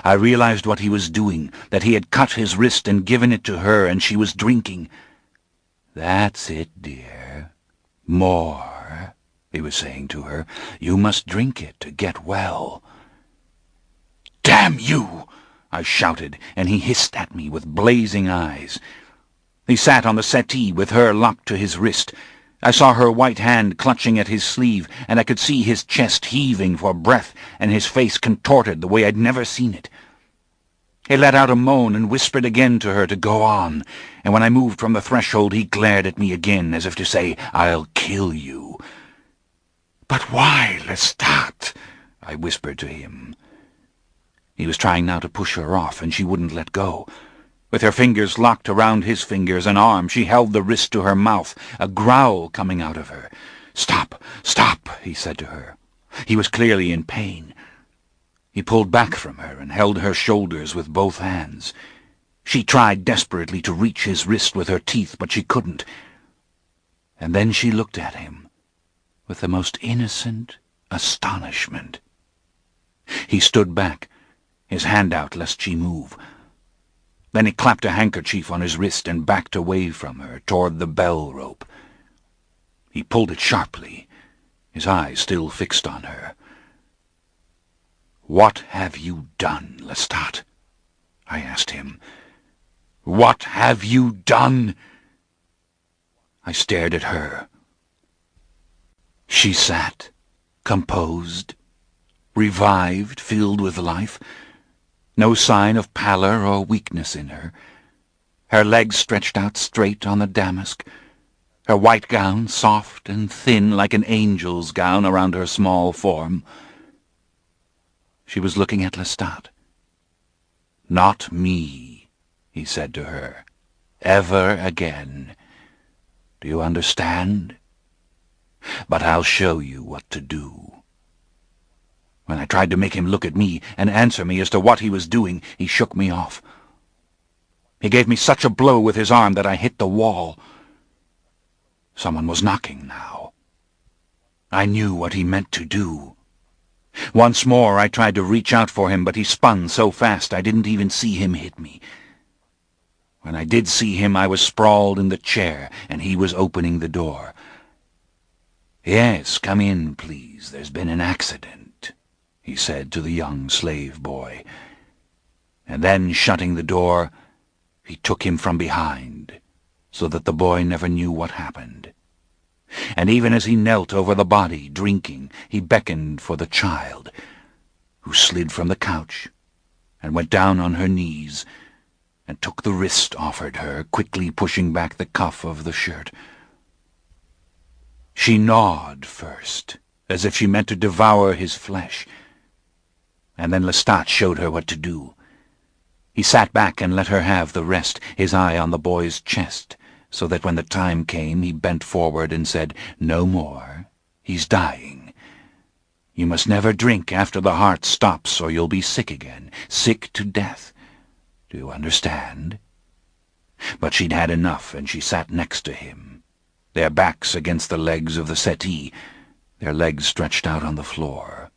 I realized what he was doing, that he had cut his wrist and given it to her, and she was drinking. "That's it, dear. More," he was saying to her. "You must drink it to get well." "Damn you!" I shouted, and he hissed at me with blazing eyes. He sat on the settee with her locked to his wrist. I saw her white hand clutching at his sleeve, and I could see his chest heaving for breath and his face contorted the way I'd never seen it. He let out a moan and whispered again to her to go on, and when I moved from the threshold he glared at me again as if to say, "I'll kill you." "But why, Lestat?" I whispered to him. He was trying now to push her off, and she wouldn't let go. With her fingers locked around his fingers and arm, she held the wrist to her mouth, a growl coming out of her. "Stop, stop," he said to her. He was clearly in pain. He pulled back from her and held her shoulders with both hands. She tried desperately to reach his wrist with her teeth, but she couldn't. And then she looked at him with the most innocent astonishment. He stood back, his hand out lest she move. Then he clapped a handkerchief on his wrist and backed away from her toward the bell rope. He pulled it sharply, his eyes still fixed on her. "What have you done, Lestat?" I asked him. "What have you done?" I stared at her. She sat, composed, revived, filled with life. No sign of pallor or weakness in her. Her legs stretched out straight on the damask, her white gown soft and thin like an angel's gown around her small form. She was looking at Lestat. "Not me," he said to her, "ever again. Do you understand? But I'll show you what to do." When I tried to make him look at me and answer me as to what he was doing, he shook me off. He gave me such a blow with his arm that I hit the wall. Someone was knocking now. I knew what he meant to do. Once more I tried to reach out for him, but he spun so fast I didn't even see him hit me. When I did see him, I was sprawled in the chair, and he was opening the door. "Yes, come in, please. There's been an accident," he said to the young slave boy. And then, shutting the door, he took him from behind, so that the boy never knew what happened. And even as he knelt over the body, drinking, he beckoned for the child, who slid from the couch and went down on her knees and took the wrist offered her, quickly pushing back the cuff of the shirt. She gnawed first, as if she meant to devour his flesh, and then Lestat showed her what to do. He sat back and let her have the rest, his eye on the boy's chest, so that when the time came he bent forward and said, "No more. He's dying. You must never drink after the heart stops, or you'll be sick again, sick to death. Do you understand?" But she'd had enough, and she sat next to him, their backs against the legs of the settee, their legs stretched out on the floor.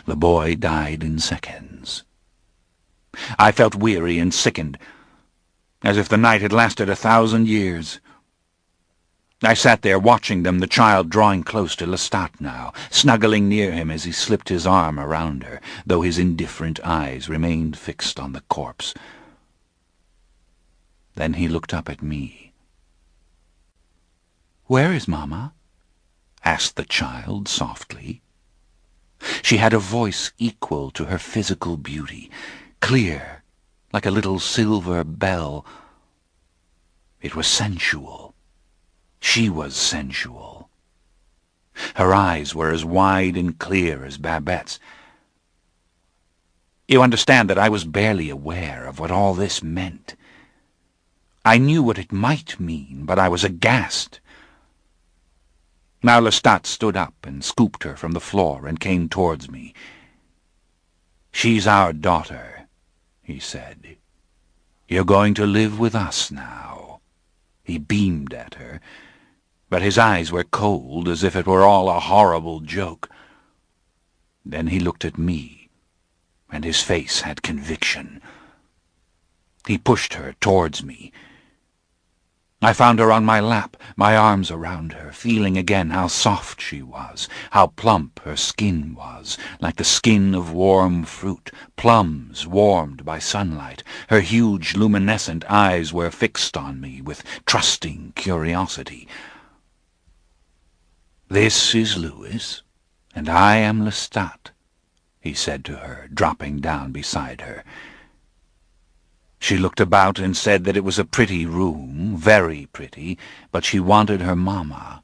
The boy died in seconds. I felt weary and sickened, as if the night had lasted 1,000 years. I sat there watching them, the child drawing close to Lestat now, snuggling near him as he slipped his arm around her, though his indifferent eyes remained fixed on the corpse. Then he looked up at me. "Where is Mamma?" asked the child softly. She had a voice equal to her physical beauty, clear, like a little silver bell. It was sensual. She was sensual. Her eyes were as wide and clear as Babette's. You understand that I was barely aware of what all this meant. I knew what it might mean, but I was aghast. Now Lestat stood up and scooped her from the floor and came towards me. "She's our daughter," he said. "You're going to live with us now." He beamed at her, but his eyes were cold, as if it were all a horrible joke. Then he looked at me, and his face had conviction. He pushed her towards me. I found her on my lap, my arms around her, feeling again how soft she was, how plump her skin was, like the skin of warm fruit, plums warmed by sunlight. Her huge luminescent eyes were fixed on me with trusting curiosity. "This is Louis, and I am Lestat," he said to her, dropping down beside her. She looked about and said that it was a pretty room, very pretty, but she wanted her mamma.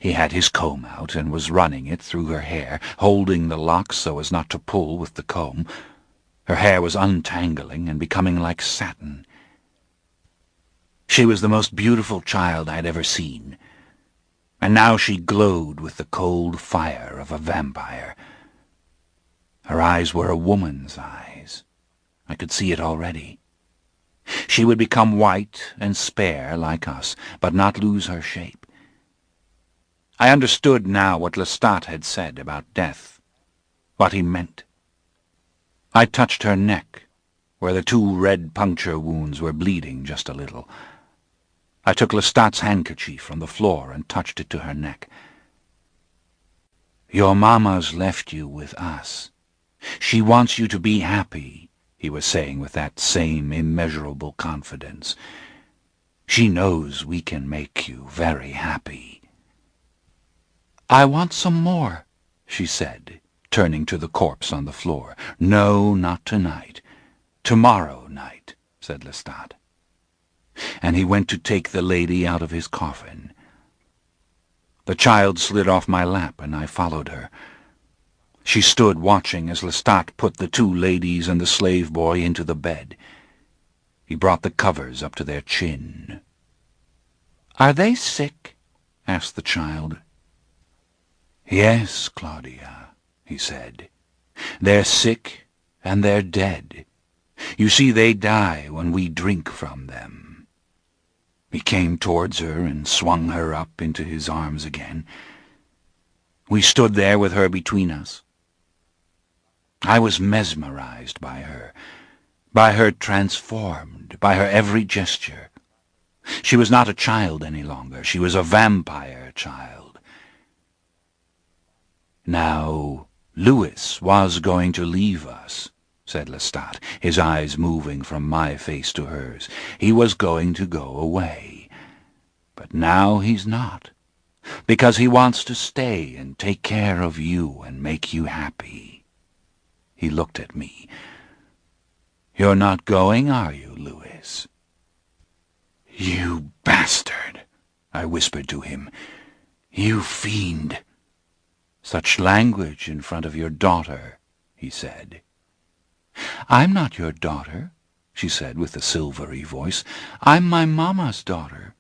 He had his comb out and was running it through her hair, holding the locks so as not to pull with the comb. Her hair was untangling and becoming like satin. She was the most beautiful child I had ever seen, and now she glowed with the cold fire of a vampire. Her eyes were a woman's eyes. I could see it already. She would become white and spare like us, but not lose her shape. I understood now what Lestat had said about death, what he meant. I touched her neck, where the 2 red puncture wounds were bleeding just a little. I took Lestat's handkerchief from the floor and touched it to her neck. "Your mamma's left you with us. She wants you to be happy," he was saying with that same immeasurable confidence. "She knows we can make you very happy." "I want some more," she said, turning to the corpse on the floor. "No, not tonight. Tomorrow night," said Lestat. And he went to take the lady out of his coffin. The child slid off my lap, and I followed her. She stood watching as Lestat put the 2 ladies and the slave boy into the bed. He brought the covers up to their chin. "Are they sick?" asked the child. Yes, Claudia, he said. They're sick and they're dead. You see, they die when we drink from them. He came towards her and swung her up into his arms again. We stood there with her between us. I was mesmerized by her transformed, by her every gesture. She was not a child any longer. She was a vampire child. Now, Louis was going to leave us, said Lestat, his eyes moving from my face to hers. He was going to go away. But now he's not, because he wants to stay and take care of you and make you happy. He looked at me. You're not going, are you, Louis? You bastard, I whispered to him. You fiend. Such language in front of your daughter, he said. I'm not your daughter, she said with a silvery voice. I'm my mamma's daughter.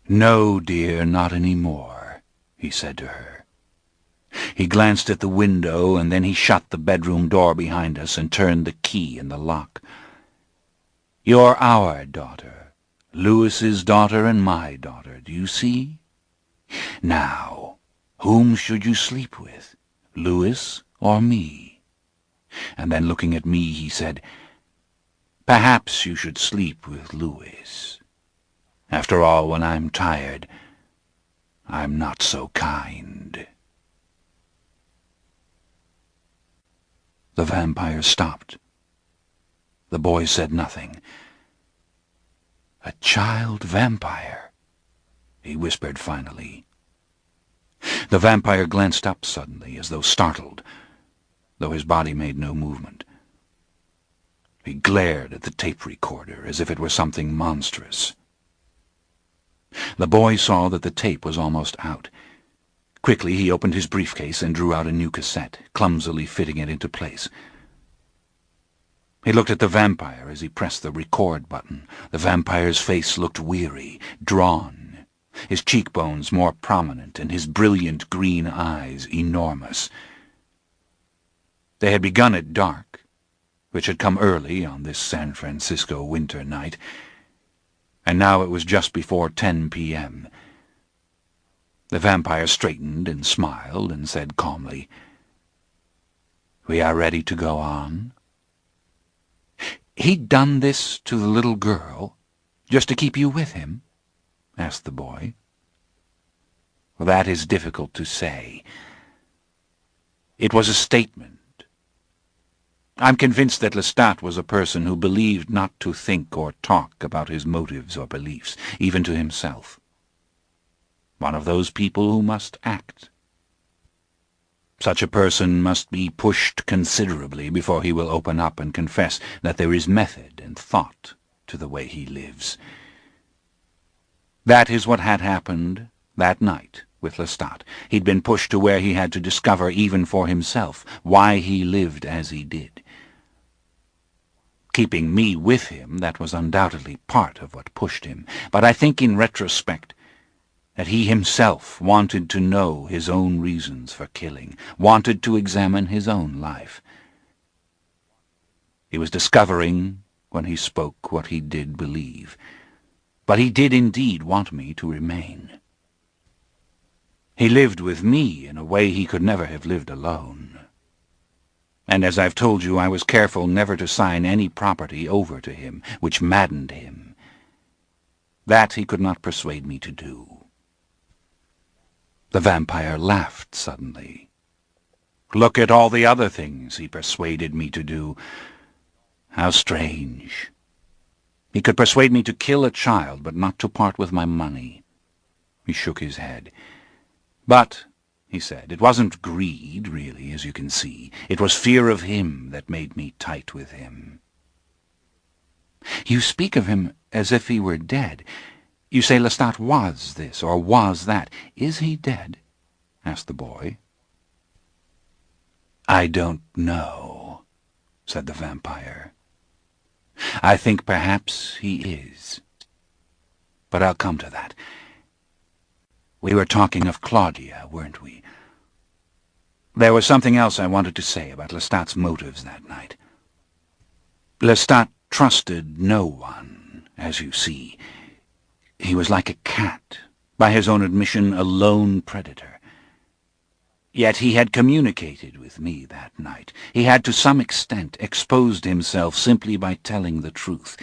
No, dear, not any more, he said to her. He glanced at the window, and then he shut the bedroom door behind us and turned the key in the lock. You're our daughter, Louis's daughter and my daughter, do you see? Now, whom should you sleep with, Louis or me? And then looking at me, he said, Perhaps you should sleep with Louis. After all, when I'm tired, I'm not so kind. The vampire stopped. The boy said nothing. A child vampire, he whispered finally. The vampire glanced up suddenly, as though startled, though his body made no movement. He glared at the tape recorder as if it were something monstrous. The boy saw that the tape was almost out. Quickly he opened his briefcase and drew out a new cassette, clumsily fitting it into place. He looked at the vampire as he pressed the record button. The vampire's face looked weary, drawn, his cheekbones more prominent and his brilliant green eyes enormous. They had begun at dark, which had come early on this San Francisco winter night, and now it was just before 10 p.m. The vampire straightened and smiled and said calmly, We are ready to go on. He'd done this to the little girl, just to keep you with him? Asked the boy. Well, that is difficult to say. It was a statement. I'm convinced that Lestat was a person who believed not to think or talk about his motives or beliefs, even to himself. One of those people who must act. Such a person must be pushed considerably before he will open up and confess that there is method and thought to the way he lives. That is what had happened that night with Lestat. He'd been pushed to where he had to discover even for himself why he lived as he did. Keeping me with him, that was undoubtedly part of what pushed him, but I think in retrospect that he himself wanted to know his own reasons for killing, wanted to examine his own life. He was discovering, when he spoke, what he did believe, but he did indeed want me to remain. He lived with me in a way he could never have lived alone. And as I've told you, I was careful never to sign any property over to him, which maddened him. That he could not persuade me to do. The vampire laughed suddenly. Look at all the other things he persuaded me to do. How strange. He could persuade me to kill a child, but not to part with my money. He shook his head. But, he said, it wasn't greed, really, as you can see. It was fear of him that made me tight with him. You speak of him as if he were dead. You say Lestat was this, or was that. Is he dead? Asked the boy. I don't know, said the vampire. I think perhaps he is. But I'll come to that. We were talking of Claudia, weren't we? There was something else I wanted to say about Lestat's motives that night. Lestat trusted no one, as you see. He was like a cat, by his own admission a lone predator. Yet he had communicated with me that night. He had to some extent exposed himself simply by telling the truth.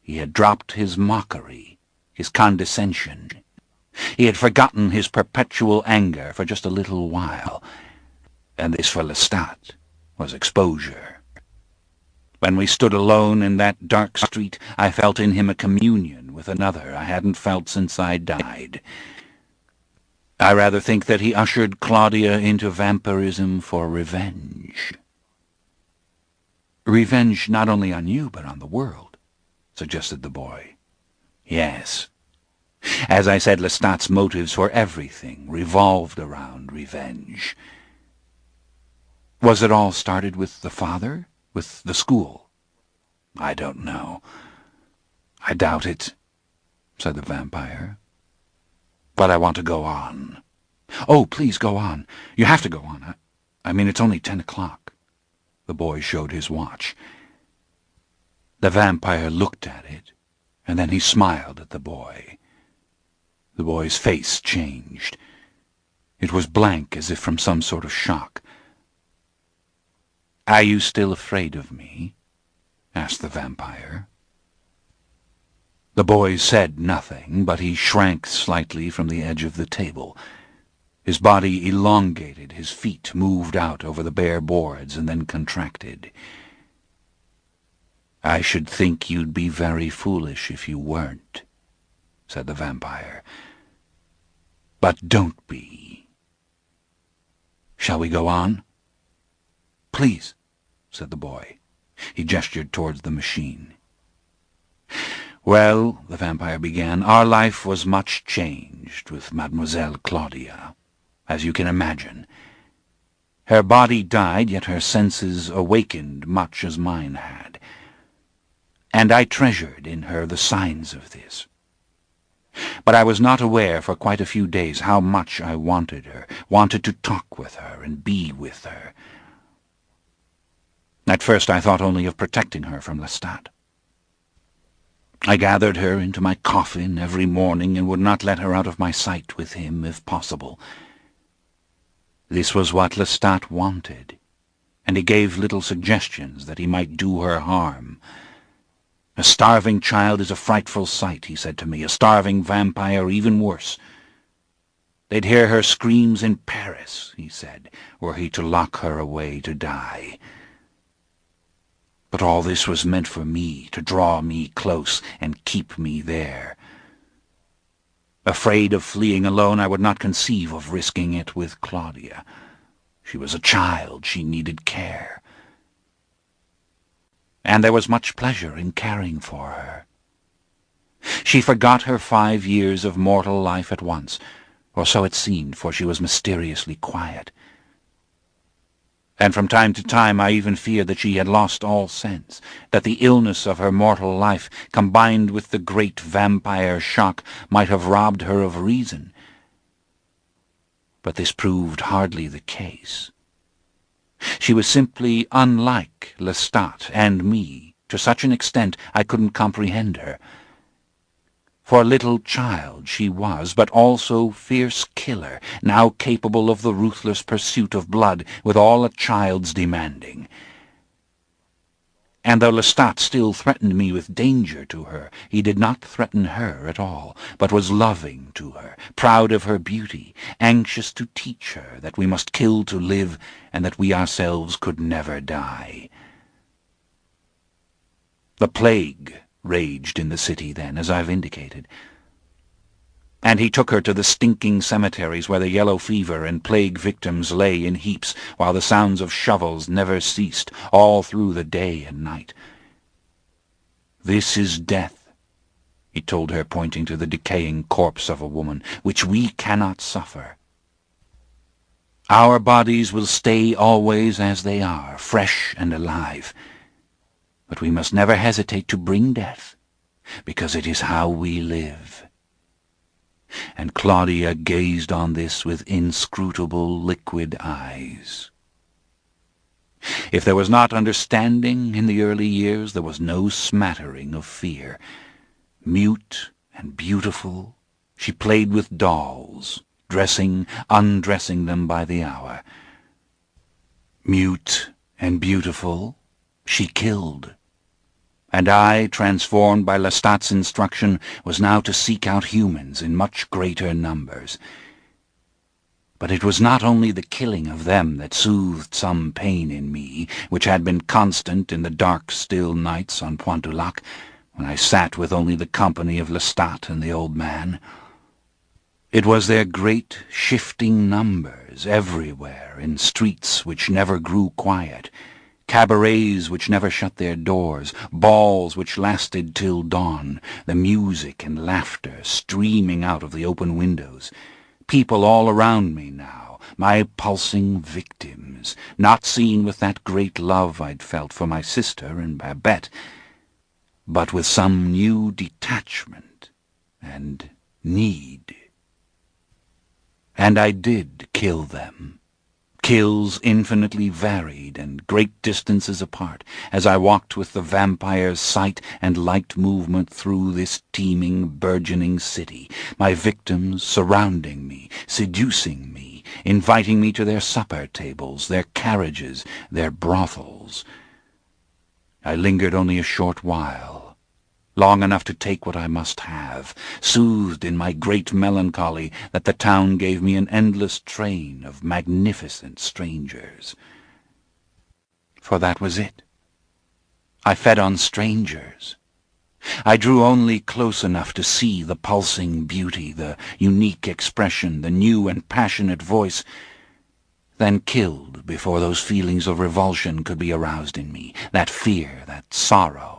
He had dropped his mockery, his condescension. He had forgotten his perpetual anger for just a little while, and this for Lestat was exposure. When we stood alone in that dark street, I felt in him a communion with another I hadn't felt since I died. I rather think that he ushered Claudia into vampirism for revenge. Revenge not only on you, but on the world, suggested the boy. Yes. As I said, Lestat's motives for everything revolved around revenge. Was it all started with the father? With the school? I don't know. I doubt it, said the vampire. But I want to go on. Oh, please go on. You have to go on. I mean, it's only 10 o'clock. The boy showed his watch. The vampire looked at it, and then he smiled at the boy. The boy's face changed. It was blank, as if from some sort of shock. "Are you still afraid of me?" asked the vampire. The boy said nothing, but he shrank slightly from the edge of the table. His body elongated, his feet moved out over the bare boards and then contracted. "I should think you'd be very foolish if you weren't," said the vampire. "But don't be. Shall we go on?" "Please," said the boy. He gestured towards the machine. "Well," the vampire began, "our life was much changed with Mademoiselle Claudia, as you can imagine. Her body died, yet her senses awakened much as mine had. And I treasured in her the signs of this. But I was not aware for quite a few days how much I wanted her, wanted to talk with her and be with her. At first I thought only of protecting her from Lestat. I gathered her into my coffin every morning and would not let her out of my sight with him if possible. This was what Lestat wanted, and he gave little suggestions that he might do her harm. "A starving child is a frightful sight," he said to me, "a starving vampire even worse. They'd hear her screams in Paris," he said, "were he to lock her away to die. But all this was meant for me, to draw me close and keep me there. Afraid of fleeing alone, I would not conceive of risking it with Claudia. She was a child, she needed care. And there was much pleasure in caring for her. She forgot her 5 years of mortal life at once, or so it seemed, for she was mysteriously quiet. And from time to time I even feared that she had lost all sense, that the illness of her mortal life, combined with the great vampire shock, might have robbed her of reason. But this proved hardly the case. She was simply unlike Lestat and me, to such an extent I couldn't comprehend her. For a little child she was, but also fierce killer, now capable of the ruthless pursuit of blood with all a child's demanding. And though Lestat still threatened me with danger to her, he did not threaten her at all, but was loving to her, proud of her beauty, anxious to teach her that we must kill to live, and that we ourselves could never die. The plague raged in the city then, as I've indicated. And he took her to the stinking cemeteries where the yellow fever and plague victims lay in heaps, while the sounds of shovels never ceased, all through the day and night. "This is death," he told her, pointing to the decaying corpse of a woman, "which we cannot suffer. Our bodies will stay always as they are, fresh and alive. But we must never hesitate to bring death, because it is how we live. and Claudia gazed on this with inscrutable liquid eyes. If there was not understanding in the early years, there was no smattering of fear. Mute and beautiful, she played with dolls, dressing, undressing them by the hour. Mute and beautiful, she killed. And I, transformed by Lestat's instruction, was now to seek out humans in much greater numbers. But it was not only the killing of them that soothed some pain in me, which had been constant in the dark, still nights on Pointe du Lac, when I sat with only the company of Lestat and the old man. It was their great shifting numbers everywhere, in streets which never grew quiet, cabarets which never shut their doors, balls which lasted till dawn, the music and laughter streaming out of the open windows, people all around me now, my pulsing victims, not seen with that great love I'd felt for my sister and Babette, but with some new detachment and need. And I did kill them. Kills infinitely varied and great distances apart, as I walked with the vampire's sight and light movement through this teeming, burgeoning city, my victims surrounding me, seducing me, inviting me to their supper tables, their carriages, their brothels. I lingered only a short while, long enough to take what I must have, soothed in my great melancholy that the town gave me an endless train of magnificent strangers. For that was it. I fed on strangers. I drew only close enough to see the pulsing beauty, the unique expression, the new and passionate voice, then killed before those feelings of revulsion could be aroused in me, that fear, that sorrow.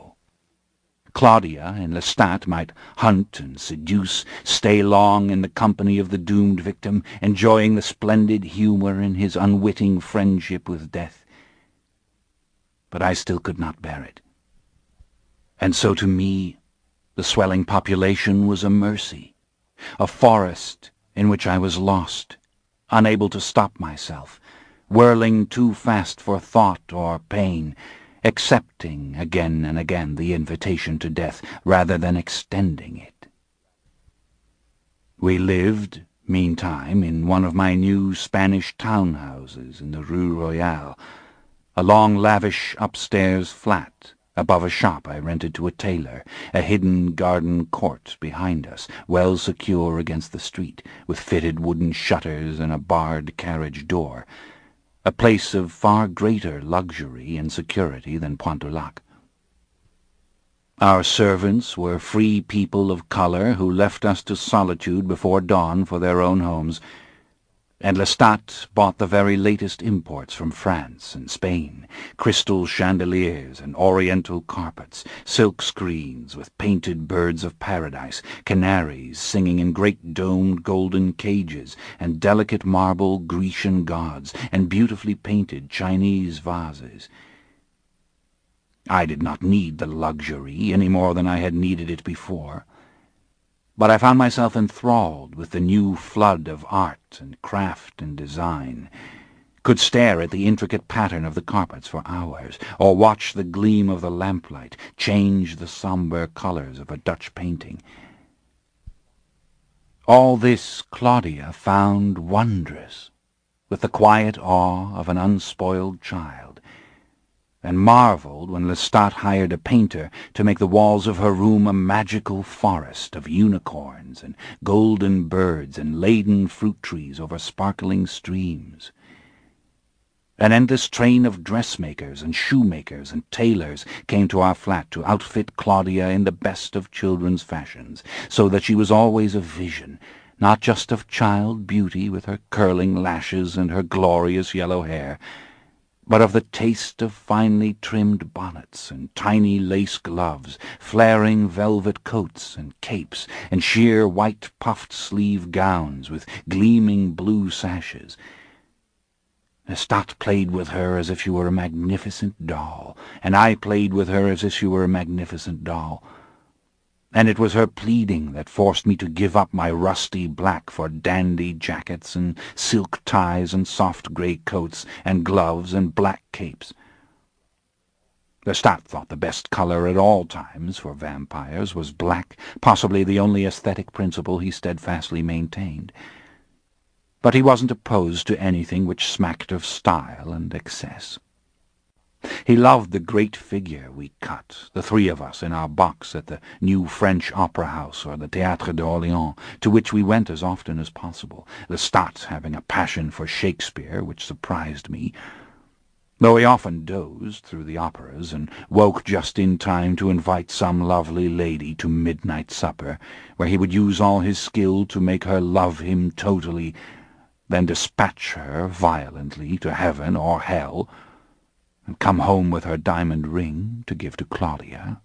Claudia and Lestat might hunt and seduce, stay long in the company of the doomed victim, enjoying the splendid humor in his unwitting friendship with death. But I still could not bear it. And so to me, the swelling population was a mercy, a forest in which I was lost, unable to stop myself, whirling too fast for thought or pain, accepting again and again the invitation to death rather than extending it. We lived, meantime, in one of my new Spanish townhouses in the Rue Royale, a long lavish upstairs flat above a shop I rented to a tailor, a hidden garden court behind us, well secure against the street, with fitted wooden shutters and a barred carriage door, a place of far greater luxury and security than Pointe du Lac. Our servants were free people of color who left us to solitude before dawn for their own homes, and Lestat bought the very latest imports from France and Spain, crystal chandeliers and oriental carpets, silk screens with painted birds of paradise, canaries singing in great domed golden cages, and delicate marble Grecian gods, and beautifully painted Chinese vases. I did not need the luxury any more than I had needed it before, but I found myself enthralled with the new flood of art and craft and design, could stare at the intricate pattern of the carpets for hours, or watch the gleam of the lamplight change the sombre colors of a Dutch painting. All this Claudia found wondrous, with the quiet awe of an unspoiled child, and marveled when Lestat hired a painter to make the walls of her room a magical forest of unicorns and golden birds and laden fruit trees over sparkling streams. An endless train of dressmakers and shoemakers and tailors came to our flat to outfit Claudia in the best of children's fashions, so that she was always a vision, not just of child beauty with her curling lashes and her glorious yellow hair, but of the taste of finely trimmed bonnets and tiny lace gloves, flaring velvet coats and capes, and sheer white puffed-sleeve gowns with gleaming blue sashes. Lestat played with her as if she were a magnificent doll, and I played with her as if she were a magnificent doll. and it was her pleading that forced me to give up my rusty black for dandy jackets and silk ties and soft grey coats and gloves and black capes. Lestat thought the best colour at all times for vampires was black, possibly the only aesthetic principle he steadfastly maintained. But he wasn't opposed to anything which smacked of style and excess. He loved the great figure we cut, the three of us in our box at the new French Opera House or the Théâtre d'Orléans, to which we went as often as possible, Lestat having a passion for Shakespeare which surprised me, though he often dozed through the operas and woke just in time to invite some lovely lady to midnight supper, where he would use all his skill to make her love him totally, then dispatch her violently to heaven or hell, and come home with her diamond ring to give to Claudia.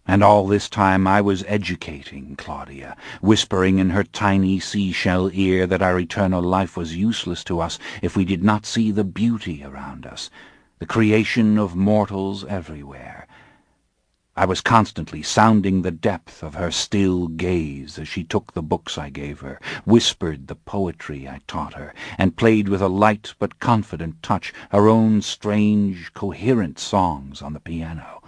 And all this time I was educating Claudia, whispering in her tiny seashell ear that our eternal life was useless to us if we did not see the beauty around us, the creation of mortals everywhere. I was constantly sounding the depth of her still gaze as she took the books I gave her, whispered the poetry I taught her, and played with a light but confident touch her own strange, coherent songs on the piano.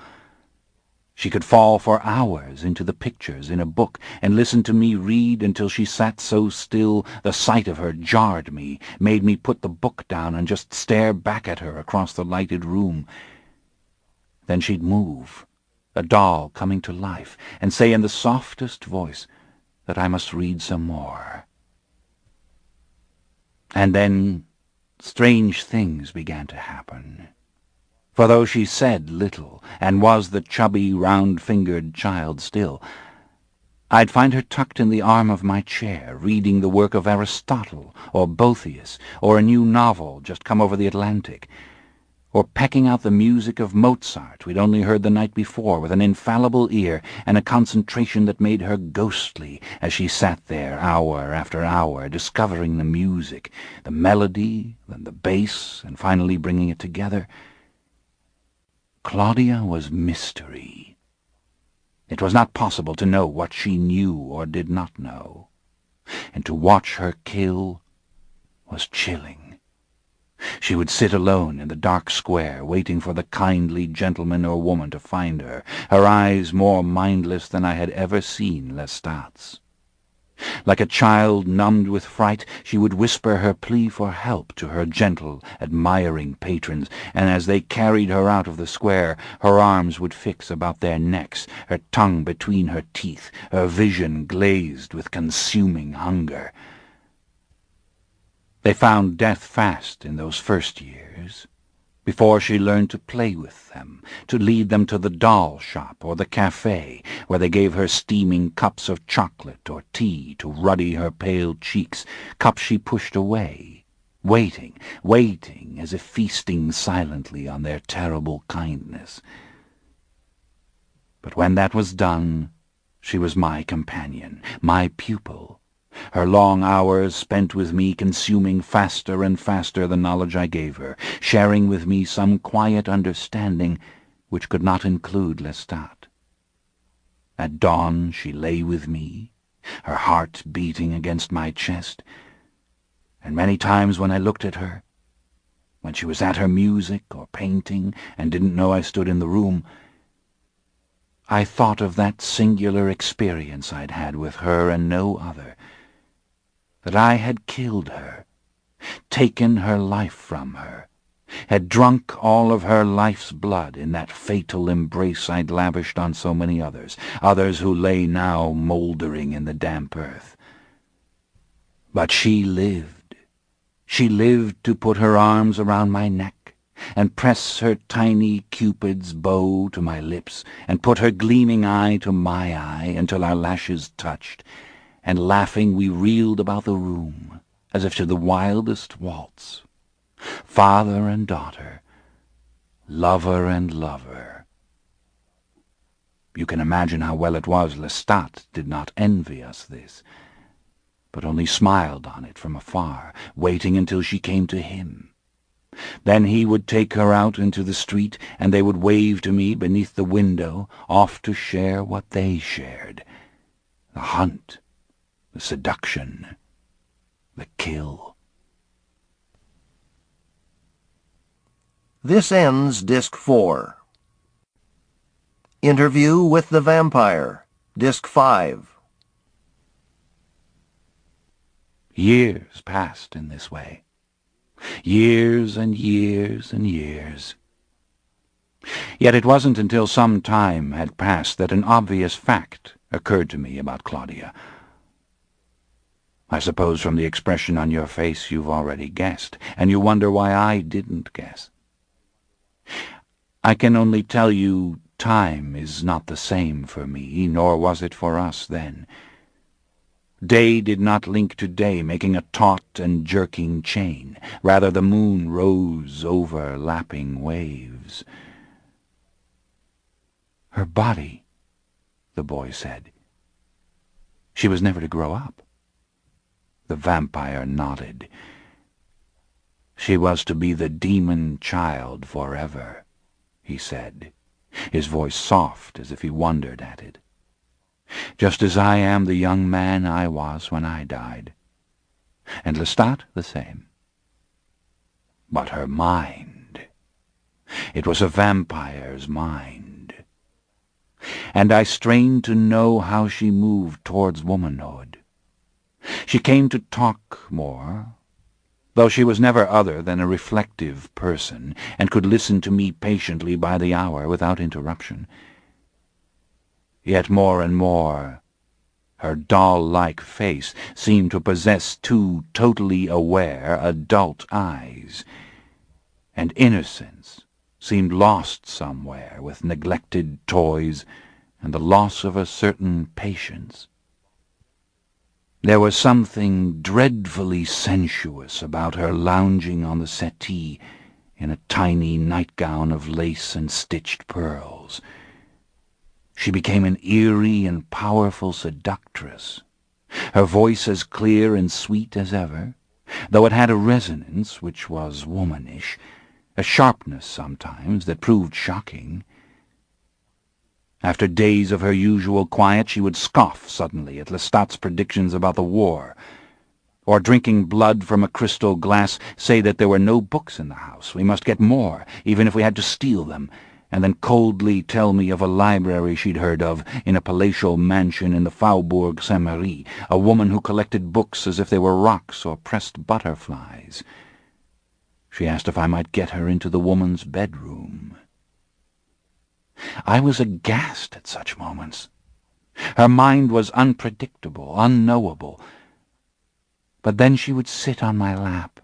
She could fall for hours into the pictures in a book and listen to me read until she sat so still the sight of her jarred me, made me put the book down and just stare back at her across the lighted room. Then she'd move, a doll coming to life, and say in the softest voice that I must read some more. And then strange things began to happen. For though she said little, and was the chubby, round-fingered child still, I'd find her tucked in the arm of my chair, reading the work of Aristotle, or Boethius, or a new novel just come over the Atlantic, or pecking out the music of Mozart we'd only heard the night before with an infallible ear and a concentration that made her ghostly as she sat there hour after hour, discovering the music, the melody, then the bass, and finally bringing it together. Claudia was mystery. It was not possible to know what she knew or did not know, and to watch her kill was chilling. She would sit alone in the dark square, waiting for the kindly gentleman or woman to find her, her eyes more mindless than I had ever seen Lestat's. Like a child numbed with fright, she would whisper her plea for help to her gentle, admiring patrons, and as they carried her out of the square, her arms would fix about their necks, her tongue between her teeth, her vision glazed with consuming hunger. They found death fast in those first years, before she learned to play with them, to lead them to the doll shop or the cafe, where they gave her steaming cups of chocolate or tea to ruddy her pale cheeks, cups she pushed away, waiting as if feasting silently on their terrible kindness. But when that was done, she was my companion, my pupil, her long hours spent with me consuming faster and faster the knowledge I gave her, sharing with me some quiet understanding which could not include Lestat. At dawn she lay with me, her heart beating against my chest, and many times when I looked at her, when she was at her music or painting and didn't know I stood in the room, I thought of that singular experience I'd had with her and no other, that I had killed her, taken her life from her, had drunk all of her life's blood in that fatal embrace I'd lavished on so many others who lay now mouldering in the damp earth. But she lived to put her arms around my neck, and press her tiny Cupid's bow to my lips, and put her gleaming eye to my eye until our lashes touched, and laughing we reeled about the room, as if to the wildest waltz. Father and daughter, lover and lover. You can imagine how well it was Lestat did not envy us this, but only smiled on it from afar, waiting until she came to him. Then he would take her out into the street, and they would wave to me beneath the window, off to share what they shared. The hunt, the seduction, the kill. This ends Disc 4. Interview with the Vampire, Disc 5. Years passed in this way. Years and years and years. Yet it wasn't until some time had passed that an obvious fact occurred to me about Claudia. I suppose from the expression on your face you've already guessed, and you wonder why I didn't guess. I can only tell you time is not the same for me, nor was it for us then. Day did not link to day, making a taut and jerking chain. Rather, the moon rose over lapping waves. Her body, the boy said. She was never to grow up. The vampire nodded. She was to be the demon child forever, he said, his voice soft as if he wondered at it. Just as I am the young man I was when I died. And Lestat the same. But her mind. It was a vampire's mind. And I strained to know how she moved towards womanhood. She came to talk more, though she was never other than a reflective person, and could listen to me patiently by the hour without interruption. Yet more and more, her doll-like face seemed to possess two totally aware adult eyes, and innocence seemed lost somewhere with neglected toys and the loss of a certain patience. There was something dreadfully sensuous about her lounging on the settee in a tiny nightgown of lace and stitched pearls. She became an eerie and powerful seductress, her voice as clear and sweet as ever, though it had a resonance which was womanish, a sharpness sometimes that proved shocking. After days of her usual quiet, she would scoff suddenly at Lestat's predictions about the war, or drinking blood from a crystal glass, say that there were no books in the house, we must get more, even if we had to steal them, and then coldly tell me of a library she'd heard of in a palatial mansion in the Faubourg Saint-Marie, a woman who collected books as if they were rocks or pressed butterflies. She asked if I might get her into the woman's bedroom. I was aghast at such moments. Her mind was unpredictable, unknowable. But then she would sit on my lap,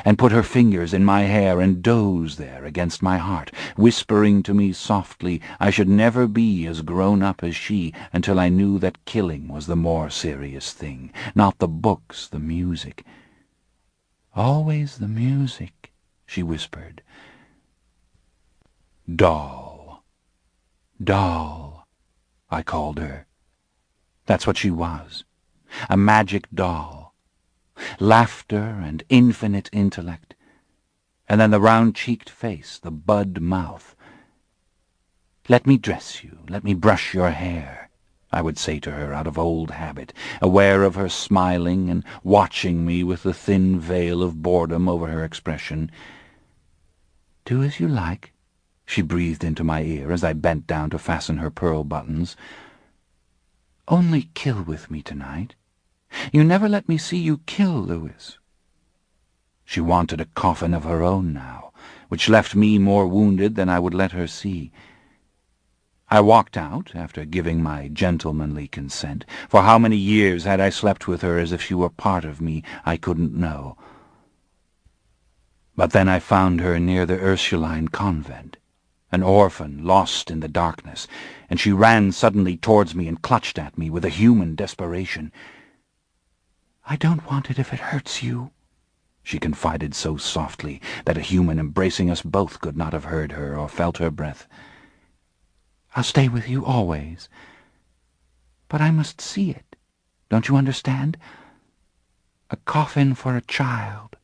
and put her fingers in my hair and doze there against my heart, whispering to me softly I should never be as grown up as she until I knew that killing was the more serious thing, not the books, the music. Always the music, she whispered. Doll. Doll, I called her. That's what she was, a magic doll. Laughter and infinite intellect, and then the round-cheeked face, the bud mouth. Let me dress you, let me brush your hair, I would say to her out of old habit, aware of her smiling and watching me with the thin veil of boredom over her expression. Do as you like, she breathed into my ear as I bent down to fasten her pearl buttons. Only kill with me tonight. You never let me see you kill, Louis. She wanted a coffin of her own now, which left me more wounded than I would let her see. I walked out, after giving my gentlemanly consent, for how many years had I slept with her as if she were part of me I couldn't know. But then I found her near the Ursuline convent, an orphan lost in the darkness, and she ran suddenly towards me and clutched at me with a human desperation. I don't want it if it hurts you, she confided so softly that a human embracing us both could not have heard her or felt her breath. I'll stay with you always. But I must see it. Don't you understand? A coffin for a child.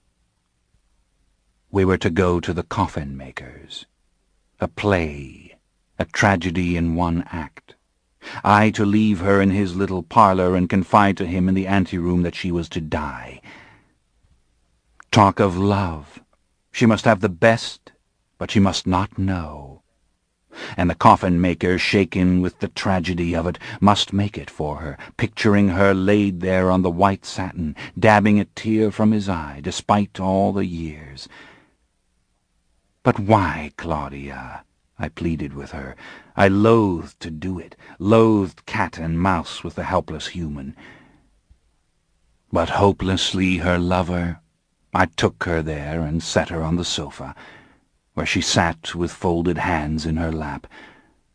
We were to go to the coffin maker's. A play, a tragedy in one act. I to leave her in his little parlor and confide to him in the anteroom that she was to die. Talk of love. She must have the best, but she must not know. And the coffin-maker, shaken with the tragedy of it, must make it for her, picturing her laid there on the white satin, dabbing a tear from his eye, despite all the years. "But why, Claudia?" I pleaded with her. I loathed to do it, loathed cat and mouse with the helpless human. But hopelessly her lover, I took her there and set her on the sofa, where she sat with folded hands in her lap,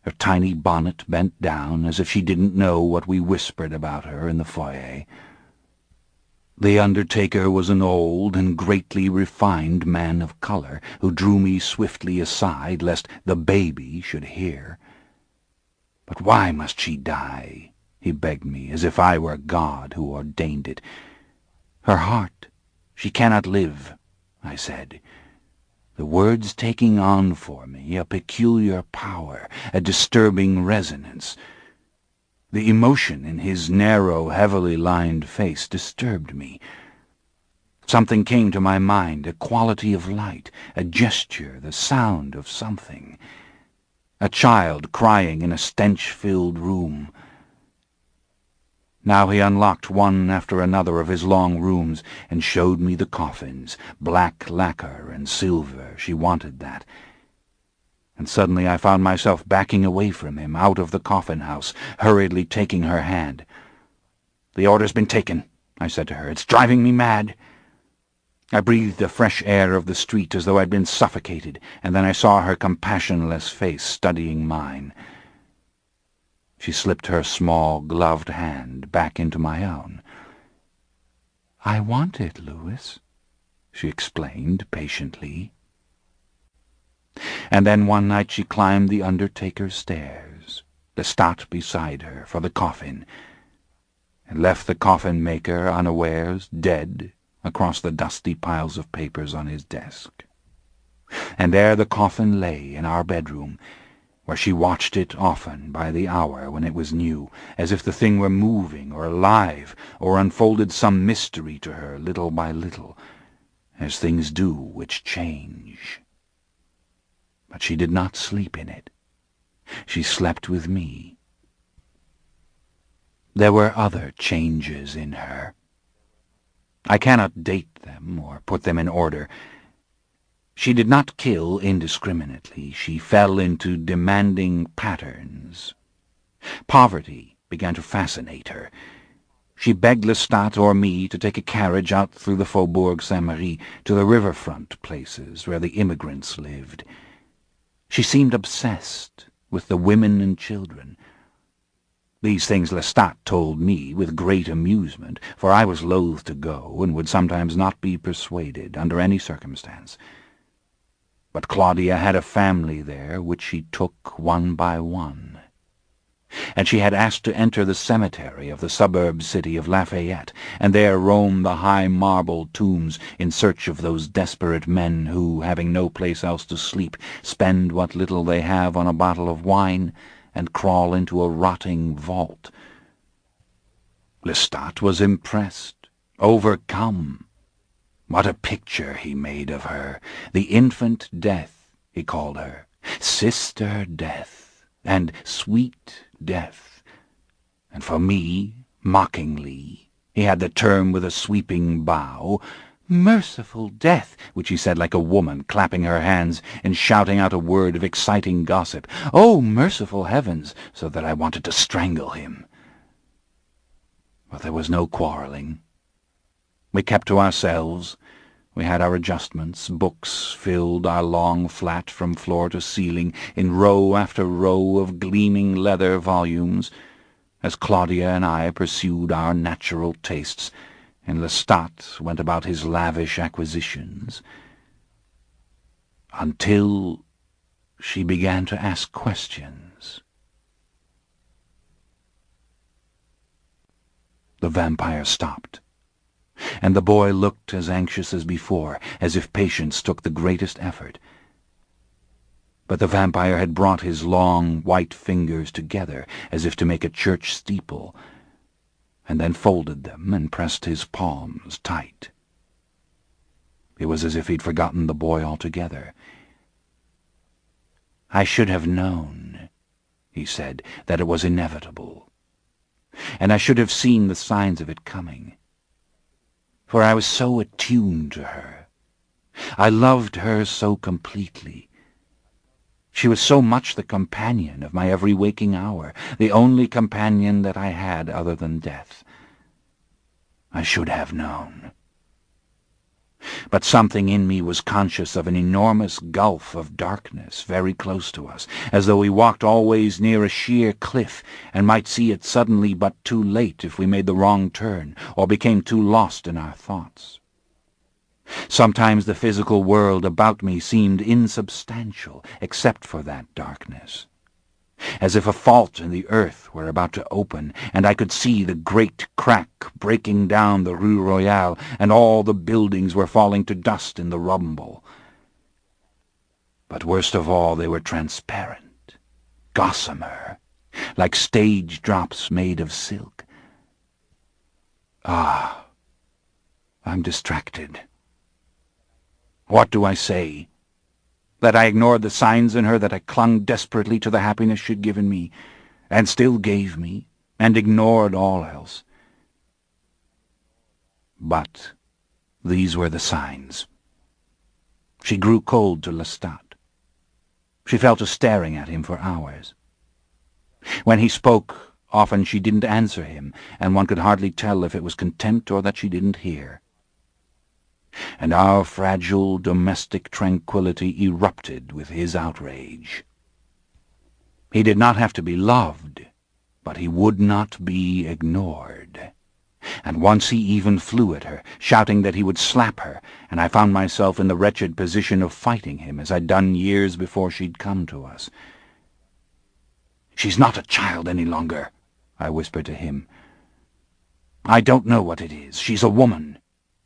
her tiny bonnet bent down as if she didn't know what we whispered about her in the foyer. The undertaker was an old and greatly refined man of color, who drew me swiftly aside lest the baby should hear. "But why must she die?" he begged me, as if I were God who ordained it. "Her heart, she cannot live," I said, the words taking on for me a peculiar power, a disturbing resonance. The emotion in his narrow, heavily lined face disturbed me. Something came to my mind, a quality of light, a gesture, the sound of something. A child crying in a stench-filled room. Now he unlocked one after another of his long rooms and showed me the coffins, black lacquer and silver. She wanted that. And suddenly I found myself backing away from him, out of the coffin-house, hurriedly taking her hand. "The order's been taken," I said to her. "It's driving me mad." I breathed the fresh air of the street as though I'd been suffocated, and then I saw her compassionless face studying mine. She slipped her small, gloved hand back into my own. "I want it, Louis," she explained patiently. And then one night she climbed the undertaker's stairs, Lestat beside her, for the coffin, and left the coffin-maker unawares, dead, across the dusty piles of papers on his desk. And there the coffin lay in our bedroom, where she watched it often by the hour when it was new, as if the thing were moving or alive, or unfolded some mystery to her little by little, as things do which change. But she did not sleep in it. She slept with me. There were other changes in her. I cannot date them or put them in order. She did not kill indiscriminately. She fell into demanding patterns. Poverty began to fascinate her. She begged Lestat or me to take a carriage out through the Faubourg Saint-Marie to the riverfront places where the immigrants lived. She seemed obsessed with the women and children. These things Lestat told me with great amusement, for I was loath to go, and would sometimes not be persuaded under any circumstance. But Claudia had a family there which she took one by one. And she had asked to enter the cemetery of the suburb city of Lafayette, and there roam the high marble tombs in search of those desperate men who, having no place else to sleep, spend what little they have on a bottle of wine and crawl into a rotting vault. Lestat was impressed, overcome. What a picture he made of her! The infant Death, he called her, Sister Death, and Sweet Death. And for me, mockingly, he had the term with a sweeping bow, Merciful Death, which he said like a woman, clapping her hands and shouting out a word of exciting gossip. Oh, merciful heavens, so that I wanted to strangle him. But there was no quarrelling. We kept to ourselves. We had our adjustments. Books filled our long flat from floor to ceiling in row after row of gleaming leather volumes, as Claudia and I pursued our natural tastes, and Lestat went about his lavish acquisitions, until she began to ask questions. The vampire stopped, and the boy looked as anxious as before, as if patience took the greatest effort. But the vampire had brought his long, white fingers together, as if to make a church steeple, and then folded them and pressed his palms tight. It was as if he'd forgotten the boy altogether. "I should have known," he said, "that it was inevitable, and I should have seen the signs of it coming. For I was so attuned to her. I loved her so completely. She was so much the companion of my every waking hour, the only companion that I had other than death. I should have known. But something in me was conscious of an enormous gulf of darkness very close to us, as though we walked always near a sheer cliff and might see it suddenly but too late if we made the wrong turn or became too lost in our thoughts. Sometimes the physical world about me seemed insubstantial except for that darkness, as if a fault in the earth were about to open, and I could see the great crack breaking down the Rue Royale, and all the buildings were falling to dust in the rumble. But worst of all, they were transparent, gossamer, like stage drops made of silk. Ah, I'm distracted. What do I say? That I ignored the signs in her, that I clung desperately to the happiness she'd given me, and still gave me, and ignored all else. But these were the signs. She grew cold to Lestat. She fell to staring at him for hours. When he spoke, often she didn't answer him, and one could hardly tell if it was contempt or that she didn't hear. And our fragile domestic tranquility erupted with his outrage. He did not have to be loved, but he would not be ignored. And once he even flew at her, shouting that he would slap her, and I found myself in the wretched position of fighting him, as I'd done years before she'd come to us. "She's not a child any longer," I whispered to him. "I don't know what it is. She's a woman."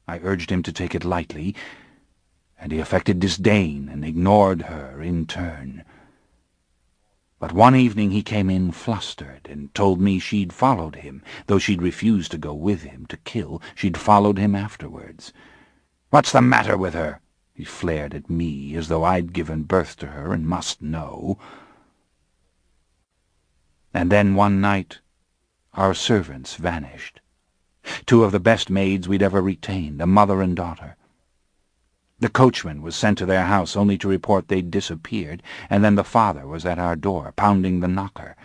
I urged him to take it lightly, and he affected disdain and ignored her in turn. But one evening he came in flustered and told me she'd followed him, though she'd refused to go with him to kill. She'd followed him afterwards. "What's the matter with her?" He flared at me, as though I'd given birth to her and must know. And then one night our servants vanished. Two of the best maids we'd ever retained, a mother and daughter. The coachman was sent to their house only to report they'd disappeared, and then the father was at our door, pounding the knocker.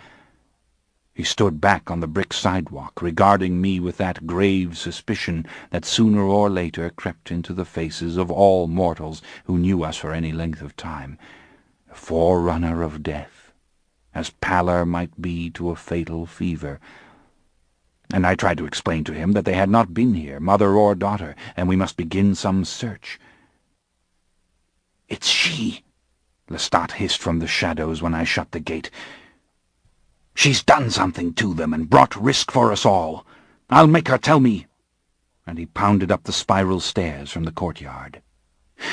He stood back on the brick sidewalk, regarding me with that grave suspicion that sooner or later crept into the faces of all mortals who knew us for any length of time, a forerunner of death, as pallor might be to a fatal fever. And I tried to explain to him that they had not been here, mother or daughter, and we must begin some search. "It's she," Lestat hissed from the shadows when I shut the gate. "She's done something to them and brought risk for us all. I'll make her tell me." And he pounded up the spiral stairs from the courtyard.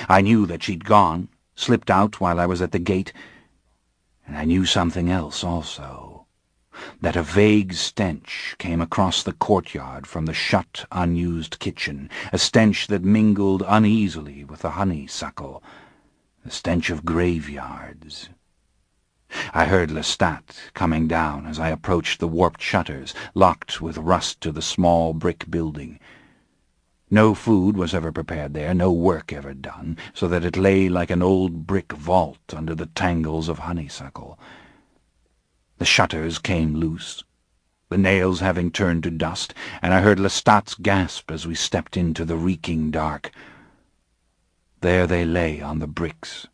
I knew that she'd gone, slipped out while I was at the gate, and I knew something else also. That a vague stench came across the courtyard from the shut, unused kitchen, a stench that mingled uneasily with the honeysuckle, the stench of graveyards. I heard Lestat coming down as I approached the warped shutters, locked with rust to the small brick building. No food was ever prepared there, no work ever done, so that it lay like an old brick vault under the tangles of honeysuckle. The shutters came loose, the nails having turned to dust, and I heard Lestat's gasp as we stepped into the reeking dark. There they lay on the bricks,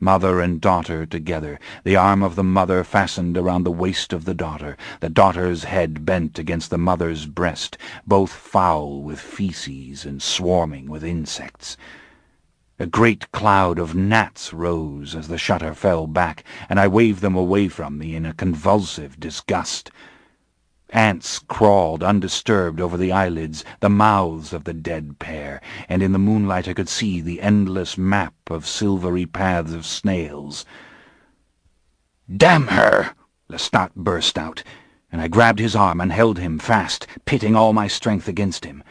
mother and daughter together, the arm of the mother fastened around the waist of the daughter's head bent against the mother's breast, both foul with feces and swarming with insects. A great cloud of gnats rose as the shutter fell back, and I waved them away from me in a convulsive disgust. Ants crawled undisturbed over the eyelids, the mouths of the dead pair, and in the moonlight I could see the endless map of silvery paths of snails. "Damn her!" Lestat burst out, and I grabbed his arm and held him fast, pitting all my strength against him.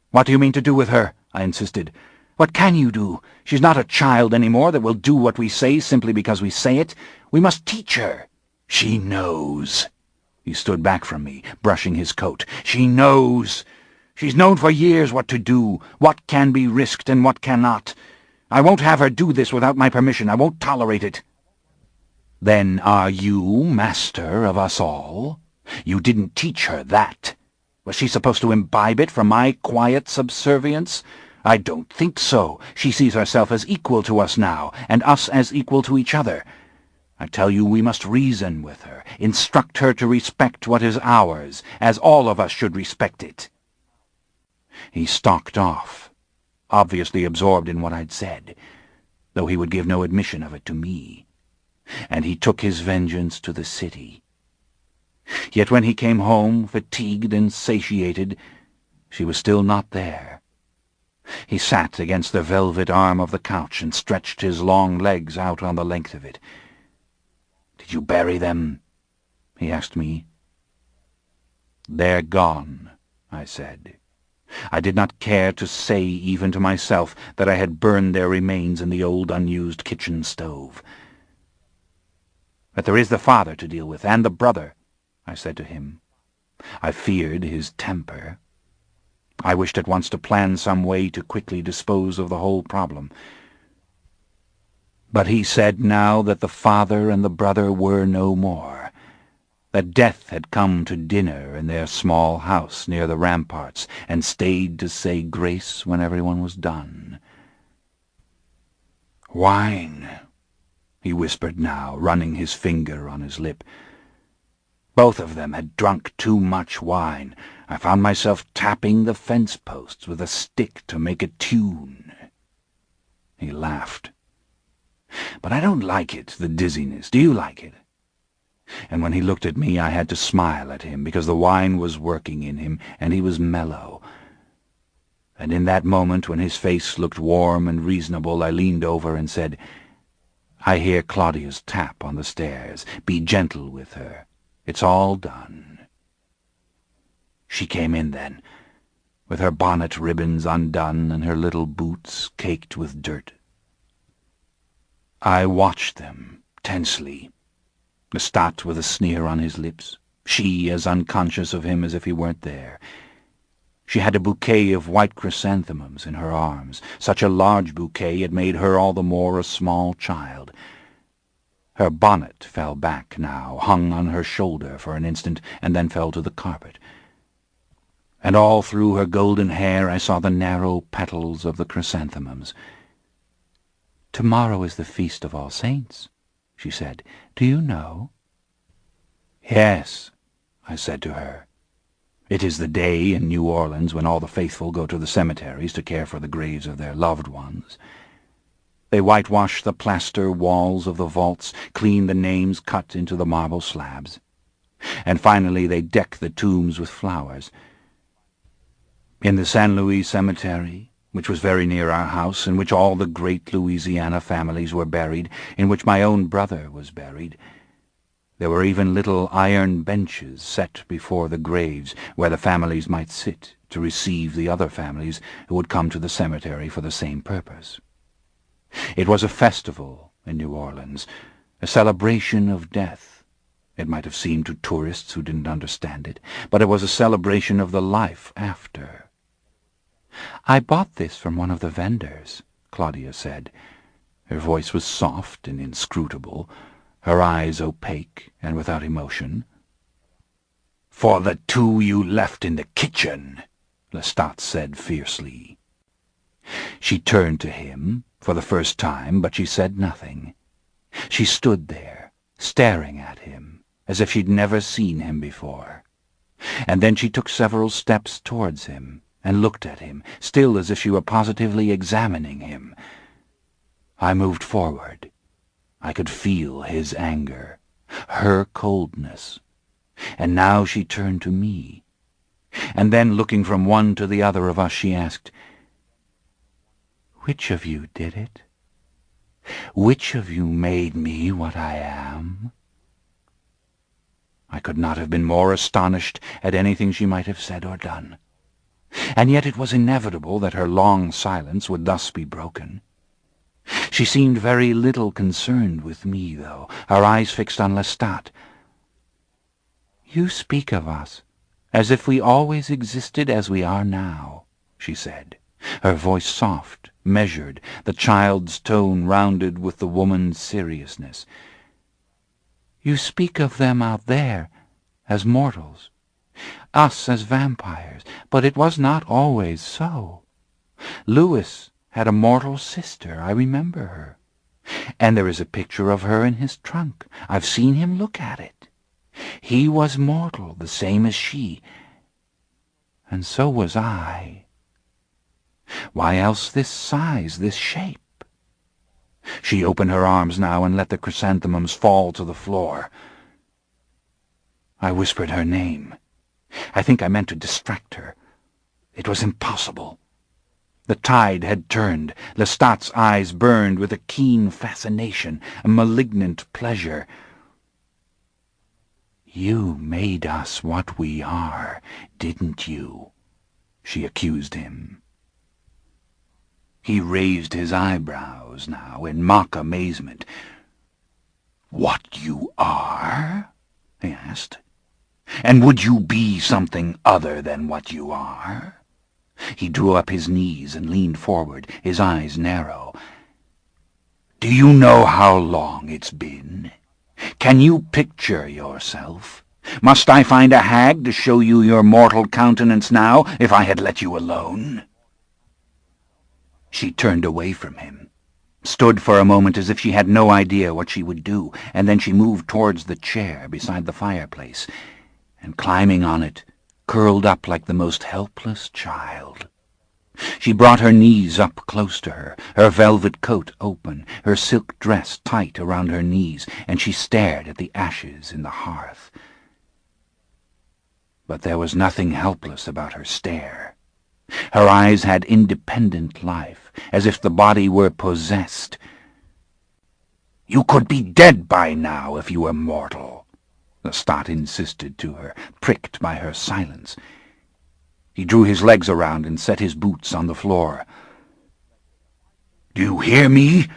"What do you mean to do with her?" I insisted. "What can you do? She's not a child any more that will do what we say simply because we say it. We must teach her." "She knows." He stood back from me, brushing his coat. "She knows. She's known for years what to do, what can be risked and what cannot. I won't have her do this without my permission. I won't tolerate it." "Then are you master of us all? You didn't teach her that. Was she supposed to imbibe it from my quiet subservience? I don't think so. She sees herself as equal to us now, and us as equal to each other. I tell you we must reason with her, instruct her to respect what is ours, as all of us should respect it." He stalked off, obviously absorbed in what I'd said, though he would give no admission of it to me. And he took his vengeance to the city. Yet when he came home, fatigued and satiated, she was still not there. He sat against the velvet arm of the couch and stretched his long legs out on the length of it. "Did you bury them?" he asked me. "They're gone," I said. I did not care to say even to myself that I had burned their remains in the old unused kitchen stove. "But there is the father to deal with, and the brother," I said to him. I feared his temper. I wished at once to plan some way to quickly dispose of the whole problem. But he said now that the father and the brother were no more, that death had come to dinner in their small house near the ramparts, and stayed to say grace when everyone was done. "Wine," he whispered now, running his finger on his lip. Both of them had drunk too much wine. I found myself tapping the fence posts with a stick to make a tune. He laughed. "But I don't like it, the dizziness. Do you like it?" And when he looked at me, I had to smile at him, because the wine was working in him, and he was mellow. And in that moment, when his face looked warm and reasonable, I leaned over and said, "I hear Claudia's tap on the stairs. Be gentle with her. It's all done." She came in then, with her bonnet ribbons undone and her little boots caked with dirt. I watched them tensely, Lestat with a sneer on his lips, she as unconscious of him as if he weren't there. She had a bouquet of white chrysanthemums in her arms, such a large bouquet it made her all the more a small child. Her bonnet fell back now, hung on her shoulder for an instant, and then fell to the carpet. And all through her golden hair I saw the narrow petals of the chrysanthemums. "Tomorrow is the Feast of All Saints," she said. "Do you know?" "Yes," I said to her. "It is the day in New Orleans when all the faithful go to the cemeteries to care for the graves of their loved ones. They whitewash the plaster walls of the vaults, clean the names cut into the marble slabs. And finally they deck the tombs with flowers. In the San Luis Cemetery, which was very near our house, in which all the great Louisiana families were buried, in which my own brother was buried, there were even little iron benches set before the graves where the families might sit to receive the other families who would come to the cemetery for the same purpose. It was a festival in New Orleans, a celebration of death. It might have seemed to tourists who didn't understand it, but it was a celebration of the life after. "I bought this from one of the vendors," Claudia said. Her voice was soft and inscrutable, her eyes opaque and without emotion. "For the two you left in the kitchen," Lestat said fiercely. She turned to him for the first time, but she said nothing. She stood there, staring at him, as if she'd never seen him before. And then she took several steps towards him, and looked at him, still as if she were positively examining him. I moved forward. I could feel his anger, her coldness. And now she turned to me. And then, looking from one to the other of us, she asked, "Which of you did it? Which of you made me what I am?" I could not have been more astonished at anything she might have said or done. And yet it was inevitable that her long silence would thus be broken. She seemed very little concerned with me, though, her eyes fixed on Lestat. "You speak of us as if we always existed as we are now," she said, her voice soft, measured, the child's tone rounded with the woman's seriousness. "You speak of them out there as mortals, us as vampires, but it was not always so. Louis had a mortal sister, I remember her, and there is a picture of her in his trunk. I've seen him look at it. He was mortal, the same as she, and so was I. Why else this size, this shape?" She opened her arms now and let the chrysanthemums fall to the floor. I whispered her name. I think I meant to distract her. It was impossible. The tide had turned. Lestat's eyes burned with a keen fascination, a malignant pleasure. "You made us what we are, didn't you?" she accused him. He raised his eyebrows now in mock amazement. "What you are?" he asked. "And would you be something other than what you are?" He drew up his knees and leaned forward, his eyes narrow. "Do you know how long it's been? Can you picture yourself? Must I find a hag to show you your mortal countenance now, if I had let you alone?" She turned away from him, stood for a moment as if she had no idea what she would do, and then she moved towards the chair beside the fireplace, and climbing on it, curled up like the most helpless child. She brought her knees up close to her velvet coat open, her silk dress tight around her knees, and she stared at the ashes in the hearth. But there was nothing helpless about her stare. Her eyes had independent life, as if the body were possessed. "You could be dead by now if you were mortal," Lestat insisted to her, pricked by her silence. He drew his legs around and set his boots on the floor. "Do you hear me?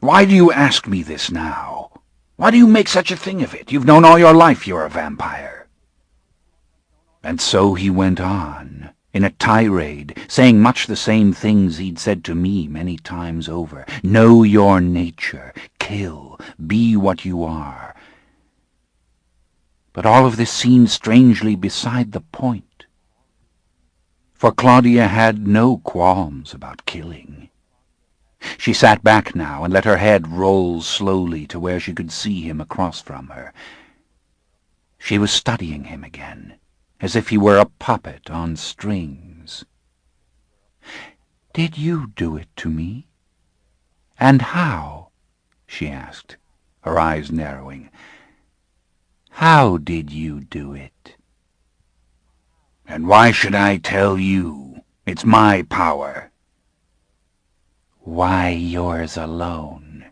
Why do you ask me this now? Why do you make such a thing of it? You've known all your life you're a vampire." And so he went on, in a tirade, saying much the same things he'd said to me many times over. "Know your nature, kill, be what you are." But all of this seemed strangely beside the point. For Claudia had no qualms about killing. She sat back now and let her head roll slowly to where she could see him across from her. She was studying him again, as if he were a puppet on strings. "Did you do it to me? And how?" she asked, her eyes narrowing. "How did you do it?" "And why should I tell you? It's my power." "Why yours alone?"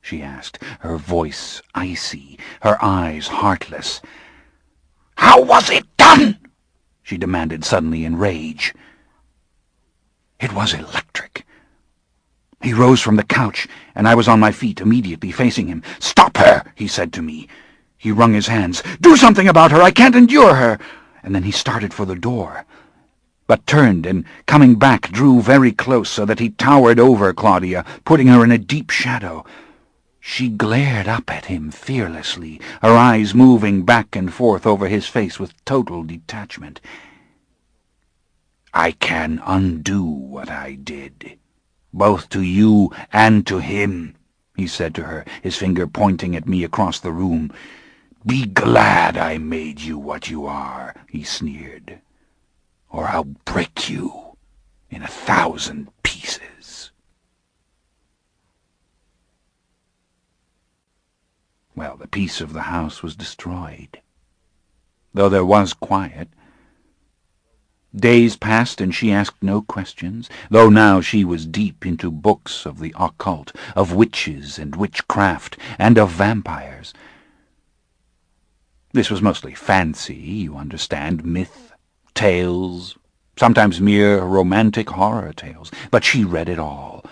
she asked, her voice icy, her eyes heartless. "How was it done?" she demanded suddenly in rage. It was electric. He rose from the couch, and I was on my feet immediately facing him. "Stop her," he said to me. He wrung his hands. "Do something about her! I can't endure her!" And then he started for the door, but turned and, coming back, drew very close so that he towered over Claudia, putting her in a deep shadow. She glared up at him fearlessly, her eyes moving back and forth over his face with total detachment. "I can undo what I did, both to you and to him," he said to her, his finger pointing at me across the room. "Be glad I made you what you are," he sneered, "or I'll break you in 1,000 pieces." Well, the peace of the house was destroyed. though there was quiet. Days passed and she asked no questions, though now she was deep into books of the occult, of witches and witchcraft, and of vampires. This was mostly fancy, you understand, myth, tales, sometimes mere romantic horror tales, but she read it all.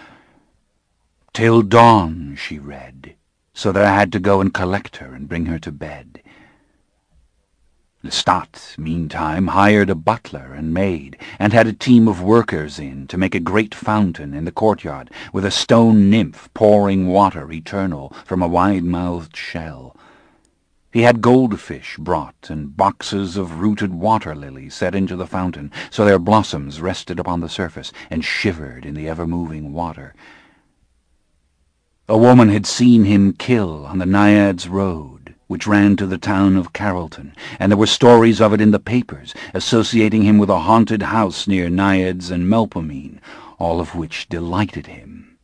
Till dawn she read, so that I had to go and collect her and bring her to bed. Lestat, meantime, hired a butler and maid, and had a team of workers in to make a great fountain in the courtyard, with a stone nymph pouring water eternal from a wide-mouthed shell. He had goldfish brought, and boxes of rooted water-lilies set into the fountain, so their blossoms rested upon the surface and shivered in the ever-moving water. A woman had seen him kill on the Naiads' Road, which ran to the town of Carrollton, and there were stories of it in the papers, associating him with a haunted house near Naiads and Melpomene, all of which delighted him.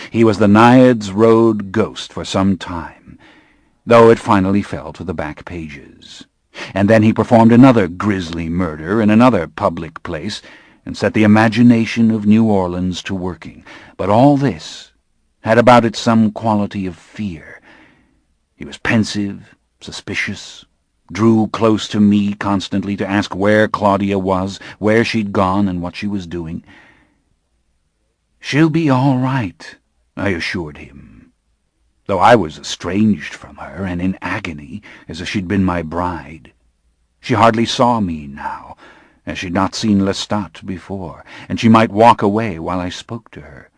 He was the Naiads' Road ghost for some time, though it finally fell to the back pages. And then he performed another grisly murder in another public place, and set the imagination of New Orleans to working. But all this had about it some quality of fear. He was pensive, suspicious, drew close to me constantly to ask where Claudia was, where she'd gone, and what she was doing. "She'll be all right," I assured him, though I was estranged from her and in agony, as if she'd been my bride. She hardly saw me now, as she'd not seen Lestat before, and she might walk away while I spoke to her.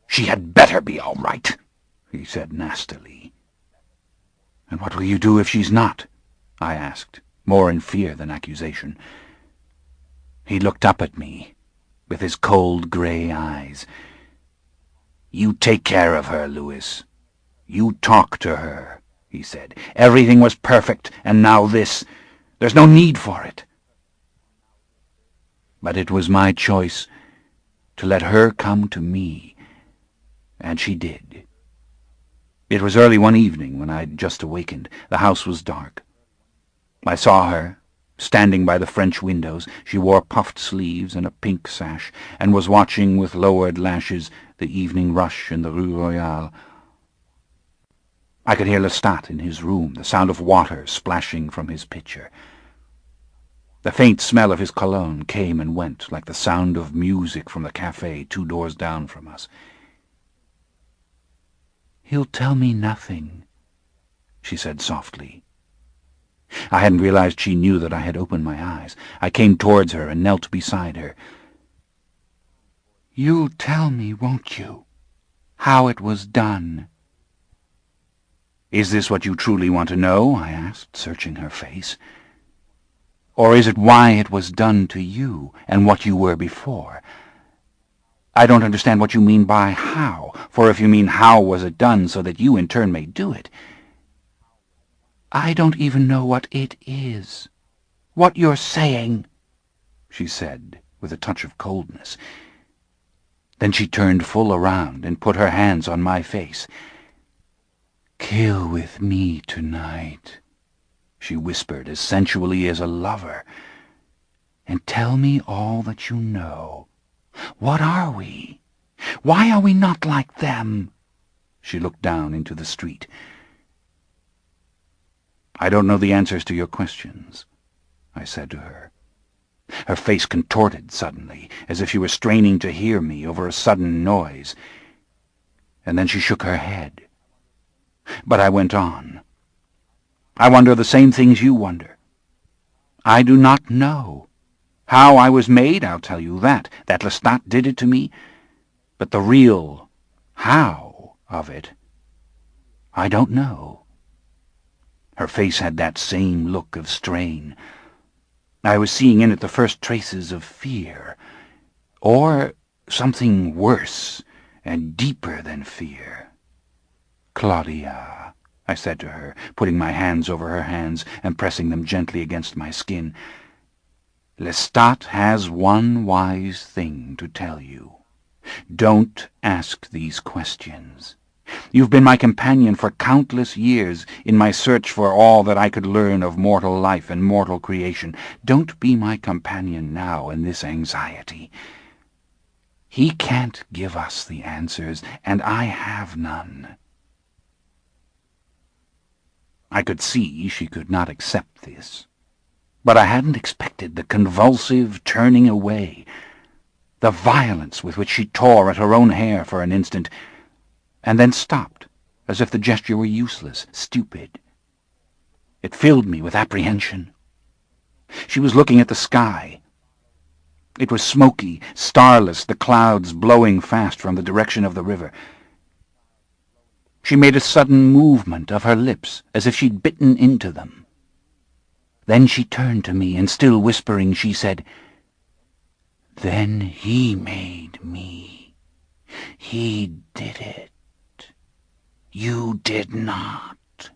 "She had better be all right," he said nastily. "And what will you do if she's not?" I asked, more in fear than accusation. He looked up at me, with his cold grey eyes. "You take care of her, Louis. You talk to her," he said. "Everything was perfect, and now this. There's no need for it." But it was my choice to let her come to me, and she did. It was early one evening when I'd just awakened. The house was dark. I saw her, standing by the French windows. She wore puffed sleeves and a pink sash, and was watching with lowered lashes the evening rush in the Rue Royale. I could hear Lestat in his room, the sound of water splashing from his pitcher. The faint smell of his cologne came and went like the sound of music from the café 2 doors down from us. "He'll tell me nothing," she said softly. I hadn't realized she knew that I had opened my eyes. I came towards her and knelt beside her. "You'll tell me, won't you, how it was done?" "Is this what you truly want to know?" I asked, searching her face. "Or is it why it was done to you, and what you were before? I don't understand what you mean by how, for if you mean how was it done so that you in turn may do it—" "I don't even know what it is, what you're saying," she said, with a touch of coldness. Then she turned full around and put her hands on my face. "Kill with me tonight," she whispered as sensually as a lover, "and tell me all that you know. What are we? Why are we not like them?" She looked down into the street. "I don't know the answers to your questions," I said to her. Her face contorted suddenly, as if she were straining to hear me over a sudden noise, and then she shook her head. But I went on. "I wonder the same things you wonder. I do not know. How I was made, I'll tell you that Lestat did it to me, but the real how of it, I don't know." Her face had that same look of strain. I was seeing in it the first traces of fear, or something worse and deeper than fear. "Claudia," I said to her, putting my hands over her hands and pressing them gently against my skin, "Lestat has one wise thing to tell you. Don't ask these questions. You've been my companion for countless years in my search for all that I could learn of mortal life and mortal creation. Don't be my companion now in this anxiety. He can't give us the answers, and I have none." I could see she could not accept this, but I hadn't expected the convulsive turning away, the violence with which she tore at her own hair for an instant, and then stopped, as if the gesture were useless, stupid. It filled me with apprehension. She was looking at the sky. It was smoky, starless, the clouds blowing fast from the direction of the river. She made a sudden movement of her lips, as if she'd bitten into them. Then she turned to me, and still whispering, she said, "Then he made me. He did it. You did not."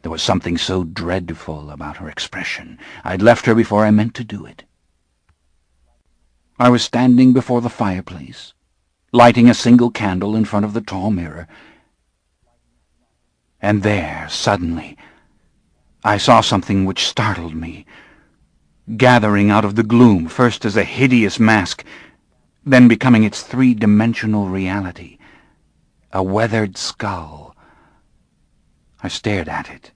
There was something so dreadful about her expression. I'd left her before I meant to do it. I was standing before the fireplace, lighting a single candle in front of the tall mirror, and there, suddenly, I saw something which startled me, gathering out of the gloom, first as a hideous mask, then becoming its three-dimensional reality, a weathered skull. I stared at it.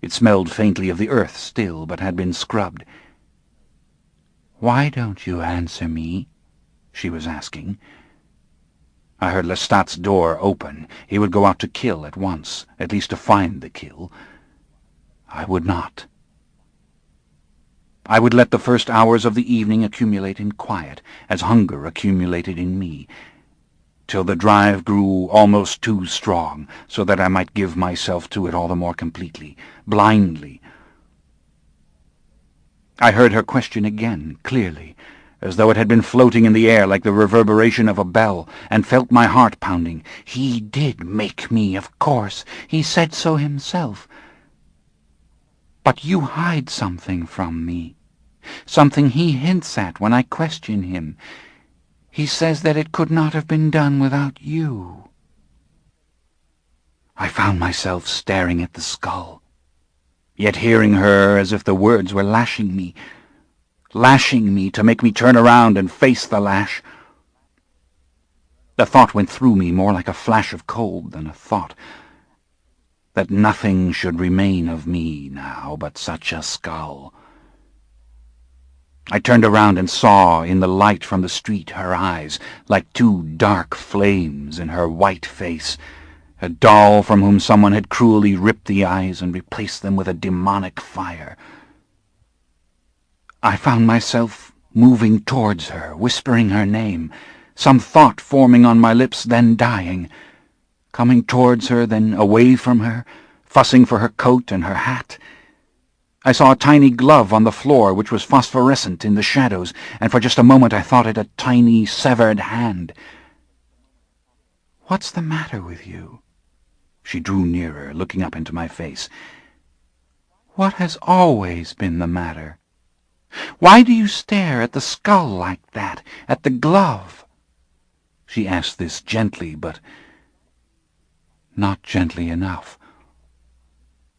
It smelled faintly of the earth still, but had been scrubbed. "Why don't you answer me?" she was asking. I heard Lestat's door open. He would go out to kill at once, at least to find the kill. I would not. I would let the first hours of the evening accumulate in quiet, as hunger accumulated in me, till the drive grew almost too strong, so that I might give myself to it all the more completely, blindly. I heard her question again, clearly, as though it had been floating in the air like the reverberation of a bell, and felt my heart pounding. "He did make me, of course. He said so himself. But you hide something from me, something he hints at when I question him. He says that it could not have been done without you." I found myself staring at the skull, yet hearing her as if the words were lashing me to make me turn around and face the lash. The thought went through me more like a flash of cold than a thought, that nothing should remain of me now but such a skull. I turned around and saw in the light from the street her eyes, like two dark flames in her white face, a doll from whom someone had cruelly ripped the eyes and replaced them with a demonic fire. I found myself moving towards her, whispering her name, some thought forming on my lips, then dying, coming towards her, then away from her, fussing for her coat and her hat. I saw a tiny glove on the floor which was phosphorescent in the shadows, and for just a moment I thought it a tiny severed hand. "What's the matter with you?" She drew nearer, looking up into my face. "What has always been the matter? Why do you stare at the skull like that, at the glove?" She asked this gently, but not gently enough.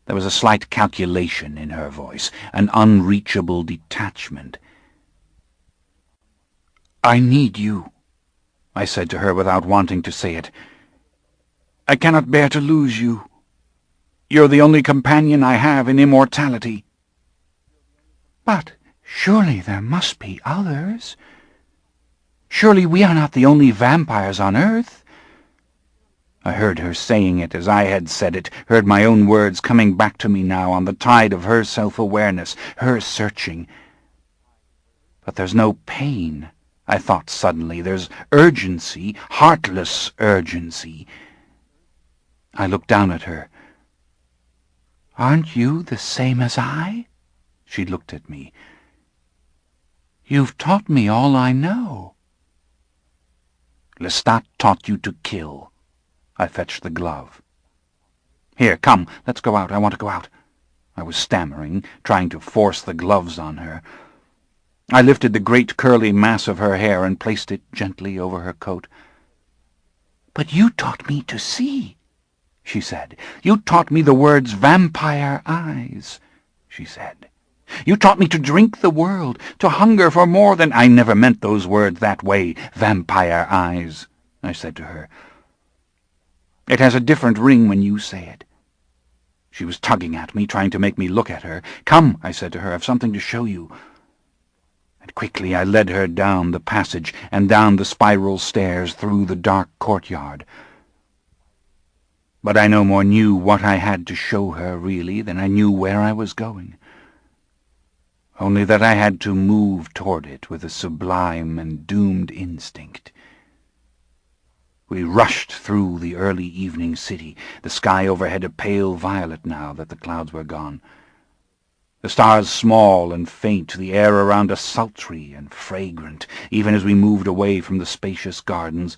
There was a slight calculation in her voice, an unreachable detachment. "I need you," I said to her without wanting to say it. "I cannot bear to lose you. You're the only companion I have in immortality." "But surely there must be others. Surely we are not the only vampires on earth." I heard her saying it as I had said it, heard my own words coming back to me now on the tide of her self-awareness, her searching. "But there's no pain," I thought suddenly. "There's urgency, heartless urgency." I looked down at her. "Aren't you the same as I?" She looked at me. "You've taught me all I know." "Lestat taught you to kill." I fetched the glove. "Here, come, let's go out. I want to go out." I was stammering, trying to force the gloves on her. I lifted the great curly mass of her hair and placed it gently over her coat. "But you taught me to see," she said. "You taught me the words vampire eyes," she said. "You taught me to drink the world, to hunger for more than—" "I never meant those words that way, vampire eyes," I said to her. "It has a different ring when you say it." She was tugging at me, trying to make me look at her. "Come," I said to her, "I've something to show you." And quickly I led her down the passage and down the spiral stairs through the dark courtyard. But I no more knew what I had to show her, really, than I knew where I was going. Only that I had to move toward it with a sublime and doomed instinct. We rushed through the early evening city, the sky overhead a pale violet now that the clouds were gone. The stars small and faint, the air around us sultry and fragrant, even as we moved away from the spacious gardens,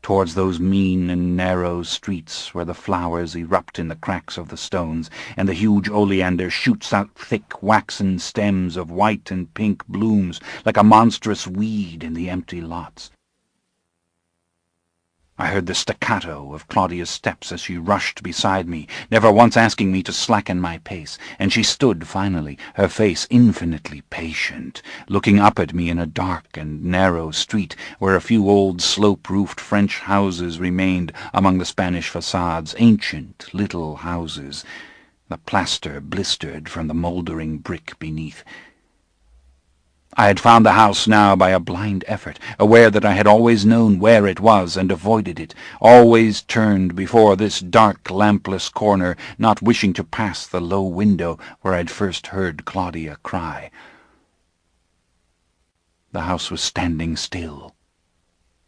towards those mean and narrow streets where the flowers erupt in the cracks of the stones, and the huge oleander shoots out thick waxen stems of white and pink blooms like a monstrous weed in the empty lots. I heard the staccato of Claudia's steps as she rushed beside me, never once asking me to slacken my pace, and she stood finally, her face infinitely patient, looking up at me in a dark and narrow street where a few old slope-roofed French houses remained among the Spanish facades, ancient little houses, the plaster blistered from the mouldering brick beneath. I had found the house now by a blind effort, aware that I had always known where it was and avoided it, always turned before this dark, lampless corner, not wishing to pass the low window where I'd first heard Claudia cry. The house was standing still,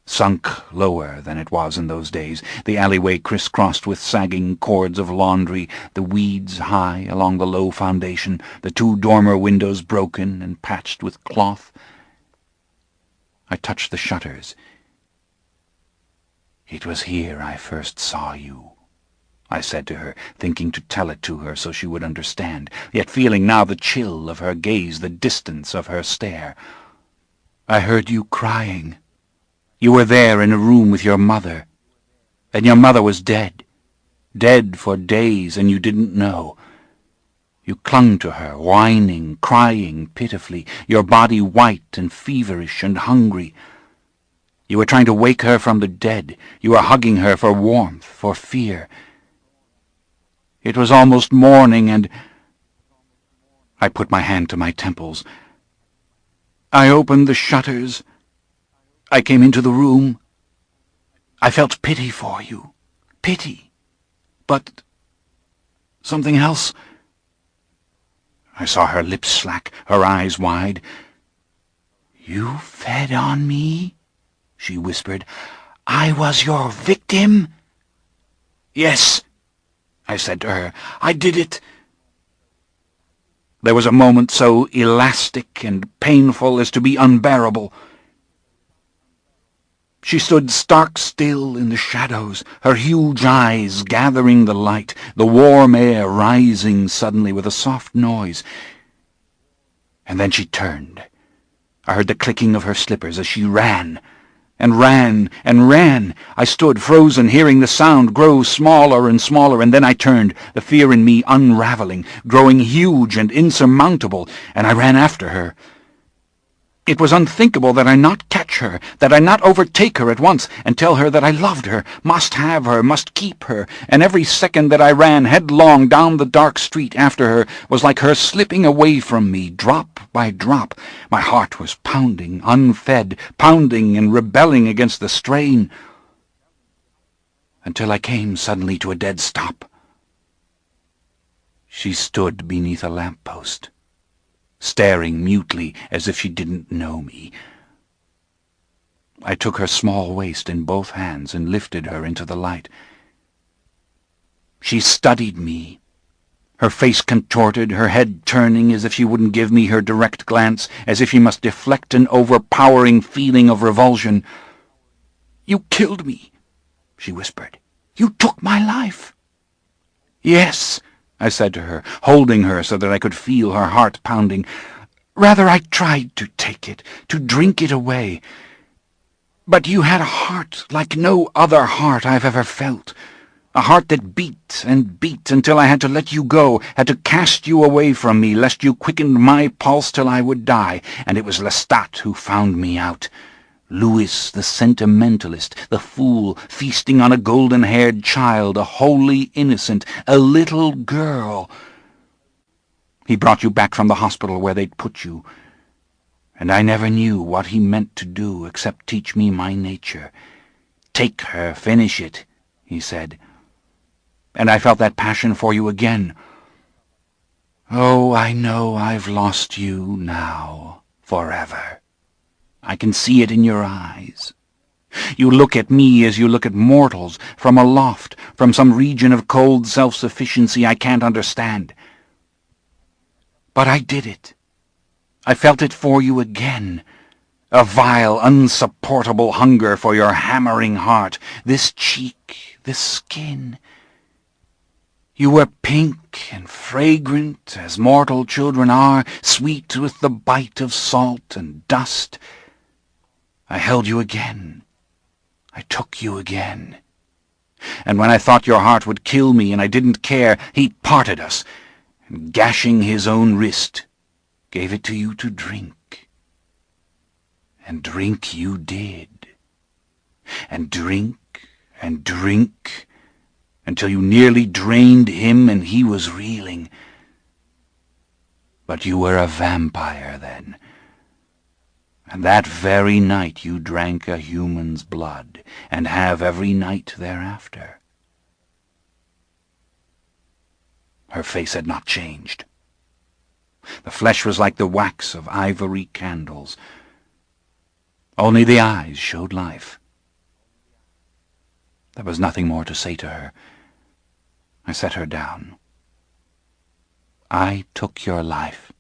sunk lower than it was in those days, the alleyway crisscrossed with sagging cords of laundry, the weeds high along the low foundation, the two dormer windows broken and patched with cloth. I touched the shutters. "It was here I first saw you," I said to her, thinking to tell it to her so she would understand, yet feeling now the chill of her gaze, the distance of her stare. "I heard you crying. You were there in a room with your mother, and your mother was dead. Dead for days, and you didn't know. You clung to her, whining, crying pitifully, your body white and feverish and hungry. You were trying to wake her from the dead. You were hugging her for warmth, for fear. It was almost morning, and—" I put my hand to my temples. "I opened the shutters. I came into the room. I felt pity for you. Pity. But something else." I saw her lips slack, her eyes wide. "You fed on me?" she whispered. "I was your victim?" "Yes," I said to her. "I did it." There was a moment so elastic and painful as to be unbearable. She stood stark still in the shadows, her huge eyes gathering the light, the warm air rising suddenly with a soft noise. And then she turned. I heard the clicking of her slippers as she ran, and ran, and ran. I stood frozen, hearing the sound grow smaller and smaller, and then I turned, the fear in me unraveling, growing huge and insurmountable, and I ran after her. It was unthinkable that I not catch her, that I not overtake her at once and tell her that I loved her, must have her, must keep her, and every second that I ran headlong down the dark street after her was like her slipping away from me, drop by drop. My heart was pounding, unfed, pounding and rebelling against the strain, until I came suddenly to a dead stop. She stood beneath a lamp-post, staring mutely as if she didn't know me. I took her small waist in both hands and lifted her into the light. She studied me, her face contorted, her head turning as if she wouldn't give me her direct glance, as if she must deflect an overpowering feeling of revulsion. "You killed me," she whispered. "You took my life." "Yes," I said to her, holding her so that I could feel her heart pounding. "Rather, I tried to take it, to drink it away. But you had a heart like no other heart I've ever felt. A heart that beat and beat until I had to let you go, had to cast you away from me, lest you quickened my pulse till I would die. And it was Lestat who found me out. Louis, the sentimentalist, the fool, feasting on a golden-haired child, a wholly innocent, a little girl. He brought you back from the hospital where they'd put you, and I never knew what he meant to do except teach me my nature. Take her, finish it, he said. And I felt that passion for you again. Oh, I know I've lost you now, forever. I can see it in your eyes. You look at me as you look at mortals, from aloft, from some region of cold self-sufficiency I can't understand. But I did it. I felt it for you again. A vile, unsupportable hunger for your hammering heart, this cheek, this skin. You were pink and fragrant, as mortal children are, sweet with the bite of salt and dust. I held you again. I took you again. And when I thought your heart would kill me and I didn't care, he parted us, and gashing his own wrist, gave it to you to drink. And drink you did. And drink, until you nearly drained him and he was reeling. But you were a vampire then. And that very night you drank a human's blood, and have every night thereafter. Her face had not changed. The flesh was like the wax of ivory candles. Only the eyes showed life. There was nothing more to say to her. I set her down. I took your life,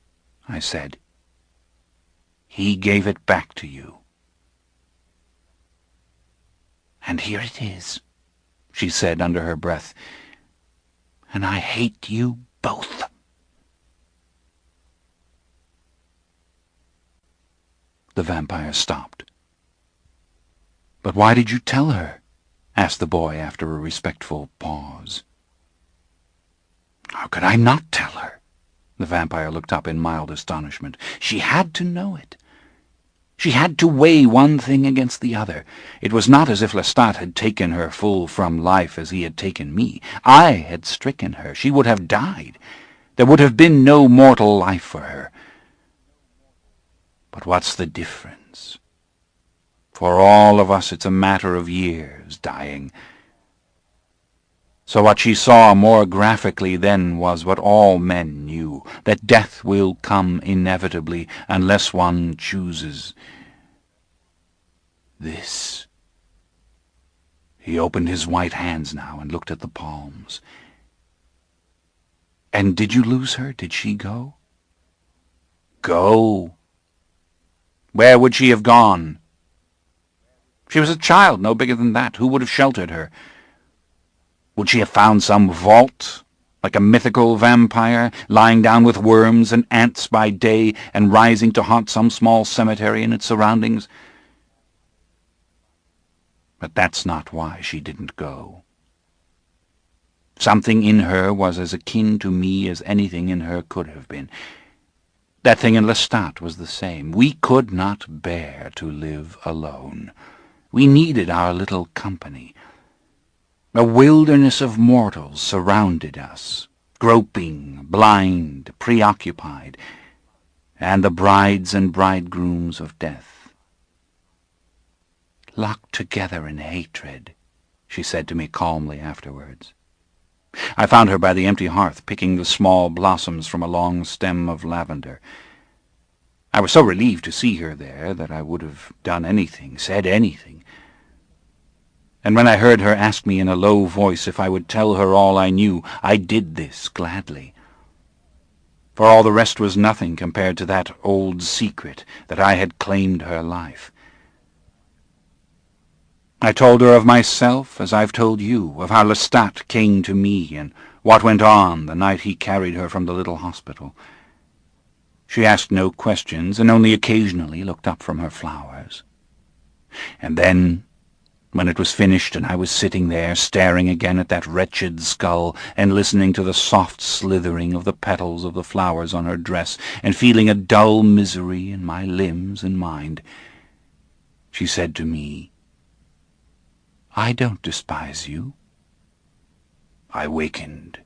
I said. He gave it back to you. And here it is, she said under her breath, and I hate you both. The vampire stopped. But why did you tell her? Asked the boy after a respectful pause. How could I not tell her? The vampire looked up in mild astonishment. She had to know it. She had to weigh one thing against the other. It was not as if Lestat had taken her full from life as he had taken me. I had stricken her. She would have died. There would have been no mortal life for her. But what's the difference? For all of us it's a matter of years, dying. So what she saw more graphically then was what all men knew, that death will come inevitably unless one chooses this. He opened his white hands now and looked at the palms. And did you lose her? Did she go? Go? Where would she have gone? She was a child, no bigger than that. Who would have sheltered her? Would she have found some vault, like a mythical vampire, lying down with worms and ants by day and rising to haunt some small cemetery in its surroundings? But that's not why she didn't go. Something in her was as akin to me as anything in her could have been. That thing in Lestat was the same. We could not bear to live alone. We needed our little company. A wilderness of mortals surrounded us, groping, blind, preoccupied, and the brides and bridegrooms of death. Locked together in hatred, she said to me calmly afterwards. I found her by the empty hearth, picking the small blossoms from a long stem of lavender. I was so relieved to see her there that I would have done anything, said anything. And when I heard her ask me in a low voice if I would tell her all I knew, I did this gladly. For all the rest was nothing compared to that old secret that I had claimed her life. I told her of myself as I've told you, of how Lestat came to me and what went on the night he carried her from the little hospital. She asked no questions and only occasionally looked up from her flowers. And then, when it was finished and I was sitting there staring again at that wretched skull and listening to the soft slithering of the petals of the flowers on her dress and feeling a dull misery in my limbs and mind, she said to me, "I don't despise you." I wakened.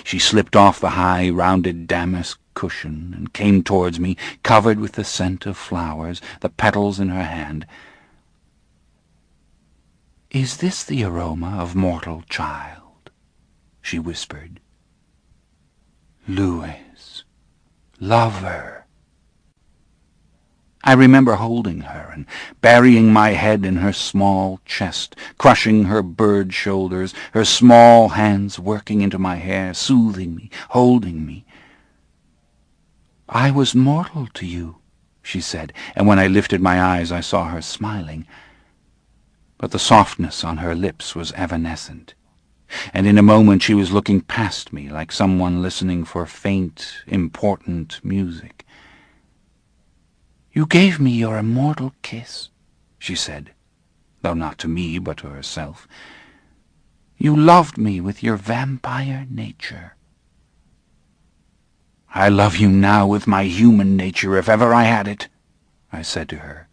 She slipped off the high, rounded damask cushion and came towards me, covered with the scent of flowers, the petals in her hand. "Is this the aroma of mortal child?" she whispered. "Louis, lover." I remember holding her and burying my head in her small chest, crushing her bird shoulders, her small hands working into my hair, soothing me, holding me. "I was mortal to you," she said, and when I lifted my eyes I saw her smiling. But the softness on her lips was evanescent, and in a moment she was looking past me like someone listening for faint, important music. "You gave me your immortal kiss," she said, though not to me but to herself. "You loved me with your vampire nature." "I love you now with my human nature, if ever I had it," I said to her.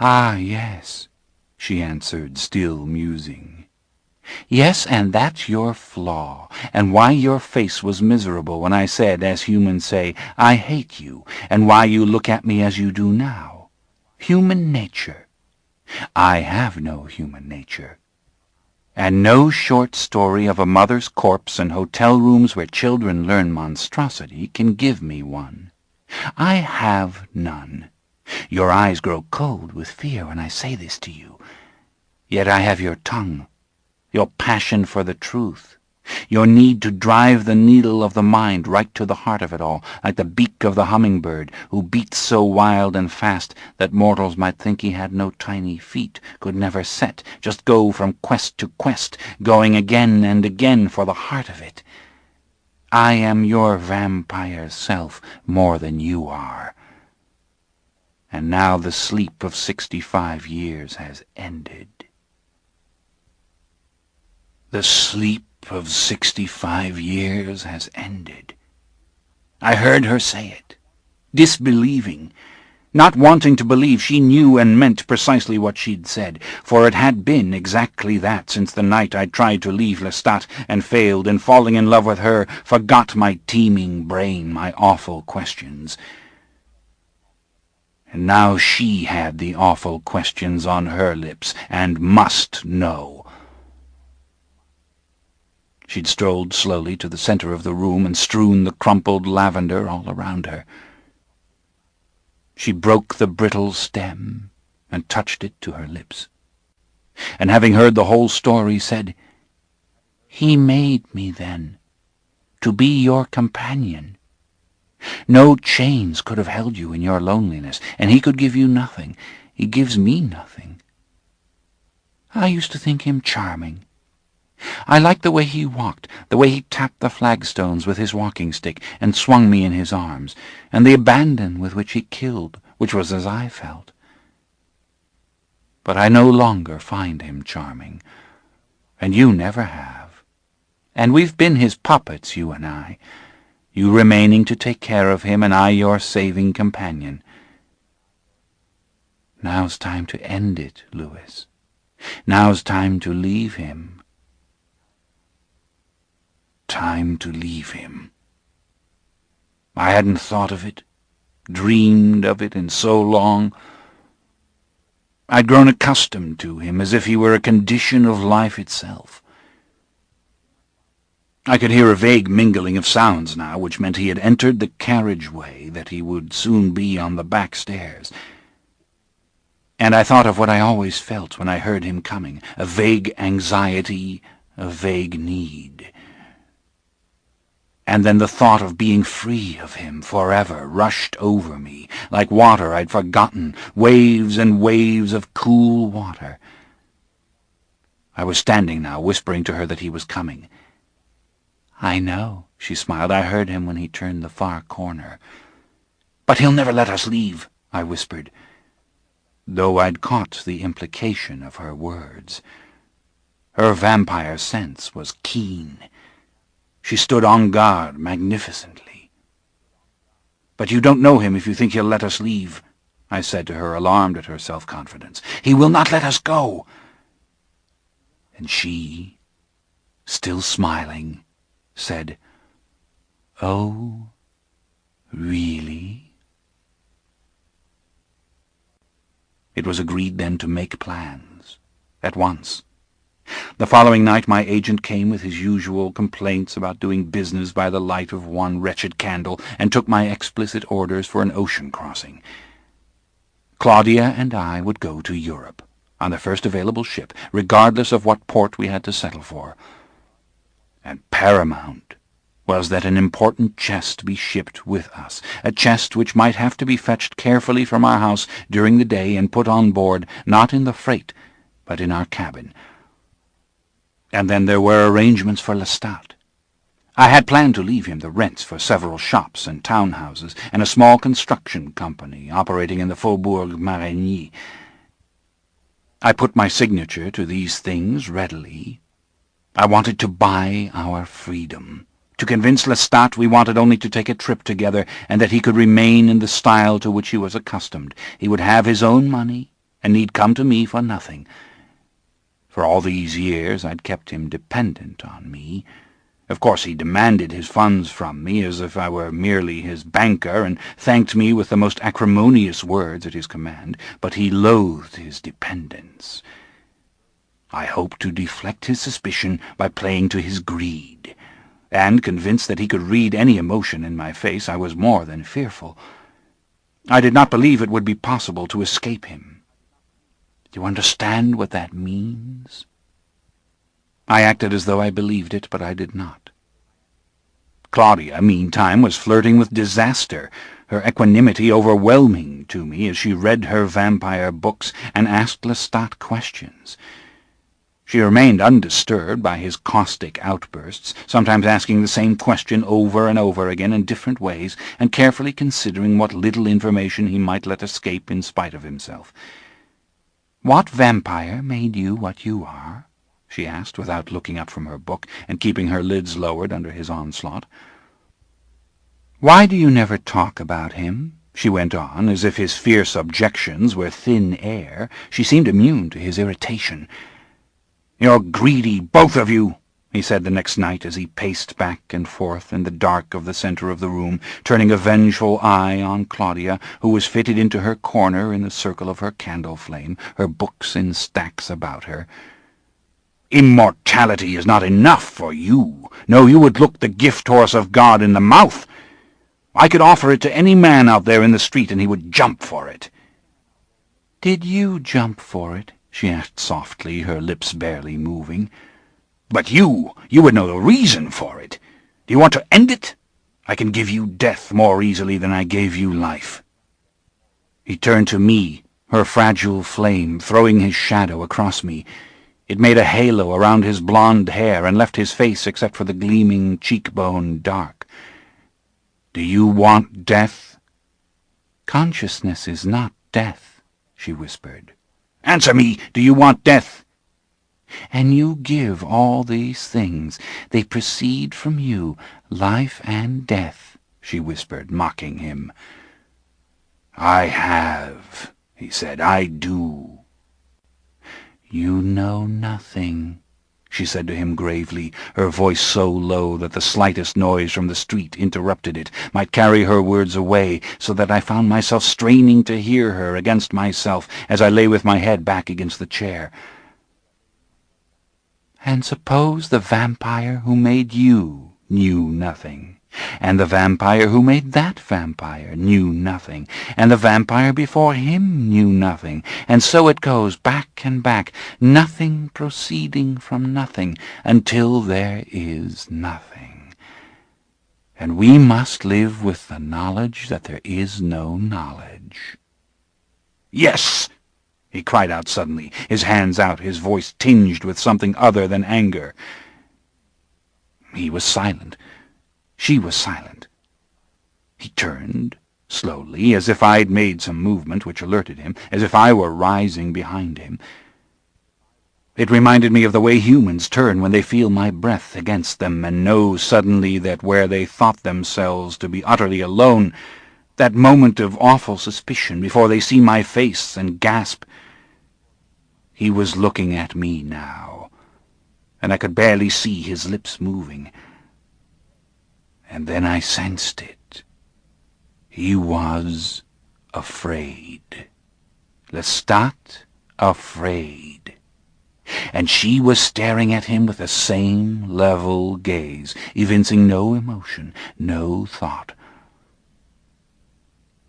"Ah, yes," she answered, still musing. "Yes, and that's your flaw, and why your face was miserable when I said, as humans say, 'I hate you,' and why you look at me as you do now. Human nature. I have no human nature. And no short story of a mother's corpse and hotel rooms where children learn monstrosity can give me one. I have none. Your eyes grow cold with fear when I say this to you. Yet I have your tongue, your passion for the truth, your need to drive the needle of the mind right to the heart of it all, like the beak of the hummingbird, who beats so wild and fast that mortals might think he had no tiny feet, could never set, just go from quest to quest, going again and again for the heart of it. I am your vampire self more than you are. And now the sleep of 65 years has ended. The sleep of 65 years has ended. I heard her say it, disbelieving, not wanting to believe she knew and meant precisely what she'd said, for it had been exactly that since the night I tried to leave Lestat and failed, and falling in love with her, forgot my teeming brain, my awful questions. And now she had the awful questions on her lips, and must know. She'd strolled slowly to the center of the room and strewn the crumpled lavender all around her. She broke the brittle stem and touched it to her lips, and having heard the whole story, said, "He made me then, to be your companion. No chains could have held you in your loneliness, and he could give you nothing. He gives me nothing. I used to think him charming. I liked the way he walked, the way he tapped the flagstones with his walking stick and swung me in his arms, and the abandon with which he killed, which was as I felt. But I no longer find him charming, and you never have. And we've been his puppets, you and I, you remaining to take care of him, and I your saving companion. Now's time to end it, Louis. Now's time to leave him. Time to leave him. I hadn't thought of it, dreamed of it in so long. I'd grown accustomed to him, as if he were a condition of life itself. I could hear a vague mingling of sounds now, which meant he had entered the carriageway, that he would soon be on the back stairs. And I thought of what I always felt when I heard him coming, a vague anxiety, a vague need. And then the thought of being free of him forever rushed over me, like water I'd forgotten, waves and waves of cool water. I was standing now, whispering to her that he was coming. "I know," she smiled. "I heard him when he turned the far corner." "But he'll never let us leave," I whispered. though I'd caught the implication of her words. Her vampire sense was keen. She stood on guard magnificently. "But you don't know him if you think he'll let us leave," I said to her, alarmed at her self-confidence. "He will not let us go." And she, still smiling, said, "Oh, really?" It was agreed then to make plans, at once. The following night my agent came with his usual complaints about doing business by the light of one wretched candle, and took my explicit orders for an ocean crossing. Claudia and I would go to Europe, on the first available ship, regardless of what port we had to settle for. And paramount was that an important chest be shipped with us, a chest which might have to be fetched carefully from our house during the day and put on board, not in the freight, but in our cabin. And then there were arrangements for Lestat. I had planned to leave him the rents for several shops and townhouses, and a small construction company operating in the Faubourg Marigny. I put my signature to these things readily. I wanted to buy our freedom. To convince Lestat we wanted only to take a trip together, and that he could remain in the style to which he was accustomed. He would have his own money, and need come to me for nothing. For all these years I'd kept him dependent on me. Of course he demanded his funds from me as if I were merely his banker, and thanked me with the most acrimonious words at his command, but he loathed his dependence. I hoped to deflect his suspicion by playing to his greed, and, convinced that he could read any emotion in my face, I was more than fearful. I did not believe it would be possible to escape him. Do you understand what that means? I acted as though I believed it, but I did not. Claudia, meantime, was flirting with disaster, her equanimity overwhelming to me as she read her vampire books and asked Lestat questions. She remained undisturbed by his caustic outbursts, sometimes asking the same question over and over again in different ways, and carefully considering what little information he might let escape in spite of himself. "What vampire made you what you are?" she asked, without looking up from her book, and keeping her lids lowered under his onslaught. "Why do you never talk about him?" she went on, as if his fierce objections were thin air. She seemed immune to his irritation. "You're greedy, both of you," he said the next night as he paced back and forth in the dark of the center of the room, turning a vengeful eye on Claudia, who was fitted into her corner in the circle of her candle flame, her books in stacks about her. "Immortality is not enough for you. No, you would look the gift-horse of God in the mouth. I could offer it to any man out there in the street, and he would jump for it." "Did you jump for it?" she asked softly, her lips barely moving. "But you would know the reason for it. Do you want to end it? I can give you death more easily than I gave you life." He turned to me, her fragile flame throwing his shadow across me. It made a halo around his blonde hair and left his face, except for the gleaming cheekbone, dark. "Do you want death?" "Consciousness is not death," she whispered. "Answer me! Do you want death?" "And you give all these things. They proceed from you, life and death," she whispered, mocking him. "I have," he said. "I do." "You know nothing," she said to him gravely, her voice so low that the slightest noise from the street interrupted it, might carry her words away, so that I found myself straining to hear her against myself as I lay with my head back against the chair. "And suppose the vampire who made you knew nothing, and the vampire who made that vampire knew nothing, and the vampire before him knew nothing, and so it goes back and back, nothing proceeding from nothing, until there is nothing. And we must live with the knowledge that there is no knowledge." "Yes!" he cried out suddenly, his hands out, his voice tinged with something other than anger. He was silent. She was silent. He turned, slowly, as if I'd made some movement which alerted him, as if I were rising behind him. It reminded me of the way humans turn when they feel my breath against them and know suddenly that where they thought themselves to be utterly alone, that moment of awful suspicion before they see my face and gasp. He was looking at me now, and I could barely see his lips moving. And then I sensed it. He was afraid. Lestat afraid. And she was staring at him with the same level gaze, evincing no emotion, no thought.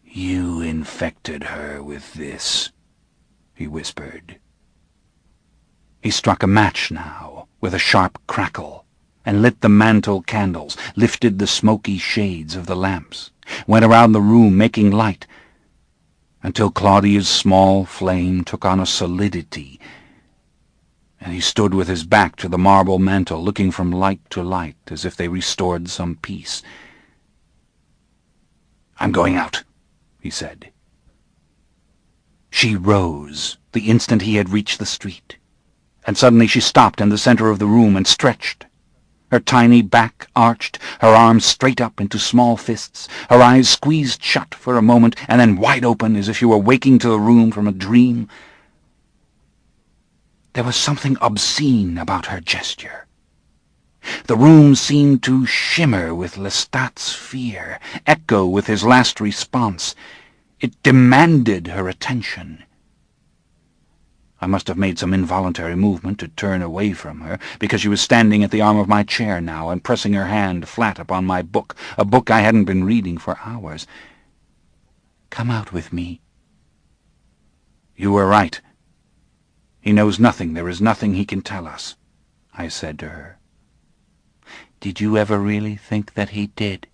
"You infected her with this," he whispered. He struck a match now, with a sharp crackle, and lit the mantel candles, lifted the smoky shades of the lamps, went around the room making light, until Claudia's small flame took on a solidity, and he stood with his back to the marble mantel, looking from light to light, as if they restored some peace. "I'm going out," he said. She rose the instant he had reached the street, and suddenly she stopped in the center of the room and stretched, her tiny back arched, her arms straight up into small fists, her eyes squeezed shut for a moment and then wide open as if she were waking to the room from a dream. There was something obscene about her gesture. The room seemed to shimmer with Lestat's fear, echo with his last response. It demanded her attention. I must have made some involuntary movement to turn away from her, because she was standing at the arm of my chair now and pressing her hand flat upon my book, a book I hadn't been reading for hours. "Come out with me." "You were right. He knows nothing. There is nothing he can tell us," I said to her. "Did you ever really think that he did?"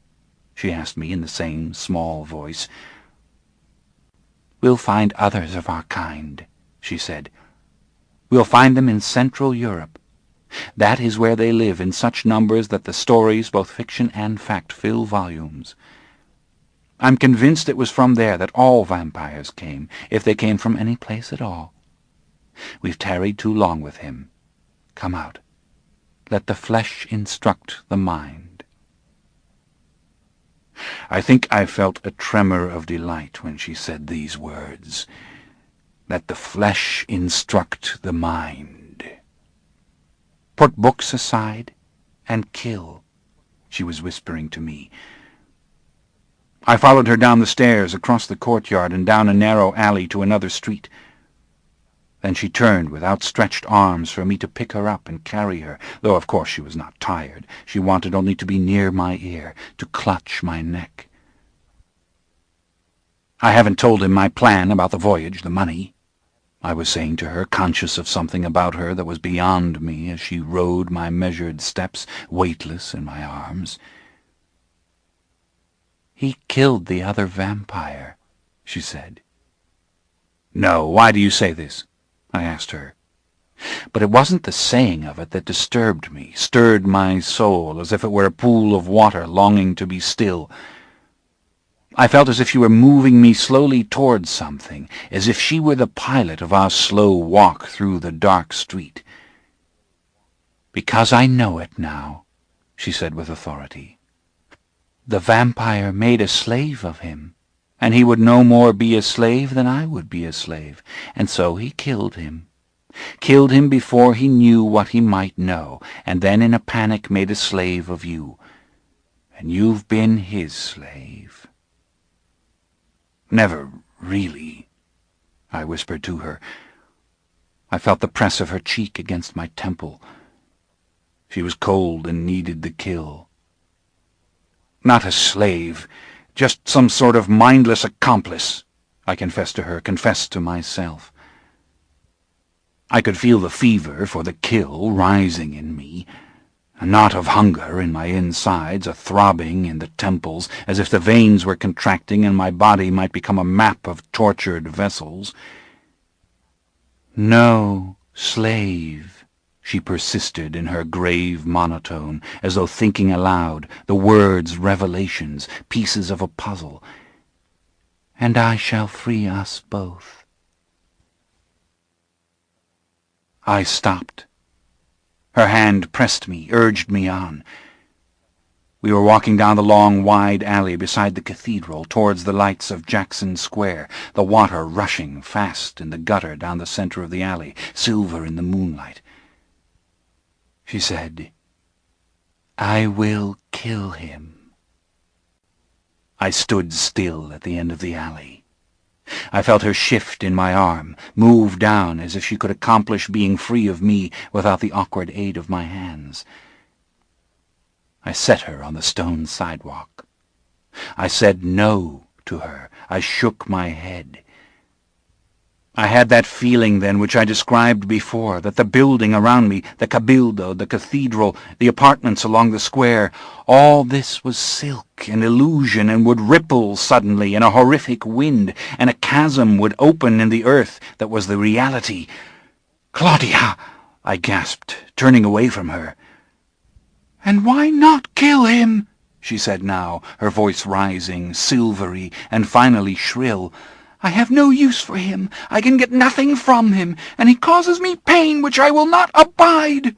she asked me in the same small voice. "We'll find others of our kind," she said. "We'll find them in Central Europe. That is where they live in such numbers that the stories, both fiction and fact, fill volumes. I'm convinced it was from there that all vampires came, if they came from any place at all. We've tarried too long with him. Come out. Let the flesh instruct the mind." I think I felt a tremor of delight when she said these words. Let the flesh instruct the mind. "Put books aside and kill," she was whispering to me. I followed her down the stairs, across the courtyard, and down a narrow alley to another street. Then she turned with outstretched arms for me to pick her up and carry her, though of course she was not tired. She wanted only to be near my ear, to clutch my neck. "I haven't told him my plan about the voyage, the money," I was saying to her, conscious of something about her that was beyond me as she rode my measured steps, weightless in my arms. "He killed the other vampire," she said. "No, why do you say this?" I asked her. But it wasn't the saying of it that disturbed me, stirred my soul as if it were a pool of water longing to be still. I felt as if she were moving me slowly towards something, as if she were the pilot of our slow walk through the dark street. "Because I know it now," she said with authority. "The vampire made a slave of him, and he would no more be a slave than I would be a slave, and so he killed him. Killed him before he knew what he might know, and then in a panic made a slave of you. And you've been his slave." "Never really," I whispered to her. I felt the press of her cheek against my temple. She was cold and needed the kill. "Not a slave, just some sort of mindless accomplice," I confessed to her, confessed to myself. I could feel the fever for the kill rising in me, a knot of hunger in my insides, a throbbing in the temples, as if the veins were contracting and my body might become a map of tortured vessels. "No, slave," she persisted in her grave monotone, as though thinking aloud, the words revelations, pieces of a puzzle. and I shall free us both." I stopped. Her hand pressed me, urged me on. We were walking down the long, wide alley beside the cathedral towards the lights of Jackson Square, the water rushing fast in the gutter down the center of the alley, silver in the moonlight. She said, "I will kill him." I stood still at the end of the alley. I felt her shift in my arm, move down as if she could accomplish being free of me without the awkward aid of my hands. I set her on the stone sidewalk. I said no to her. I shook my head. I had that feeling then which I described before, that the building around me, the cabildo, the cathedral, the apartments along the square, all this was silk and illusion and would ripple suddenly in a horrific wind, and a chasm would open in the earth that was the reality. "Claudia!" I gasped, turning away from her. "And why not kill him?" she said now, her voice rising, silvery, and finally shrill. "I have no use for him. I can get nothing from him, and he causes me pain which I will not abide."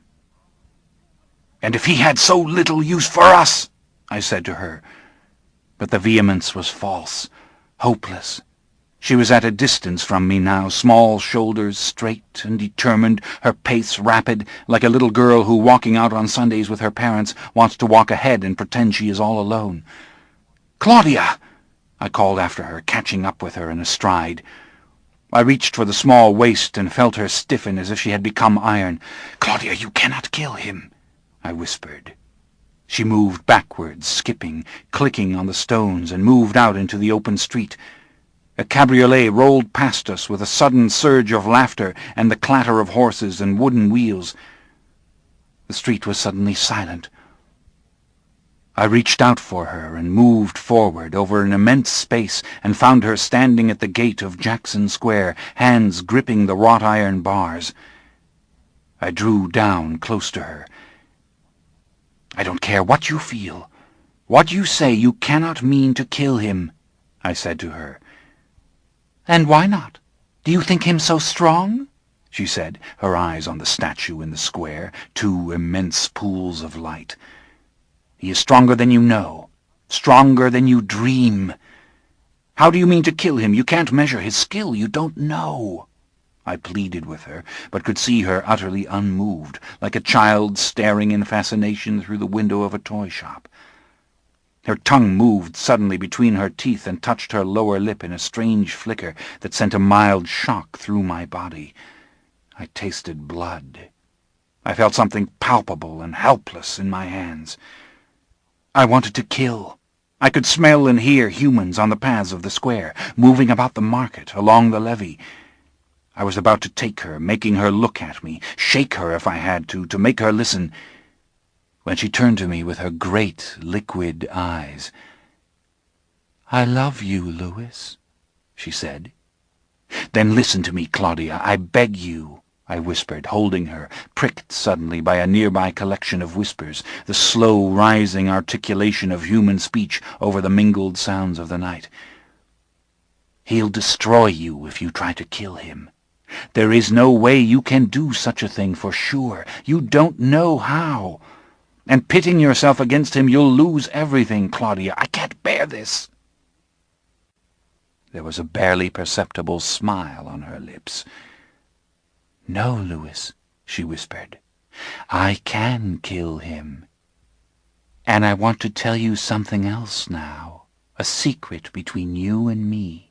"And if he had so little use for us," I said to her. But the vehemence was false, hopeless. She was at a distance from me now, small shoulders straight and determined, her pace rapid, like a little girl who, walking out on Sundays with her parents, wants to walk ahead and pretend she is all alone. "Claudia!" I called after her, catching up with her in a stride. I reached for the small waist and felt her stiffen as if she had become iron. "Claudia, you cannot kill him," I whispered. She moved backwards, skipping, clicking on the stones, and moved out into the open street. A cabriolet rolled past us with a sudden surge of laughter and the clatter of horses and wooden wheels. The street was suddenly silent. I reached out for her and moved forward over an immense space and found her standing at the gate of Jackson Square, hands gripping the wrought iron bars. I drew down close to her. "I don't care what you feel. What you say, you cannot mean to kill him," I said to her. "And why not? Do you think him so strong?" she said, her eyes on the statue in the square, two immense pools of light. "He is stronger than you know, stronger than you dream. How do you mean to kill him? You can't measure his skill. You don't know." I pleaded with her, but could see her utterly unmoved, like a child staring in fascination through the window of a toy shop. Her tongue moved suddenly between her teeth and touched her lower lip in a strange flicker that sent a mild shock through my body. I tasted blood. I felt something palpable and helpless in my hands. I wanted to kill. I could smell and hear humans on the paths of the square, moving about the market, along the levee. I was about to take her, making her look at me, shake her if I had to make her listen, when she turned to me with her great liquid eyes. "I love you, Louis," she said. "Then listen to me, Claudia, I beg you," I whispered, holding her, pricked suddenly by a nearby collection of whispers, the slow rising articulation of human speech over the mingled sounds of the night. "He'll destroy you if you try to kill him. There is no way you can do such a thing for sure. You don't know how. And pitting yourself against him, you'll lose everything, Claudia. I can't bear this." There was a barely perceptible smile on her lips. "No, Louis," she whispered. "I can kill him. And I want to tell you something else now, a secret between you and me."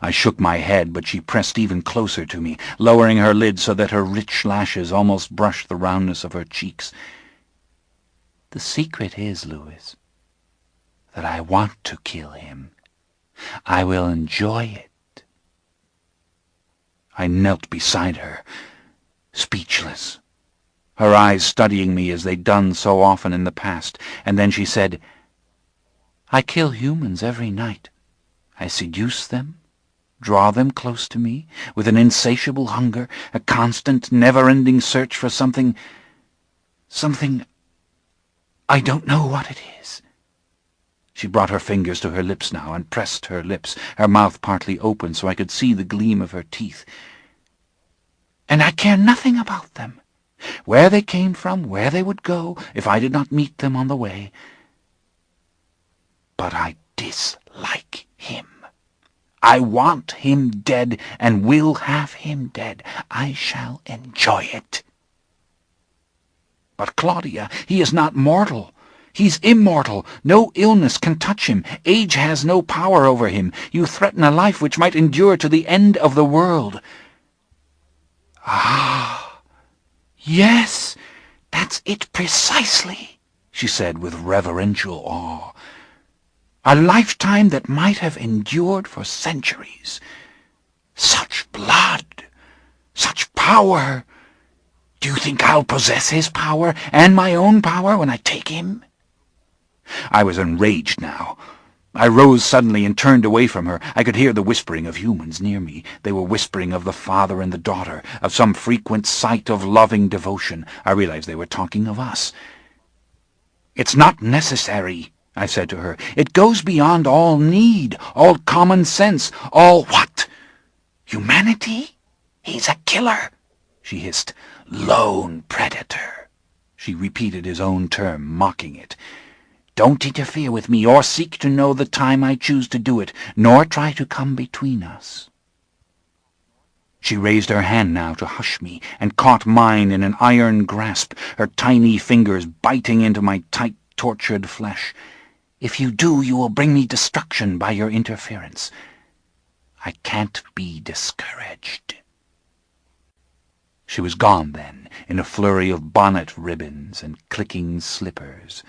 I shook my head, but she pressed even closer to me, lowering her lids so that her rich lashes almost brushed the roundness of her cheeks. "The secret is, Louis, that I want to kill him. I will enjoy it." I knelt beside her, speechless, her eyes studying me as they'd done so often in the past, and then she said, "I kill humans every night. I seduce them, draw them close to me, with an insatiable hunger, a constant, never-ending search for something I don't know what it is." She brought her fingers to her lips now and pressed her lips, her mouth partly open so I could see the gleam of her teeth. "And I care nothing about them, where they came from, where they would go, if I did not meet them on the way. But I dislike him. I want him dead, and will have him dead. I shall enjoy it." "But, Claudia, he is not mortal. He's immortal. No illness can touch him. Age has no power over him. You threaten a life which might endure to the end of the world." "Ah, yes, that's it precisely," she said with reverential awe. "A lifetime that might have endured for centuries. Such blood, such power. Do you think I'll possess his power and my own power when I take him?" I was enraged now. I rose suddenly and turned away from her. I could hear the whispering of humans near me. They were whispering of the father and the daughter, of some frequent sight of loving devotion. I realized they were talking of us. "It's not necessary," I said to her. "It goes beyond all need, all common sense, all what? Humanity? He's a killer," she hissed. "Lone predator." She repeated his own term, mocking it. "Don't interfere with me, or seek to know the time I choose to do it, nor try to come between us." She raised her hand now to hush me, and caught mine in an iron grasp, her tiny fingers biting into my tight, tortured flesh. "If you do, you will bring me destruction by your interference. I can't be discouraged." She was gone then, in a flurry of bonnet ribbons and clicking slippers.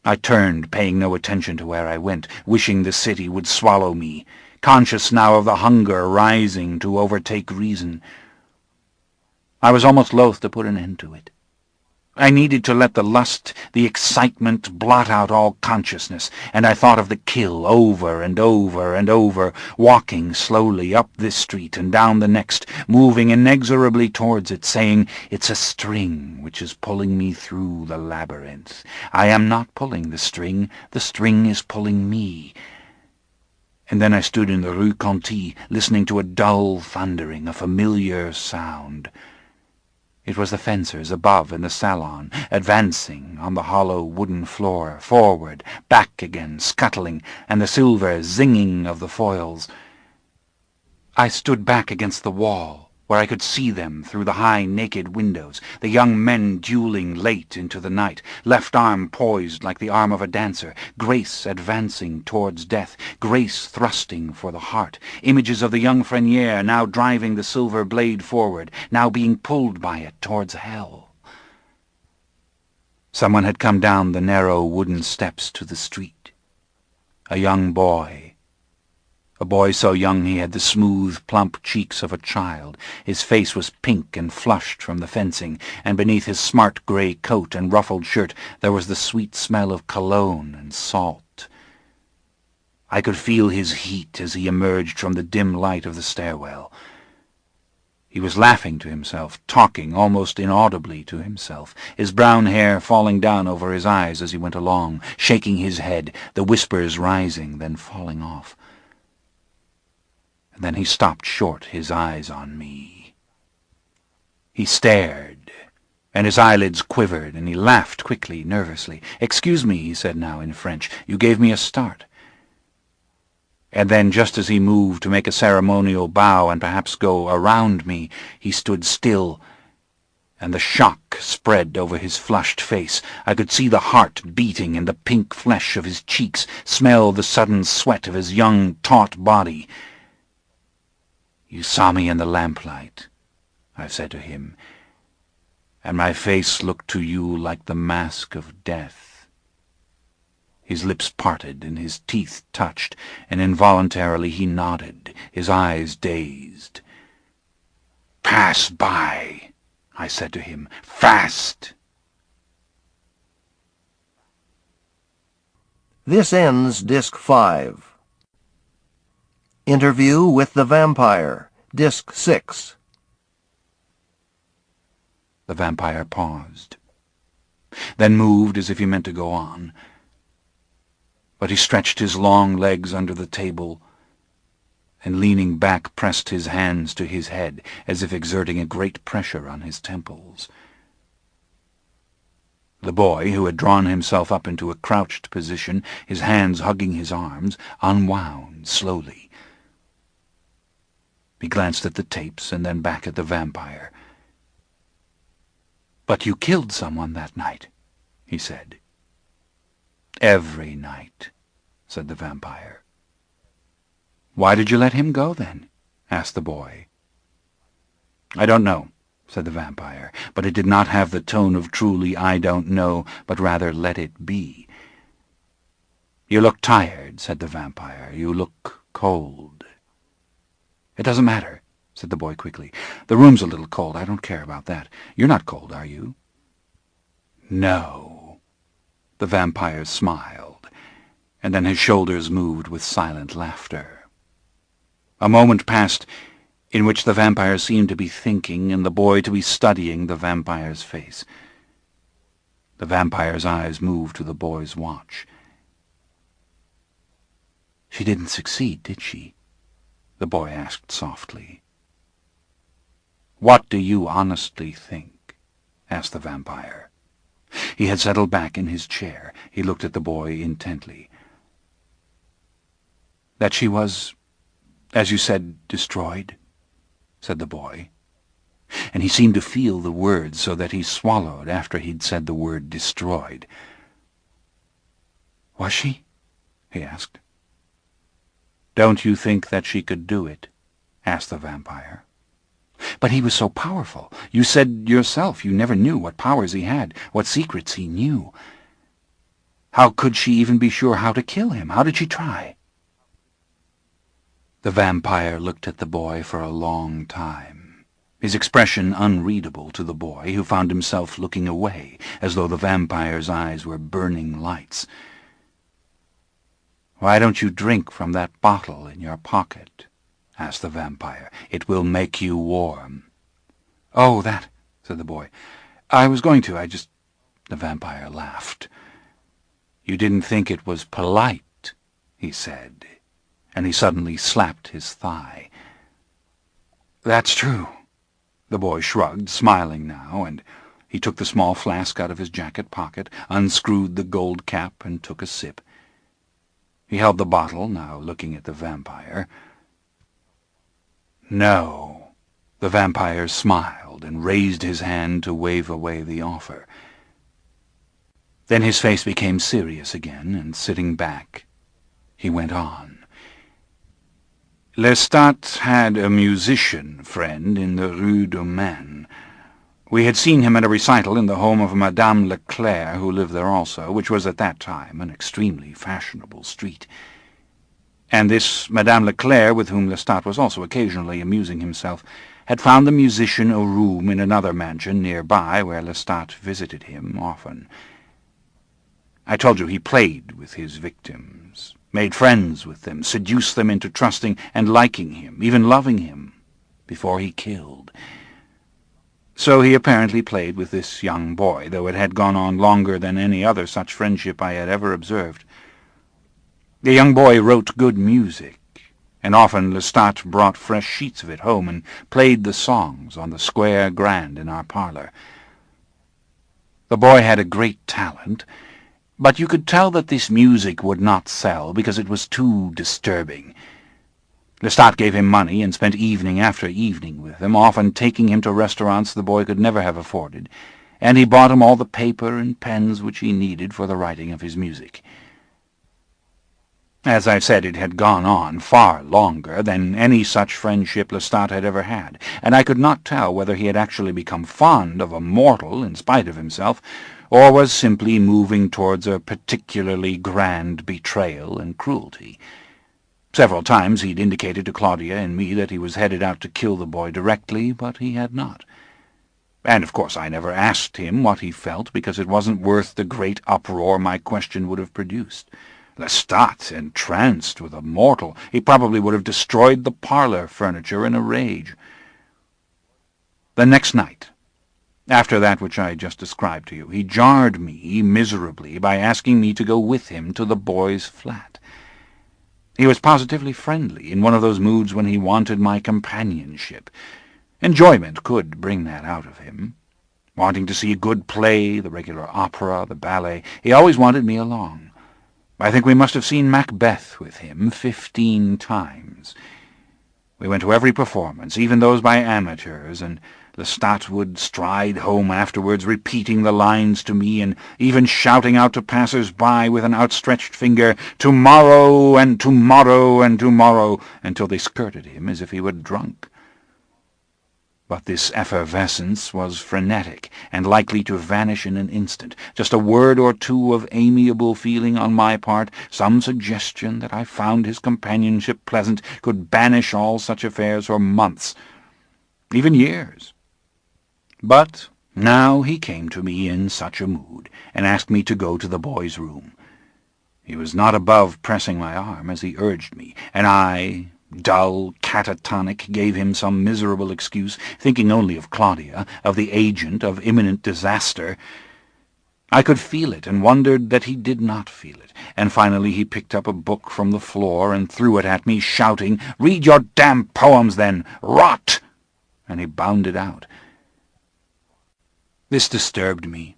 I turned, paying no attention to where I went, wishing the city would swallow me, conscious now of the hunger rising to overtake reason. I was almost loath to put an end to it. I needed to let the lust, the excitement, blot out all consciousness, and I thought of the kill over and over and over, walking slowly up this street and down the next, moving inexorably towards it, saying, "It's a string which is pulling me through the labyrinth. I am not pulling the string is pulling me." And then I stood in the Rue Conti, listening to a dull thundering, a familiar sound. It was the fencers above in the salon, advancing on the hollow wooden floor, forward, back again, scuttling, and the silver zinging of the foils. I stood back against the wall, where I could see them through the high naked windows, the young men dueling late into the night, left arm poised like the arm of a dancer, Grace advancing towards death, Grace thrusting for the heart, images of the young Frenier now driving the silver blade forward, now being pulled by it towards hell. Someone had come down the narrow wooden steps to the street. A young boy. A boy so young he had the smooth, plump cheeks of a child. His face was pink and flushed from the fencing, and beneath his smart grey coat and ruffled shirt there was the sweet smell of cologne and salt. I could feel his heat as he emerged from the dim light of the stairwell. He was laughing to himself, talking almost inaudibly to himself, his brown hair falling down over his eyes as he went along, shaking his head, the whispers rising, then falling off. And then he stopped short, his eyes on me. He stared, and his eyelids quivered, and he laughed quickly, nervously. "Excuse me," he said now in French, "you gave me a start." And then, just as he moved to make a ceremonial bow and perhaps go around me, he stood still, and the shock spread over his flushed face. I could see the heart beating in the pink flesh of his cheeks, smell the sudden sweat of his young, taut body. "You saw me in the lamplight," I said to him, "and my face looked to you like the mask of death." His lips parted and his teeth touched, and involuntarily he nodded, his eyes dazed. "Pass by," I said to him, "fast." This ends Disc 5. Interview with the Vampire, Disc 6. The vampire paused, then moved as if he meant to go on. but he stretched his long legs under the table and, leaning back, pressed his hands to his head, as if exerting a great pressure on his temples. The boy, who had drawn himself up into a crouched position, his hands hugging his arms, unwound slowly. He glanced at the tapes and then back at the vampire. "But you killed someone that night," he said. "Every night," said the vampire. "Why did you let him go, then?" asked the boy. "I don't know," said the vampire, but it did not have the tone of truly "I don't know," but rather "let it be." "You look tired," said the vampire. "You look cold." "It doesn't matter," said the boy quickly. "The room's a little cold. I don't care about that. You're not cold, are you?" "No." The vampire smiled, and then his shoulders moved with silent laughter. A moment passed in which the vampire seemed to be thinking and the boy to be studying the vampire's face. The vampire's eyes moved to the boy's watch. "She didn't succeed, did she?" the boy asked softly. "What do you honestly think?" asked the vampire. He had settled back in his chair. He looked at the boy intently. "That she was, as you said, destroyed," said the boy, and he seemed to feel the words so that he swallowed after he'd said the word destroyed. "Was she?" he asked. "Don't you think that she could do it?" asked the vampire. "But he was so powerful. You said yourself you never knew what powers he had, what secrets he knew. How could she even be sure how to kill him? How did she try?" The vampire looked at the boy for a long time, his expression unreadable to the boy, who found himself looking away, as though the vampire's eyes were burning lights. "Why don't you drink from that bottle in your pocket?" asked the vampire. "It will make you warm." "Oh, that," said the boy. "I was going to, The vampire laughed. "You didn't think it was polite," he said, and he suddenly slapped his thigh. "That's true." The boy shrugged, smiling now, and he took the small flask out of his jacket pocket, unscrewed the gold cap, and took a sip. He held the bottle, now looking at the vampire. "No." The vampire smiled and raised his hand to wave away the offer. Then his face became serious again, and sitting back, he went on. "Lestat had a musician friend in the Rue du Maine. We had seen him at a recital in the home of Madame Leclerc, who lived there also, which was at that time an extremely fashionable street. And this Madame Leclerc, with whom Lestat was also occasionally amusing himself, had found the musician a room in another mansion nearby, where Lestat visited him often. I told you he played with his victims, made friends with them, seduced them into trusting and liking him, even loving him, before he killed. So he apparently played with this young boy, though it had gone on longer than any other such friendship I had ever observed. The young boy wrote good music, and often Lestat brought fresh sheets of it home and played the songs on the square grand in our parlor. The boy had a great talent, but you could tell that this music would not sell because it was too disturbing. Lestat gave him money and spent evening after evening with him, often taking him to restaurants the boy could never have afforded, and he bought him all the paper and pens which he needed for the writing of his music. As I've said, it had gone on far longer than any such friendship Lestat had ever had, and I could not tell whether he had actually become fond of a mortal in spite of himself, or was simply moving towards a particularly grand betrayal and cruelty. Several times he'd indicated to Claudia and me that he was headed out to kill the boy directly, but he had not. And of course I never asked him what he felt, because it wasn't worth the great uproar my question would have produced. Lestat, entranced with a mortal, he probably would have destroyed the parlor furniture in a rage. The next night, After that which I just described to you, he jarred me miserably by asking me to go with him to the boys' flat. He was positively friendly, in one of those moods when he wanted my companionship. Enjoyment could bring that out of him. Wanting to see a good play, the regular opera, the ballet, he always wanted me along. I think we must have seen Macbeth with him 15 times. We went to every performance, even those by amateurs, and Lestat would stride home afterwards, repeating the lines to me, and even shouting out to passers-by with an outstretched finger, "Tomorrow, and tomorrow, and tomorrow," until they skirted him as if he were drunk. But this effervescence was frenetic, and likely to vanish in an instant. Just a word or two of amiable feeling on my part, some suggestion that I found his companionship pleasant, could banish all such affairs for months, even years. But now he came to me in such a mood, and asked me to go to the boys' room. He was not above pressing my arm as he urged me, and I, dull, catatonic, gave him some miserable excuse, thinking only of Claudia, of the agent, of imminent disaster. I could feel it, and wondered that he did not feel it, and finally he picked up a book from the floor and threw it at me, shouting, "Read your damn poems, then! Rot!" And he bounded out. This disturbed me.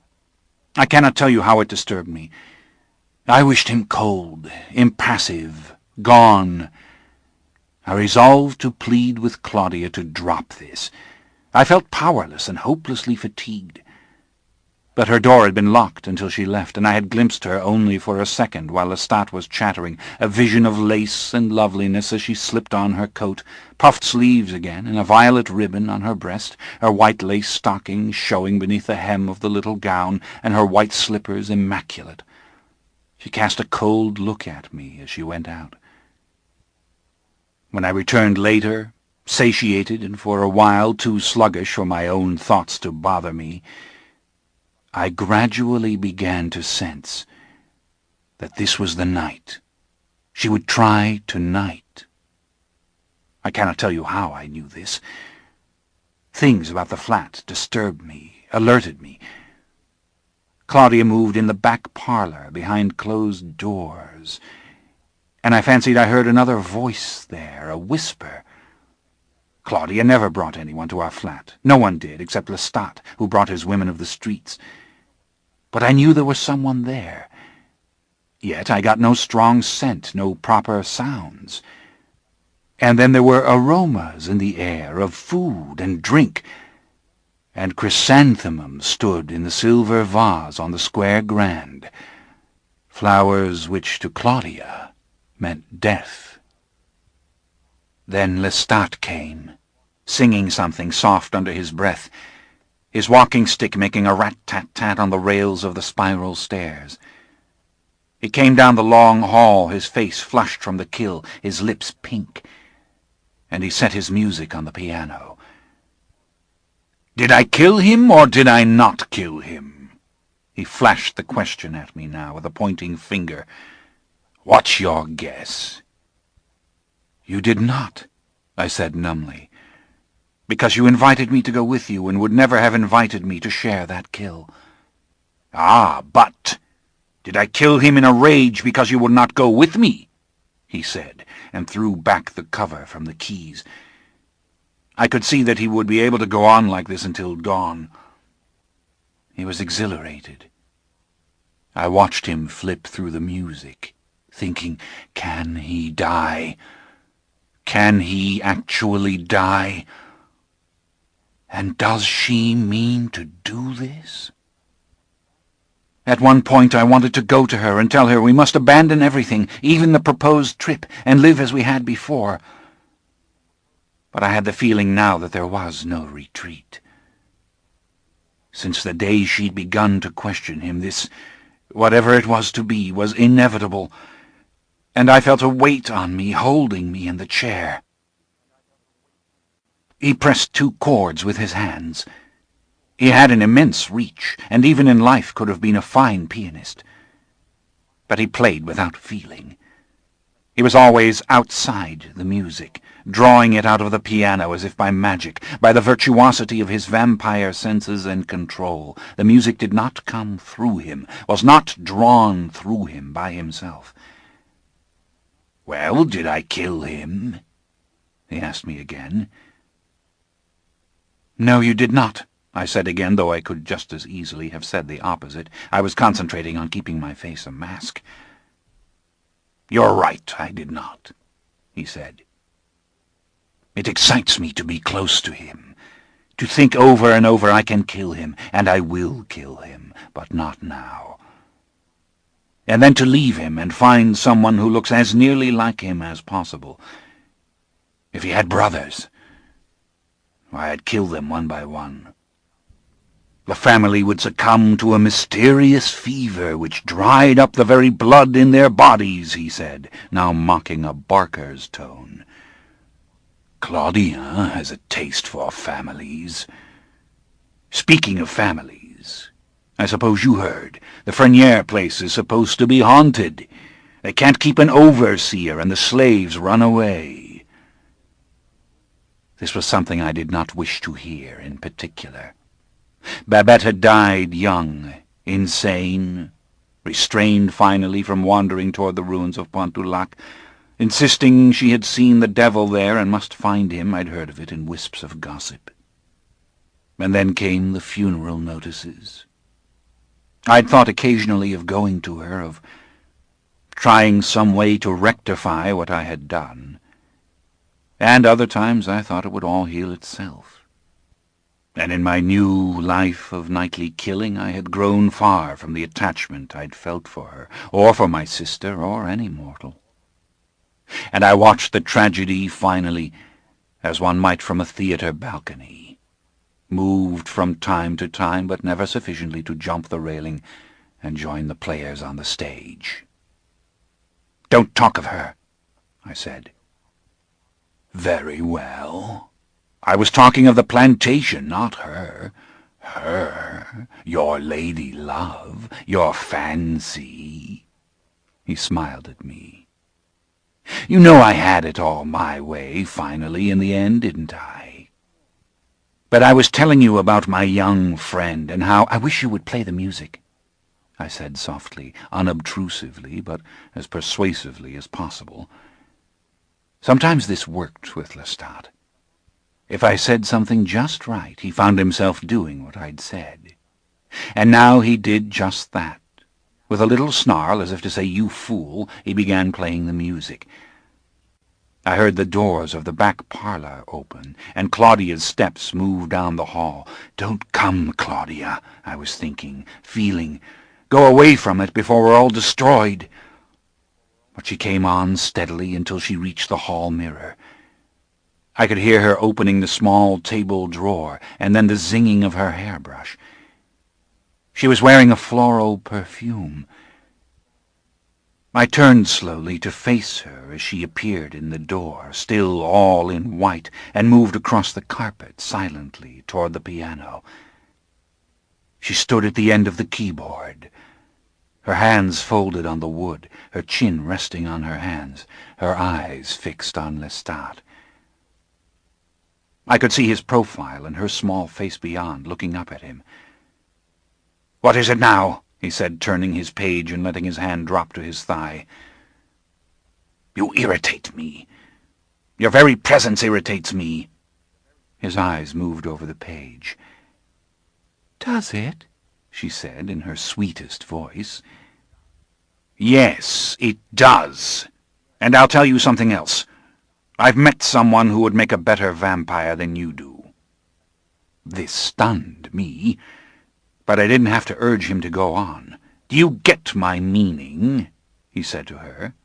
I cannot tell you how it disturbed me. I wished him cold, impassive, gone. I resolved to plead with Claudia to drop this. I felt powerless and hopelessly fatigued. But her door had been locked until she left, and I had glimpsed her only for a second while Lestat was chattering, a vision of lace and loveliness as she slipped on her coat, puffed sleeves again, and a violet ribbon on her breast, her white lace stockings showing beneath the hem of the little gown, and her white slippers immaculate. She cast a cold look at me as she went out. When I returned later, satiated and for a while too sluggish for my own thoughts to bother me, I gradually began to sense that this was the night. She would try tonight. I cannot tell you how I knew this. Things about the flat disturbed me, alerted me. Claudia moved in the back parlor behind closed doors, and I fancied I heard another voice there, a whisper. Claudia never brought anyone to our flat. No one did, except Lestat, who brought his women of the streets. But I knew there was someone there. Yet I got no strong scent, no proper sounds. And then there were aromas in the air of food and drink, and chrysanthemums stood in the silver vase on the square grand, flowers which to Claudia meant death. Then Lestat came, singing something soft under his breath, his walking stick making a rat-tat-tat on the rails of the spiral stairs. He came down the long hall, his face flushed from the kill, his lips pink, and he set his music on the piano. "Did I kill him, or did I not kill him?" He flashed the question at me now with a pointing finger. "What's your guess?" "You did not," I said numbly, "because you invited me to go with you and would never have invited me to share that kill." "Ah, but did I kill him in a rage because you would not go with me?" he said, and threw back the cover from the keys. I could see that he would be able to go on like this until dawn. He was exhilarated. I watched him flip through the music, thinking, can he die? Can he actually die? And does she mean to do this? At one point I wanted to go to her and tell her we must abandon everything, even the proposed trip, and live as we had before. But I had the feeling now that there was no retreat. Since the day she'd begun to question him, this, whatever it was to be, was inevitable, and I felt a weight on me, holding me in the chair. He pressed 2 chords with his hands. He had an immense reach, and even in life could have been a fine pianist. But he played without feeling. He was always outside the music, drawing it out of the piano as if by magic, by the virtuosity of his vampire senses and control. The music did not come through him, was not drawn through him by himself. "Well, did I kill him?" he asked me again. "No, you did not," I said again, though I could just as easily have said the opposite. I was concentrating on keeping my face a mask. "You're right, I did not," he said. "It excites me to be close to him, to think over and over I can kill him, and I will kill him, but not now. And then to leave him and find someone who looks as nearly like him as possible. If he had brothers, why, I'd kill them one by one. The family would succumb to a mysterious fever which dried up the very blood in their bodies," he said, now mocking a barker's tone. "Claudia has a taste for families. Speaking of families, I suppose you heard. The Frenier place is supposed to be haunted. They can't keep an overseer, and the slaves run away." This was something I did not wish to hear in particular. Babette had died young, insane, restrained finally from wandering toward the ruins of Pont-du-Lac, insisting she had seen the devil there and must find him. I'd heard of it in wisps of gossip. And then came the funeral notices. I'd thought occasionally of going to her, of trying some way to rectify what I had done. And other times I thought it would all heal itself. And in my new life of nightly killing I had grown far from the attachment I'd felt for her, or for my sister, or any mortal. And I watched the tragedy finally, as one might from a theatre balcony, moved from time to time, but never sufficiently to jump the railing and join the players on the stage. "Don't talk of her," I said. "Very well. I was talking of the plantation, not her. Her, your lady love, your fancy." He smiled at me. "You know I had it all my way, finally, in the end, didn't I? But I was telling you about my young friend, and how—" "I wish you would play the music," I said softly, unobtrusively, but as persuasively as possible. Sometimes this worked with Lestat. If I said something just right, he found himself doing what I'd said. And now he did just that. With a little snarl, as if to say, "You fool," he began playing the music. I heard the doors of the back parlor open, and Claudia's steps moved down the hall. "Don't come, Claudia," I was thinking, feeling. "Go away from it before we're all destroyed." But she came on steadily until she reached the hall mirror. I could hear her opening the small table drawer, and then the zinging of her hairbrush. She was wearing a floral perfume. I turned slowly to face her as she appeared in the door, still all in white, and moved across the carpet silently toward the piano. She stood at the end of the keyboard, her hands folded on the wood, her chin resting on her hands, her eyes fixed on Lestat. I could see his profile and her small face beyond, looking up at him. "What is it now?" he said, turning his page and letting his hand drop to his thigh. "You irritate me. Your very presence irritates me." His eyes moved over the page. "Does it?" she said in her sweetest voice. "Yes, it does. And I'll tell you something else. I've met someone who would make a better vampire than you do." This stunned me, but I didn't have to urge him to go on. "Do you get my meaning?" he said to her.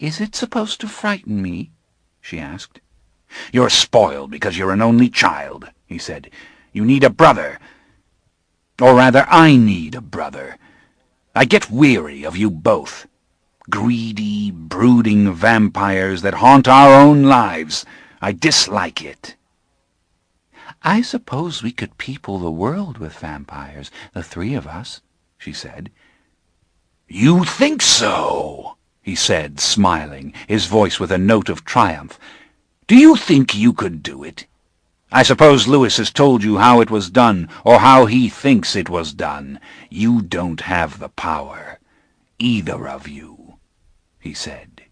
"Is it supposed to frighten me?" she asked. "You're spoiled because you're an only child," he said. "You need a brother. Or rather, I need a brother. I get weary of you both. Greedy, brooding vampires that haunt our own lives. I dislike it." "I suppose we could people the world with vampires, the three of us," she said. "You think so?" he said, smiling, his voice with a note of triumph. "Do you think you could do it? I suppose Lewis has told you how it was done, or how he thinks it was done. You don't have the power, either of you," he said.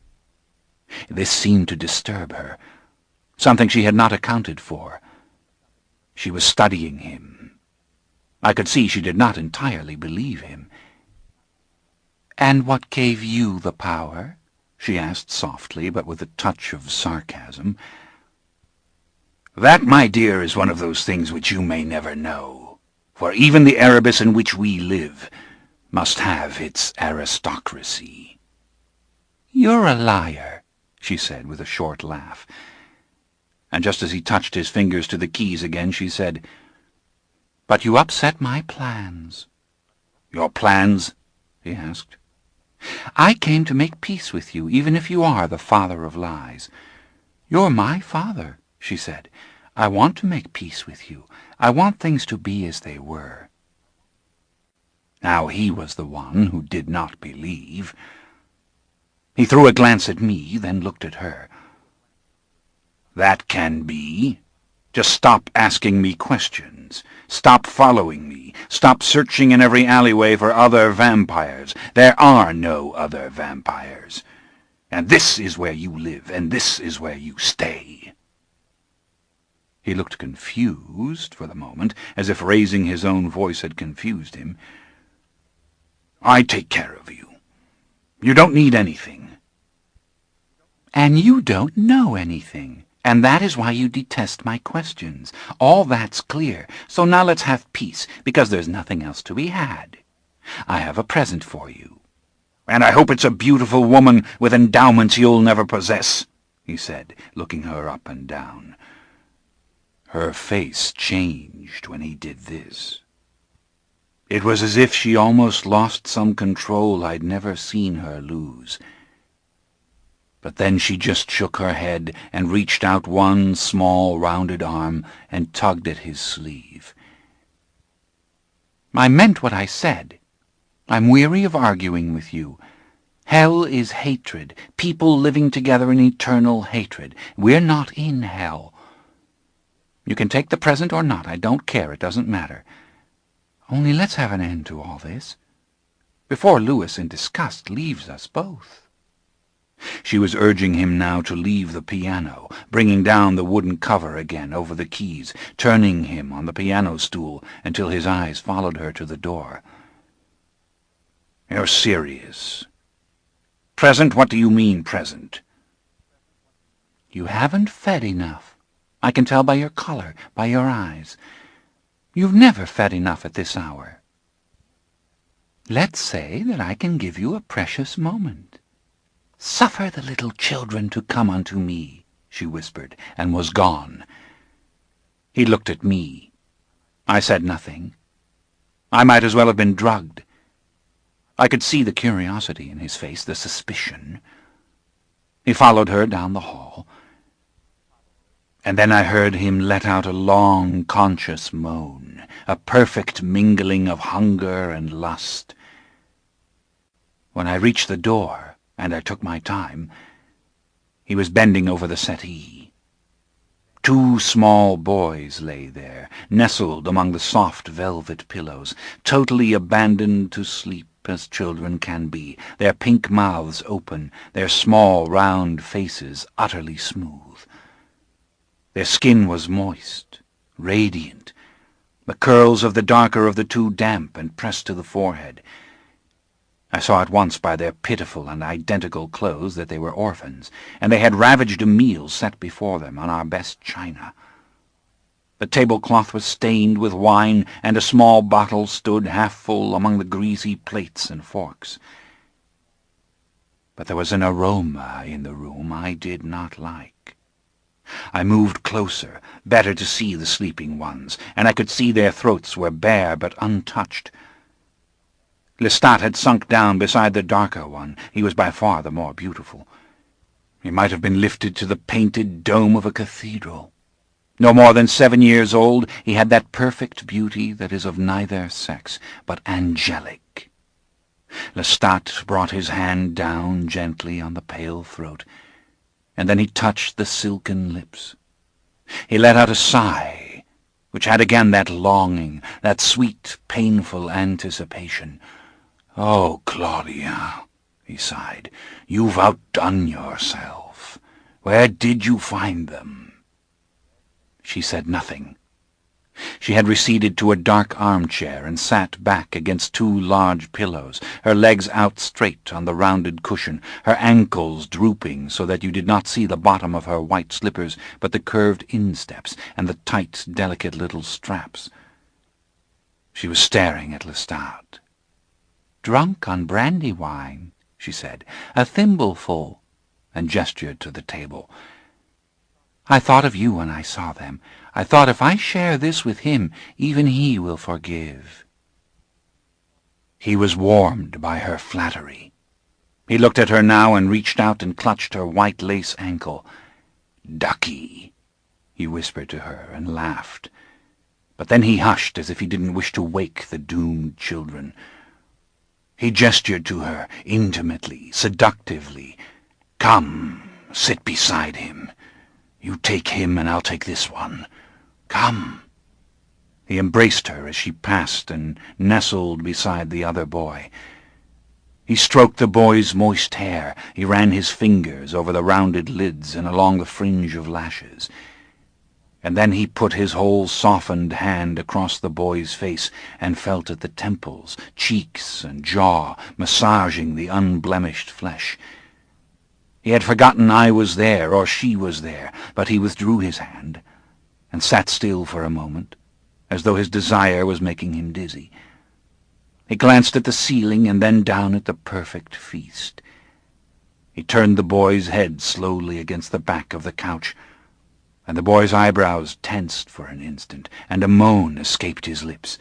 This seemed to disturb her, something she had not accounted for. She was studying him. I could see she did not entirely believe him. "And what gave you the power?" she asked softly, but with a touch of sarcasm. "That, my dear, is one of those things which you may never know, for even the Erebus in which we live must have its aristocracy." "You're a liar," she said with a short laugh. And just as he touched his fingers to the keys again, she said, "But you upset my plans." "Your plans?" he asked. "I came to make peace with you, even if you are the father of lies." "You're my father," she said. "I want to make peace with you. I want things to be as they were." Now he was the one who did not believe. He threw a glance at me, then looked at her. "That can be. Just stop asking me questions. Stop following me. Stop searching in every alleyway for other vampires. There are no other vampires. And this is where you live, and this is where you stay." He looked confused for the moment, as if raising his own voice had confused him. "I take care of you. You don't need anything." "And you don't know anything. And that is why you detest my questions. All that's clear. So now let's have peace, because there's nothing else to be had. I have a present for you." "And I hope it's a beautiful woman with endowments you'll never possess," he said, looking her up and down. Her face changed when he did this. It was as if she almost lost some control I'd never seen her lose. But then she just shook her head and reached out one small rounded arm and tugged at his sleeve. "I meant what I said. I'm weary of arguing with you. Hell is hatred, people living together in eternal hatred. We're not in hell. You can take the present or not, I don't care, it doesn't matter. Only let's have an end to all this, before Lewis in disgust leaves us both." She was urging him now to leave the piano, bringing down the wooden cover again over the keys, turning him on the piano stool until his eyes followed her to the door. "You're serious. Present? What do you mean, present?" "You haven't fed enough. I can tell by your color, by your eyes. You've never fed enough at this hour. Let's say that I can give you a precious moment. Suffer the little children to come unto me," she whispered, and was gone. He looked at me. I said nothing. I might as well have been drugged. I could see the curiosity in his face, the suspicion. He followed her down the hall, and then I heard him let out a long, conscious moan, a perfect mingling of hunger and lust. When I reached the door, and I took my time, he was bending over the settee. Two small boys lay there, nestled among the soft velvet pillows, totally abandoned to sleep as children can be, their pink mouths open, their small round faces utterly smooth. Their skin was moist, radiant, the curls of the darker of the two damp and pressed to the forehead. I saw at once by their pitiful and identical clothes that they were orphans, and they had ravaged a meal set before them on our best china. The tablecloth was stained with wine, and a small bottle stood half full among the greasy plates and forks. But there was an aroma in the room I did not like. I moved closer, better to see the sleeping ones, and I could see their throats were bare but untouched. Lestat had sunk down beside the darker one. He was by far the more beautiful. He might have been lifted to the painted dome of a cathedral. No more than 7 years old, he had that perfect beauty that is of neither sex, but angelic. Lestat brought his hand down gently on the pale throat, and then he touched the silken lips. He let out a sigh, which had again that longing, that sweet, painful anticipation. "Oh, Claudia," he sighed, "you've outdone yourself. Where did you find them?" She said nothing. She had receded to a dark armchair and sat back against two large pillows, her legs out straight on the rounded cushion, her ankles drooping so that you did not see the bottom of her white slippers but the curved insteps and the tight, delicate little straps. She was staring at Lestat. "Drunk on brandy wine," she said, "a thimbleful," and gestured to the table. "I thought of you when I saw them. I thought if I share this with him, even he will forgive." He was warmed by her flattery. He looked at her now and reached out and clutched her white lace ankle. "Ducky," he whispered to her and laughed. But then he hushed as if he didn't wish to wake the doomed children. He gestured to her, intimately, seductively. "Come, sit beside him. You take him and I'll take this one. Come." He embraced her as she passed and nestled beside the other boy. He stroked the boy's moist hair. He ran his fingers over the rounded lids and along the fringe of lashes. And then he put his whole softened hand across the boy's face and felt at the temples, cheeks, and jaw, massaging the unblemished flesh. He had forgotten I was there, or she was there, but he withdrew his hand and sat still for a moment, as though his desire was making him dizzy. He glanced at the ceiling and then down at the perfect feast. He turned the boy's head slowly against the back of the couch, and the boy's eyebrows tensed for an instant, and a moan escaped his lips.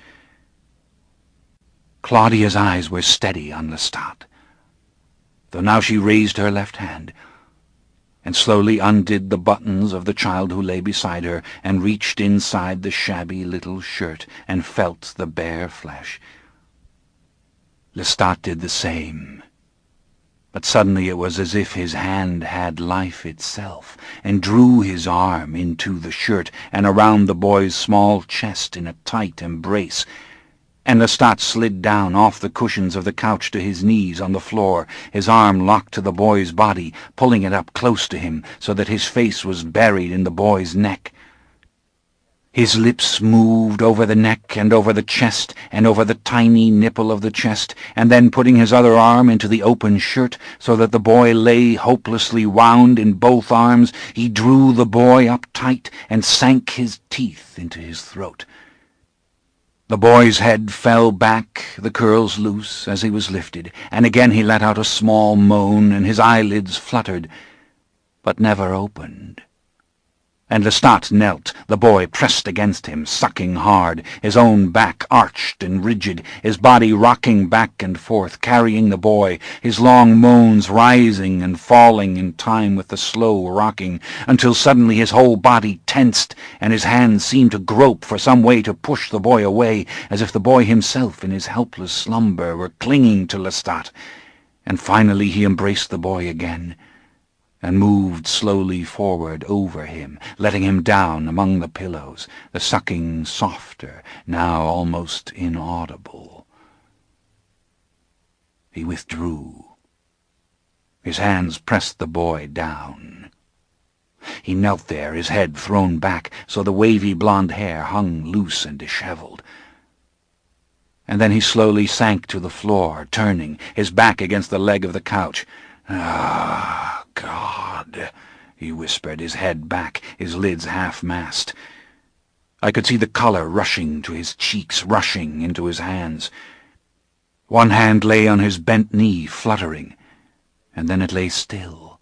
Claudia's eyes were steady on Lestat, though now she raised her left hand, and slowly undid the buttons of the child who lay beside her, and reached inside the shabby little shirt, and felt the bare flesh. Lestat did the same, but suddenly it was as if his hand had life itself, and drew his arm into the shirt and around the boy's small chest in a tight embrace, and Lestat slid down off the cushions of the couch to his knees on the floor, his arm locked to the boy's body, pulling it up close to him so that his face was buried in the boy's neck. His lips moved over the neck and over the chest and over the tiny nipple of the chest, and then putting his other arm into the open shirt so that the boy lay hopelessly wound in both arms, he drew the boy up tight and sank his teeth into his throat. The boy's head fell back, the curls loose, as he was lifted, and again he let out a small moan, and his eyelids fluttered, but never opened. And Lestat knelt, the boy pressed against him, sucking hard, his own back arched and rigid, his body rocking back and forth, carrying the boy, his long moans rising and falling in time with the slow rocking, until suddenly his whole body tensed, and his hands seemed to grope for some way to push the boy away, as if the boy himself in his helpless slumber were clinging to Lestat. And finally he embraced the boy again, and moved slowly forward over him, letting him down among the pillows, the sucking softer, now almost inaudible. He withdrew. His hands pressed the boy down. He knelt there, his head thrown back, so the wavy blonde hair hung loose and disheveled. And then he slowly sank to the floor, turning, his back against the leg of the couch. "Ah, God," he whispered, his head back, his lids half-masked. I could see the color rushing to his cheeks, rushing into his hands. One hand lay on his bent knee, fluttering, and then it lay still.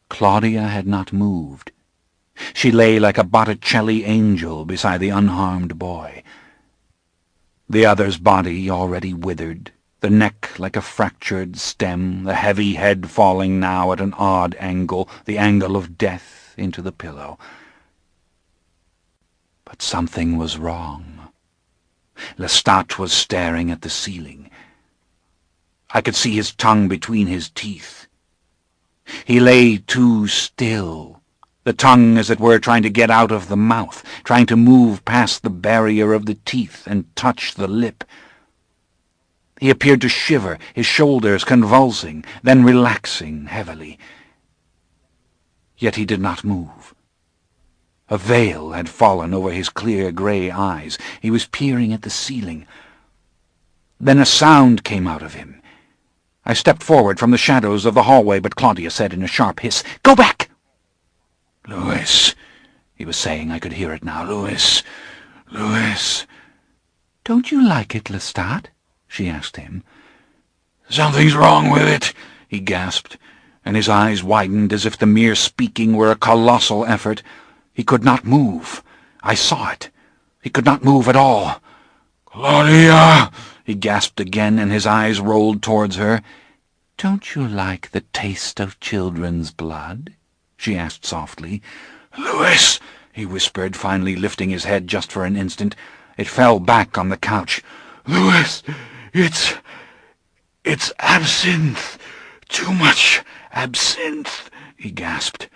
Claudia had not moved. She lay like a Botticelli angel beside the unharmed boy. The other's body already withered, the neck like a fractured stem, the heavy head falling now at an odd angle, the angle of death, into the pillow. But something was wrong. Lestat was staring at the ceiling. I could see his tongue between his teeth. He lay too still, the tongue, as it were, trying to get out of the mouth, trying to move past the barrier of the teeth and touch the lip. He appeared to shiver, his shoulders convulsing, then relaxing heavily. Yet he did not move. A veil had fallen over his clear grey eyes. He was peering at the ceiling. Then a sound came out of him. I stepped forward from the shadows of the hallway, but Claudia said in a sharp hiss, "Go back!" "Louis," he was saying. I could hear it now. "Louis, Louis." "Don't you like it, Lestat?" she asked him. "Something's wrong with it," he gasped, and his eyes widened as if the mere speaking were a colossal effort. He could not move. I saw it. He could not move at all. "Claudia!" he gasped again, and his eyes rolled towards her. "Don't you like the taste of children's blood?" she asked softly. "Louis!" he whispered, finally lifting his head just for an instant. It fell back on the couch. "Louis, it's absinthe. Too much absinthe," he gasped.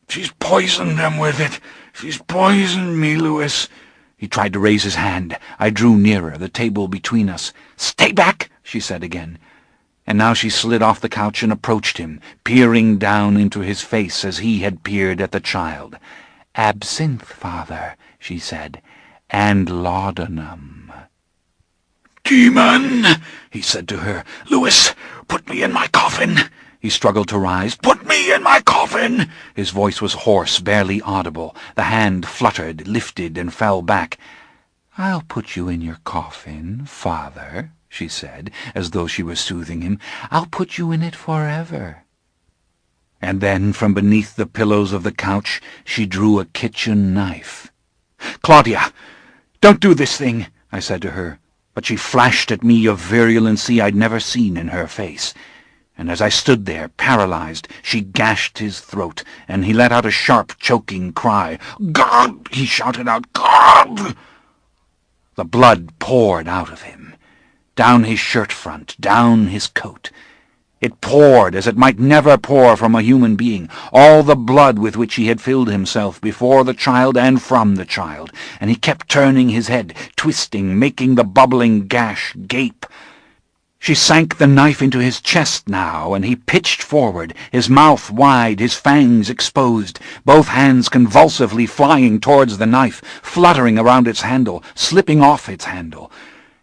"She's poisoned them with it. She's poisoned me, Louis." He tried to raise his hand. I drew nearer, the table between us. "Stay back," she said again. And now she slid off the couch and approached him, peering down into his face as he had peered at the child. "Absinthe, father," she said, "and laudanum." "Demon!" he said to her. "Louis, put me in my coffin." He struggled to rise. "Put me in my coffin!" His voice was hoarse, barely audible. The hand fluttered, lifted, and fell back. "I'll put you in your coffin, father," she said, as though she were soothing him. "I'll put you in it forever." And then, from beneath the pillows of the couch, she drew a kitchen knife. "Claudia, don't do this thing," I said to her, but she flashed at me a virulency I'd never seen in her face. And as I stood there, paralyzed, she gashed his throat, and he let out a sharp, choking cry. "God!" he shouted out. "God!" The blood poured out of him, down his shirt front, down his coat. It poured as it might never pour from a human being, all the blood with which he had filled himself before the child and from the child, and he kept turning his head, twisting, making the bubbling gash gape. She sank the knife into his chest now, and he pitched forward, his mouth wide, his fangs exposed, both hands convulsively flying towards the knife, fluttering around its handle, slipping off its handle.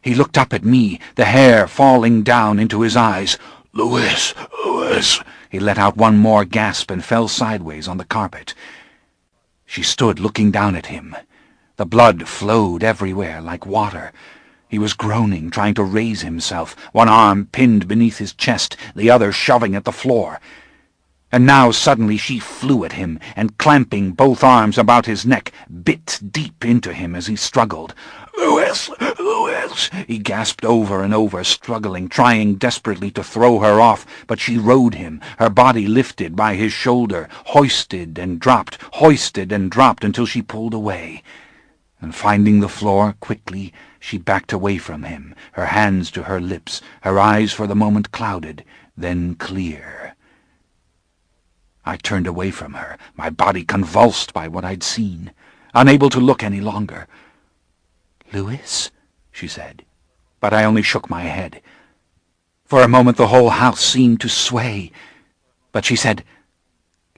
He looked up at me, the hair falling down into his eyes. "Louis, Louis!" He let out one more gasp and fell sideways on the carpet. She stood looking down at him. The blood flowed everywhere like water. He was groaning, trying to raise himself, one arm pinned beneath his chest, the other shoving at the floor. And now suddenly she flew at him, and clamping both arms about his neck, bit deep into him as he struggled. "Louis! Louis!" he gasped over and over, struggling, trying desperately to throw her off, but she rode him, her body lifted by his shoulder, hoisted and dropped until she pulled away. And finding the floor quickly, she backed away from him, her hands to her lips, her eyes for the moment clouded, then clear. I turned away from her, my body convulsed by what I'd seen, unable to look any longer. "Louis?" she said, but I only shook my head. For a moment the whole house seemed to sway, but she said,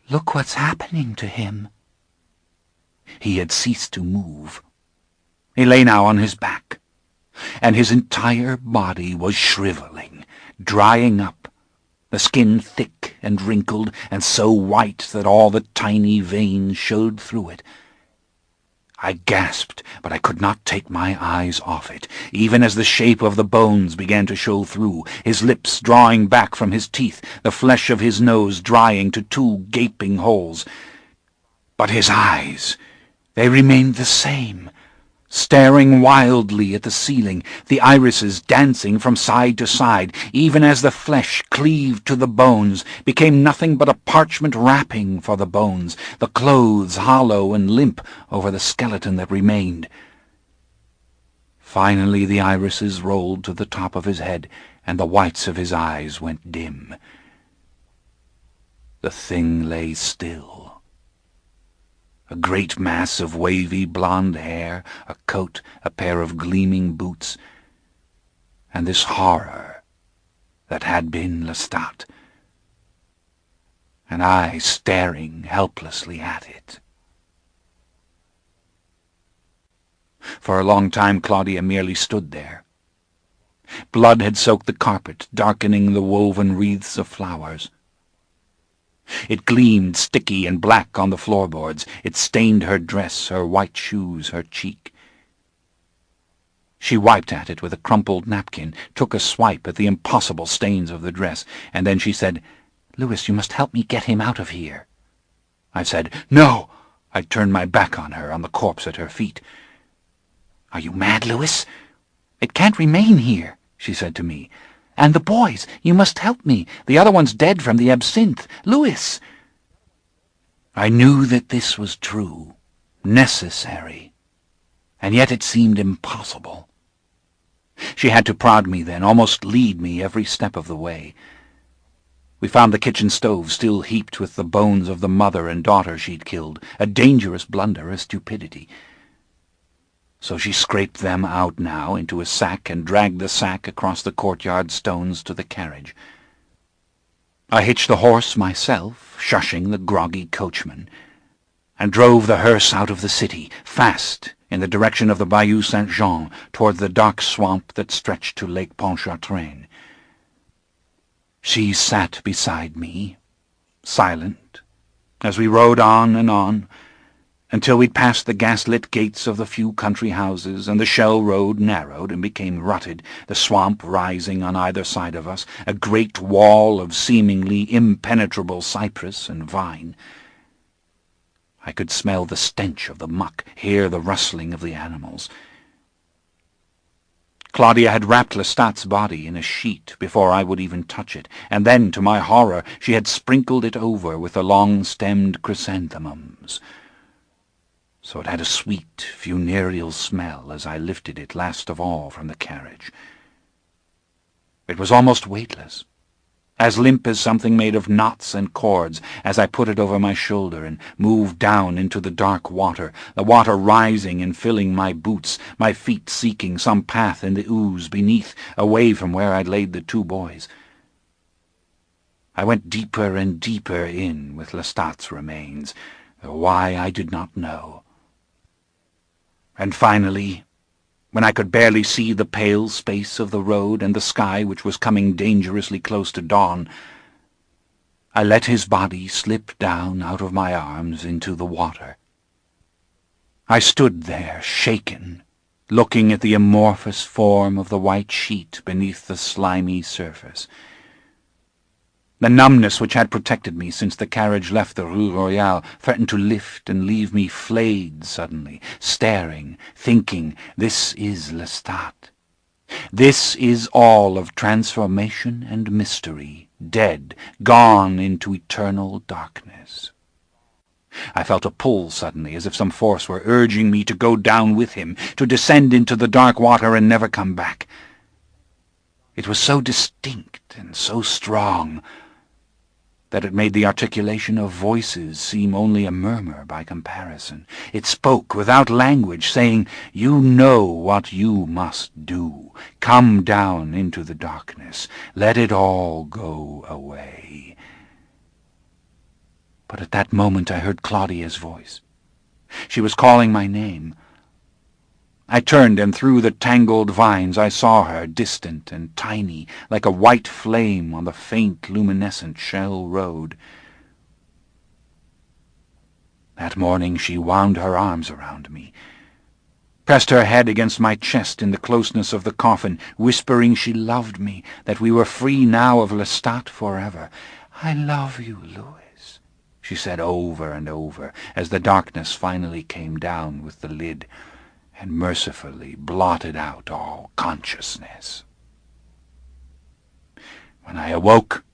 "Look what's happening to him." He had ceased to move. He lay now on his back, and his entire body was shriveling, drying up, the skin thick and wrinkled, and so white that all the tiny veins showed through it. I gasped, but I could not take my eyes off it, even as the shape of the bones began to show through, his lips drawing back from his teeth, the flesh of his nose drying to 2 gaping holes. But his eyes, they remained the same, staring wildly at the ceiling, the irises dancing from side to side, even as the flesh cleaved to the bones, became nothing but a parchment wrapping for the bones, the clothes hollow and limp over the skeleton that remained. Finally the irises rolled to the top of his head, and the whites of his eyes went dim. The thing lay still. A great mass of wavy blonde hair, a coat, a pair of gleaming boots, and this horror that had been Lestat, and I staring helplessly at it. For a long time Claudia merely stood there. Blood had soaked the carpet, darkening the woven wreaths of flowers. It gleamed sticky and black on the floorboards. It stained her dress, her white shoes, her cheek. She wiped at it with a crumpled napkin, took a swipe at the impossible stains of the dress, and then she said, "Louis, you must help me get him out of here." I said, "No!" I turned my back on her, on the corpse at her feet. "Are you mad, Louis? It can't remain here," she said to me. "And the boys, you must help me. The other one's dead from the absinthe. Louis!" I knew that this was true, necessary, and yet it seemed impossible. She had to prod me then, almost lead me every step of the way. We found the kitchen stove still heaped with the bones of the mother and daughter she'd killed, a dangerous blunder, a stupidity. So she scraped them out now into a sack and dragged the sack across the courtyard stones to the carriage. I hitched the horse myself, shushing the groggy coachman, and drove the hearse out of the city, fast, in the direction of the Bayou Saint-Jean, toward the dark swamp that stretched to Lake Pontchartrain. She sat beside me, silent, as we rode on, until we'd passed the gas-lit gates of the few country houses, and the shell road narrowed and became rutted, the swamp rising on either side of us, a great wall of seemingly impenetrable cypress and vine. I could smell the stench of the muck, hear the rustling of the animals. Claudia had wrapped Lestat's body in a sheet before I would even touch it, and then, to my horror, she had sprinkled it over with the long-stemmed chrysanthemums. So it had a sweet, funereal smell as I lifted it last of all from the carriage. It was almost weightless, as limp as something made of knots and cords, as I put it over my shoulder and moved down into the dark water, the water rising and filling my boots, my feet seeking some path in the ooze beneath, away from where I'd laid the two boys. I went deeper and deeper in with Lestat's remains, though why I did not know. And finally, when I could barely see the pale space of the road and the sky which was coming dangerously close to dawn, I let his body slip down out of my arms into the water. I stood there, shaken, looking at the amorphous form of the white sheet beneath the slimy surface. The numbness which had protected me since the carriage left the Rue Royale threatened to lift and leave me flayed suddenly, staring, thinking, this is Lestat. This is all of transformation and mystery, dead, gone into eternal darkness. I felt a pull suddenly, as if some force were urging me to go down with him, to descend into the dark water and never come back. It was so distinct and so strong that it made the articulation of voices seem only a murmur by comparison. It spoke without language, saying, "You know what you must do. Come down into the darkness. Let it all go away." But at that moment I heard Claudia's voice. She was calling my name. I turned, and through the tangled vines I saw her, distant and tiny, like a white flame on the faint, luminescent shell road. That morning she wound her arms around me, pressed her head against my chest in the closeness of the coffin, whispering she loved me, that we were free now of Lestat forever. "I love you, Louis," she said over and over, as the darkness finally came down with the lid and mercifully blotted out all consciousness. When I awoke,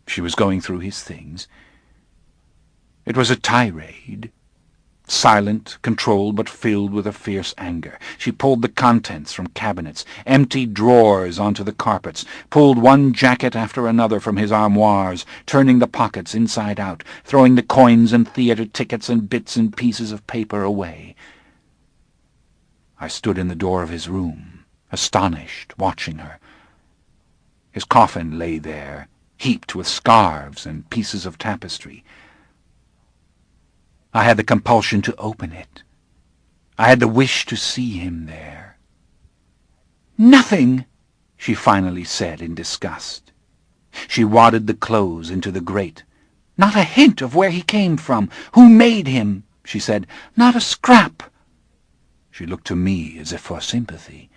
she was going through his things. It was a tirade, silent, controlled, but filled with a fierce anger. She pulled the contents from cabinets, emptied drawers onto the carpets, pulled one jacket after another from his armoires, turning the pockets inside out, throwing the coins and theatre tickets and bits and pieces of paper away. I stood in the door of his room, astonished, watching her. His coffin lay there, heaped with scarves and pieces of tapestry. I had the compulsion to open it. I had the wish to see him there. "Nothing," she finally said in disgust. She wadded the clothes into the grate. "Not a hint of where he came from, who made him," she said. "Not a scrap." She looked to me as if for sympathy.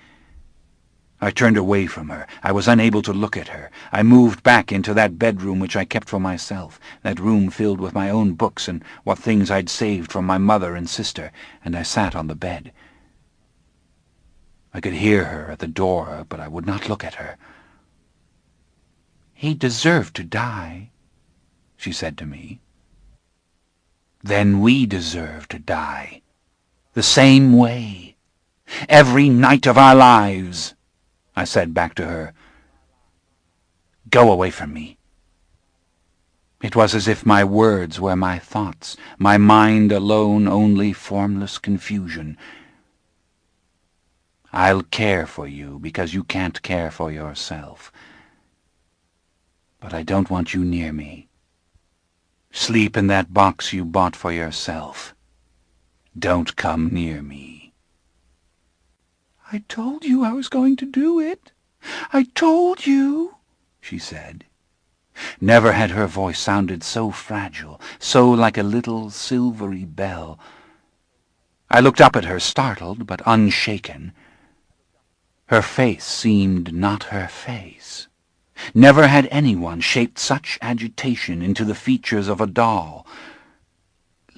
I turned away from her. I was unable to look at her. I moved back into that bedroom which I kept for myself, that room filled with my own books and what things I'd saved from my mother and sister, and I sat on the bed. I could hear her at the door, but I would not look at her. "He deserved to die," she said to me. "Then we deserve to die. The same way. Every night of our lives," I said back to her. "Go away from me." It was as if my words were my thoughts, my mind alone only formless confusion. "I'll care for you because you can't care for yourself. But I don't want you near me. Sleep in that box you bought for yourself. Don't come near me." "I told you I was going to do it. I told you," she said. Never had her voice sounded so fragile, so like a little silvery bell. I looked up at her, startled but unshaken. Her face seemed not her face. Never had anyone shaped such agitation into the features of a doll.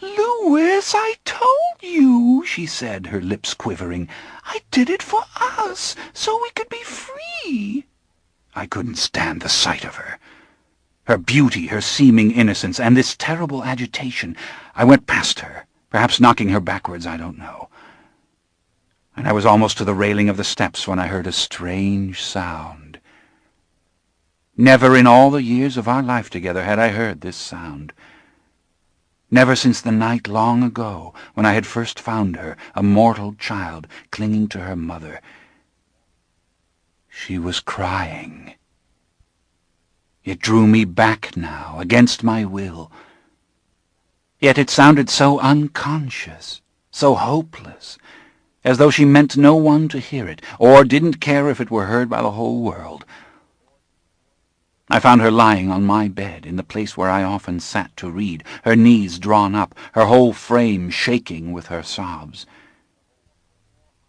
"Louis, I told you," she said, her lips quivering. "I did it for us, so we could be free." I couldn't stand the sight of her. Her beauty, her seeming innocence, and this terrible agitation. I went past her, perhaps knocking her backwards, I don't know. And I was almost to the railing of the steps when I heard a strange sound. Never in all the years of our life together had I heard this sound. Never since the night long ago when I had first found her, a mortal child, clinging to her mother. She was crying. It drew me back now, against my will. Yet it sounded so unconscious, so hopeless, as though she meant no one to hear it, or didn't care if it were heard by the whole world. I found her lying on my bed, in the place where I often sat to read, her knees drawn up, her whole frame shaking with her sobs.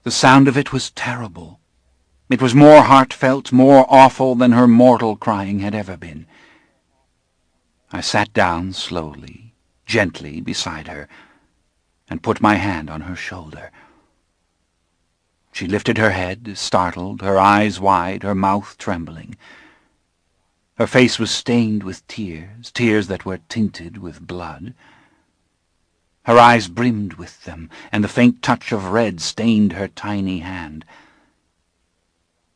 The sound of it was terrible. It was more heartfelt, more awful than her mortal crying had ever been. I sat down slowly, gently beside her, and put my hand on her shoulder. She lifted her head, startled, her eyes wide, her mouth trembling. Her face was stained with tears, tears that were tinted with blood. Her eyes brimmed with them, and the faint touch of red stained her tiny hand.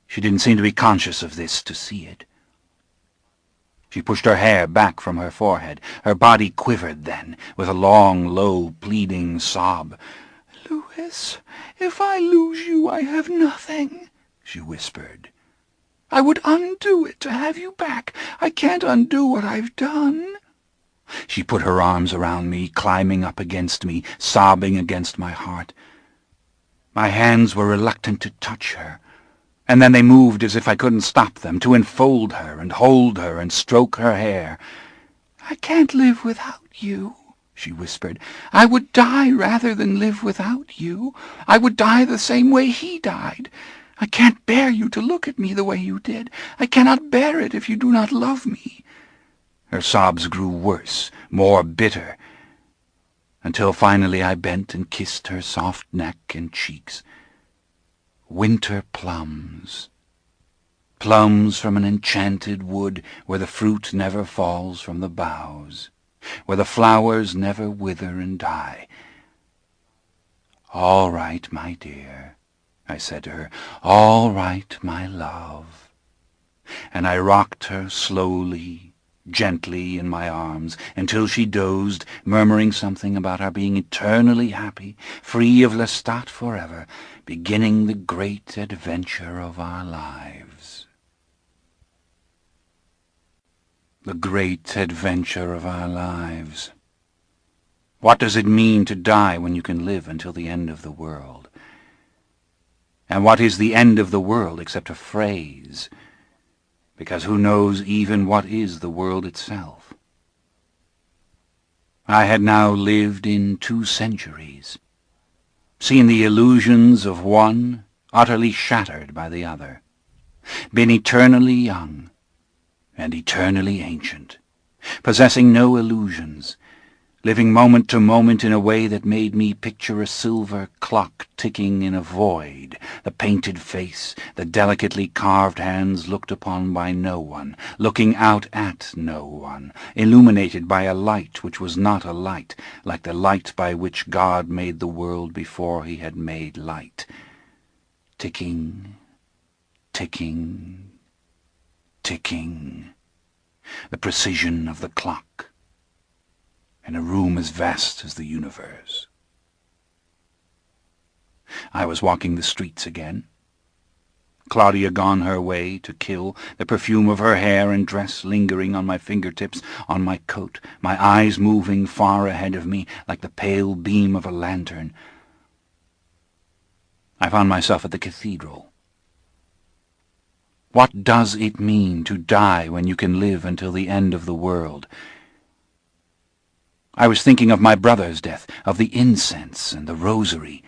She didn't seem to be conscious of this, to see it. She pushed her hair back from her forehead. Her body quivered then, with a long, low, pleading sob. "Louis, if I lose you, I have nothing," she whispered. "I would undo it to have you back. I can't undo what I've done." She put her arms around me, climbing up against me, sobbing against my heart. My hands were reluctant to touch her, and then they moved as if I couldn't stop them, to enfold her and hold her and stroke her hair. "I can't live without you," she whispered. "I would die rather than live without you. I would die the same way he died. I can't bear you to look at me the way you did. I cannot bear it if you do not love me." Her sobs grew worse, more bitter, until finally I bent and kissed her soft neck and cheeks. Winter plums. Plums from an enchanted wood where the fruit never falls from the boughs, where the flowers never wither and die. "All right, my dear," I said to her. "All right, my love." And I rocked her slowly, gently in my arms until she dozed, murmuring something about our being eternally happy, free of Lestat forever, beginning the great adventure of our lives. The great adventure of our lives. What does it mean to die when you can live until the end of the world? And what is the end of the world except a phrase? Because who knows even what is the world itself? I had now lived in 2 centuries, seen the illusions of one utterly shattered by the other, been eternally young and eternally ancient, possessing no illusions, living moment to moment in a way that made me picture a silver clock ticking in a void, the painted face, the delicately carved hands looked upon by no one, looking out at no one, illuminated by a light which was not a light, like the light by which God made the world before he had made light. Ticking, ticking, ticking, the precision of the clock, in a room as vast as the universe. I was walking the streets again, Claudia gone her way to kill, the perfume of her hair and dress lingering on my fingertips, on my coat, my eyes moving far ahead of me like the pale beam of a lantern. I found myself at the cathedral. What does it mean to die when you can live until the end of the world? I was thinking of my brother's death, of the incense and the rosary.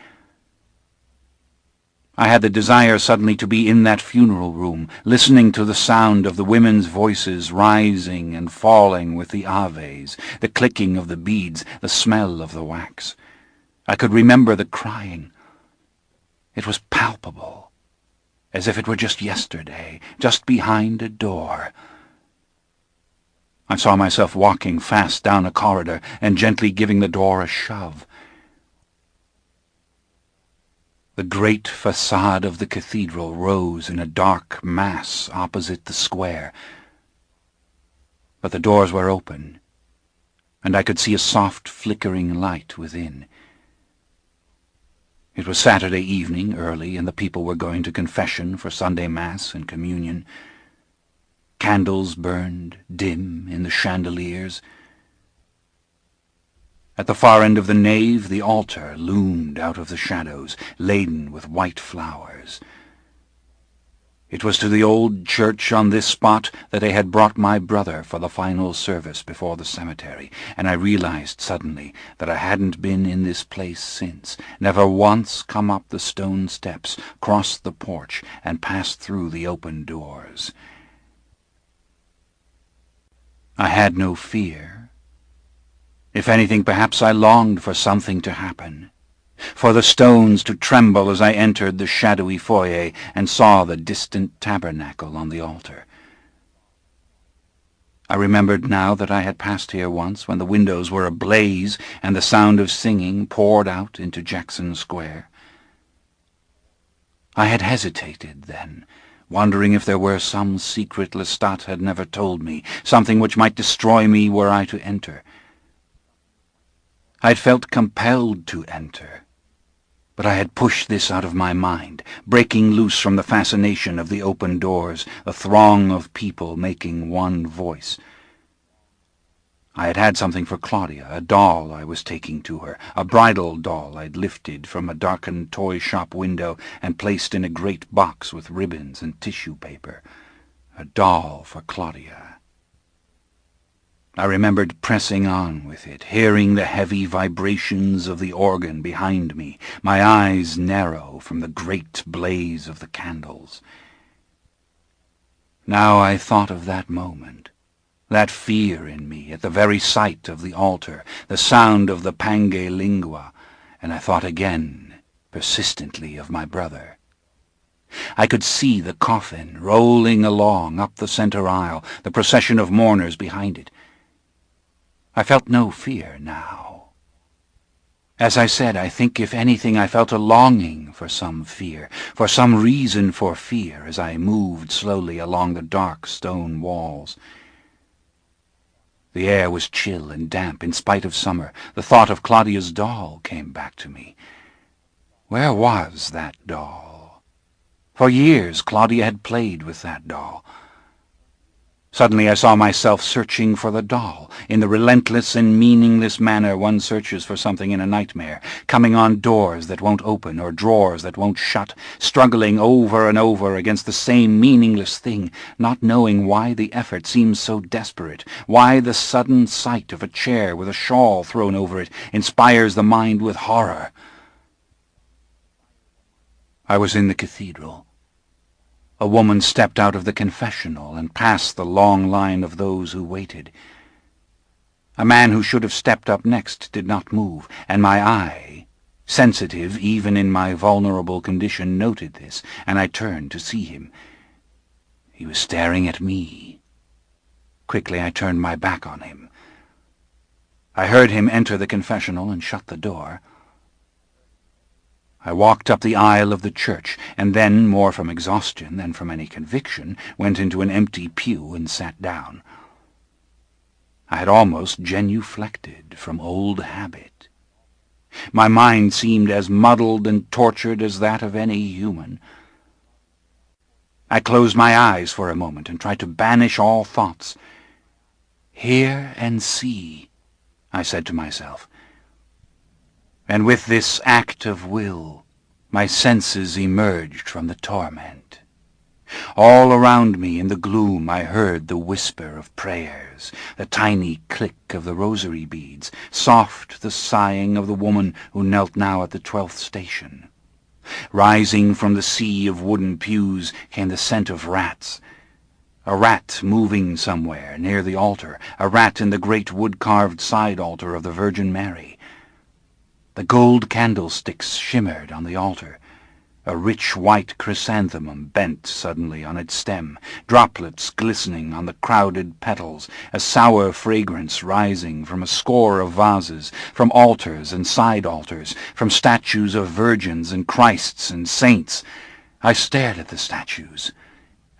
I had the desire suddenly to be in that funeral room, listening to the sound of the women's voices rising and falling with the Aves, the clicking of the beads, the smell of the wax. I could remember the crying. It was palpable, as if it were just yesterday, just behind a door. I saw myself walking fast down a corridor and gently giving the door a shove. The great facade of the cathedral rose in a dark mass opposite the square, but the doors were open, and I could see a soft flickering light within. It was Saturday evening, early, and the people were going to confession for Sunday Mass and communion. Candles burned dim in the chandeliers. At the far end of the nave, the altar loomed out of the shadows, laden with white flowers. It was to the old church on this spot that they had brought my brother for the final service before the cemetery, and I realized suddenly that I hadn't been in this place since, never once come up the stone steps, crossed the porch, and passed through the open doors. I had no fear. If anything, perhaps I longed for something to happen, for the stones to tremble as I entered the shadowy foyer and saw the distant tabernacle on the altar. I remembered now that I had passed here once when the windows were ablaze and the sound of singing poured out into Jackson Square. I had hesitated then, wondering if there were some secret Lestat had never told me, something which might destroy me were I to enter. I had felt compelled to enter, but I had pushed this out of my mind, breaking loose from the fascination of the open doors, the throng of people making one voice. I had had something for Claudia, a doll I was taking to her, a bridal doll I'd lifted from a darkened toy shop window and placed in a great box with ribbons and tissue paper. A doll for Claudia. I remembered pressing on with it, hearing the heavy vibrations of the organ behind me, my eyes narrow from the great blaze of the candles. Now I thought of that moment, that fear in me at the very sight of the altar, the sound of the Pange Lingua, and I thought again, persistently, of my brother. I could see the coffin rolling along up the center aisle, the procession of mourners behind it. I felt no fear now. As I said, I think if anything I felt a longing for some fear, for some reason for fear, as I moved slowly along the dark stone walls. The air was chill and damp in spite of summer. The thought of Claudia's doll came back to me. Where was that doll? For years Claudia had played with that doll. Suddenly I saw myself searching for the doll, in the relentless and meaningless manner one searches for something in a nightmare, coming on doors that won't open or drawers that won't shut, struggling over and over against the same meaningless thing, not knowing why the effort seems so desperate, why the sudden sight of a chair with a shawl thrown over it inspires the mind with horror. I was in the cathedral. A woman stepped out of the confessional and passed the long line of those who waited. A man who should have stepped up next did not move, and my eye, sensitive even in my vulnerable condition, noted this, and I turned to see him. He was staring at me. Quickly I turned my back on him. I heard him enter the confessional and shut the door. I walked up the aisle of the church, and then, more from exhaustion than from any conviction, went into an empty pew and sat down. I had almost genuflected from old habit. My mind seemed as muddled and tortured as that of any human. I closed my eyes for a moment and tried to banish all thoughts. "Hear and see," I said to myself. And with this act of will, my senses emerged from the torment. All around me in the gloom I heard the whisper of prayers, the tiny click of the rosary beads, soft the sighing of the woman who knelt now at the 12th station. Rising from the sea of wooden pews came the scent of rats. A rat moving somewhere near the altar, a rat in the great wood-carved side altar of the Virgin Mary. The gold candlesticks shimmered on the altar. A rich white chrysanthemum bent suddenly on its stem, droplets glistening on the crowded petals, a sour fragrance rising from a score of vases, from altars and side altars, from statues of virgins and Christs and saints. I stared at the statues.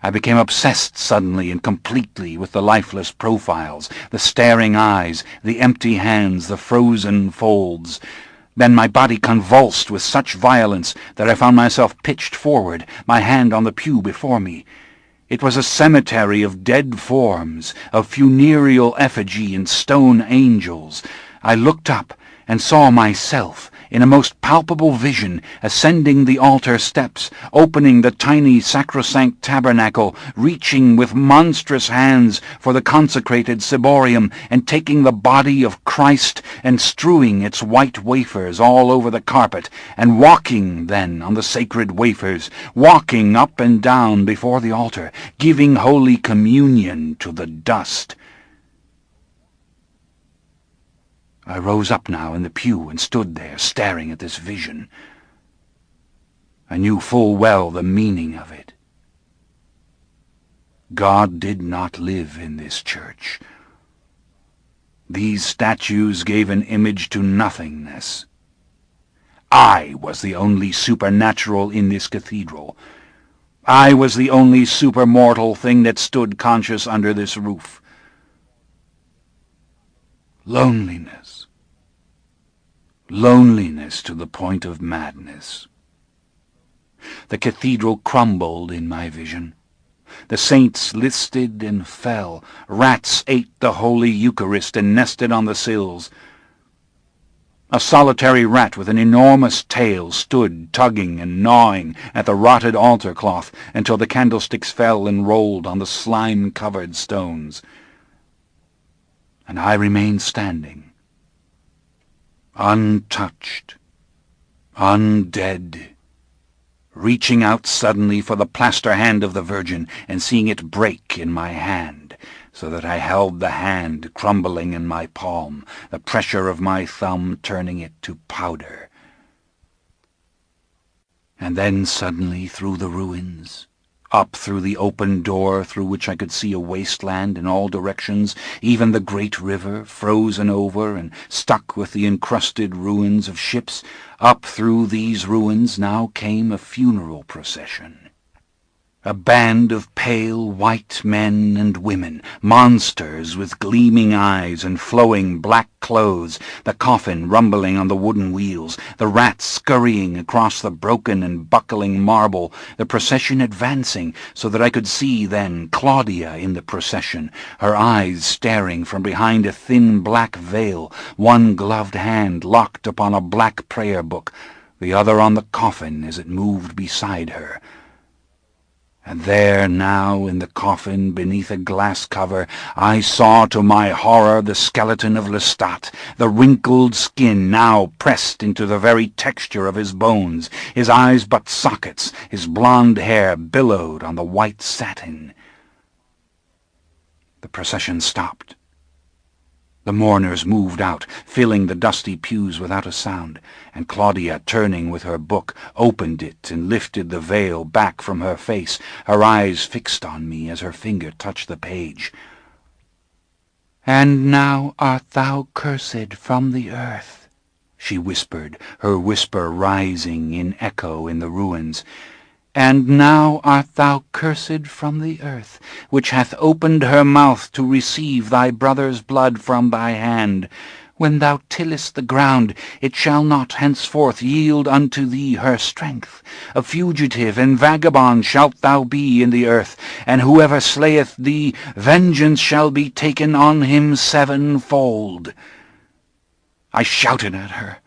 I became obsessed suddenly and completely with the lifeless profiles, the staring eyes, the empty hands, the frozen folds. Then my body convulsed with such violence that I found myself pitched forward, my hand on the pew before me. It was a cemetery of dead forms, of funereal effigy and stone angels. I looked up and saw myself, in a most palpable vision, ascending the altar steps, opening the tiny sacrosanct tabernacle, reaching with monstrous hands for the consecrated ciborium, and taking the body of Christ and strewing its white wafers all over the carpet, and walking then on the sacred wafers, walking up and down before the altar, giving Holy Communion to the dust. I rose up now in the pew and stood there staring at this vision. I knew full well the meaning of it. God did not live in this church. These statues gave an image to nothingness. I was the only supernatural in this cathedral. I was the only supermortal thing that stood conscious under this roof. Loneliness. Loneliness to the point of madness. The cathedral crumbled in my vision. The saints listed and fell. Rats ate the Holy Eucharist and nested on the sills. A solitary rat with an enormous tail stood tugging and gnawing at the rotted altar cloth until the candlesticks fell and rolled on the slime-covered stones. And I remained standing, untouched, undead, reaching out suddenly for the plaster hand of the Virgin and seeing it break in my hand, so that I held the hand crumbling in my palm, the pressure of my thumb turning it to powder. And then suddenly through the ruins, Up through the open door through which I could see a wasteland in all directions, even the great river, frozen over and stuck with the encrusted ruins of ships. Up through these ruins now came a funeral procession. A band of pale white men and women, monsters with gleaming eyes and flowing black clothes, the coffin rumbling on the wooden wheels, the rats scurrying across the broken and buckling marble, the procession advancing so that I could see then Claudia in the procession, her eyes staring from behind a thin black veil, one gloved hand locked upon a black prayer book, the other on the coffin as it moved beside her. And there now in the coffin, beneath a glass cover, I saw to my horror the skeleton of Lestat, the wrinkled skin now pressed into the very texture of his bones, his eyes but sockets, his blonde hair billowed on the white satin. The procession stopped. The mourners moved out, filling the dusty pews without a sound, and Claudia, turning with her book, opened it and lifted the veil back from her face, her eyes fixed on me as her finger touched the page. "And now art thou cursed from the earth," she whispered, her whisper rising in echo in the ruins. "And now art thou cursed from the earth, which hath opened her mouth to receive thy brother's blood from thy hand. When thou tillest the ground, it shall not henceforth yield unto thee her strength. A fugitive and vagabond shalt thou be in the earth, and whoever slayeth thee, vengeance shall be taken on him sevenfold." I shouted at her.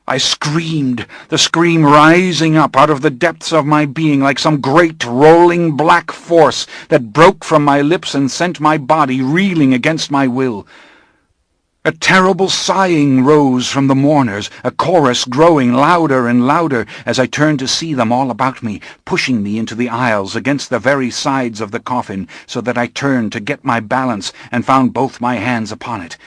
I screamed, the scream rising up out of the depths of my being like some great rolling black force that broke from my lips and sent my body reeling against my will. A terrible sighing rose from the mourners, a chorus growing louder and louder as I turned to see them all about me, pushing me into the aisles against the very sides of the coffin, so that I turned to get my balance and found both my hands upon it.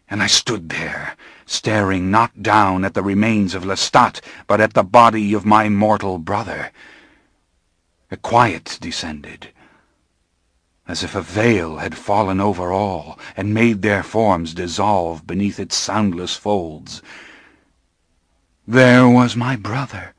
And I stood there, staring not down at the remains of Lestat, but at the body of my mortal brother. A quiet descended, as if a veil had fallen over all and made their forms dissolve beneath its soundless folds. There was my brother,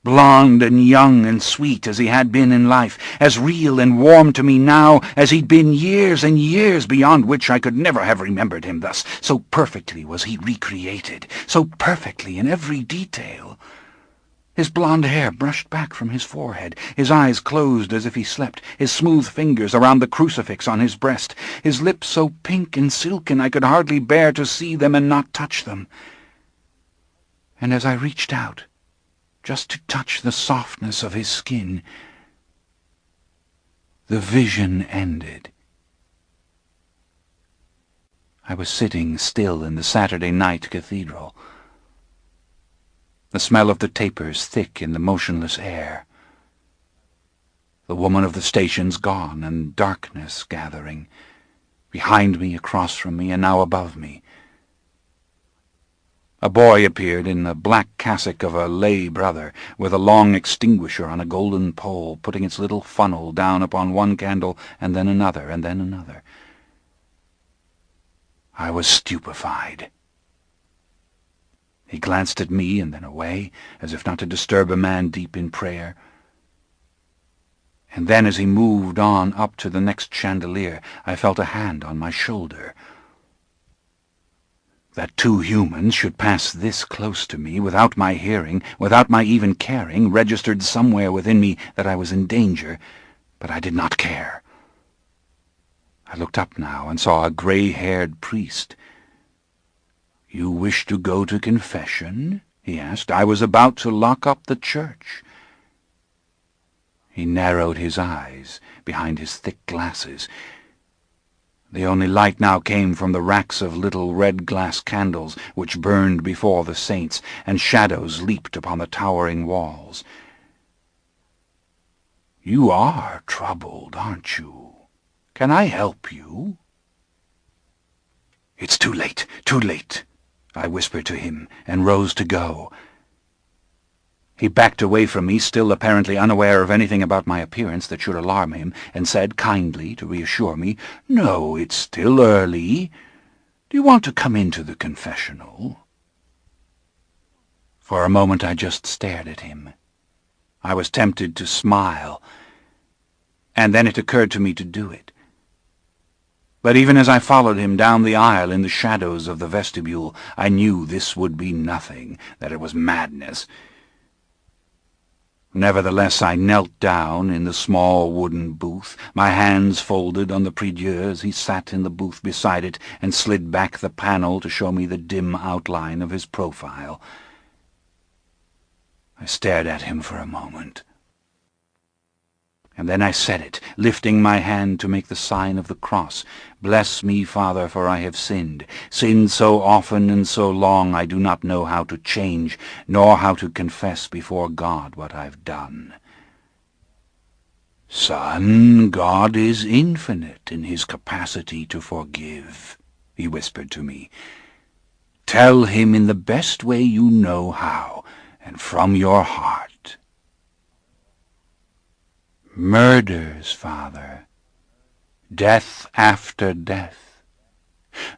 blond and young and sweet as he had been in life, as real and warm to me now as he'd been years and years beyond which I could never have remembered him thus. So perfectly was he recreated, so perfectly in every detail. His blonde hair brushed back from his forehead, his eyes closed as if he slept, his smooth fingers around the crucifix on his breast, his lips so pink and silken I could hardly bear to see them and not touch them. And as I reached out, just to touch the softness of his skin, the vision ended. I was sitting still in the Saturday night cathedral, the smell of the tapers thick in the motionless air, the woman of the stations gone and darkness gathering, behind me, across from me, and now above me. A boy appeared in the black cassock of a lay brother, with a long extinguisher on a golden pole, putting its little funnel down upon one candle, and then another, and then another. I was stupefied. He glanced at me and then away, as if not to disturb a man deep in prayer. And then, as he moved on up to the next chandelier, I felt a hand on my shoulder. That two humans should pass this close to me, without my hearing, without my even caring, registered somewhere within me that I was in danger, but I did not care. I looked up now and saw a gray-haired priest. "You wish to go to confession?" he asked. "I was about to lock up the church." He narrowed his eyes behind his thick glasses. The only light now came from the racks of little red glass candles which burned before the saints, and shadows leaped upon the towering walls. "You are troubled, aren't you? Can I help you?" "It's too late, I whispered to him, and rose to go. He backed away from me, still apparently unaware of anything about my appearance that should alarm him, and said kindly, to reassure me, "No, it's still early. Do you want to come into the confessional?" For a moment I just stared at him. I was tempted to smile, and then it occurred to me to do it. But even as I followed him down the aisle in the shadows of the vestibule, I knew this would be nothing, that it was madness. Nevertheless, I knelt down in the small wooden booth, my hands folded on the prie-dieu as he sat in the booth beside it, and slid back the panel to show me the dim outline of his profile. I stared at him for a moment, and then I said it, lifting my hand to make the sign of the cross. "Bless me, Father, for I have sinned so often and so long I do not know how to change, nor how to confess before God what I've done." "Son, God is infinite in his capacity to forgive," he whispered to me. "Tell him in the best way you know how, and from your heart." "Murders, Father. Death after death.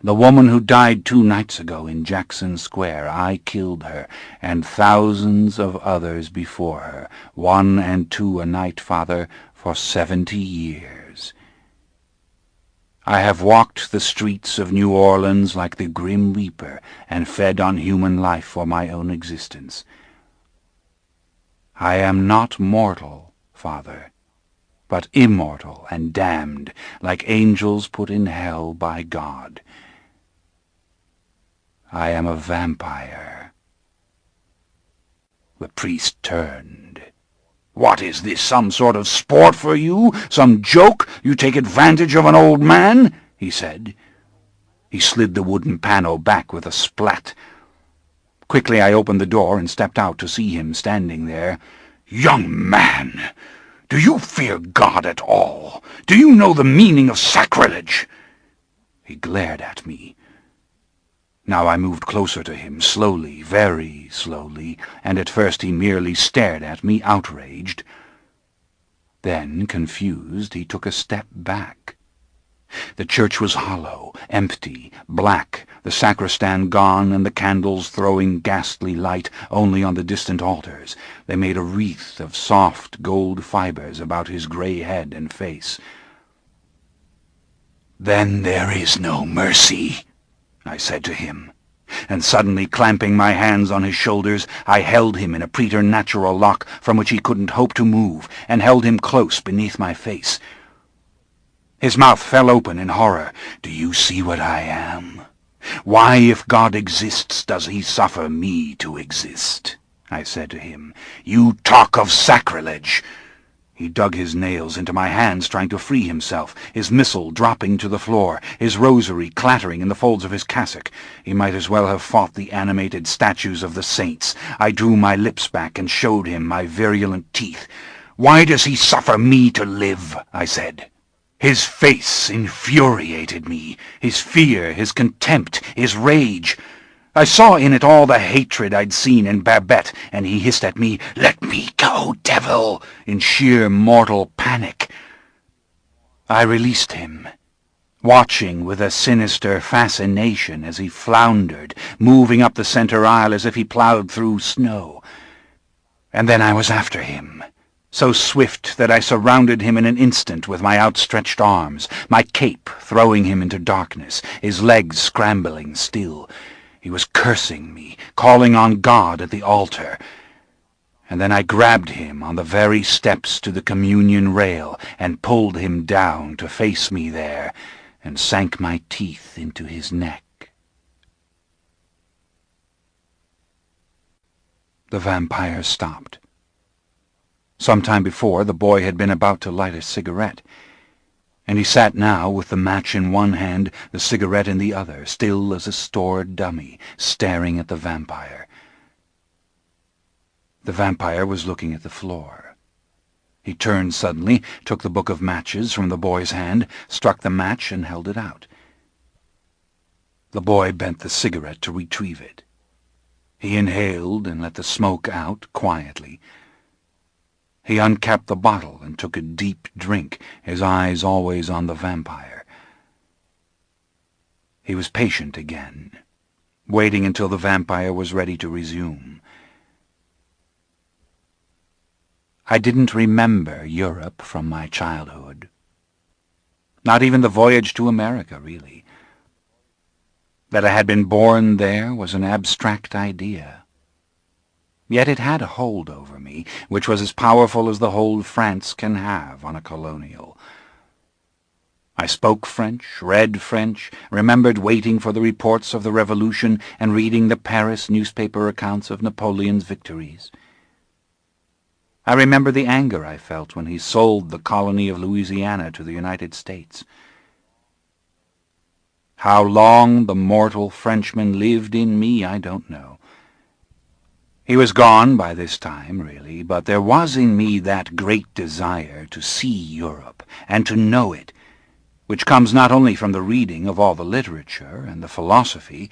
The woman who died 2 nights ago in Jackson Square, I killed her, and thousands of others before her, 1 and 2 a night, Father, for 70 years. I have walked the streets of New Orleans like the Grim Reaper, and fed on human life for my own existence. I am not mortal, Father, but immortal and damned, like angels put in hell by God. I am a vampire." The priest turned. "What is this, some sort of sport for you? Some joke? You take advantage of an old man?" he said. He slid the wooden panel back with a splat. Quickly I opened the door and stepped out to see him standing there. "Young man! Do you fear God at all? Do you know the meaning of sacrilege?" He glared at me. Now I moved closer to him, slowly, very slowly, and at first he merely stared at me, outraged. Then, confused, he took a step back. The church was hollow, empty, black, the sacristan gone, and the candles throwing ghastly light only on the distant altars. They made a wreath of soft gold fibers about his grey head and face. "Then there is no mercy," I said to him, and suddenly clamping my hands on his shoulders, I held him in a preternatural lock from which he couldn't hope to move, and held him close beneath my face. His mouth fell open in horror. "Do you see what I am? Why, if God exists, does he suffer me to exist?" I said to him. "You talk of sacrilege!" He dug his nails into my hands, trying to free himself, his missal dropping to the floor, his rosary clattering in the folds of his cassock. He might as well have fought the animated statues of the saints. I drew my lips back and showed him my virulent teeth. "Why does he suffer me to live?" I said. His face infuriated me, his fear, his contempt, his rage. I saw in it all the hatred I'd seen in Babette, and he hissed at me, "Let me go, devil!" in sheer mortal panic. I released him, watching with a sinister fascination as he floundered, moving up the center aisle as if he plowed through snow. And then I was after him, so swift that I surrounded him in an instant with my outstretched arms, my cape throwing him into darkness, his legs scrambling still. He was cursing me, calling on God at the altar. And then I grabbed him on the very steps to the communion rail and pulled him down to face me there, and sank my teeth into his neck. The vampire stopped. Some time before, the boy had been about to light a cigarette, and he sat now with the match in one hand, the cigarette in the other, still as a stored dummy, staring at the vampire. The vampire was looking at the floor. He turned suddenly, took the book of matches from the boy's hand, struck the match, and held it out. The boy bent the cigarette to retrieve it. He inhaled and let the smoke out quietly. He uncapped the bottle and took a deep drink, his eyes always on the vampire. He was patient again, waiting until the vampire was ready to resume. I didn't remember Europe from my childhood. Not even the voyage to America, really. That I had been born there was an abstract idea. Yet it had a hold over me, which was as powerful as the hold France can have on a colonial. I spoke French, read French, remembered waiting for the reports of the Revolution and reading the Paris newspaper accounts of Napoleon's victories. I remember the anger I felt when he sold the colony of Louisiana to the United States. How long the mortal Frenchman lived in me, I don't know. He was gone by this time, really, but there was in me that great desire to see Europe and to know it, which comes not only from the reading of all the literature and the philosophy,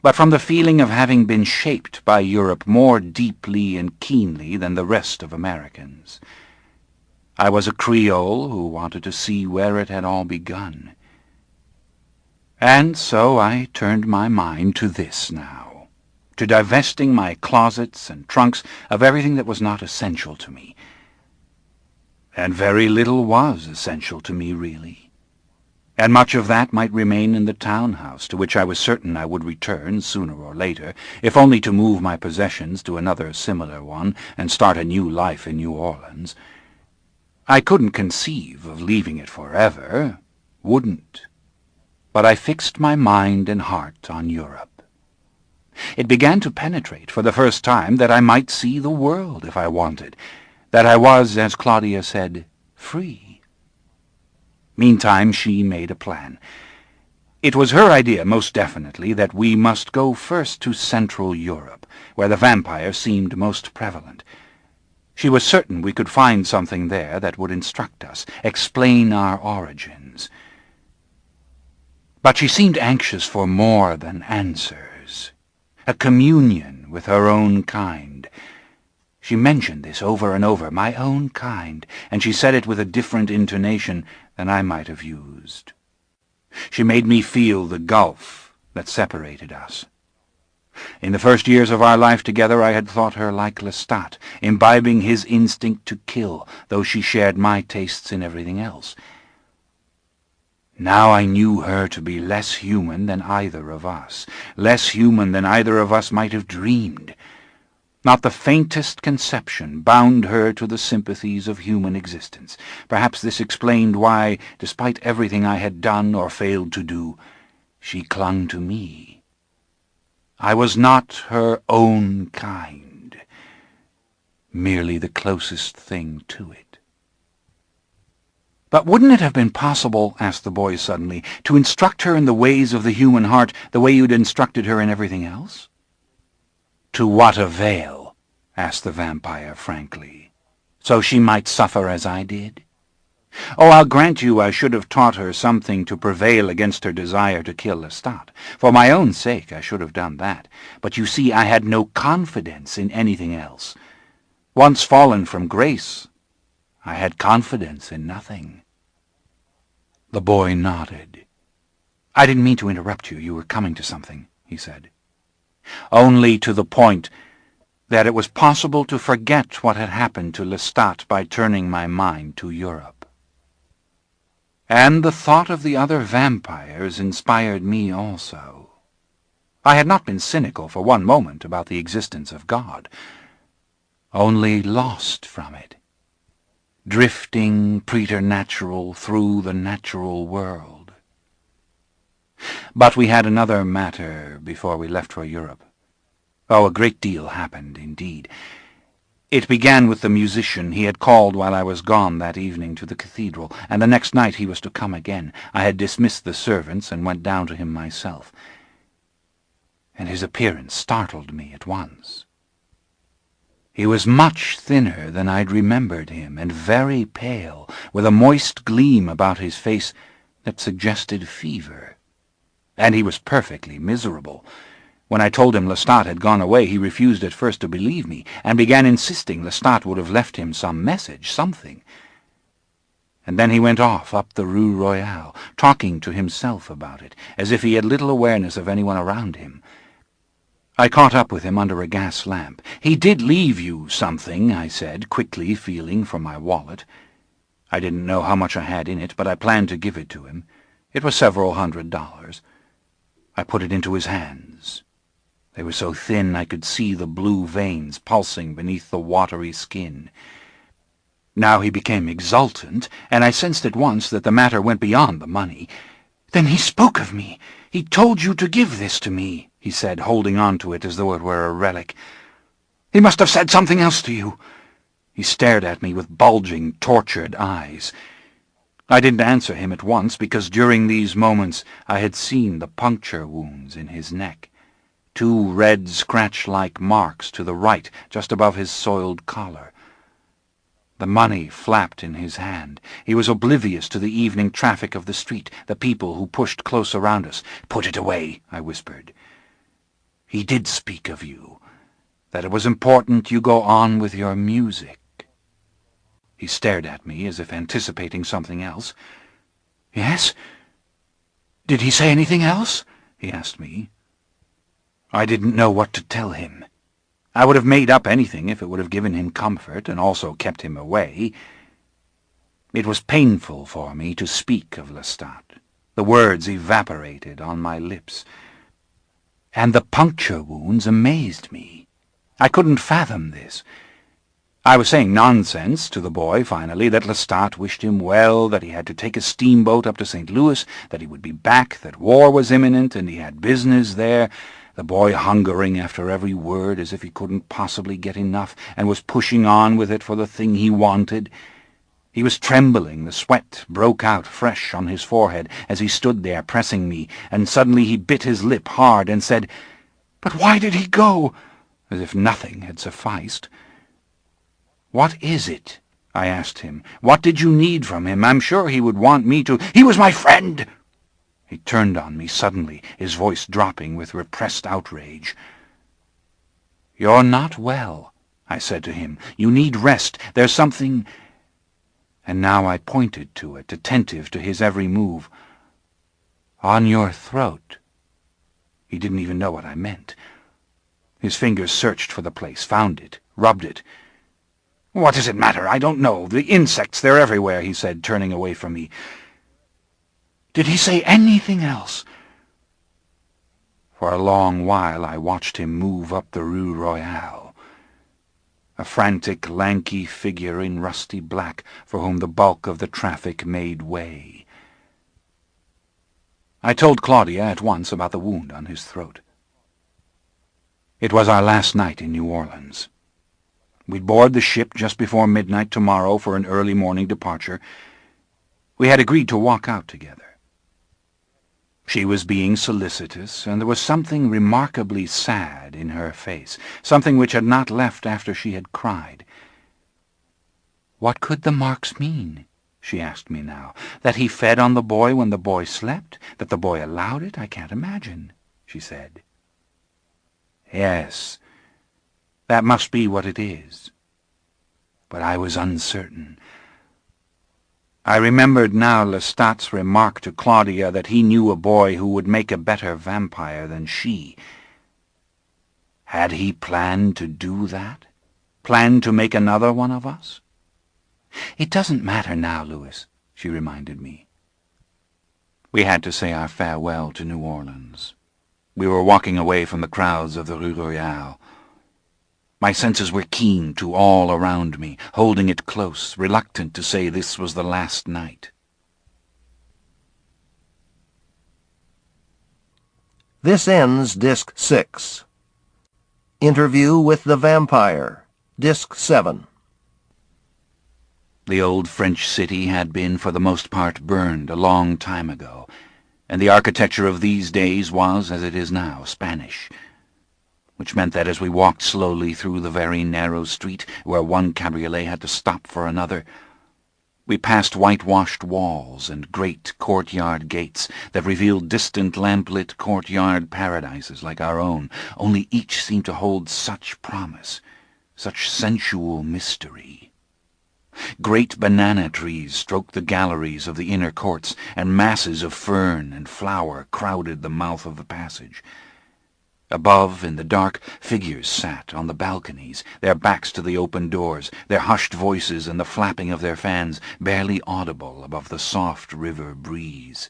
but from the feeling of having been shaped by Europe more deeply and keenly than the rest of Americans. I was a Creole who wanted to see where it had all begun. And so I turned my mind to this now, to divesting my closets and trunks of everything that was not essential to me. And very little was essential to me, really. And much of that might remain in the townhouse, to which I was certain I would return sooner or later, if only to move my possessions to another similar one and start a new life in New Orleans. I couldn't conceive of leaving it forever, wouldn't. But I fixed my mind and heart on Europe. It began to penetrate for the first time that I might see the world if I wanted, that I was, as Claudia said, free. Meantime, she made a plan. It was her idea, most definitely, that we must go first to Central Europe, where the vampire seemed most prevalent. She was certain we could find something there that would instruct us, explain our origins. But she seemed anxious for more than answers. A communion with her own kind. She mentioned this over and over, my own kind, and she said it with a different intonation than I might have used. She made me feel the gulf that separated us. In the first years of our life together I had thought her like Lestat, imbibing his instinct to kill, though she shared my tastes in everything else. Now I knew her to be less human than either of us, less human than either of us might have dreamed. Not the faintest conception bound her to the sympathies of human existence. Perhaps this explained why, despite everything I had done or failed to do, she clung to me. I was not her own kind, merely the closest thing to it. But wouldn't it have been possible, asked the boy suddenly, to instruct her in the ways of the human heart the way you'd instructed her in everything else? To what avail? Asked the vampire frankly. So she might suffer as I did? Oh, I'll grant you I should have taught her something to prevail against her desire to kill Lestat. For my own sake I should have done that. But you see, I had no confidence in anything else. Once fallen from grace, I had confidence in nothing. The boy nodded. I didn't mean to interrupt you. You were coming to something, he said. Only to the point that it was possible to forget what had happened to Lestat by turning my mind to Europe. And the thought of the other vampires inspired me also. I had not been cynical for one moment about the existence of God, only lost from it, drifting preternatural through the natural world. But we had another matter before we left for Europe. Oh, a great deal happened, indeed. It began with the musician he had called while I was gone that evening to the cathedral, and the next night he was to come again. I had dismissed the servants and went down to him myself, and his appearance startled me at once. He was much thinner than I'd remembered him, and very pale, with a moist gleam about his face that suggested fever. And he was perfectly miserable. When I told him Lestat had gone away, he refused at first to believe me, and began insisting Lestat would have left him some message, something. And then he went off up the Rue Royale, talking to himself about it, as if he had little awareness of anyone around him. I caught up with him under a gas lamp. "He did leave you something," I said, quickly feeling for my wallet. I didn't know how much I had in it, but I planned to give it to him. It was several $100. I put it into his hands. They were so thin I could see the blue veins pulsing beneath the watery skin. Now he became exultant, and I sensed at once that the matter went beyond the money. "Then he spoke of me. He told you to give this to me," he said, holding on to it as though it were a relic. "He must have said something else to you." He stared at me with bulging, tortured eyes. I didn't answer him at once, because during these moments I had seen the puncture wounds in his neck. 2 red scratch-like marks to the right, just above his soiled collar. The money flapped in his hand. He was oblivious to the evening traffic of the street, the people who pushed close around us. "Put it away," I whispered. "He did speak of you, that it was important you go on with your music." He stared at me as if anticipating something else. "Yes? Did he say anything else?" he asked me. I didn't know what to tell him. I would have made up anything if it would have given him comfort and also kept him away. It was painful for me to speak of Lestat. The words evaporated on my lips. And the puncture wounds amazed me. I couldn't fathom this. I was saying nonsense to the boy, finally, that Lestat wished him well, that he had to take a steamboat up to St. Louis, that he would be back, that war was imminent, and he had business there. The boy hungering after every word as if he couldn't possibly get enough, and was pushing on with it for the thing he wanted. He was trembling. The sweat broke out fresh on his forehead as he stood there pressing me, and suddenly he bit his lip hard and said, "But why did he go?" as if nothing had sufficed. "What is it?" I asked him. "What did you need from him? I'm sure he would want me to—" "He was my friend!" He turned on me suddenly, his voice dropping with repressed outrage. "You're not well," I said to him. "You need rest. There's something—" And now I pointed to it, attentive to his every move. "On your throat." He didn't even know what I meant. His fingers searched for the place, found it, rubbed it. "What does it matter? I don't know. The insects, they're everywhere," he said, turning away from me. "Did he say anything else?" For a long while I watched him move up the Rue Royale, a frantic, lanky figure in rusty black for whom the bulk of the traffic made way. I told Claudia at once about the wound on his throat. It was our last night in New Orleans. We'd board the ship just before midnight tomorrow for an early morning departure. We had agreed to walk out together. She was being solicitous, and there was something remarkably sad in her face, something which had not left after she had cried. "What could the marks mean?" she asked me now. "That he fed on the boy when the boy slept? That the boy allowed it? I can't imagine," she said. "Yes, that must be what it is." But I was uncertain. I remembered now Lestat's remark to Claudia that he knew a boy who would make a better vampire than she. Had he planned to do that? Planned to make another one of us? "It doesn't matter now, Louis," she reminded me. We had to say our farewell to New Orleans. We were walking away from the crowds of the Rue Royale. My senses were keen to all around me, holding it close, reluctant to say this was the last night. This ends Disc 6. Interview with the Vampire, Disc 7. The old French city had been, for the most part, burned a long time ago, and the architecture of these days was, as it is now, Spanish, which meant that as we walked slowly through the very narrow street where one cabriolet had to stop for another, We passed whitewashed walls and great courtyard gates that revealed distant lamplit courtyard paradises like our own, only each seemed to hold such promise, such sensual mystery. Great banana trees stroked the galleries of the inner courts, and masses of fern and flower crowded the mouth of the passage. Above, in the dark, figures sat on the balconies, their backs to the open doors, their hushed voices and the flapping of their fans barely audible above the soft river breeze.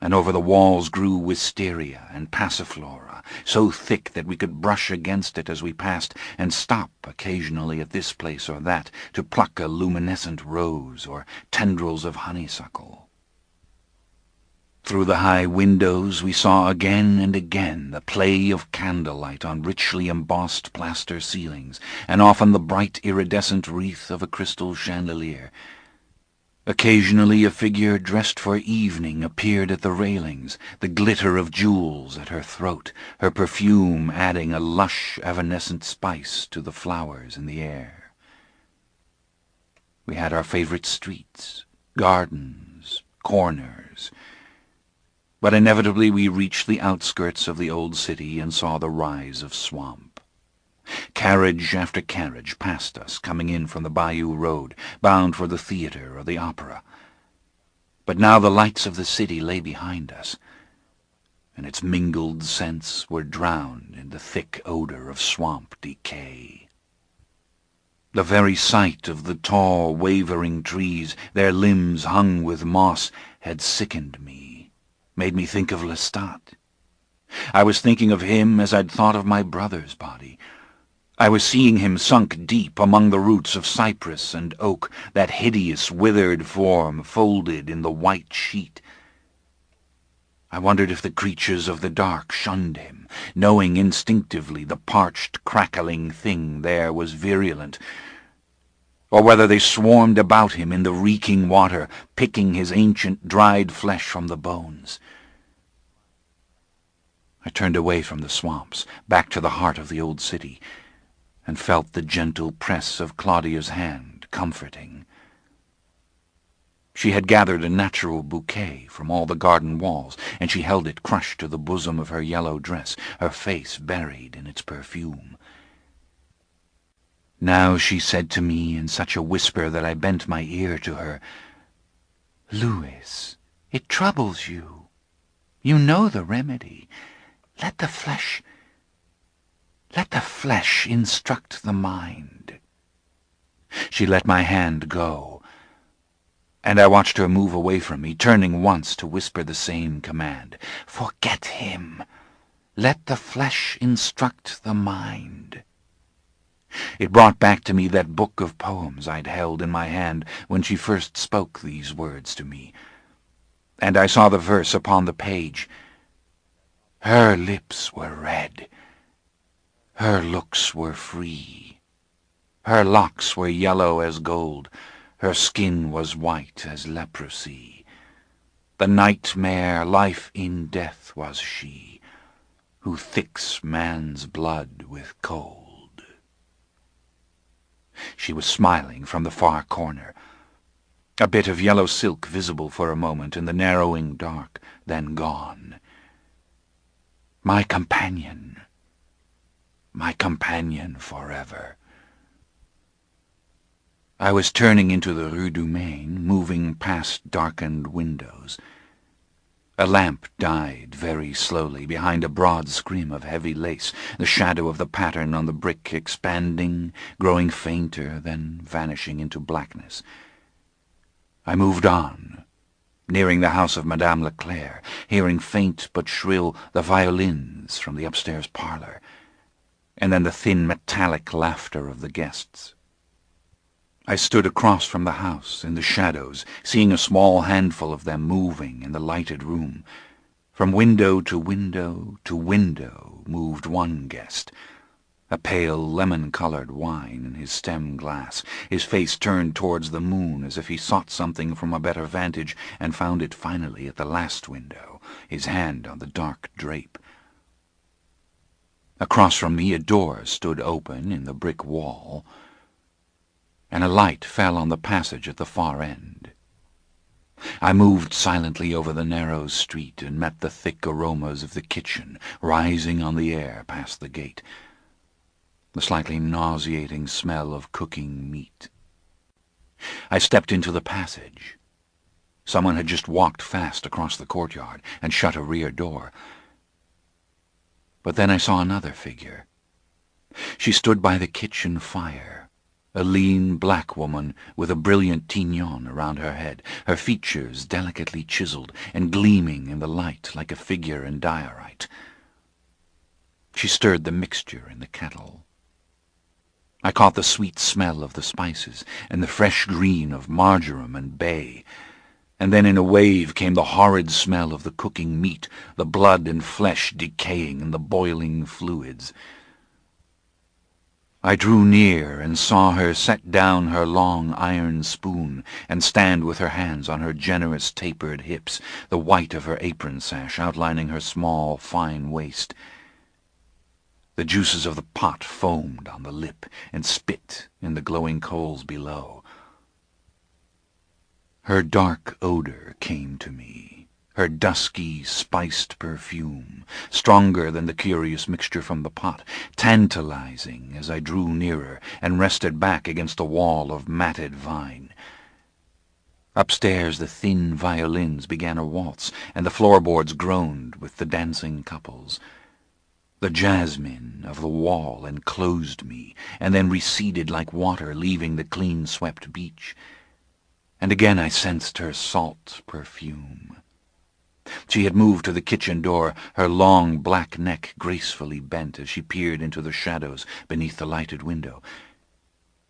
And over the walls grew wisteria and passiflora, so thick that we could brush against it as we passed, and stop occasionally at this place or that to pluck a luminescent rose or tendrils of honeysuckle. Through the high windows we saw again and again the play of candlelight on richly embossed plaster ceilings, and often the bright iridescent wreath of a crystal chandelier. Occasionally a figure dressed for evening appeared at the railings, the glitter of jewels at her throat, her perfume adding a lush evanescent spice to the flowers in the air. We had our favorite streets, gardens, corners, but inevitably we reached the outskirts of the old city and saw the rise of swamp. Carriage after carriage passed us, coming in from the Bayou Road, bound for the theatre or the opera. But now the lights of the city lay behind us, and its mingled scents were drowned in the thick odor of swamp decay. The very sight of the tall, wavering trees, their limbs hung with moss, had sickened me, made me think of Lestat. I was thinking of him as I'd thought of my brother's body. I was seeing him sunk deep among the roots of cypress and oak, that hideous withered form folded in the white sheet. I wondered if the creatures of the dark shunned him, knowing instinctively the parched, crackling thing there was virulent, or whether they swarmed about him in the reeking water, picking his ancient dried flesh from the bones. I turned away from the swamps, back to the heart of the old city, and felt the gentle press of Claudia's hand, comforting. She had gathered a natural bouquet from all the garden walls, and she held it crushed to the bosom of her yellow dress, her face buried in its perfume. Now she said to me in such a whisper that I bent my ear to her, "Louis, it troubles you. You know the remedy. Let the flesh instruct the mind." She let my hand go, and I watched her move away from me, turning once to whisper the same command. "Forget him. Let the flesh instruct the mind." It brought back to me that book of poems I'd held in my hand when she first spoke these words to me, and I saw the verse upon the page. Her lips were red, her looks were free, her locks were yellow as gold, her skin was white as leprosy. The nightmare, life in death was she, who thicks man's blood with cold. She was smiling from the far corner, a bit of yellow silk visible for a moment in the narrowing dark, then gone. My companion forever. I was turning into the Rue du Maine, moving past darkened windows. A lamp died very slowly behind a broad screen of heavy lace, the shadow of the pattern on the brick expanding, growing fainter, then vanishing into blackness. I moved on, nearing the house of Madame Leclerc, hearing faint but shrill the violins from the upstairs parlor, and then the thin metallic laughter of the guests. I stood across from the house, in the shadows, seeing a small handful of them moving in the lighted room. From window to window to window moved one guest, a pale lemon-colored wine in his stem glass, his face turned towards the moon as if he sought something from a better vantage and found it finally at the last window, his hand on the dark drape. Across from me a door stood open in the brick wall, and a light fell on the passage at the far end. I moved silently over the narrow street and met the thick aromas of the kitchen rising on the air past the gate, the slightly nauseating smell of cooking meat. I stepped into the passage. Someone had just walked fast across the courtyard and shut a rear door. But then I saw another figure. She stood by the kitchen fire, a lean black woman with a brilliant tignon around her head, her features delicately chiseled and gleaming in the light like a figure in diorite. She stirred the mixture in the kettle. I caught the sweet smell of the spices and the fresh green of marjoram and bay, and then in a wave came the horrid smell of the cooking meat, the blood and flesh decaying in the boiling fluids. I drew near and saw her set down her long iron spoon and stand with her hands on her generous tapered hips, the white of her apron sash outlining her small, fine waist. The juices of the pot foamed on the lip and spit in the glowing coals below. Her dark odor came to me, her dusky, spiced perfume, stronger than the curious mixture from the pot, tantalizing as I drew nearer and rested back against a wall of matted vine. Upstairs the thin violins began a waltz, and the floorboards groaned with the dancing couples. The jasmine of the wall enclosed me, and then receded like water leaving the clean-swept beach. And again I sensed her salt perfume. She had moved to the kitchen door, her long black neck gracefully bent as she peered into the shadows beneath the lighted window.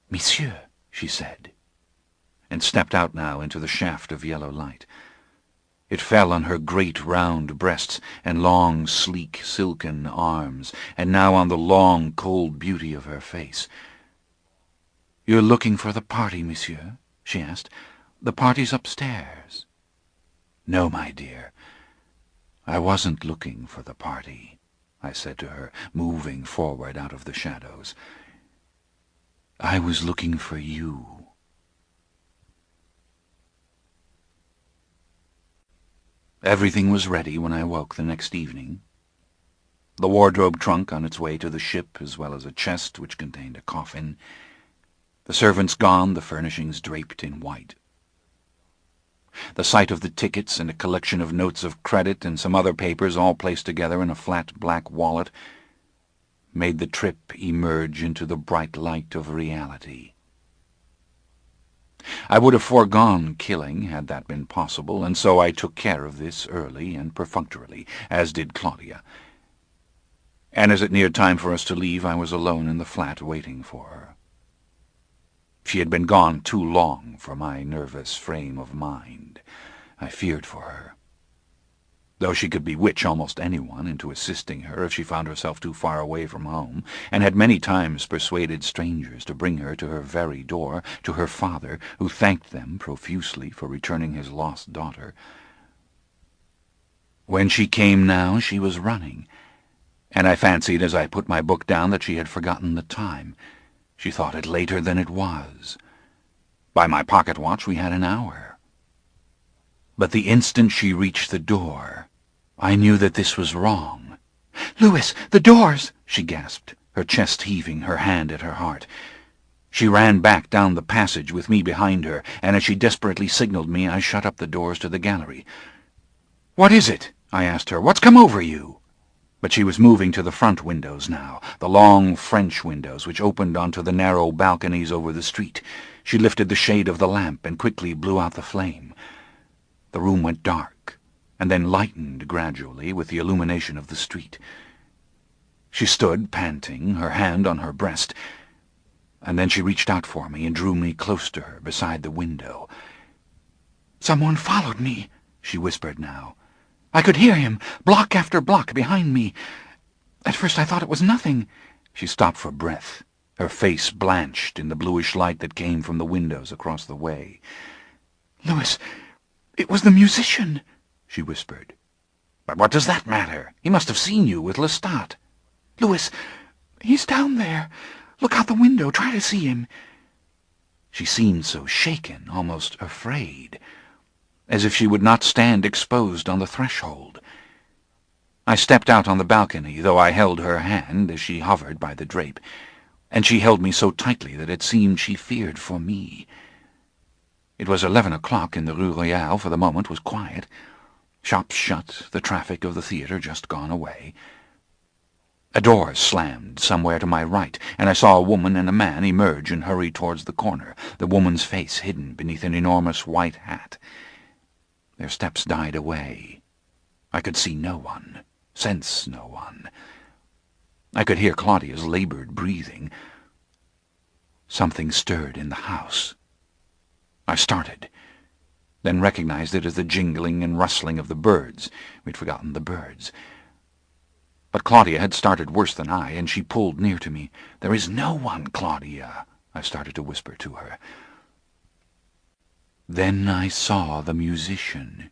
"Monsieur," she said, and stepped out now into the shaft of yellow light. It fell on her great round breasts and long, sleek, silken arms, and now on the long, cold beauty of her face. "You're looking for the party, monsieur?" she asked. "The party's upstairs." "No, my dear, I wasn't looking for the party," I said to her, moving forward out of the shadows. "I was looking for you." Everything was ready when I woke the next evening. The wardrobe trunk on its way to the ship, as well as a chest which contained a coffin. The servants gone, the furnishings draped in white. The sight of the tickets and a collection of notes of credit and some other papers all placed together in a flat black wallet made the trip emerge into the bright light of reality. I would have foregone killing had that been possible, and so I took care of this early and perfunctorily, as did Claudia. And as it neared time for us to leave, I was alone in the flat waiting for her. She had been gone too long for my nervous frame of mind. I feared for her. Though she could bewitch almost anyone into assisting her if she found herself too far away from home, and had many times persuaded strangers to bring her to her very door, to her father, who thanked them profusely for returning his lost daughter. When she came now, she was running, and I fancied as I put my book down that she had forgotten the time. She thought it later than it was. By my pocket watch we had an hour. But the instant she reached the door, I knew that this was wrong. "Louis, the doors!" she gasped, her chest heaving, her hand at her heart. She ran back down the passage with me behind her, and as she desperately signaled me, I shut up the doors to the gallery. "What is it?" I asked her. "What's come over you?" But she was moving to the front windows now, the long French windows which opened onto the narrow balconies over the street. She lifted the shade of the lamp and quickly blew out the flame. The room went dark, and then lightened gradually with the illumination of the street. She stood, panting, her hand on her breast, and then she reached out for me and drew me close to her beside the window. "Someone followed me," she whispered now. "I could hear him, block after block behind me. At first I thought it was nothing." She stopped for breath, her face blanched in the bluish light that came from the windows across the way. "Louis, it was the musician," she whispered. "But what does that matter? He must have seen you with Lestat." "Louis, he's down there. Look out the window. Try to see him." She seemed so shaken, almost afraid, as if she would not stand exposed on the threshold. I stepped out on the balcony, though I held her hand as she hovered by the drape, and she held me so tightly that it seemed she feared for me. It was 11 o'clock, and the Rue Royale for the moment was quiet. Shops shut, the traffic of the theatre just gone away. A door slammed somewhere to my right, and I saw a woman and a man emerge and hurry towards the corner, the woman's face hidden beneath an enormous white hat. Their steps died away. I could see no one, sense no one. I could hear Claudia's labored breathing. Something stirred in the house. I started, then recognized it as the jingling and rustling of the birds. We'd forgotten the birds. But Claudia had started worse than I, and she pulled near to me. "There is no one, Claudia," I started to whisper to her. Then I saw the musician.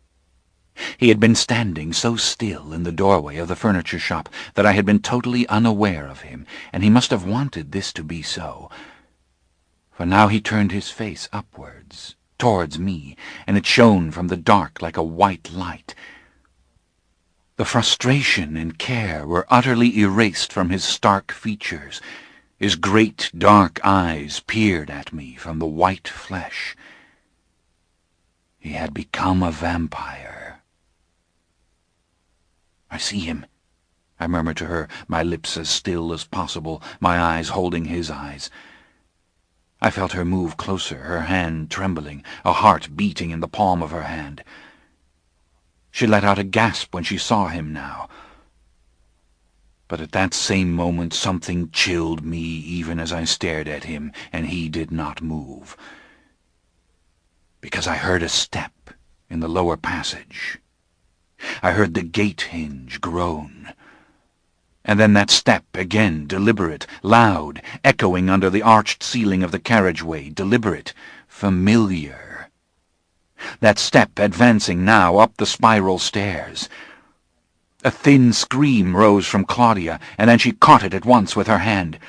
He had been standing so still in the doorway of the furniture shop that I had been totally unaware of him, and he must have wanted this to be so. For now he turned his face upwards, towards me, and it shone from the dark like a white light. The frustration and care were utterly erased from his stark features. His great dark eyes peered at me from the white flesh. He had become a vampire. "I see him," I murmured to her, my lips as still as possible, my eyes holding his eyes. I felt her move closer, her hand trembling, a heart beating in the palm of her hand. She let out a gasp when she saw him now. But at that same moment something chilled me even as I stared at him, and he did not move. Because I heard a step in the lower passage. I heard the gate hinge groan. And then that step again, deliberate, loud, echoing under the arched ceiling of the carriageway, deliberate, familiar. That step advancing now up the spiral stairs. A thin scream rose from Claudia, and then she caught it at once with her hand.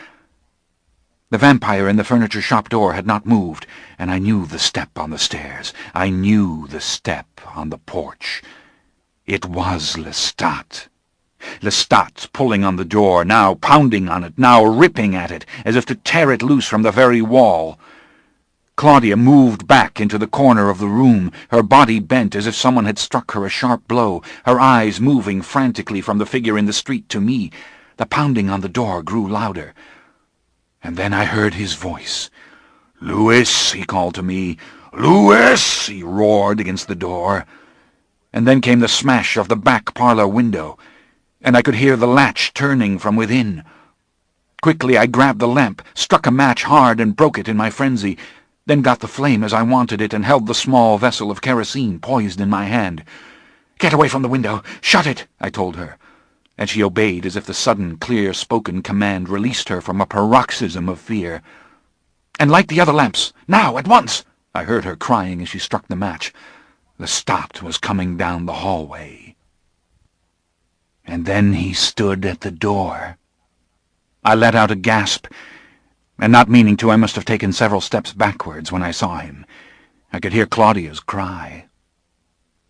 The vampire in the furniture shop door had not moved, and I knew the step on the stairs. I knew the step on the porch. It was Lestat. Lestat pulling on the door, now pounding on it, now ripping at it, as if to tear it loose from the very wall. Claudia moved back into the corner of the room, her body bent as if someone had struck her a sharp blow, her eyes moving frantically from the figure in the street to me. The pounding on the door grew louder. And then I heard his voice. "Louis," he called to me. "Louis!" he roared against the door. And then came the smash of the back parlor window, and I could hear the latch turning from within. Quickly I grabbed the lamp, struck a match hard and broke it in my frenzy, then got the flame as I wanted it and held the small vessel of kerosene poised in my hand. "Get away from the window! Shut it!" I told her, and she obeyed as if the sudden, clear-spoken command released her from a paroxysm of fear. "And light the other lamps! Now! At once!" I heard her crying as she struck the match. Lestat was coming down the hallway. And then he stood at the door. I let out a gasp, and not meaning to, I must have taken several steps backwards when I saw him. I could hear Claudia's cry.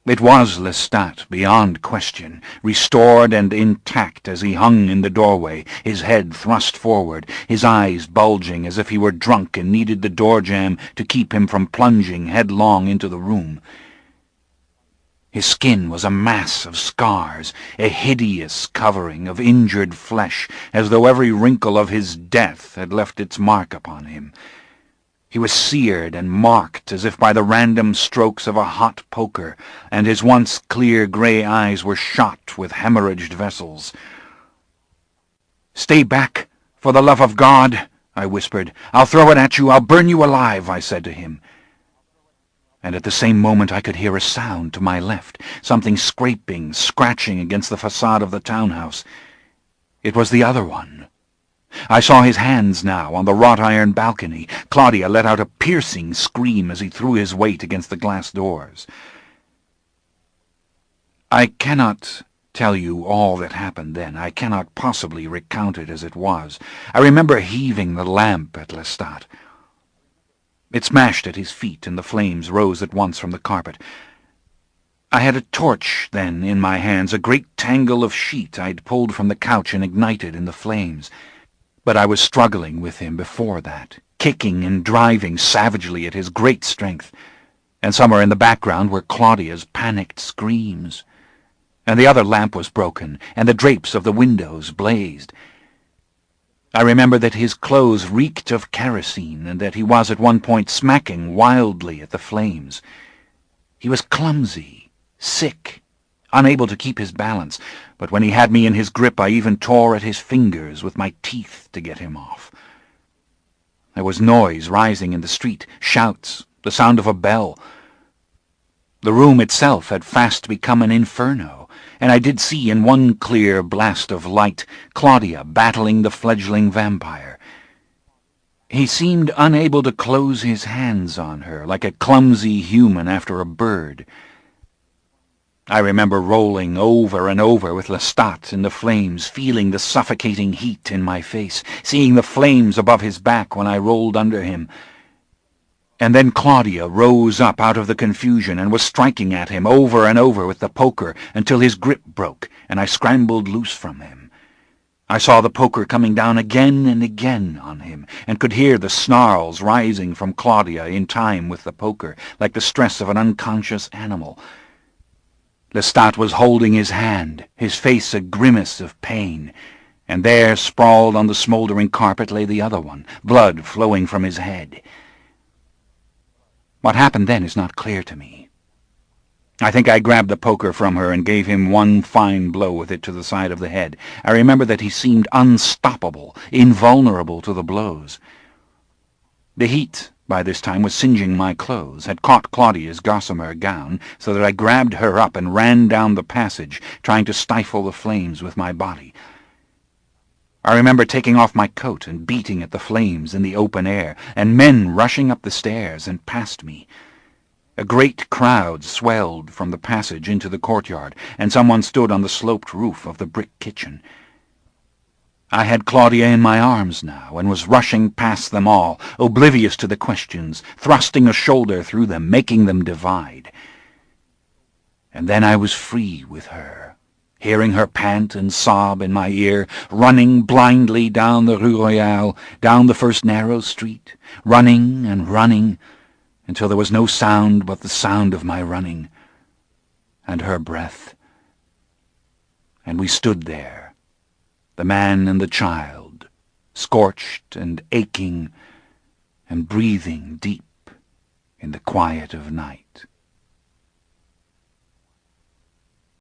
It was Lestat, beyond question, restored and intact as he hung in the doorway, his head thrust forward, his eyes bulging as if he were drunk and needed the door jamb to keep him from plunging headlong into the room. His skin was a mass of scars, a hideous covering of injured flesh, as though every wrinkle of his death had left its mark upon him. He was seared and marked as if by the random strokes of a hot poker, and his once clear grey eyes were shot with hemorrhaged vessels. "Stay back, for the love of God," I whispered. "I'll throw it at you. I'll burn you alive," I said to him. And at the same moment I could hear a sound to my left, something scraping, scratching against the facade of the townhouse. It was the other one. I saw his hands now on the wrought-iron balcony. Claudia let out a piercing scream as he threw his weight against the glass doors. I cannot tell you all that happened then. I cannot possibly recount it as it was. I remember heaving the lamp at Lestat. It smashed at his feet, and the flames rose at once from the carpet. I had a torch, then, in my hands, a great tangle of sheet I'd pulled from the couch and ignited in the flames. But I was struggling with him before that, kicking and driving savagely at his great strength, and somewhere in the background were Claudia's panicked screams. And the other lamp was broken, and the drapes of the windows blazed. I remember that his clothes reeked of kerosene, and that he was at one point smacking wildly at the flames. He was clumsy, sick, unable to keep his balance, but when he had me in his grip I even tore at his fingers with my teeth to get him off. There was noise rising in the street, shouts, the sound of a bell. The room itself had fast become an inferno, and I did see in one clear blast of light Claudia battling the fledgling vampire. He seemed unable to close his hands on her, like a clumsy human after a bird. I remember rolling over and over with Lestat in the flames, feeling the suffocating heat in my face, seeing the flames above his back when I rolled under him. And then Claudia rose up out of the confusion and was striking at him over and over with the poker until his grip broke, and I scrambled loose from him. I saw the poker coming down again and again on him, and could hear the snarls rising from Claudia in time with the poker, like the stress of an unconscious animal. Lestat was holding his hand, his face a grimace of pain, and there, sprawled on the smoldering carpet, lay the other one, blood flowing from his head. What happened then is not clear to me. I think I grabbed the poker from her and gave him one fine blow with it to the side of the head. I remember that he seemed unstoppable, invulnerable to the blows. The heat, by this time, was singeing my clothes, had caught Claudia's gossamer gown, so that I grabbed her up and ran down the passage, trying to stifle the flames with my body. I remember taking off my coat and beating at the flames in the open air, and men rushing up the stairs and past me. A great crowd swelled from the passage into the courtyard, and someone stood on the sloped roof of the brick kitchen. I had Claudia in my arms now, and was rushing past them all, oblivious to the questions, thrusting a shoulder through them, making them divide. And then I was free with her, hearing her pant and sob in my ear, running blindly down the Rue Royale, down the first narrow street, running and running, until there was no sound but the sound of my running, and her breath. And we stood there, the man and the child, scorched and aching and breathing deep in the quiet of night.